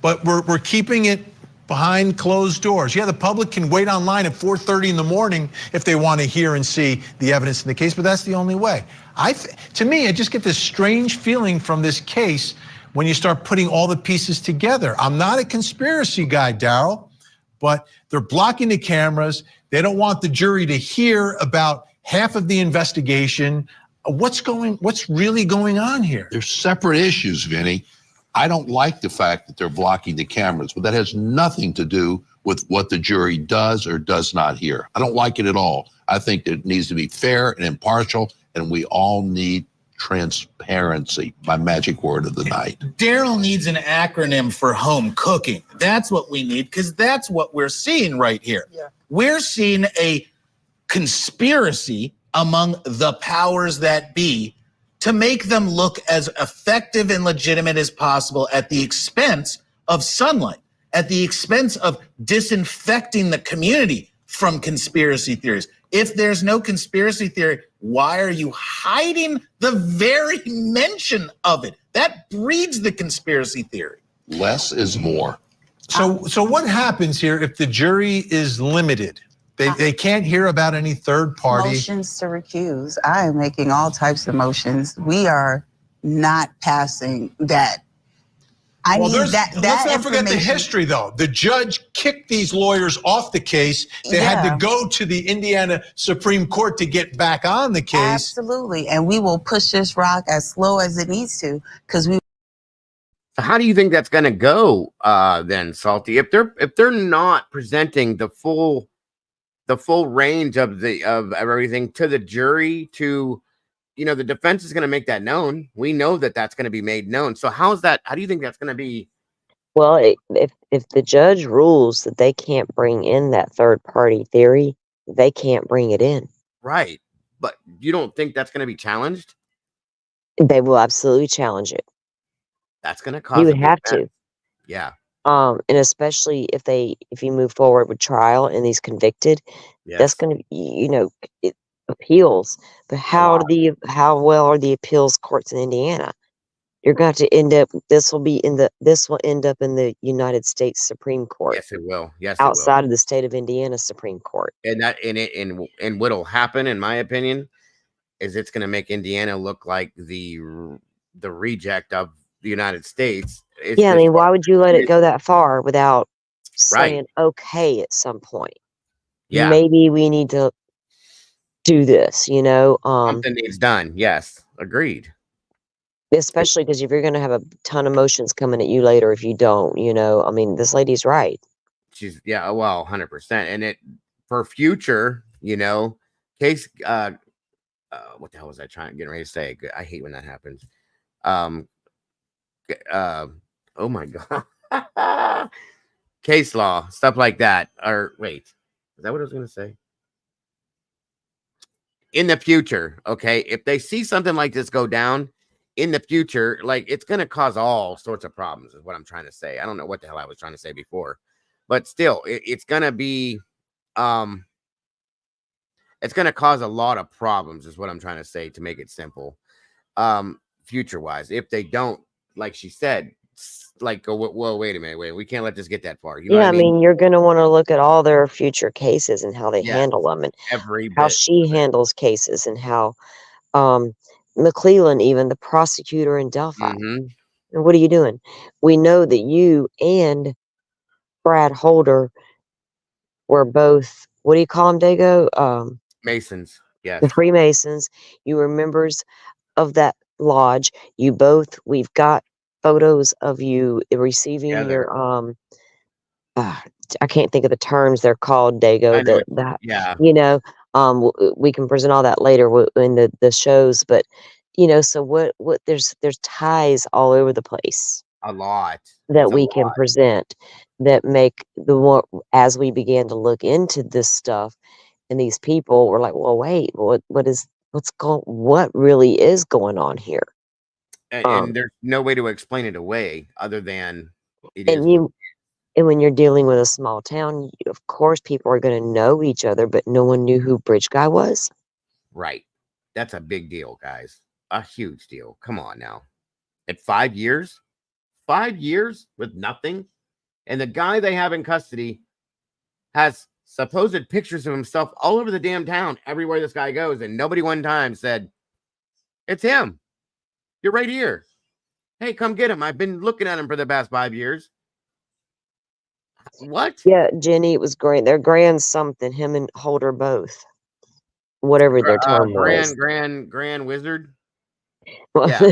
[SPEAKER 4] But we're keeping it behind closed doors. Yeah, the public can wait online at 4:30 in the morning if they want to hear and see the evidence in the case, but that's the only way. To me, I just get this strange feeling from this case when you start putting all the pieces together. I'm not a conspiracy guy, Daryl, but they're blocking the cameras. They don't want the jury to hear about half of the investigation. What's really going on here?
[SPEAKER 10] They're separate issues, Vinny. I don't like the fact that they're blocking the cameras, but that has nothing to do with what the jury does or does not hear. I don't like it at all. I think that it needs to be fair and impartial, and we all need transparency, my magic word of the night.
[SPEAKER 13] Daryl needs an acronym for home cooking. That's what we need, because that's what we're seeing right here. Yeah. We're seeing a conspiracy among the powers that be to make them look as effective and legitimate as possible at the expense of sunlight, at the expense of disinfecting the community from conspiracy theories. If there's no conspiracy theory, why are you hiding the very mention of it? That breeds the conspiracy theory.
[SPEAKER 10] Less is more.
[SPEAKER 4] So what happens here if the jury is limited? They can't hear about any third party.
[SPEAKER 12] Motions to recuse. I am making all types of motions. We are not passing that.
[SPEAKER 4] Let's not forget the history, though. The judge kicked these lawyers off the case. They had to go to the Indiana Supreme Court to get back on the case.
[SPEAKER 12] Absolutely. And we will push this rock as slow as it needs to, because we.
[SPEAKER 1] How do you think that's going to go then, Salty? If they're not presenting the full range of everything to the jury, to the defense is going to make that known. We know that that's going to be made known. So how do you think that's going to be?
[SPEAKER 2] Well, if the judge rules that they can't bring in that third party theory, they can't bring it in.
[SPEAKER 1] Right. But you don't think that's going to be challenged?
[SPEAKER 2] They will absolutely challenge it.
[SPEAKER 1] That's going to cause.
[SPEAKER 2] You would have to.
[SPEAKER 1] Yeah.
[SPEAKER 2] And especially if you move forward with trial and he's convicted, that's going to, appeals. But how well are the appeals courts in Indiana? You're going to end up. This will end up in the United States Supreme Court.
[SPEAKER 1] Yes, it will. Yes,
[SPEAKER 2] outside of the state of Indiana Supreme Court.
[SPEAKER 1] And what'll happen, in my opinion, is it's going to make Indiana look like the reject of the United States.
[SPEAKER 2] I mean, why would you let it go that far without saying okay at some point?
[SPEAKER 1] Yeah,
[SPEAKER 2] maybe we need to do this.
[SPEAKER 1] Something needs done. Yes, agreed.
[SPEAKER 2] Especially because if you're going to have a ton of motions coming at you later, if you don't, I mean, this lady's right.
[SPEAKER 1] She's 100%, and it for future, case. What the hell was I getting ready to say? I hate when that happens. Oh my God. Case law, stuff like that. Or wait, Is that what I was going to say? In the future, okay, if they see something like this go down in the future, like it's going to cause all sorts of problems, is what I'm trying to say. I don't know what the hell I was trying to say before, but still, it's going to be, it's going to cause a lot of problems, is what I'm trying to say, to make it simple. Future wise, if they don't, like she said, like go, whoa, wait a minute, we can't let this get that far. You know
[SPEAKER 2] Yeah,
[SPEAKER 1] what I mean?
[SPEAKER 2] you're going to want to look at all their future cases and how they
[SPEAKER 1] Yes,
[SPEAKER 2] handle them, and
[SPEAKER 1] every
[SPEAKER 2] how
[SPEAKER 1] bit.
[SPEAKER 2] she handles cases, and how McClellan, even the prosecutor in Delphi.
[SPEAKER 1] Mhm.
[SPEAKER 2] And what are you doing? We know that you and Brad Holder were both, what do you call them, Dago?
[SPEAKER 1] Masons. Yes.
[SPEAKER 2] The Freemasons. You were members of that lodge. You both, we've got photos of you receiving
[SPEAKER 1] Together.
[SPEAKER 2] your I can't think of the terms they're called, Dago.
[SPEAKER 1] I know.
[SPEAKER 2] That
[SPEAKER 1] Yeah.
[SPEAKER 2] you know, we can present all that later in the shows. But so what there's ties all over the place
[SPEAKER 1] A lot.
[SPEAKER 2] that
[SPEAKER 1] It's a
[SPEAKER 2] we can
[SPEAKER 1] lot.
[SPEAKER 2] present that make the more, as we began to look into this stuff and these people, we're like, well, wait, what really is going on here?
[SPEAKER 1] And there's no way to explain it away other than it is
[SPEAKER 2] And
[SPEAKER 1] what.
[SPEAKER 2] and when you're dealing with a small town, of course, people are going to know each other, but no one knew who Bridge Guy was.
[SPEAKER 1] Right. That's a big deal, guys. A huge deal. Come on now. At 5 years? 5 years with nothing? And the guy they have in custody has supposed pictures of himself all over the damn town, everywhere this guy goes, and nobody one time said, it's him. You're right here. Hey, come get him. I've been looking at him for the past 5 years. What?
[SPEAKER 2] Yeah, Jenny, it was great. They're grand something, him and Holder both. Whatever their term was.
[SPEAKER 1] Grand Wizard.
[SPEAKER 2] Well,
[SPEAKER 1] Yeah.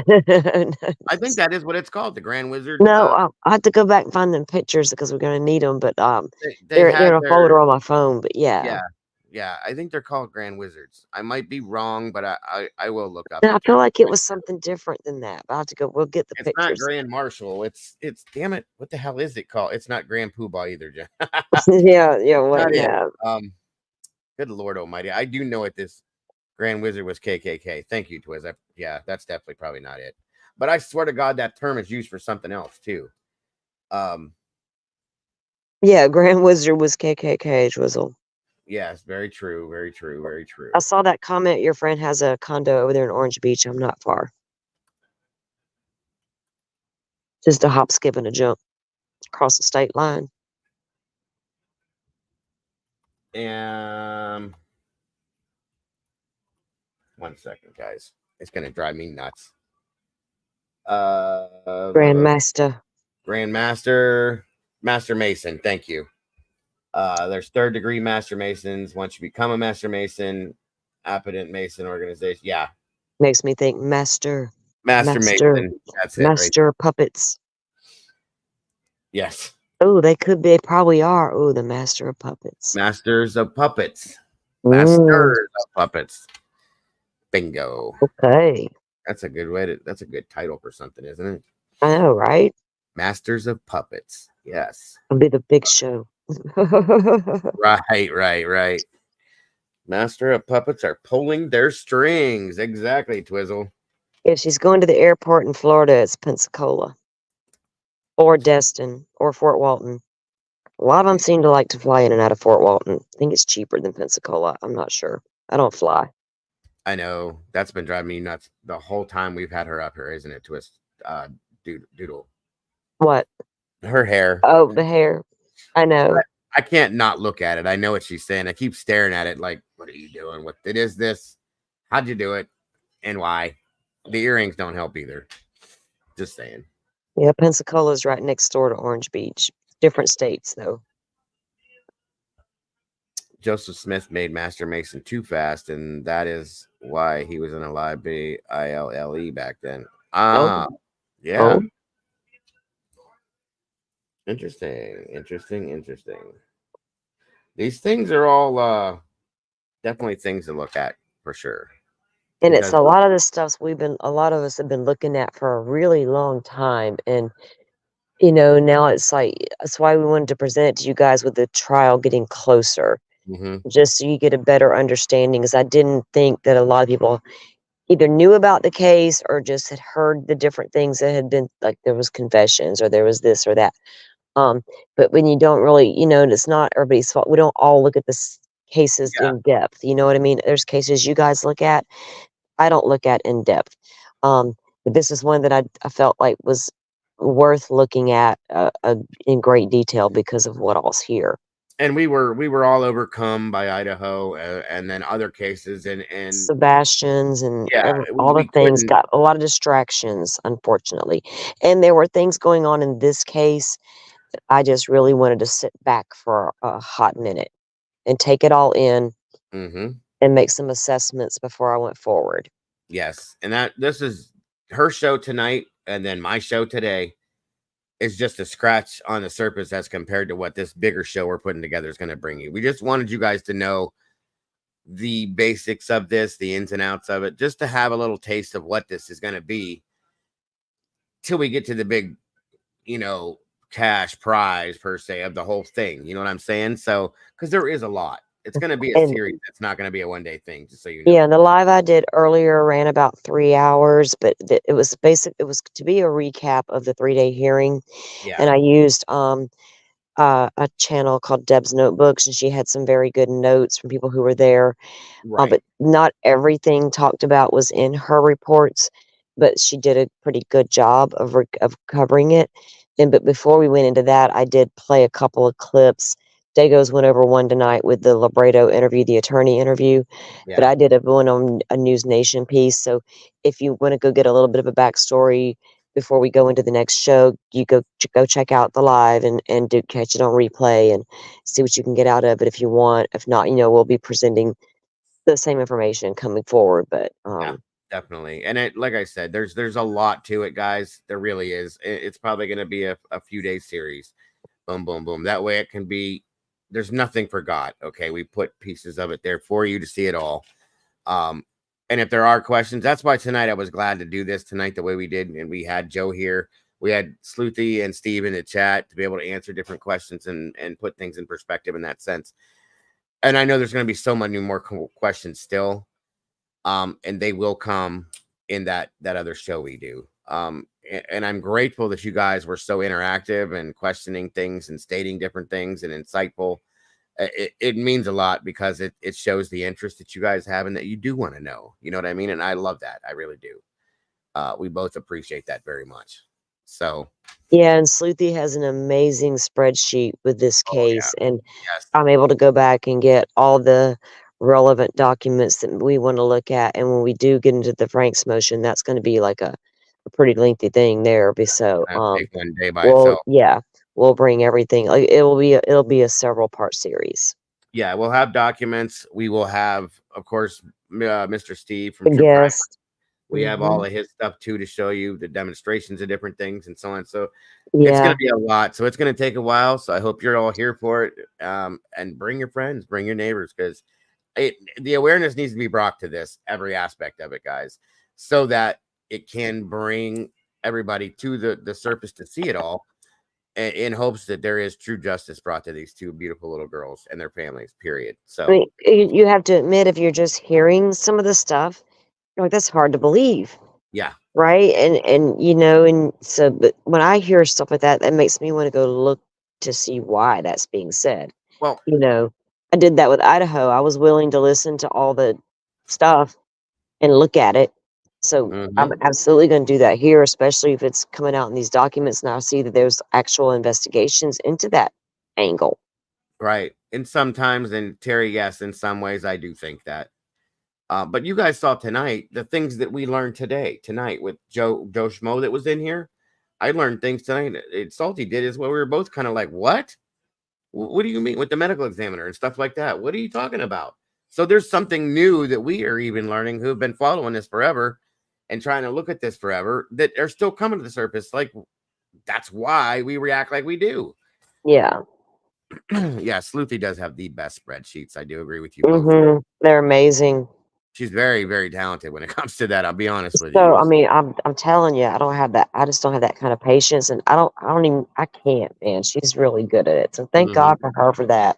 [SPEAKER 1] I think that is what it's called, the Grand Wizard.
[SPEAKER 2] No, I have to go back and find them pictures because we're going to need them. But
[SPEAKER 1] they
[SPEAKER 2] they're in a folder on my phone. But yeah.
[SPEAKER 1] Yeah, I think they're called Grand Wizards. I might be wrong, but I will look up.
[SPEAKER 2] And I feel like it was something different than that. But I have to go. We'll get the
[SPEAKER 1] It's not
[SPEAKER 2] pictures.
[SPEAKER 1] Grand Marshal. It's damn it. What the hell is it called? It's not Grand Poobah either, Jen.
[SPEAKER 2] yeah. What? Yeah.
[SPEAKER 1] Good Lord Almighty. I do know it. This Grand Wizard was KKK. Thank you, Twiz. Yeah, that's definitely probably not it. But I swear to God, that term is used for something else too.
[SPEAKER 2] Yeah, Grand Wizard was KKK, Drizzle.
[SPEAKER 1] Yes, very true. Very true. Very true.
[SPEAKER 2] I saw that comment. Your friend has a condo over there in Orange Beach. I'm not far. Just a hop, skip, and a jump across the state line.
[SPEAKER 1] 1 second, guys. It's gonna drive me nuts.
[SPEAKER 2] Grandmaster.
[SPEAKER 1] Master Mason. Thank you. There's 3rd degree Master Masons. Once you become a Master Mason, Appetent Mason organization. Yeah.
[SPEAKER 2] Makes me think Master
[SPEAKER 1] Mason. That's it.
[SPEAKER 2] Master Puppets.
[SPEAKER 1] Yes.
[SPEAKER 2] Oh, they probably are. Oh, the Master of Puppets.
[SPEAKER 1] Masters of Puppets. Masters of Puppets. Bingo.
[SPEAKER 2] Okay.
[SPEAKER 1] That's a good that's a good title for something, isn't it?
[SPEAKER 2] I know, right?
[SPEAKER 1] Masters of Puppets. Yes.
[SPEAKER 2] It'll be the big show.
[SPEAKER 1] Right. Master of Puppets are pulling their strings. Exactly, Twizzle.
[SPEAKER 2] If she's going to the airport in Florida, it's Pensacola. Or Destin. Or Fort Walton. A lot of them seem to like to fly in and out of Fort Walton. I think it's cheaper than Pensacola. I'm not sure. I don't fly.
[SPEAKER 1] I know. That's been driving me nuts the whole time we've had her up here, isn't it, Twist? Doodle.
[SPEAKER 2] What?
[SPEAKER 1] Her hair.
[SPEAKER 2] Oh, the hair. I know.
[SPEAKER 1] I can't not look at it. I know what she's saying. I keep staring at it like, what are you doing? What it is this? How'd you do it? And why? The earrings don't help either. Just saying.
[SPEAKER 2] Yeah, Pensacola's right next door to Orange Beach. Different states, though.
[SPEAKER 1] Joseph Smith made Master Mason too fast, and that is why he was in a LIBBY ILLE back then. Yeah. Oh. Interesting. These things are all definitely things to look at for sure.
[SPEAKER 2] And it's a lot of the stuff a lot of us have been looking at for a really long time. And, now it's like, that's why we wanted to present it to you guys with the trial getting closer. just so you get a better understanding. Because I didn't think that a lot of people either knew about the case or just had heard the different things that had been, like there was confessions or there was this or that. But when you don't really, and it's not everybody's fault. We don't all look at this cases in depth. You know what I mean? There's cases you guys look at, I don't look at in depth. But this is one that I felt like was worth looking at in great detail because of what all's here.
[SPEAKER 1] And we were all overcome by Idaho and then other cases and
[SPEAKER 2] Sebastian's and all the
[SPEAKER 1] we
[SPEAKER 2] things
[SPEAKER 1] couldn't.
[SPEAKER 2] got a lot of distractions, unfortunately. And there were things going on in this case that I just really wanted to sit back for a hot minute and take it all in and make some assessments before I went forward.
[SPEAKER 1] Yes. And this is her show tonight, and then my show today is just a scratch on the surface as compared to what this bigger show we're putting together is going to bring you. We just wanted you guys to know the basics of this, the ins and outs of it, just to have a little taste of what this is going to be till we get to the big, cash prize per se of the whole thing. You know what I'm saying? So, because there is a lot. It's going to be a series. It's not going to be a one-day thing, just so you know.
[SPEAKER 2] Yeah, and the live I did earlier ran about 3 hours, but it was to be a recap of the 3-day hearing.
[SPEAKER 1] Yeah.
[SPEAKER 2] And I used a channel called Deb's Notebooks, and she had some very good notes from people who were there.
[SPEAKER 1] Right.
[SPEAKER 2] But not everything talked about was in her reports, but she did a pretty good job of covering it. But before we went into that, I did play a couple of clips. Dagos went over one tonight with the Libretto interview, the attorney interview, but I did one on a News Nation piece. So if you want to go get a little bit of a backstory before we go into the next show, you go check out the live and do catch it on replay and see what you can get out of it if you want. If not, we'll be presenting the same information coming forward. But
[SPEAKER 1] yeah, definitely. And like I said, there's a lot to it, guys. There really is. It's probably going to be a few days series. Boom, boom, boom. That way it can be. There's nothing forgot. Okay, we put pieces of it there for you to see it all. And if there are questions, that's why tonight I was glad to do this tonight the way we did, and we had Joe here. We had Sleuthy and Steve in the chat to be able to answer different questions and put things in perspective in that sense. And I know there's going to be so many more questions still, and they will come in that other show we do. And I'm grateful that you guys were so interactive and questioning things and stating different things and insightful. It means a lot because it shows the interest that you guys have and that you do want to know. You know what I mean? And I love that. I really do. We both appreciate that very much. So
[SPEAKER 2] yeah, and Sleuthy has an amazing spreadsheet with this case, and I'm able to go back and get all the relevant documents that we want to look at. And when we do get into the Franks motion, that's going to be like a pretty lengthy thing there. So
[SPEAKER 1] take one day by itself.
[SPEAKER 2] Yeah, we'll bring everything. Like it'll be a several part series.
[SPEAKER 1] Yeah, we'll have documents. We will have, of course, Mr. Steve from
[SPEAKER 2] The guest.
[SPEAKER 1] We have all of his stuff too to show you the demonstrations of different things and so on. So
[SPEAKER 2] yeah,
[SPEAKER 1] it's going to be a lot. So it's going to take a while. So I hope you're all here for it. And bring your friends, bring your neighbors, because the awareness needs to be brought to this, every aspect of it, guys, so that it can bring everybody to the surface to see it all, in hopes that there is true justice brought to these two beautiful little girls and their families, period. So
[SPEAKER 2] I mean, you have to admit, if you're just hearing some of the stuff, like that's hard to believe.
[SPEAKER 1] Yeah.
[SPEAKER 2] Right. And so, but when I hear stuff like that, that makes me want to go look to see why that's being said.
[SPEAKER 1] Well,
[SPEAKER 2] I did that with Idaho. I was willing to listen to all the stuff and look at it. So I'm absolutely going to do that here, especially if it's coming out in these documents. And I see that there's actual investigations into that angle.
[SPEAKER 1] Right. And sometimes, and Terry, yes, in some ways I do think that. But you guys saw tonight the things that we learned tonight with Joe Schmo that was in here. I learned things tonight. Salty did as well. We were both kind of like, what? What do you mean with the medical examiner and stuff like that? What are you talking about? So there's something new that we are even learning, who have been following this forever and trying to look at this forever, that are still coming to the surface. Like, that's why we react like we do.
[SPEAKER 2] Yeah.
[SPEAKER 1] Yeah, Sleuthy does have the best spreadsheets. I do agree with you both.
[SPEAKER 2] They're amazing.
[SPEAKER 1] She's very, very talented when it comes to that. I'll be honest with you.
[SPEAKER 2] So, I mean, I'm telling you, I don't have that. I just don't have that kind of patience, and I can't, man. She's really good at it. So thank God for her for that.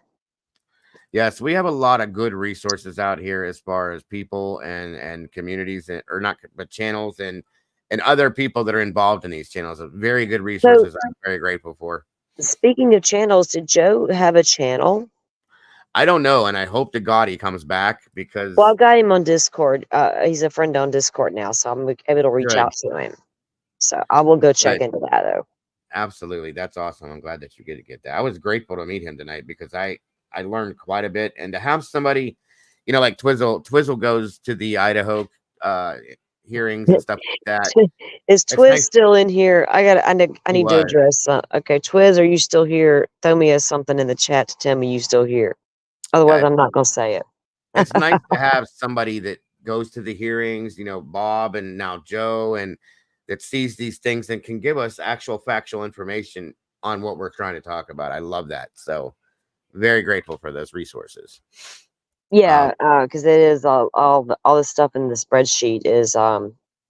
[SPEAKER 1] Yes, we have a lot of good resources out here as far as people and communities or not, but channels and other people that are involved in these channels. Very good resources. I'm very grateful for.
[SPEAKER 2] Speaking of channels, did Joe have a channel?
[SPEAKER 1] I don't know, and I hope to God he comes back because.
[SPEAKER 2] Well, I've got him on Discord. He's a friend on Discord now, so I'm able to reach out to him. So I will go check into that though.
[SPEAKER 1] Absolutely, that's awesome. I'm glad that you get that. I was grateful to meet him tonight because I learned quite a bit, and to have somebody, like Twizzle goes to the Idaho hearings and stuff like that.
[SPEAKER 2] Is Twiz still in here? I need to address. Okay, Twiz, are you still here? Throw me something in the chat to tell me you still here. Otherwise, I'm not gonna say it.
[SPEAKER 1] It's nice to have somebody that goes to the hearings, Bob and now Joe, and that sees these things and can give us actual factual information on what we're trying to talk about. I love that. So very grateful for those resources.
[SPEAKER 2] Yeah, because it is all the stuff in the spreadsheet is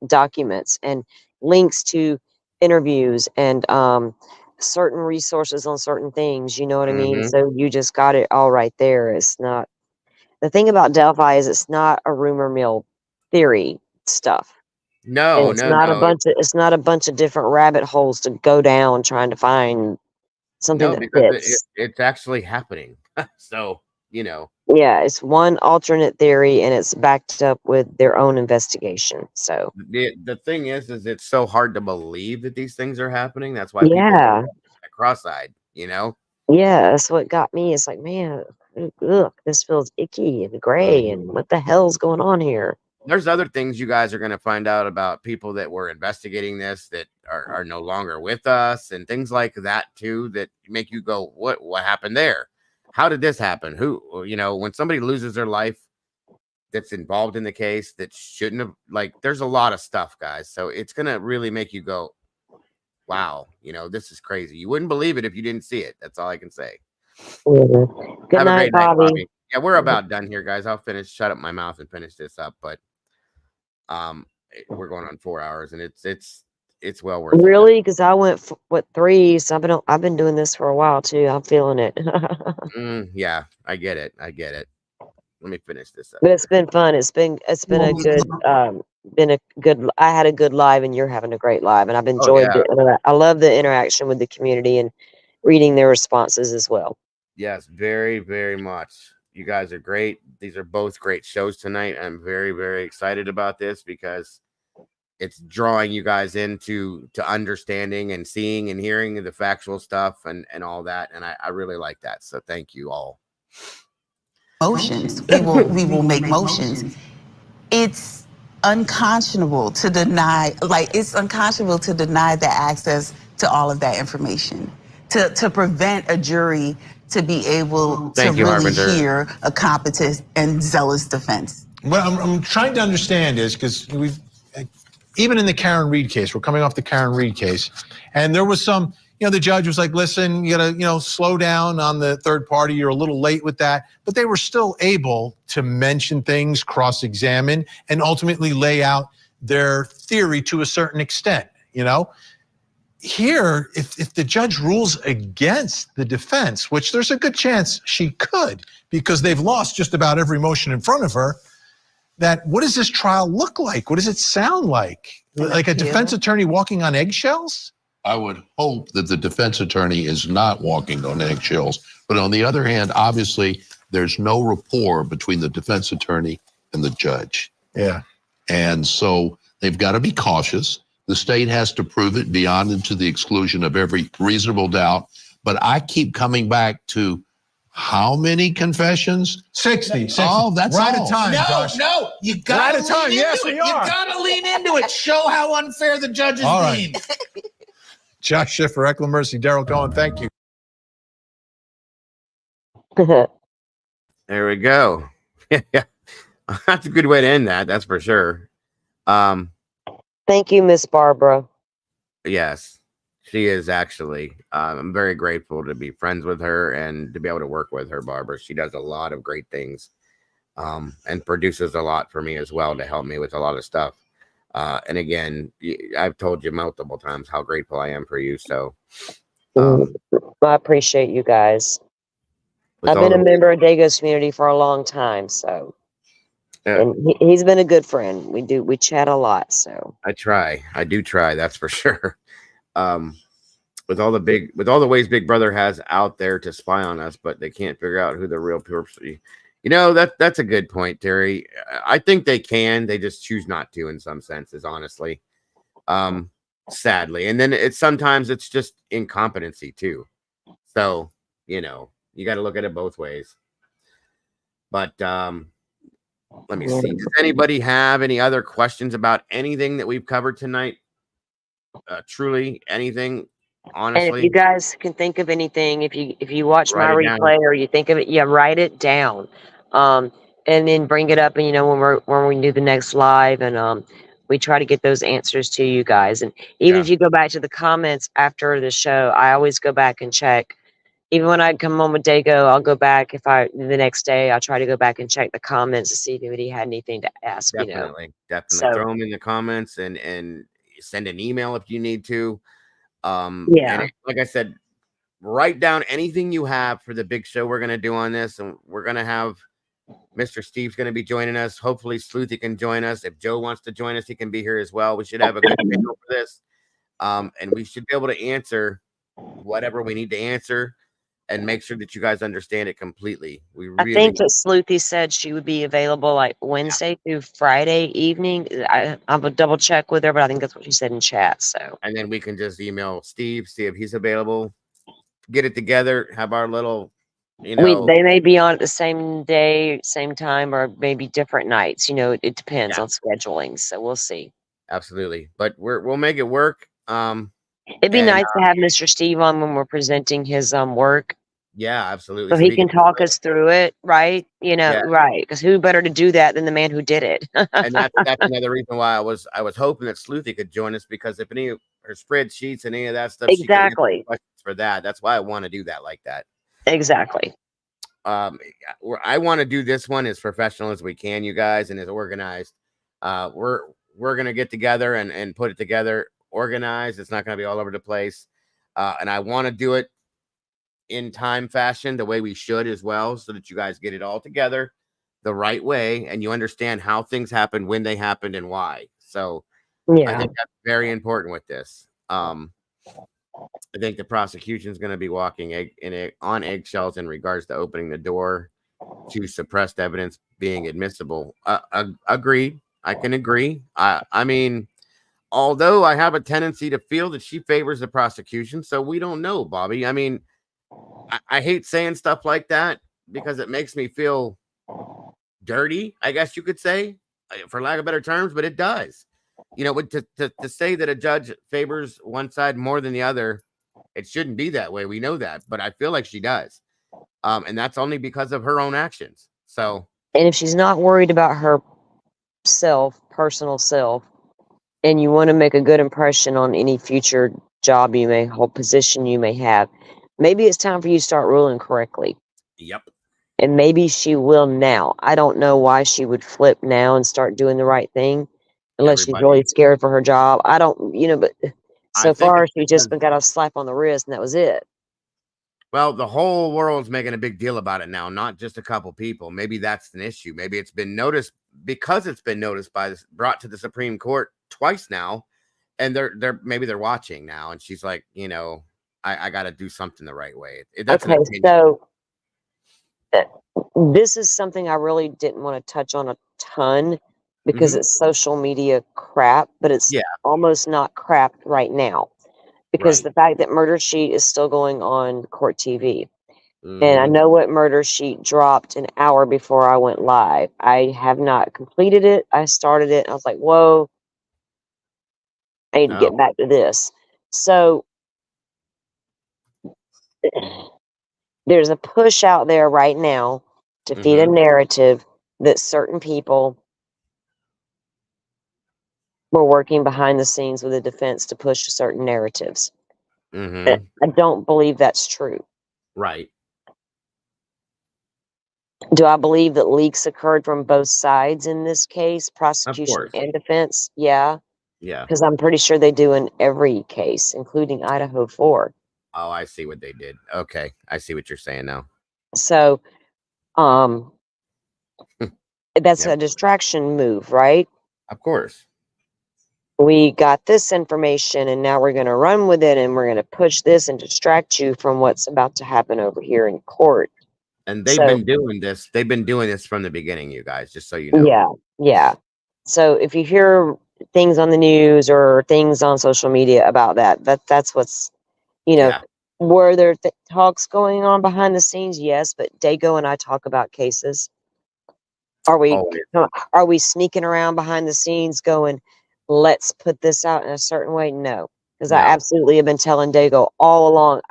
[SPEAKER 2] documents and links to interviews and certain resources on certain things. You know what I mean? So you just got it all right there. It's not the thing about Delphi is it's not a rumor mill theory stuff.
[SPEAKER 1] No,
[SPEAKER 2] it's not a bunch of different rabbit holes to go down trying to find something that fits.
[SPEAKER 1] It's actually happening. So
[SPEAKER 2] yeah, it's one alternate theory and it's backed up with their own investigation. So
[SPEAKER 1] the thing is it's so hard to believe that these things are happening. That's why people are cross-eyed,
[SPEAKER 2] Yeah, that's what got me. It's like, man, look, this feels icky and gray and what the hell's going on here?
[SPEAKER 1] There's other things you guys are going to find out about people that were investigating this that are no longer with us and things like that too, that make you go, what happened there? How did this happen? Who, when somebody loses their life that's involved in the case that shouldn't have, there's a lot of stuff, guys. So it's going to really make you go, wow, this is crazy. You wouldn't believe it if you didn't see it. That's all I can say.
[SPEAKER 2] Good night, Bobby.
[SPEAKER 1] Yeah, we're about done here, guys. I'll shut up my mouth and finish this up. But we're going on 4 hours, and it's well worth it.
[SPEAKER 2] Really? Because I went 3, so I've been doing this for a while too. I'm feeling it.
[SPEAKER 1] Yeah, I get it. Let me finish this up.
[SPEAKER 2] But it's been fun. It's been a good. I had a good live, and you're having a great live, and I've enjoyed it. I love the interaction with the community and reading their responses as well.
[SPEAKER 1] Yes, very, very much. You guys are great. These are both great shows tonight. I'm very, very excited about this because it's drawing you guys into understanding and seeing and hearing the factual stuff and all that. And I really like that. So thank you all.
[SPEAKER 12] Motions. We will make motions. It's unconscionable to deny, it's unconscionable to deny the access to all of that information. To prevent a jury to be able to really hear a competent and zealous defense.
[SPEAKER 4] What I'm trying to understand is, because even in the Karen Reed case, we're coming off the Karen Reed case, and there was some, the judge was like, listen, you gotta, slow down on the third party. You're a little late with that. But they were still able to mention things, cross-examine, and ultimately lay out their theory to a certain extent, Here, if the judge rules against the defense, which there's a good chance she could, because they've lost just about every motion in front of her, that what does this trial look like? What does it sound like? Like a defense attorney walking on eggshells?
[SPEAKER 10] I would hope that the defense attorney is not walking on eggshells. But on the other hand, obviously, there's no rapport between the defense attorney and the judge.
[SPEAKER 4] Yeah.
[SPEAKER 10] And so they've got to be cautious. The state has to prove it beyond and to the exclusion of every reasonable doubt. But I keep coming back to how many confessions?
[SPEAKER 4] 60.
[SPEAKER 10] Oh, that's
[SPEAKER 4] right
[SPEAKER 10] all.
[SPEAKER 4] at time.
[SPEAKER 13] No, you got to lean into it. You got to lean into it. Show how unfair the judge is being.
[SPEAKER 4] Josh Schiffer, Eckler Mercy, Daryl Cohen, thank you.
[SPEAKER 1] There we go. Yeah, that's a good way to end that. That's for sure.
[SPEAKER 2] Thank you, Miss Barbara.
[SPEAKER 1] Yes, she is actually. I'm very grateful to be friends with her and to be able to work with her, Barbara. She does a lot of great things and produces a lot for me as well to help me with a lot of stuff. And again, I've told you multiple times how grateful I am for you. So
[SPEAKER 2] I appreciate you guys. I've been a member of Dago's community for a long time, so and he's been a good friend. We chat a lot, so
[SPEAKER 1] I do try, that's for sure. With all the ways Big Brother has out there to spy on us, but they can't figure out who the real person. That's a good point, Terry. I think they can. They just choose not to in some senses, honestly. Sadly. And then sometimes it's just incompetency too. So, you got to look at it both ways. But let me see. Does anybody have any other questions about anything that we've covered tonight? Truly anything, honestly.
[SPEAKER 2] And if you guys can think of anything, if you watch my replay or you think of it, write it down. And then bring it up, and when we do the next live, and we try to get those answers to you guys. And even if you go back to the comments after the show, I always go back and check. Even when I come home with Dago, I'll go back. The next day, I'll try to go back and check the comments to see if anybody had anything to ask.
[SPEAKER 1] Definitely.
[SPEAKER 2] So,
[SPEAKER 1] throw them in the comments and send an email if you need to. And like I said, write down anything you have for the big show we're going to do on this, and we're going to have Mr. Steve's going to be joining us. Hopefully Sleuthy can join us. If Joe wants to join us, he can be here as well. We should have a good panel for this, and we should be able to answer whatever we need to answer and make sure that you guys understand it completely.
[SPEAKER 2] I think that Sleuthy said she would be available like Wednesday through Friday evening. I'll double check with her, but I think that's what she said in chat. So,
[SPEAKER 1] and then we can just email Steve, see if he's available, get it together, have our little,
[SPEAKER 2] they may be on at the same day, same time, or maybe different nights. It depends on scheduling. So we'll see.
[SPEAKER 1] Absolutely, but we'll make it work.
[SPEAKER 2] It'd be nice to have Mr. Steve on when we're presenting his work.
[SPEAKER 1] Yeah, absolutely.
[SPEAKER 2] So he can talk us through it, right? Right? Because who better to do that than the man who did it?
[SPEAKER 1] And that's another reason why I was hoping that Sleuthy could join us, because if any of her spreadsheets and any of that stuff,
[SPEAKER 2] exactly,
[SPEAKER 1] she could for that. That's why I want to do that like that.
[SPEAKER 2] Exactly.
[SPEAKER 1] I want to do this one as professional as we can, you guys, and as organized. We're gonna get together and put it together, organized. It's not gonna be all over the place, and I want to do it in time fashion the way we should as well, so that you guys get it all together the right way and you understand how things happened, when they happened, and why. So I think that's very important with this. I think the prosecution is going to be walking on eggshells in regards to opening the door to suppressed evidence being admissible. Agreed. I can agree. I mean, although I have a tendency to feel that she favors the prosecution, so we don't know, Bobby. I mean, I hate saying stuff like that because it makes me feel dirty, I guess you could say, for lack of better terms, but it does. To say that a judge favors one side more than the other, it shouldn't be that way. We know that, but I feel like she does. And that's only because of her own actions. So,
[SPEAKER 2] and if she's not worried about her personal self, and you want to make a good impression on any future job you may hold, position you may have, maybe it's time for you to start ruling correctly.
[SPEAKER 1] Yep.
[SPEAKER 2] And maybe she will now. I don't know why she would flip now and start doing the right thing unless she's really scared for her job. I don't, but so far she just got a slap on the wrist and that was it.
[SPEAKER 1] Well, the whole world's making a big deal about it now, not just a couple people. Maybe that's an issue. Maybe it's been noticed because it's been noticed brought to the Supreme Court twice now, and they're watching now, and she's like, I got to do something the right way. That's
[SPEAKER 2] okay. So this is something I really didn't want to touch on a ton because it's social media crap, but it's almost not crap right now. Because the fact that Murder Sheet is still going on Court TV. And I know what Murder Sheet dropped an hour before I went live. I have not completed it. I started it. And I was like, whoa, I need to get back to this. So there's a push out there right now to feed a narrative that certain people were working behind the scenes with the defense to push certain narratives. I don't believe that's true.
[SPEAKER 1] Right.
[SPEAKER 2] Do I believe that leaks occurred from both sides in this case, prosecution and defense? Yeah.
[SPEAKER 1] Yeah.
[SPEAKER 2] Because I'm pretty sure they do in every case, including Idaho 4.
[SPEAKER 1] Oh, I see what they did. Okay. I see what you're saying now.
[SPEAKER 2] So, that's
[SPEAKER 1] Yep.
[SPEAKER 2] a distraction move, right?
[SPEAKER 1] Of course.
[SPEAKER 2] We got this information and now we're going to run with it and we're going to push this and distract you from what's about to happen over here in court.
[SPEAKER 1] And they've
[SPEAKER 2] So,
[SPEAKER 1] been doing this. They've been doing this from the beginning, you guys, just so you know.
[SPEAKER 2] yeah, yeah. So if you hear things on the news or things on social media about that's what's,
[SPEAKER 1] Yeah.
[SPEAKER 2] were there talks going on behind the scenes? Yes, but Dago and I talk about cases. Are we sneaking around behind the scenes going, let's put this out in a certain way? No, because I
[SPEAKER 1] No.
[SPEAKER 2] absolutely have been telling Dago all along,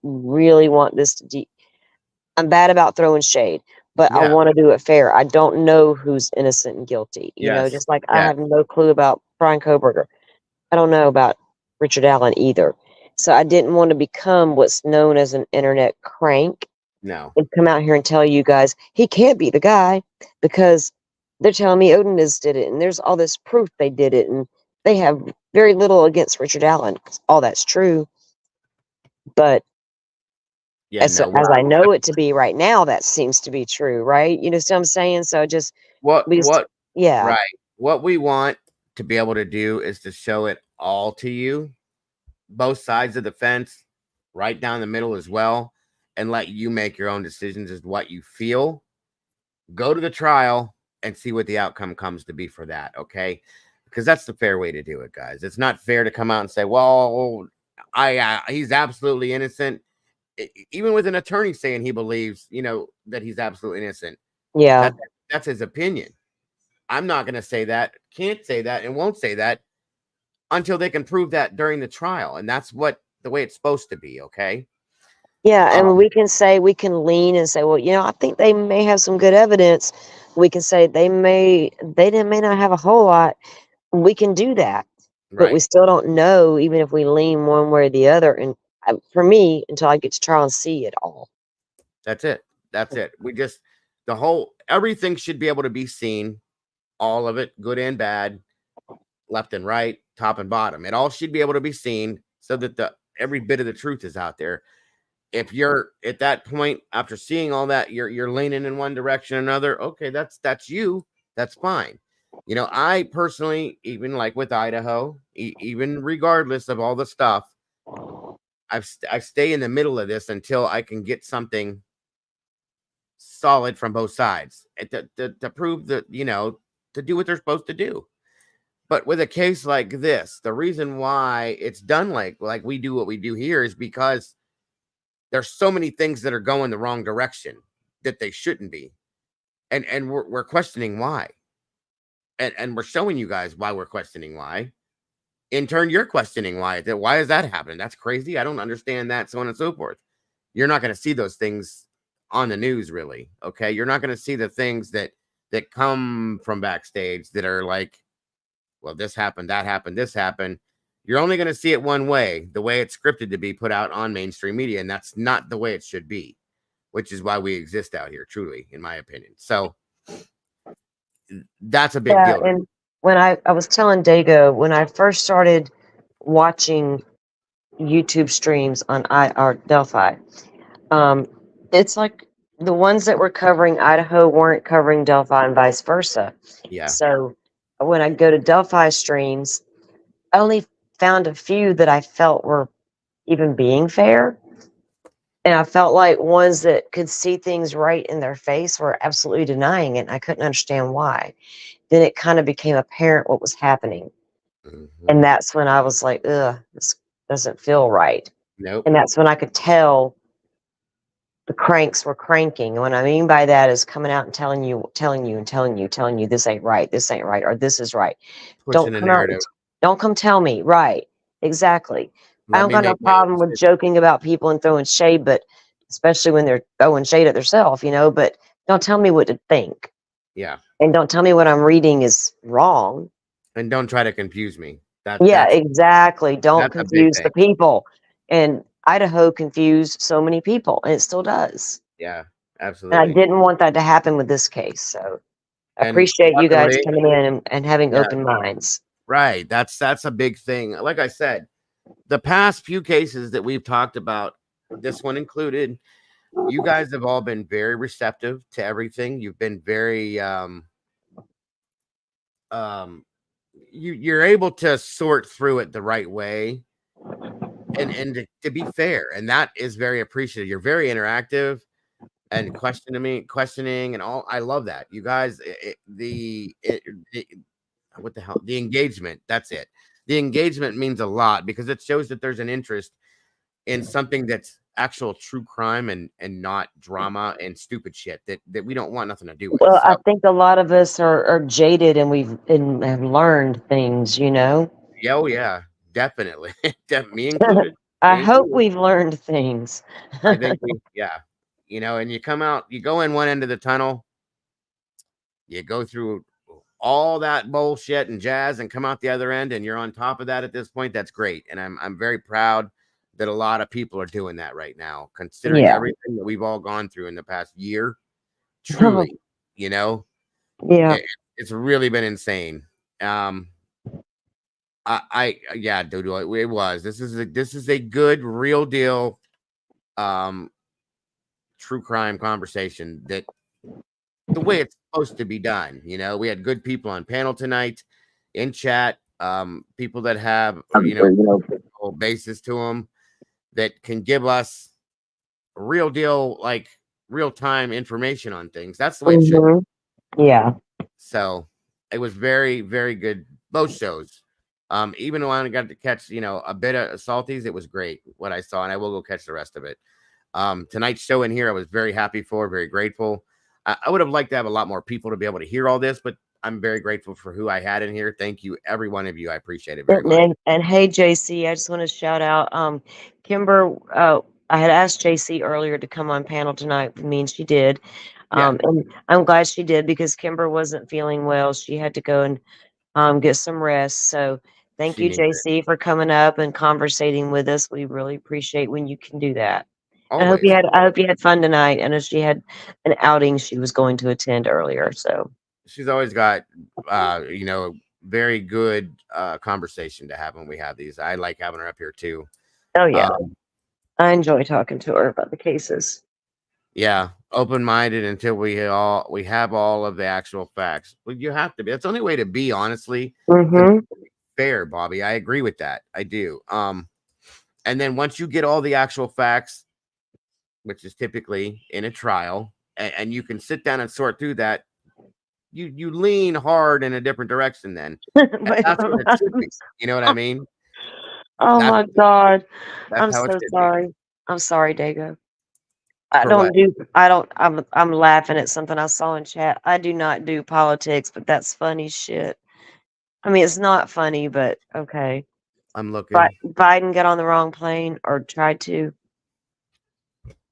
[SPEAKER 2] really want this to I'm bad about throwing shade, but I
[SPEAKER 1] Yeah.
[SPEAKER 2] want to do it fair. I don't know who's innocent and guilty.
[SPEAKER 1] Yes.
[SPEAKER 2] Just like I
[SPEAKER 1] Yeah.
[SPEAKER 2] have no clue about Brian Koberger. I don't know about Richard Allen either. So I didn't want to become what's known as an internet crank
[SPEAKER 1] No.
[SPEAKER 2] and come out here and tell you guys he can't be the guy because they're telling me Odinist did it and there's all this proof they did it and they have very little against Richard Allen. All that's true. But
[SPEAKER 1] Yeah.
[SPEAKER 2] as I know it to be right now, that seems to be true, right? You know what I'm saying? So yeah.
[SPEAKER 1] Right. What we want to be able to do is to show it all to you, both sides of the fence, right down the middle as well, and let you make your own decisions as what you feel. Go to the trial and see what the outcome comes to be for that, okay? Because that's the fair way to do it, guys. It's not fair to come out and say, well, he's absolutely innocent. Even with an attorney saying he believes, that he's absolutely innocent.
[SPEAKER 2] Yeah.
[SPEAKER 1] That's his opinion. I'm not going to say that, can't say that, and won't say that until they can prove that during the trial. And that's the way it's supposed to be, okay?
[SPEAKER 2] Yeah, and we can lean and say, well, I think they may have some good evidence. We can say they may not have a whole lot. We can do that. But we
[SPEAKER 1] Right.
[SPEAKER 2] still don't know, even if we lean one way or the other. And for me, until I get to trial and see it all.
[SPEAKER 1] That's it. That's it. Everything should be able to be seen, all of it, good and bad, left and right, top and bottom. It all should be able to be seen so that every bit of the truth is out there. If you're at that point after seeing all that, you're leaning in one direction or another, okay, that's you. That's fine. I personally, even like with Idaho, even regardless of all the stuff, I stay in the middle of this until I can get something solid from both sides to prove that, to do what they're supposed to do. But with a case like this, the reason why it's done like we do what we do here is because there's so many things that are going the wrong direction that they shouldn't be. And we're questioning why. And we're showing you guys why we're questioning why. In turn, you're questioning why. Why is that happening? That's crazy. I don't understand that, so on and so forth. You're not going to see those things on the news, really. Okay. You're not going to see the things that come from backstage that are like, well, this happened, that happened, this happened. You're only going to see it one way, the way it's scripted to be put out on mainstream media. And that's not the way it should be, which is why we exist out here, truly, in my opinion. So that's a big deal.
[SPEAKER 2] And when I was telling Dago, when I first started watching YouTube streams on DELPHI, it's like the ones that were covering Idaho weren't covering Delphi and vice versa.
[SPEAKER 1] Yeah.
[SPEAKER 2] So when I go to Delphi streams, I only found a few that I felt were even being fair. And I felt like ones that could see things right in their face were absolutely denying it. And I couldn't understand why. Then it kind of became apparent what was happening.
[SPEAKER 1] Mm-hmm.
[SPEAKER 2] And that's when I was like, ugh, this doesn't feel right.
[SPEAKER 1] Nope.
[SPEAKER 2] And that's when I could tell the cranks were cranking. And what I mean by that is coming out and telling you this ain't right, or this is right.
[SPEAKER 1] Pushing the narrative.
[SPEAKER 2] Don't come tell me. Right. Exactly. I don't got no problem with joking about people and throwing shade, but especially when they're throwing shade at themselves, but don't tell me what to think.
[SPEAKER 1] Yeah.
[SPEAKER 2] And don't tell me what I'm reading is wrong.
[SPEAKER 1] And don't try to confuse me.
[SPEAKER 2] Exactly. Don't confuse the people. And Idaho confused so many people, and it still does.
[SPEAKER 1] Yeah, absolutely.
[SPEAKER 2] And I didn't want that to happen with this case. So I appreciate you guys coming in and having open minds.
[SPEAKER 1] Right. That's a big thing. Like I said, the past few cases that we've talked about, this one included, you guys have all been very receptive to everything. You've been very you're able to sort through it the right way and to be fair, and that is very appreciated. You're very interactive and questioning and all. I love that. You guys, what the hell? The engagement. That's it. The engagement means a lot because it shows that there's an interest in something that's actual true crime and not drama and stupid shit that we don't want nothing to do with.
[SPEAKER 2] Well,
[SPEAKER 1] So,
[SPEAKER 2] I think a lot of us are jaded and have learned things, you know.
[SPEAKER 1] yeah, oh yeah, definitely. Me included.
[SPEAKER 2] I
[SPEAKER 1] Me
[SPEAKER 2] hope
[SPEAKER 1] included.
[SPEAKER 2] we've learned things.
[SPEAKER 1] I think yeah. And you come out, you go in one end of the tunnel, you go through all that bullshit and jazz and come out the other end and you're on top of that at this point. That's great. And I'm very proud that a lot of people are doing that right now, considering
[SPEAKER 2] Yeah.
[SPEAKER 1] everything that we've all gone through in the past year. Truly,
[SPEAKER 2] Yeah.
[SPEAKER 1] it's really been insane. Yeah, dude, it was. This is a good, real deal, true crime conversation that the way it's supposed to be done. We had good people on panel tonight, in chat, people that have basis to them that can give us real deal, like real time information on things. That's the way it should be.
[SPEAKER 2] Yeah.
[SPEAKER 1] So it was very, very good. Both shows. Even though I got to catch, a bit of Salties, it was great what I saw, and I will go catch the rest of it. Tonight's show in here, I was very happy for, very grateful. I would have liked to have a lot more people to be able to hear all this, but I'm very grateful for who I had in here. Thank you, every one of you. I appreciate it very much.
[SPEAKER 2] And hey, JC, I just want to shout out Kimber. I had asked JC earlier to come on panel tonight with me, and she did. And I'm glad she did because Kimber wasn't feeling well. She had to go and get some rest. So thank you, JC, for coming up and conversating with us. We really appreciate when you can do that. I hope you had fun tonight. I know she had an outing she was going to attend earlier. So
[SPEAKER 1] she's always got very good conversation to have when we have these. I like having her up here too.
[SPEAKER 2] Oh yeah. I enjoy talking to her about the cases.
[SPEAKER 1] Yeah, open-minded until we have all of the actual facts. Well, you have to be. That's the only way to be, honestly. Fair, Bobby. I agree with that. I do. And then once you get all the actual facts, which is typically in a trial, and you can sit down and sort through that, you lean hard in a different direction then. That's what it should be. You know what I mean?
[SPEAKER 2] Oh my God. I'm
[SPEAKER 1] how it
[SPEAKER 2] so
[SPEAKER 1] should be.
[SPEAKER 2] sorry. I'm sorry, Dago. I'm laughing at something I saw in chat. I do not do politics, but that's funny shit. I mean, it's not funny, but okay.
[SPEAKER 1] I'm looking.
[SPEAKER 2] Biden got on the wrong plane or tried to.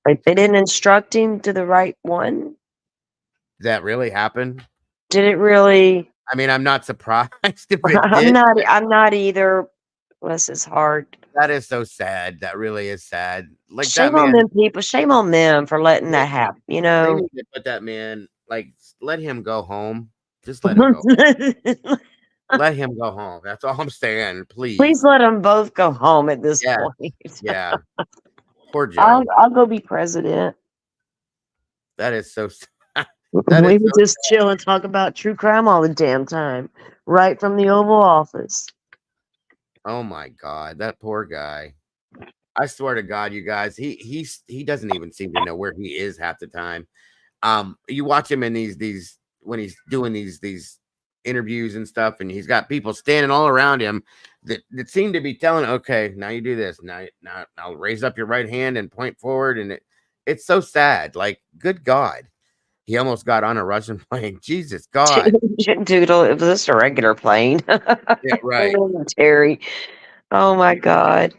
[SPEAKER 2] Like they didn't instruct him to the right one.
[SPEAKER 1] Did that really happen?
[SPEAKER 2] Did it really?
[SPEAKER 1] I mean, I'm not surprised if it did.
[SPEAKER 2] I'm not either. Bless his heart.
[SPEAKER 1] That is so sad. That really is sad. Like
[SPEAKER 2] shame
[SPEAKER 1] that man,
[SPEAKER 2] on them people. Shame on them for letting that happen.
[SPEAKER 1] They need to put that man, let him go home. Just let him go home. Let him go home. That's all I'm saying. Please.
[SPEAKER 2] Please let them both go home at this point.
[SPEAKER 1] Yeah. Poor Joe.
[SPEAKER 2] I'll go be president.
[SPEAKER 1] That is so sad.
[SPEAKER 2] We would just chill and talk about true crime all the damn time. Right from the Oval Office.
[SPEAKER 1] Oh my God, that poor guy. I swear to God, you guys, he doesn't even seem to know where he is half the time. You watch him in these when he's doing these interviews and stuff, and he's got people standing all around him that seem to be telling, okay, now you do this. Now I'll raise up your right hand and point forward. And it's so sad. Like, good God. He almost got on a Russian plane. Jesus God.
[SPEAKER 2] Dude, it was just a regular plane.
[SPEAKER 1] Yeah, right.
[SPEAKER 2] Military. Oh my God.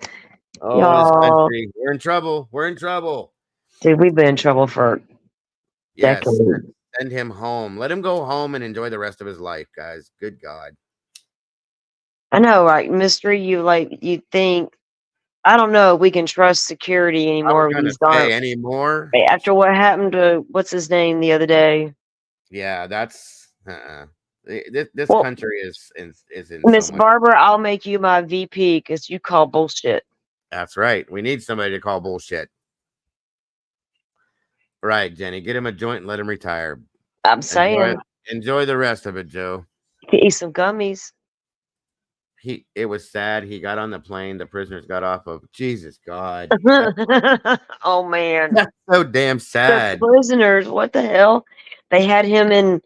[SPEAKER 1] Oh, this country. We're in trouble. We're in trouble.
[SPEAKER 2] Dude, we've been in trouble for decades.
[SPEAKER 1] Send him home. Let him go home and enjoy the rest of his life, guys. Good God.
[SPEAKER 2] I know, right? Mystery, you think, I don't know if we can trust security anymore.
[SPEAKER 1] Anymore.
[SPEAKER 2] After what happened to, what's his name the other day?
[SPEAKER 1] Yeah, that's, this country is in
[SPEAKER 2] Miss Barbara, I'll make you my VP because you call bullshit.
[SPEAKER 1] That's right. We need somebody to call bullshit. Right, Jenny. Get him a joint and let him retire.
[SPEAKER 2] I'm saying.
[SPEAKER 1] Enjoy the rest of it, Joe.
[SPEAKER 2] Eat some gummies.
[SPEAKER 1] It was sad. He got on the plane. The prisoners got off of. Jesus God.
[SPEAKER 2] Oh man.
[SPEAKER 1] That's so damn sad.
[SPEAKER 2] The prisoners, what the hell? They had him in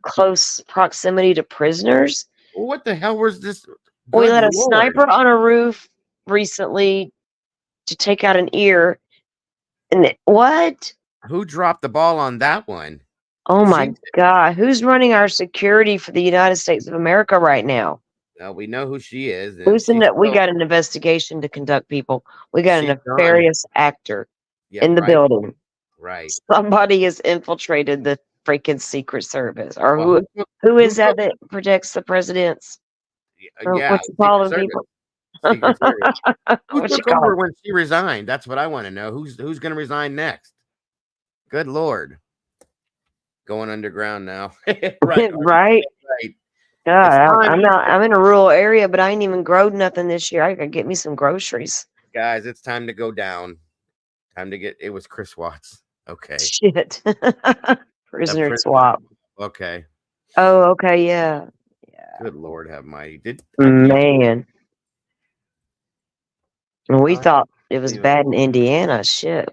[SPEAKER 2] close proximity to prisoners.
[SPEAKER 1] What the hell was this?
[SPEAKER 2] We let a sniper on a roof recently to take out an ear. And what?
[SPEAKER 1] Who dropped the ball on that one?
[SPEAKER 2] Oh my God. Who's running our security for the United States of America right now?
[SPEAKER 1] Well, we know who she is.
[SPEAKER 2] We got an investigation to conduct, people. We got a nefarious actor in the building.
[SPEAKER 1] Right.
[SPEAKER 2] Somebody has infiltrated the freaking Secret Service. Or who is that protects the presidents?
[SPEAKER 1] Yeah.
[SPEAKER 2] What's it called, people?
[SPEAKER 1] Secret Service. Who took over when she resigned? That's what I want to know. Who's going to resign next? Good Lord. Going underground now.
[SPEAKER 2] Right. Right. God, I'm in a rural area, but I ain't even growed nothing this year. I gotta get me some groceries.
[SPEAKER 1] Guys, it's time to go down. It was Chris Watts. Okay.
[SPEAKER 2] Shit. Prisoner swap.
[SPEAKER 1] Okay.
[SPEAKER 2] Oh, okay, yeah.
[SPEAKER 1] Good Lord have mighty.
[SPEAKER 2] Man. We thought it was bad in Indiana. Shit.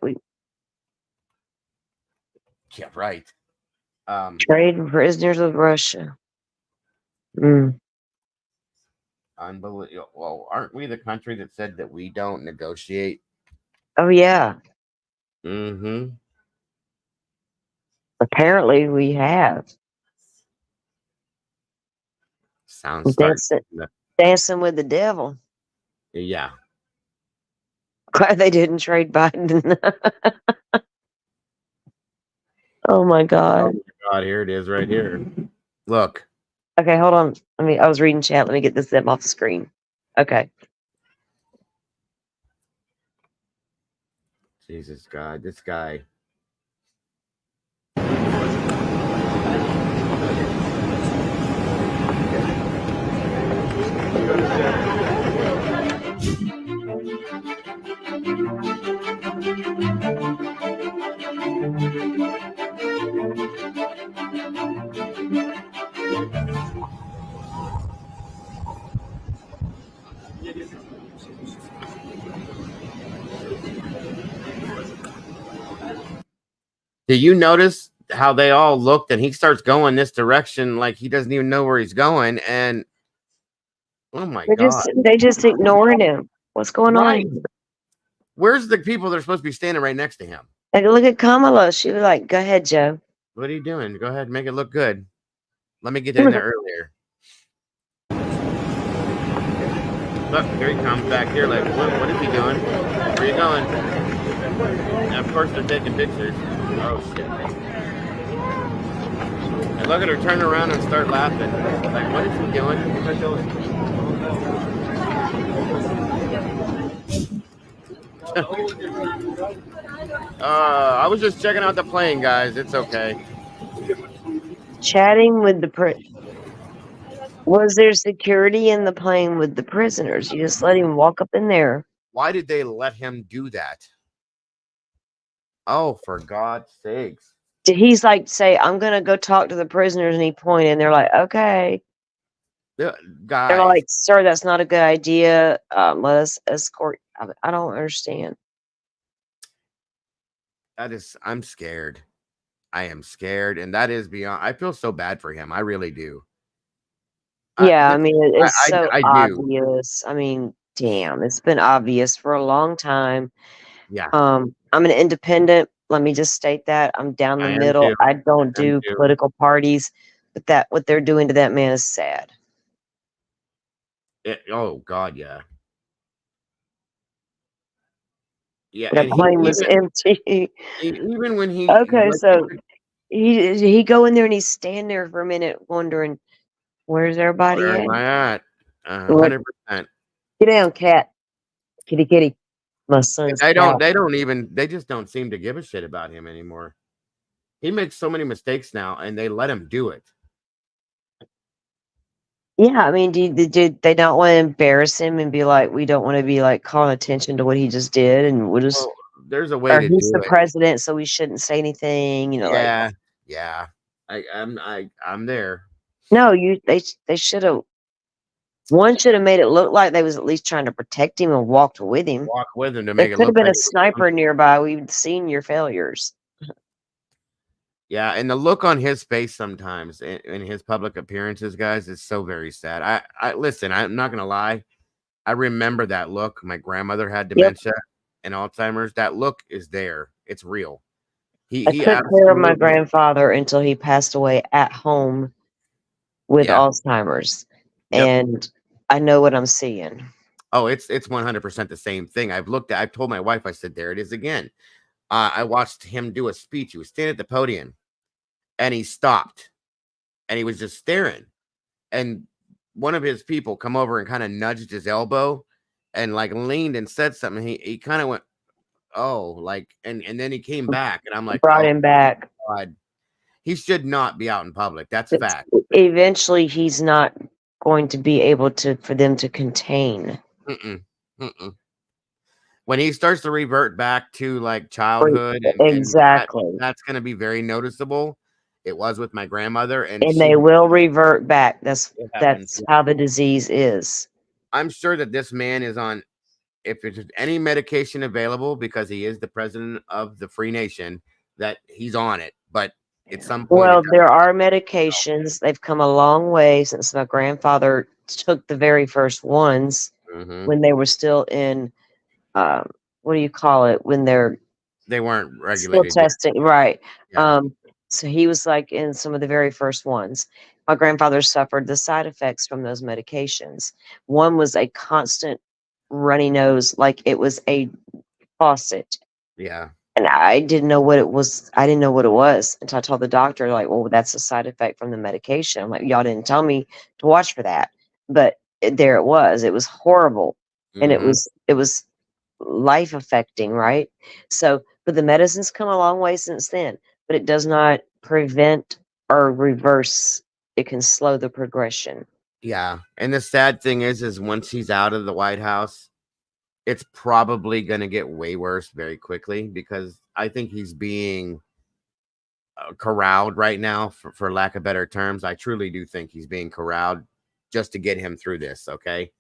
[SPEAKER 1] Yeah, right.
[SPEAKER 2] Trade prisoners with Russia.
[SPEAKER 1] Unbelievable. Well, aren't we the country that said that we don't negotiate?
[SPEAKER 2] Oh yeah.
[SPEAKER 1] Mm-hmm.
[SPEAKER 2] Apparently we have.
[SPEAKER 1] Sounds
[SPEAKER 2] dancing with the devil.
[SPEAKER 1] Yeah.
[SPEAKER 2] Glad they didn't trade Biden. Oh my God.
[SPEAKER 1] Oh my God, here it is right here. Look.
[SPEAKER 2] Okay, hold on. I was reading chat. Let me get this zip off the screen. Okay.
[SPEAKER 1] Jesus God, this guy. Do you notice how they all looked and he starts going this direction like he doesn't even know where he's going? And oh my God.
[SPEAKER 2] They just ignored him. What's going on?
[SPEAKER 1] Where's the people that are supposed to be standing right next to him?
[SPEAKER 2] Like, look at Kamala. She was like, go ahead, Joe.
[SPEAKER 1] What are you doing? Go ahead, make it look good. Let me get in there earlier. Look, here he comes back here. Like, what is he doing? Where are you going? And of course, they're taking pictures. Oh, shit. And look at her turn around and start laughing. Like, what is he doing? I was just checking out the plane, guys. It's okay.
[SPEAKER 2] Chatting with the was there security in the plane with the prisoners? You just let him walk up in there.
[SPEAKER 1] Why did they let him do that? Oh, for God's sakes.
[SPEAKER 2] Did he's like say, I'm gonna go talk to the prisoners, and he pointed, and they're like, okay.
[SPEAKER 1] Guys.
[SPEAKER 2] They're like, sir, that's not a good idea. Let us escort. I don't understand.
[SPEAKER 1] I'm scared. I am scared, and that is beyond. I feel so bad for him. I really do.
[SPEAKER 2] Yeah, I mean, it's so obvious. I mean, damn, it's been obvious for a long time.
[SPEAKER 1] Yeah.
[SPEAKER 2] I'm an independent. Let me just state that. I'm down the middle.
[SPEAKER 1] Too.
[SPEAKER 2] I don't do political parties, but what they're doing to that man is sad.
[SPEAKER 1] Oh God, yeah. Yeah,
[SPEAKER 2] the plane was empty.
[SPEAKER 1] Even when he
[SPEAKER 2] so he go in there and he's standing there for a minute wondering, where's everybody
[SPEAKER 1] where
[SPEAKER 2] at?
[SPEAKER 1] am I at? 100%.
[SPEAKER 2] Get down, cat. Kitty, kitty. My son's
[SPEAKER 1] they just don't seem to give a shit about him anymore. He makes so many mistakes now, and they let him do it.
[SPEAKER 2] Yeah, I mean, did they not want to embarrass him and be like, we don't want to be like calling attention to what he just did, and we'll just
[SPEAKER 1] there's a way
[SPEAKER 2] Or
[SPEAKER 1] to
[SPEAKER 2] he's
[SPEAKER 1] do
[SPEAKER 2] the
[SPEAKER 1] it.
[SPEAKER 2] president, so we shouldn't say anything. You know, like
[SPEAKER 1] Yeah. I'm there.
[SPEAKER 2] no, they should have. One should have made it look like they was at least trying to protect him and walked with him.
[SPEAKER 1] Walk with him to
[SPEAKER 2] There
[SPEAKER 1] make it
[SPEAKER 2] could have
[SPEAKER 1] look
[SPEAKER 2] been
[SPEAKER 1] like
[SPEAKER 2] a sniper nearby. We've seen your failures.
[SPEAKER 1] Yeah, and the look on his face sometimes in his public appearances, guys, is so very sad. I listen, I'm not gonna lie. I remember that look. My grandmother had dementia and Alzheimer's. That look is there. It's real.
[SPEAKER 2] I
[SPEAKER 1] He
[SPEAKER 2] took care of my
[SPEAKER 1] absolutely
[SPEAKER 2] grandfather until he passed away at home with Alzheimer's, and I know what I'm seeing.
[SPEAKER 1] Oh, it's 100% the same thing. I've told my wife, I said, there it is again. I watched him do a speech. He was standing at the podium and he stopped and he was just staring. And one of his people come over and kind of nudged his elbow and like leaned and said something. He kind of went, oh, like, and then he came back and I'm like,
[SPEAKER 2] Brought
[SPEAKER 1] oh,
[SPEAKER 2] him back.
[SPEAKER 1] God. He should not be out in public. That's fact.
[SPEAKER 2] Eventually, he's not going to be able to for them to contain.
[SPEAKER 1] When he starts to revert back to like childhood,
[SPEAKER 2] Exactly,
[SPEAKER 1] that's going to be very noticeable. It was with my grandmother, and
[SPEAKER 2] they will revert back. That's
[SPEAKER 1] happens.
[SPEAKER 2] how the disease is.
[SPEAKER 1] I'm sure that this man is on, if there's any medication available, because he is the president of the free nation, that he's on it. But at some point,
[SPEAKER 2] Well, there are medications. They've come a long way since my grandfather took the very first ones when they were still in, what do you call it? When
[SPEAKER 1] they weren't
[SPEAKER 2] still
[SPEAKER 1] regulated.
[SPEAKER 2] testing, right?
[SPEAKER 1] Yeah.
[SPEAKER 2] So he was like in some of the very first ones. My grandfather suffered the side effects from those medications. One was a constant runny nose, like it was a faucet.
[SPEAKER 1] Yeah.
[SPEAKER 2] And I didn't know what it was. I didn't know what it was until I told the doctor, like, well, that's a side effect from the medication. I'm like, y'all didn't tell me to watch for that. But there it was. It was horrible. And it was life affecting, right? So, but the medicine's come a long way since then, but it does not prevent or reverse. It can slow the progression.
[SPEAKER 1] Yeah. And the sad thing is once he's out of the White House, it's probably going to get way worse very quickly, because I think he's being corralled right now, for lack of better terms. I truly do think he's being corralled just to get him through this. Okay.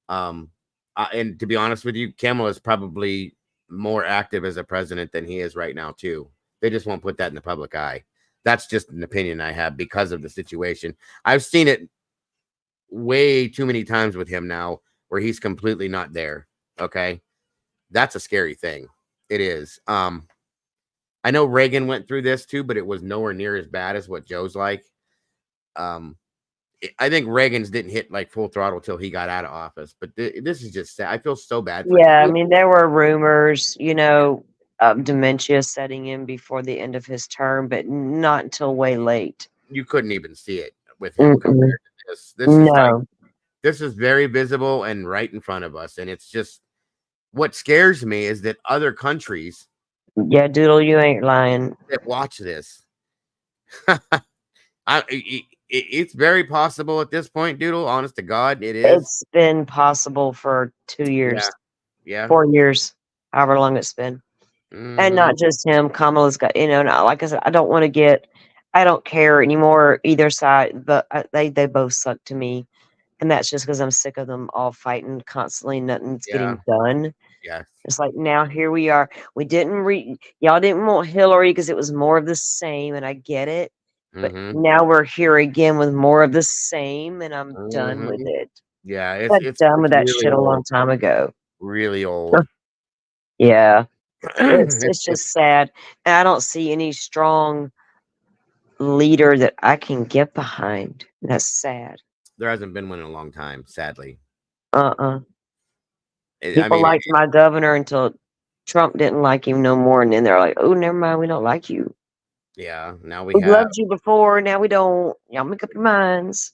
[SPEAKER 1] And to be honest with you, Kamala is probably more active as a president than he is right now too. They just won't put that in the public eye. That's just an opinion I have because of the situation. I've seen it way too many times with him now where he's completely not there. Okay. That's a scary thing. It is. I know Reagan went through this too, but it was nowhere near as bad as what Joe's like. I think Reagan's didn't hit like full throttle till he got out of office, but this is just sad. I feel so bad for him.
[SPEAKER 2] I mean, there were rumors, of dementia setting in before the end of his term, but not until way late.
[SPEAKER 1] You couldn't even see it with him compared to this. This is very visible and right in front of us. And it's just, what scares me is that other countries.
[SPEAKER 2] Yeah, Doodle, you ain't lying.
[SPEAKER 1] That watch this. It's very possible at this point, Doodle. Honest to God, it is.
[SPEAKER 2] It's been possible for 2 years.
[SPEAKER 1] Yeah.
[SPEAKER 2] 4 years, however long it's been. And not just him. Kamala's got, like I said, I don't care anymore either side, but they both suck to me. And that's just because I'm sick of them all fighting constantly. Nothing's getting done.
[SPEAKER 1] Yeah.
[SPEAKER 2] It's like, now here we are. We y'all didn't want Hillary because it was more of the same, and I get it. But now we're here again with more of the same, and I'm done with it.
[SPEAKER 1] Yeah,
[SPEAKER 2] it's done with that
[SPEAKER 1] really
[SPEAKER 2] shit
[SPEAKER 1] old.
[SPEAKER 2] A long time ago.
[SPEAKER 1] Really old.
[SPEAKER 2] Yeah. It's just sad. And I don't see any strong leader that I can get behind. That's sad.
[SPEAKER 1] There hasn't been one in a long time, sadly.
[SPEAKER 2] People liked my governor until Trump didn't like him no more, and then they're like, "Oh, never mind, we don't like you."
[SPEAKER 1] Yeah, now
[SPEAKER 2] we loved you before, now we don't. Y'all make up your minds.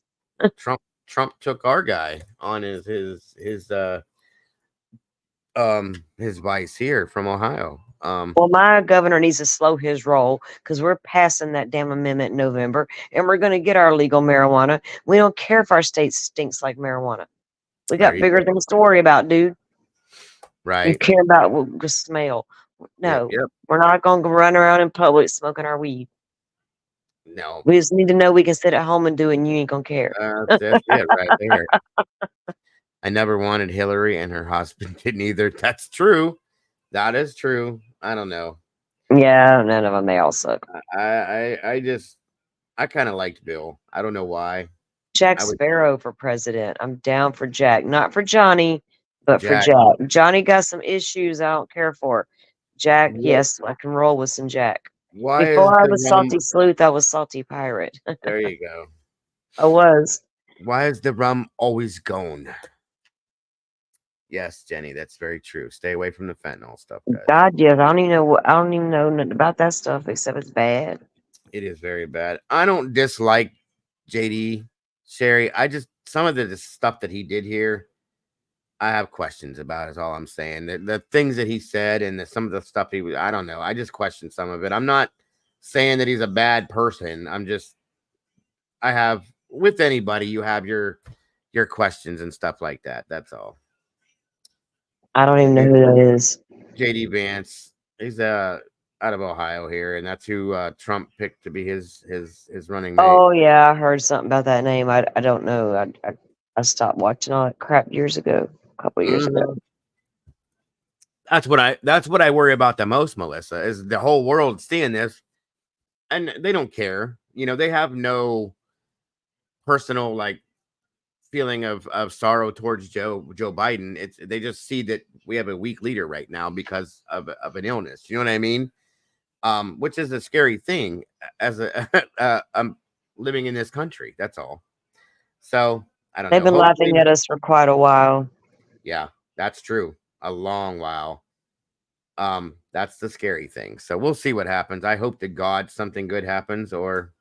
[SPEAKER 1] Trump took our guy on his vice here from Ohio.
[SPEAKER 2] Well, my governor needs to slow his roll, because we're passing that damn amendment in November, and we're going to get our legal marijuana. We don't care if our state stinks like marijuana. We got bigger things to worry about, dude.
[SPEAKER 1] Right.
[SPEAKER 2] You care about the smell. No,
[SPEAKER 1] Yep.
[SPEAKER 2] we're not going to run around in public smoking our weed.
[SPEAKER 1] No.
[SPEAKER 2] We just need to know we can sit at home and do it, and you ain't gonna care.
[SPEAKER 1] That's it right there. I never wanted Hillary, and her husband didn't either. That's true. That is true. I don't know.
[SPEAKER 2] Yeah, none of them. They all suck.
[SPEAKER 1] I kind of liked Bill. I don't know why.
[SPEAKER 2] Jack Sparrow for president. I'm down for Jack, not for Johnny, but
[SPEAKER 1] Jack.
[SPEAKER 2] for Jack. Johnny got some issues I don't care for. Jack, yes, I can roll with some Jack. Before I was Salty Sleuth, I was Salty Pirate.
[SPEAKER 1] There you go.
[SPEAKER 2] I was.
[SPEAKER 1] Why is the rum always gone? Yes, Jenny, that's very true. Stay away from the fentanyl stuff, guys.
[SPEAKER 2] God, yes, I don't even know nothing about that stuff except it's bad.
[SPEAKER 1] It is very bad. I don't dislike JD Sherry. Some of the stuff that he did here, I have questions about, is all I'm saying. The things that he said and some of the stuff I don't know. I just question some of it. I'm not saying that he's a bad person. With anybody, you have your questions and stuff like that. That's all.
[SPEAKER 2] I don't even know who that is.
[SPEAKER 1] JD Vance. He's out of Ohio here, and that's who Trump picked to be his running mate.
[SPEAKER 2] Oh yeah, I heard something about that name. I don't know. I stopped watching all that crap years ago, a couple of years ago.
[SPEAKER 1] That's what I worry about the most, Melissa, is the whole world seeing this, and they don't care. They have no personal feeling of sorrow towards Joe Biden. They just see that we have a weak leader right now because of an illness. You know what I mean? Which is a scary thing as I'm living in this country. That's all. So I don't know.
[SPEAKER 2] They've been laughing at us for quite a while.
[SPEAKER 1] Yeah, that's true. A long while. That's the scary thing. So we'll see what happens. I hope to God something good happens, or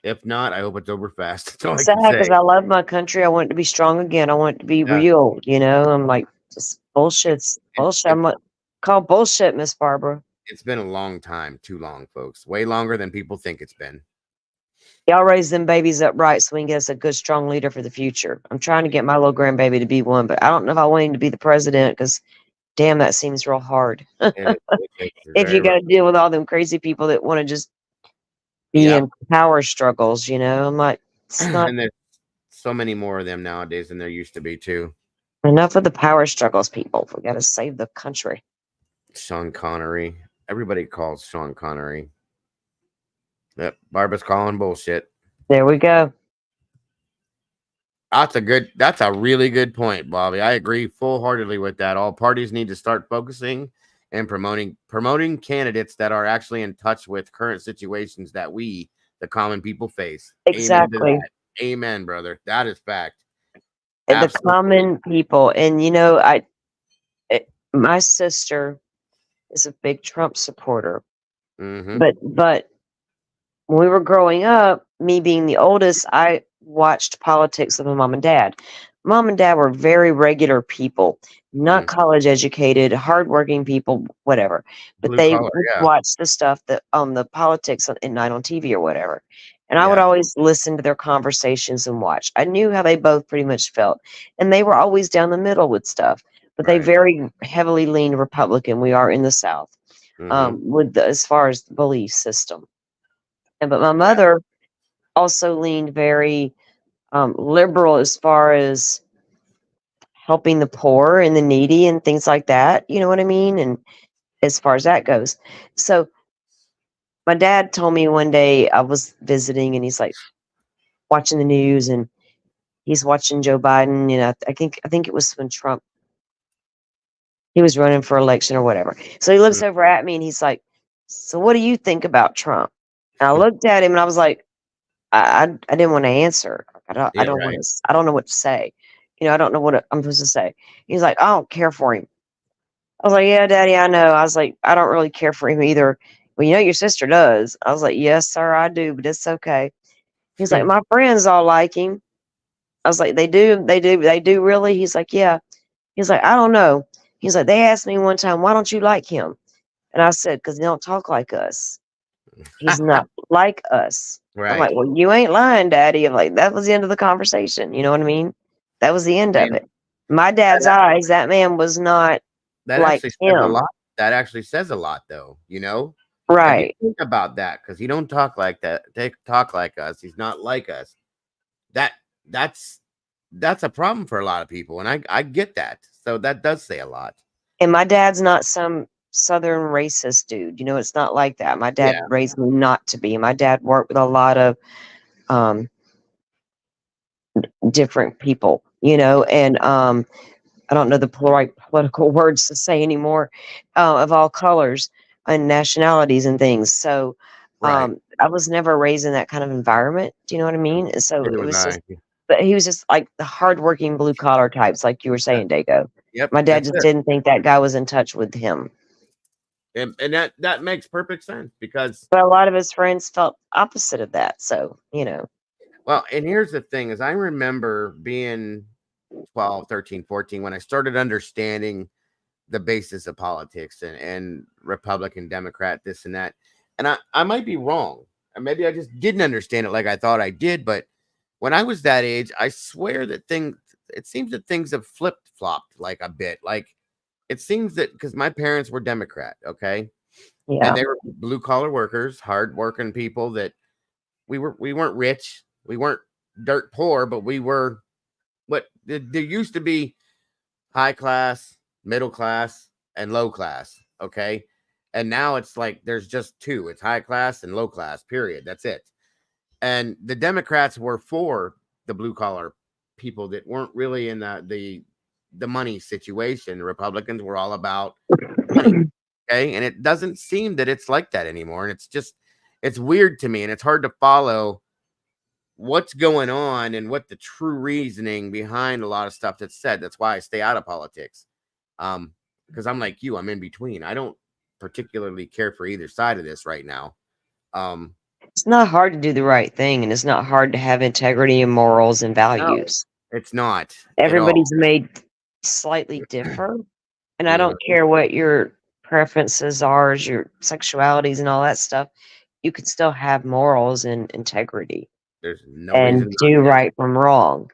[SPEAKER 1] if not, I hope it's over fast. That's all I can say.
[SPEAKER 2] Because I love my country. I want it to be strong again. I want it to be real. I'm like, just bullshit's bullshit. I'm like, call bullshit, Miss Barbara.
[SPEAKER 1] It's been a long time, too long, folks. Way longer than people think it's been.
[SPEAKER 2] Y'all raise them babies up right so we can get us a good, strong leader for the future. I'm trying to get my little grandbaby to be one, but I don't know if I want him to be the president because, damn, that seems real hard. If you got to deal with all them crazy people that want to just be in power struggles, I'm like, it's not.
[SPEAKER 1] And there's so many more of them nowadays than there used to be, too.
[SPEAKER 2] Enough of the power struggles, people. We got to save the country.
[SPEAKER 1] Sean Connery. Everybody calls Sean Connery. Yep, Barbara's calling bullshit.
[SPEAKER 2] There we go.
[SPEAKER 1] That's a really good point, Bobby. I agree full-heartedly with that. All parties need to start focusing and promoting candidates that are actually in touch with current situations that we, the common people, face.
[SPEAKER 2] Exactly.
[SPEAKER 1] Amen, brother. That is fact.
[SPEAKER 2] The common people. And my sister is a big Trump supporter.
[SPEAKER 1] Mm-hmm.
[SPEAKER 2] But when we were growing up, me being the oldest, I watched politics with my mom and dad. Mom and dad were very regular people, not college educated, hardworking people, whatever. But
[SPEAKER 1] Blue
[SPEAKER 2] they
[SPEAKER 1] collar,
[SPEAKER 2] would watch the stuff that the politics at night on TV or whatever. And I would always listen to their conversations and watch. I knew how they both pretty much felt. And they were always down the middle with stuff. But they very heavily leaned Republican. We are in the South as far as the belief system. But my mother also leaned very liberal as far as helping the poor and the needy and things like that. You know what I mean? And as far as that goes. So my dad told me one day, I was visiting and he's like watching the news and he's watching Joe Biden. I think it was when Trump, he was running for election or whatever. So he looks over at me and he's like, so what do you think about Trump? And I looked at him and I was like, I didn't want to answer. I don't know what to say. I don't know what I'm supposed to say. He's like, I don't care for him. I was like, yeah, Daddy, I know. I was like, I don't really care for him either. Well, your sister does. I was like, yes, sir, I do, but it's okay. He's like, my friends all like him. I was like, they do really? He's like, yeah. He's like, I don't know. He's like, they asked me one time, why don't you like him? And I said, because he don't talk like us. He's not like us.
[SPEAKER 1] Right.
[SPEAKER 2] I'm like, well, you ain't lying, Daddy. I'm like, that was the end of the conversation. You know what I mean? That was the end of it. My dad's eyes, that man was not like him.
[SPEAKER 1] that actually says a lot, though. You know,
[SPEAKER 2] Right.
[SPEAKER 1] If you think about that, because he don't talk like that. They talk like us. He's not like us. That's a problem for a lot of people, and I get that. So that does say a lot.
[SPEAKER 2] And my dad's not some Southern racist dude. You know, it's not like that. My dad
[SPEAKER 1] Yeah.
[SPEAKER 2] raised me not to be. My dad worked with a lot of different people, you know, and I don't know the right political words to say anymore, of all colors and nationalities and things. So
[SPEAKER 1] Right.
[SPEAKER 2] I was never raised in that kind of environment. Do you know what I mean? And so
[SPEAKER 1] Neither
[SPEAKER 2] it
[SPEAKER 1] was
[SPEAKER 2] was just,
[SPEAKER 1] I.
[SPEAKER 2] but he was just like the hardworking blue collar types, like you were saying, Dago.
[SPEAKER 1] Yep.
[SPEAKER 2] My dad
[SPEAKER 1] That's
[SPEAKER 2] just
[SPEAKER 1] it.
[SPEAKER 2] didn't think that guy was in touch with him.
[SPEAKER 1] And that makes perfect sense because,
[SPEAKER 2] But a lot of his friends felt opposite of that. So, you know.
[SPEAKER 1] well, and here's the thing is I remember being 12, 13, 14 when I started understanding the basis of politics and Republican, Democrat, this and that. And I might be wrong. And maybe I just didn't understand it like I thought I did. But when I was that age, I swear that it seems that things have flip-flopped like a bit. Like it seems that because my parents were Democrat, okay?
[SPEAKER 2] Yeah.
[SPEAKER 1] And they were blue collar workers, hard working people that we weren't rich, we weren't dirt poor, but we were what there used to be high class, middle class, and low class. Okay. And now it's like there's just two. It's high class and low class, period. That's it. And the Democrats were for the blue collar people that weren't really in the money situation. The Republicans were all about money. Okay. And it doesn't seem that it's like that anymore. And it's weird to me. And it's hard to follow what's going on and what the true reasoning behind a lot of stuff that's said. That's why I stay out of politics. Because I'm like you, I'm in between. I don't particularly care for either side of this right now.
[SPEAKER 2] It's not hard to do the right thing, and it's not hard to have integrity and morals and values.
[SPEAKER 1] No, it's not.
[SPEAKER 2] Everybody's made slightly different, and I don't care what your preferences are, your sexualities and all that stuff. You can still have morals and integrity.
[SPEAKER 1] There's no
[SPEAKER 2] and
[SPEAKER 1] reason
[SPEAKER 2] do right from wrong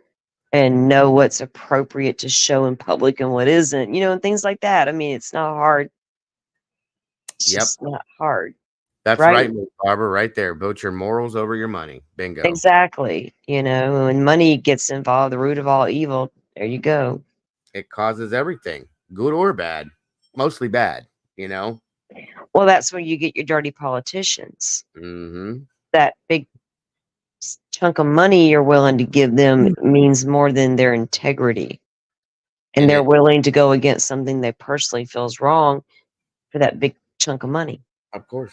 [SPEAKER 2] and know what's appropriate to show in public and what isn't, you know, and things like that. I mean, it's not hard. It's just not hard.
[SPEAKER 1] That's right, Miss Barbara, right there. Vote your morals over your money. Bingo.
[SPEAKER 2] Exactly. You know, when money gets involved, the root of all evil, there you go.
[SPEAKER 1] It causes everything, good or bad, mostly bad, you know?
[SPEAKER 2] Well, that's where you get your dirty politicians.
[SPEAKER 1] Mm-hmm.
[SPEAKER 2] That big chunk of money you're willing to give them means more than their integrity. And they're willing to go against something they personally feels wrong for that big chunk of money.
[SPEAKER 1] Of course.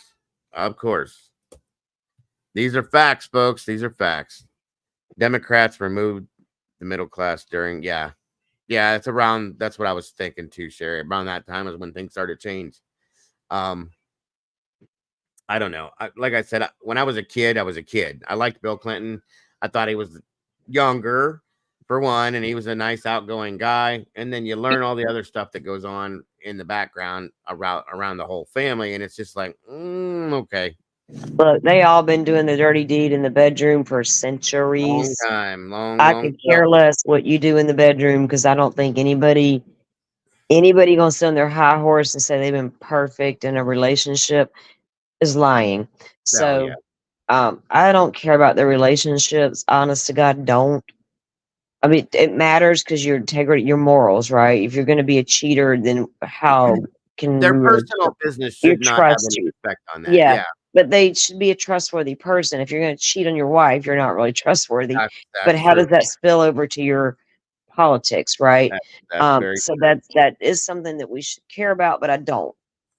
[SPEAKER 1] Of course. These are facts, folks. These are facts. Democrats removed the middle class during, yeah, it's around, that's what I was thinking too, Sherry. Around that time is when things started to change. I don't know. Like I said, when I was a kid, I liked Bill Clinton. I thought he was younger, for one, and he was a nice, outgoing guy. And then you learn all the other stuff that goes on in the background around the whole family, and it's just like, okay.
[SPEAKER 2] Look, they all been doing the dirty deed in the bedroom for centuries.
[SPEAKER 1] Long time,
[SPEAKER 2] I could care less what you do in the bedroom because I don't think anybody gonna sit on their high horse and say they've been perfect in a relationship is lying. So I don't care about the relationships. Honest to God, don't. I mean, it matters because your integrity, your morals, right? If you're going to be a cheater, then how can
[SPEAKER 1] their personal business should not have any effect on that?
[SPEAKER 2] Yeah, but they should be a trustworthy person. If you're going to cheat on your wife, you're not really trustworthy. But how does that spill over to your politics, right? So that is something that we should care about, but I don't.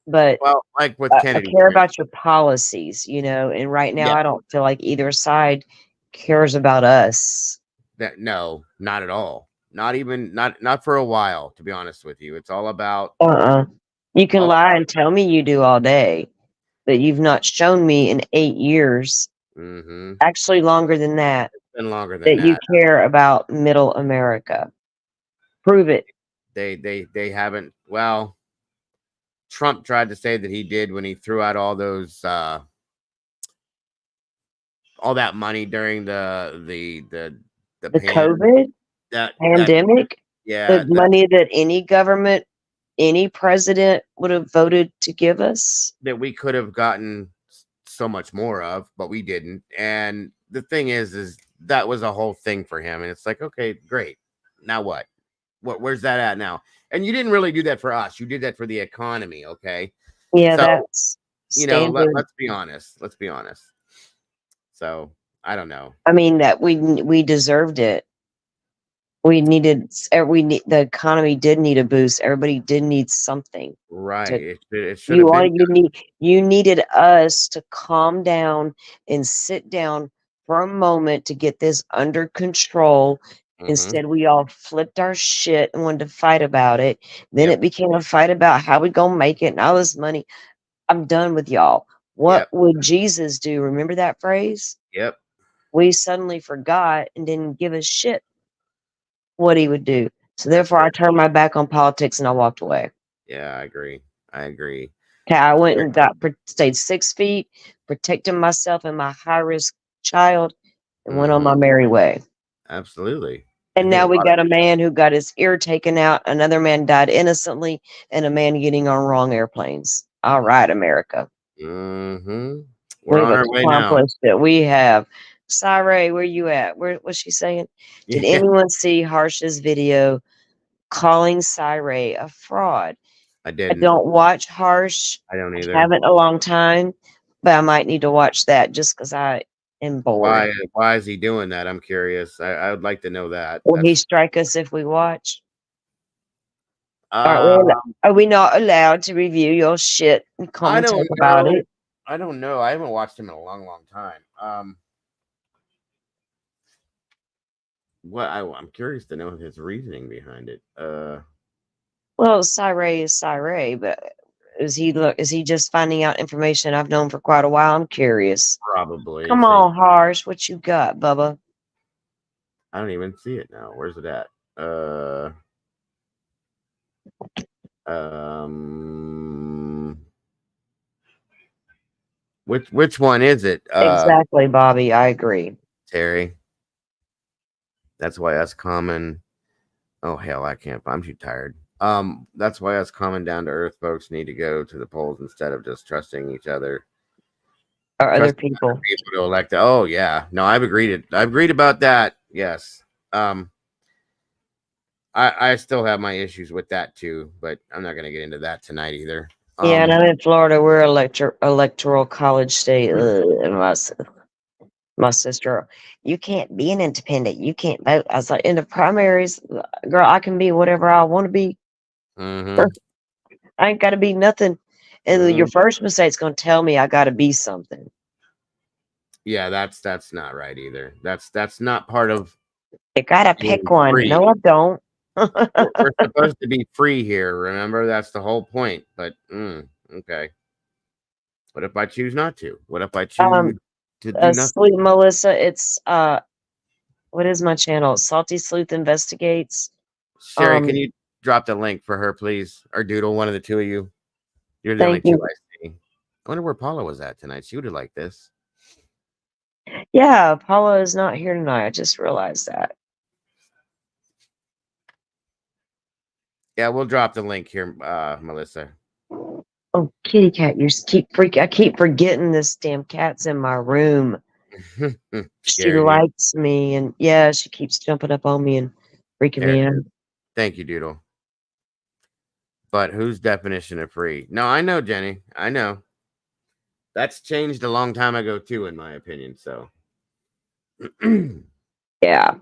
[SPEAKER 2] But
[SPEAKER 1] well, like with Kennedy,
[SPEAKER 2] I care about your policies, you know. And right now, I don't feel like either side cares about us.
[SPEAKER 1] No, not at all. Not even not for a while, to be honest with you. It's all about
[SPEAKER 2] You can lie and tell me you do all day, but you've not shown me in 8 years, actually longer than that,
[SPEAKER 1] it's been longer than that,
[SPEAKER 2] you care about middle America. Prove it.
[SPEAKER 1] They haven't. Well, Trump tried to say that he did when he threw out all those all that money during the
[SPEAKER 2] COVID pandemic. The money that any government any president would have voted to give us.
[SPEAKER 1] That we could have gotten so much more of, but we didn't. And the thing is that was a whole thing for him. And it's like, okay, great. Now what? Where's that at now? And you didn't really do that for us. You did that for the economy, okay?
[SPEAKER 2] Yeah,
[SPEAKER 1] so,
[SPEAKER 2] that's standard.
[SPEAKER 1] let's be honest. Let's be honest. So I don't know.
[SPEAKER 2] I mean, that we deserved it. We needed the economy did need a boost. Everybody did need something.
[SPEAKER 1] Right. It should have been.
[SPEAKER 2] You needed us to calm down and sit down for a moment to get this under control. Instead, we all flipped our shit and wanted to fight about it. Then it became a fight about how we gonna make it and all this money. I'm done with y'all. What would Jesus do? Remember that phrase?
[SPEAKER 1] Yep.
[SPEAKER 2] We suddenly forgot and didn't give a shit what he would do. So therefore, I turned my back on politics and I walked away.
[SPEAKER 1] Yeah, I agree.
[SPEAKER 2] Okay, I went and stayed 6 feet, protecting myself and my high risk child, and went on my merry way.
[SPEAKER 1] Absolutely.
[SPEAKER 2] And now we got a man who got his ear taken out. Another man died innocently, and a man getting on wrong airplanes. All right, America.
[SPEAKER 1] We're
[SPEAKER 2] We've
[SPEAKER 1] on our way now.
[SPEAKER 2] accomplished it. We have. Saray, where you at? What's she saying? Did anyone see Harsh's video calling Saray a fraud?
[SPEAKER 1] I didn't.
[SPEAKER 2] I don't watch Harsh.
[SPEAKER 1] I don't either.
[SPEAKER 2] I haven't a long time, but I might need to watch that just because I am bored.
[SPEAKER 1] Why is he doing that? I'm curious. I would like to know that.
[SPEAKER 2] Will he strike us if we watch? Are we not allowed to review your shit and commentate about it?
[SPEAKER 1] I don't know. I haven't watched him in a long, long time. I'm curious to know his reasoning behind it.
[SPEAKER 2] Well, Saray is Saray, but is he just finding out information I've known for quite a while? I'm curious.
[SPEAKER 1] Probably.
[SPEAKER 2] Come on, Harsh, what you got, Bubba?
[SPEAKER 1] I don't even see it now. Where's it at? Which one is it?
[SPEAKER 2] Exactly, Bobby. I agree.
[SPEAKER 1] Terry. That's why us common. Oh hell, I can't. I'm too tired. That's why us common down to earth folks need to go to the polls instead of just trusting each other.
[SPEAKER 2] Or other people.
[SPEAKER 1] To elect. Oh yeah, no, I've agreed about that. Yes. I still have my issues with that too, but I'm not going to get into that tonight either.
[SPEAKER 2] Yeah, and I'm in Florida. We're electoral college state. And my sister, you can't be an independent. You can't vote. I was like, in the primaries, girl, I can be whatever I want to be. I ain't got to be nothing. And your first mistake's going to tell me I got to be something.
[SPEAKER 1] Yeah, that's not right either. That's not part of.
[SPEAKER 2] You got to pick one. Free. No, I don't.
[SPEAKER 1] We're supposed to be free here. Remember, that's the whole point. But okay. What if I choose not to? What if I choose to do nothing?
[SPEAKER 2] Sweet Melissa, it's what is my channel? Salty Sleuth Investigates.
[SPEAKER 1] Sherry, can you drop the link for her, please? Or Doodle, one of the two of you. You're the only two I see. I wonder where Paula was at tonight. She would have liked this.
[SPEAKER 2] Yeah, Paula is not here tonight. I just realized that.
[SPEAKER 1] Yeah, we'll drop the link here, Melissa.
[SPEAKER 2] Oh, kitty cat, I keep forgetting this damn cat's in my room. She likes me, and yeah, she keeps jumping up on me and freaking me out.
[SPEAKER 1] Thank you, Doodle. But whose definition of free? No, I know, Jenny. I know. That's changed a long time ago, too, in my opinion. So,
[SPEAKER 2] yeah.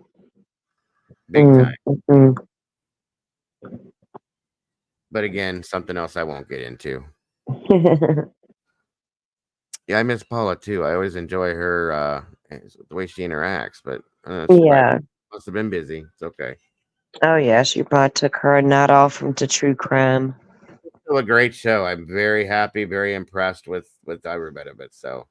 [SPEAKER 1] Big time. But again, something else I won't get into. Yeah, I miss Paula, too. I always enjoy her, the way she interacts. But
[SPEAKER 2] yeah,
[SPEAKER 1] must have been busy. It's okay.
[SPEAKER 2] Oh, yeah. She probably took her a night off from the true crime.
[SPEAKER 1] Still a great show. I'm very happy, very impressed with every bit of it. So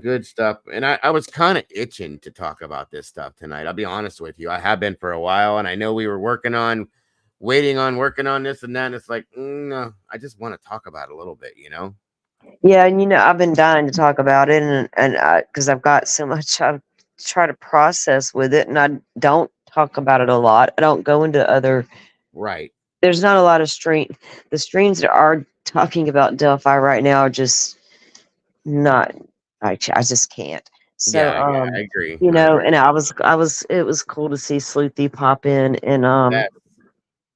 [SPEAKER 1] good stuff. And I was kind of itching to talk about this stuff tonight. I'll be honest with you. I have been for a while, and I know we were working on this and that. And it's like, no, I just want to talk about it a little bit, you know?
[SPEAKER 2] Yeah, and I've been dying to talk about it, and because I've got so much I've tried to process with it, and I don't talk about it a lot. I don't go into other there's not a lot of the streams that are talking about Delphi right now are just not, I just can't. So,
[SPEAKER 1] Yeah, I agree.
[SPEAKER 2] you
[SPEAKER 1] I
[SPEAKER 2] know,
[SPEAKER 1] agree.
[SPEAKER 2] and it was cool to see Sleuthy pop in and,
[SPEAKER 1] That,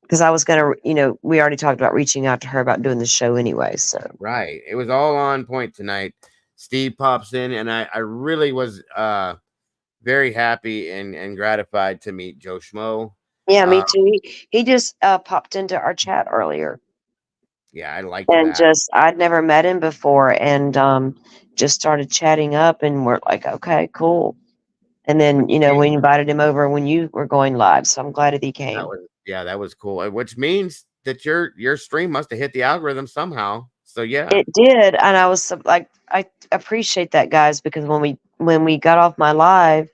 [SPEAKER 2] because I was gonna, you know, we already talked about reaching out to her about doing the show anyway. So
[SPEAKER 1] right. It was all on point tonight. Steve pops in, and I really was very happy and gratified to meet Joe Schmo.
[SPEAKER 2] yeah, me too. He just popped into our chat earlier.
[SPEAKER 1] Yeah, I liked
[SPEAKER 2] And
[SPEAKER 1] that.
[SPEAKER 2] just I'd never met him before, and just started chatting up, and we're like, okay, cool. And then, you know, we invited him over when you were going live, so I'm glad that he came.
[SPEAKER 1] That was cool. Which means that your stream must have hit the algorithm somehow. So yeah,
[SPEAKER 2] It did, and I was like, I appreciate that, guys, because when we got off my live,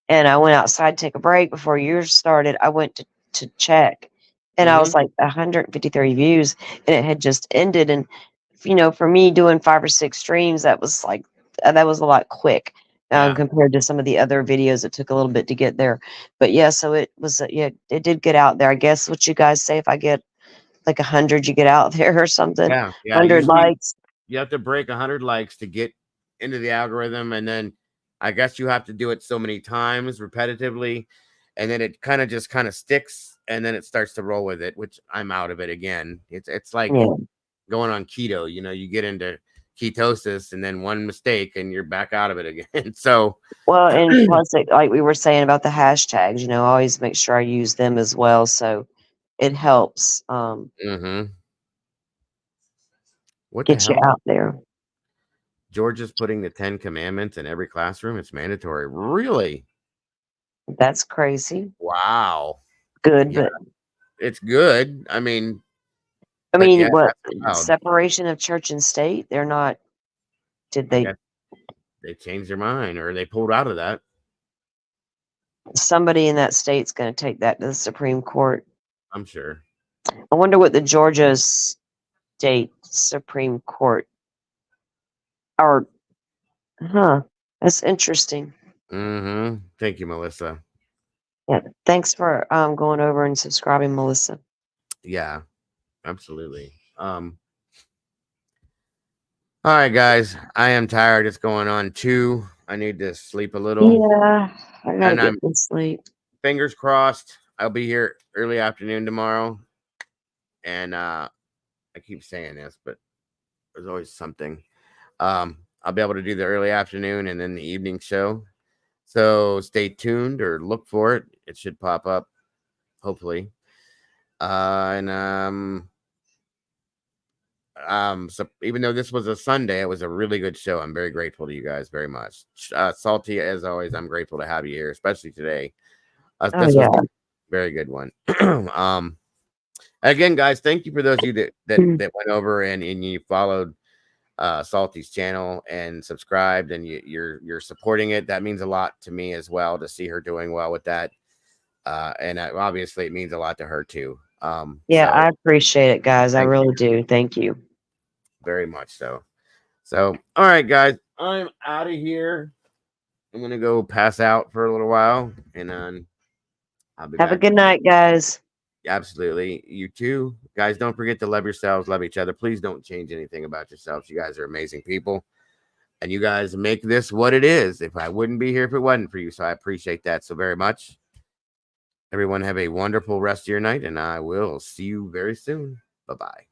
[SPEAKER 2] and I went outside to take a break before yours started, I went to check, and I was like 153 views, and it had just ended. And you know, for me doing 5 or 6 streams, that was like that was a lot quick compared to some of the other videos that took a little bit to get there. But yeah, so it was yeah, it did get out there. I guess what you guys say, if I get like 100, you get out there or something.
[SPEAKER 1] yeah.
[SPEAKER 2] 100 likes.
[SPEAKER 1] You have to break 100 likes to get into the algorithm, and then I guess you have to do it so many times repetitively, and then it kind of sticks, and then it starts to roll with it, which I'm out of it again. It's like going on keto. You know, you get into ketosis, and then one mistake, and you're back out of it again. So
[SPEAKER 2] well, and plus, like we were saying about the hashtags, you know, I always make sure I use them as well, so it helps
[SPEAKER 1] what
[SPEAKER 2] get
[SPEAKER 1] the
[SPEAKER 2] you
[SPEAKER 1] hell?
[SPEAKER 2] out there.
[SPEAKER 1] Georgia's putting the 10 commandments in every classroom. It's mandatory. Really?
[SPEAKER 2] That's crazy.
[SPEAKER 1] Wow.
[SPEAKER 2] Good,
[SPEAKER 1] yeah,
[SPEAKER 2] but
[SPEAKER 1] it's good. I mean,
[SPEAKER 2] what
[SPEAKER 1] that's
[SPEAKER 2] separation of church and state? They're not. Did
[SPEAKER 1] I
[SPEAKER 2] they?
[SPEAKER 1] guess they changed their mind, or they pulled out of that.
[SPEAKER 2] Somebody in that state's going to take that to the Supreme Court.
[SPEAKER 1] I'm sure.
[SPEAKER 2] I wonder what the Georgia State Supreme Court. Or, that's interesting.
[SPEAKER 1] Thank you, Melissa.
[SPEAKER 2] Yeah, thanks for going over and subscribing, Melissa.
[SPEAKER 1] Yeah, absolutely. All right, guys. I am tired. It's going on 2. I need to sleep a little.
[SPEAKER 2] Yeah, I gotta get some sleep.
[SPEAKER 1] Fingers crossed. I'll be here early afternoon tomorrow. And I keep saying this, but there's always something. I'll be able to do the early afternoon and then the evening show. So stay tuned or look for it. It should pop up, hopefully. So even though this was a Sunday, it was a really good show. I'm very grateful to you guys very much. Salty, as always, I'm grateful to have you here, especially today. This was a very good one. Again, guys, thank you for those of you that went over and you followed Salty's channel and subscribed, and you're supporting it. That means a lot to me as well, to see her doing well with that. And obviously it means a lot to her too.
[SPEAKER 2] I appreciate it, guys. I really do. Thank you.
[SPEAKER 1] Very much so. So, all right, guys, I'm out of here. I'm going to go pass out for a little while, and then I'll be back.
[SPEAKER 2] Have a good night, guys.
[SPEAKER 1] Absolutely. You too. Guys, don't forget to love yourselves, love each other. Please don't change anything about yourselves. You guys are amazing people, and you guys make this what it is. If I wouldn't be here if it wasn't for you, so I appreciate that so very much. Everyone have a wonderful rest of your night, and I will see you very soon. Bye-bye.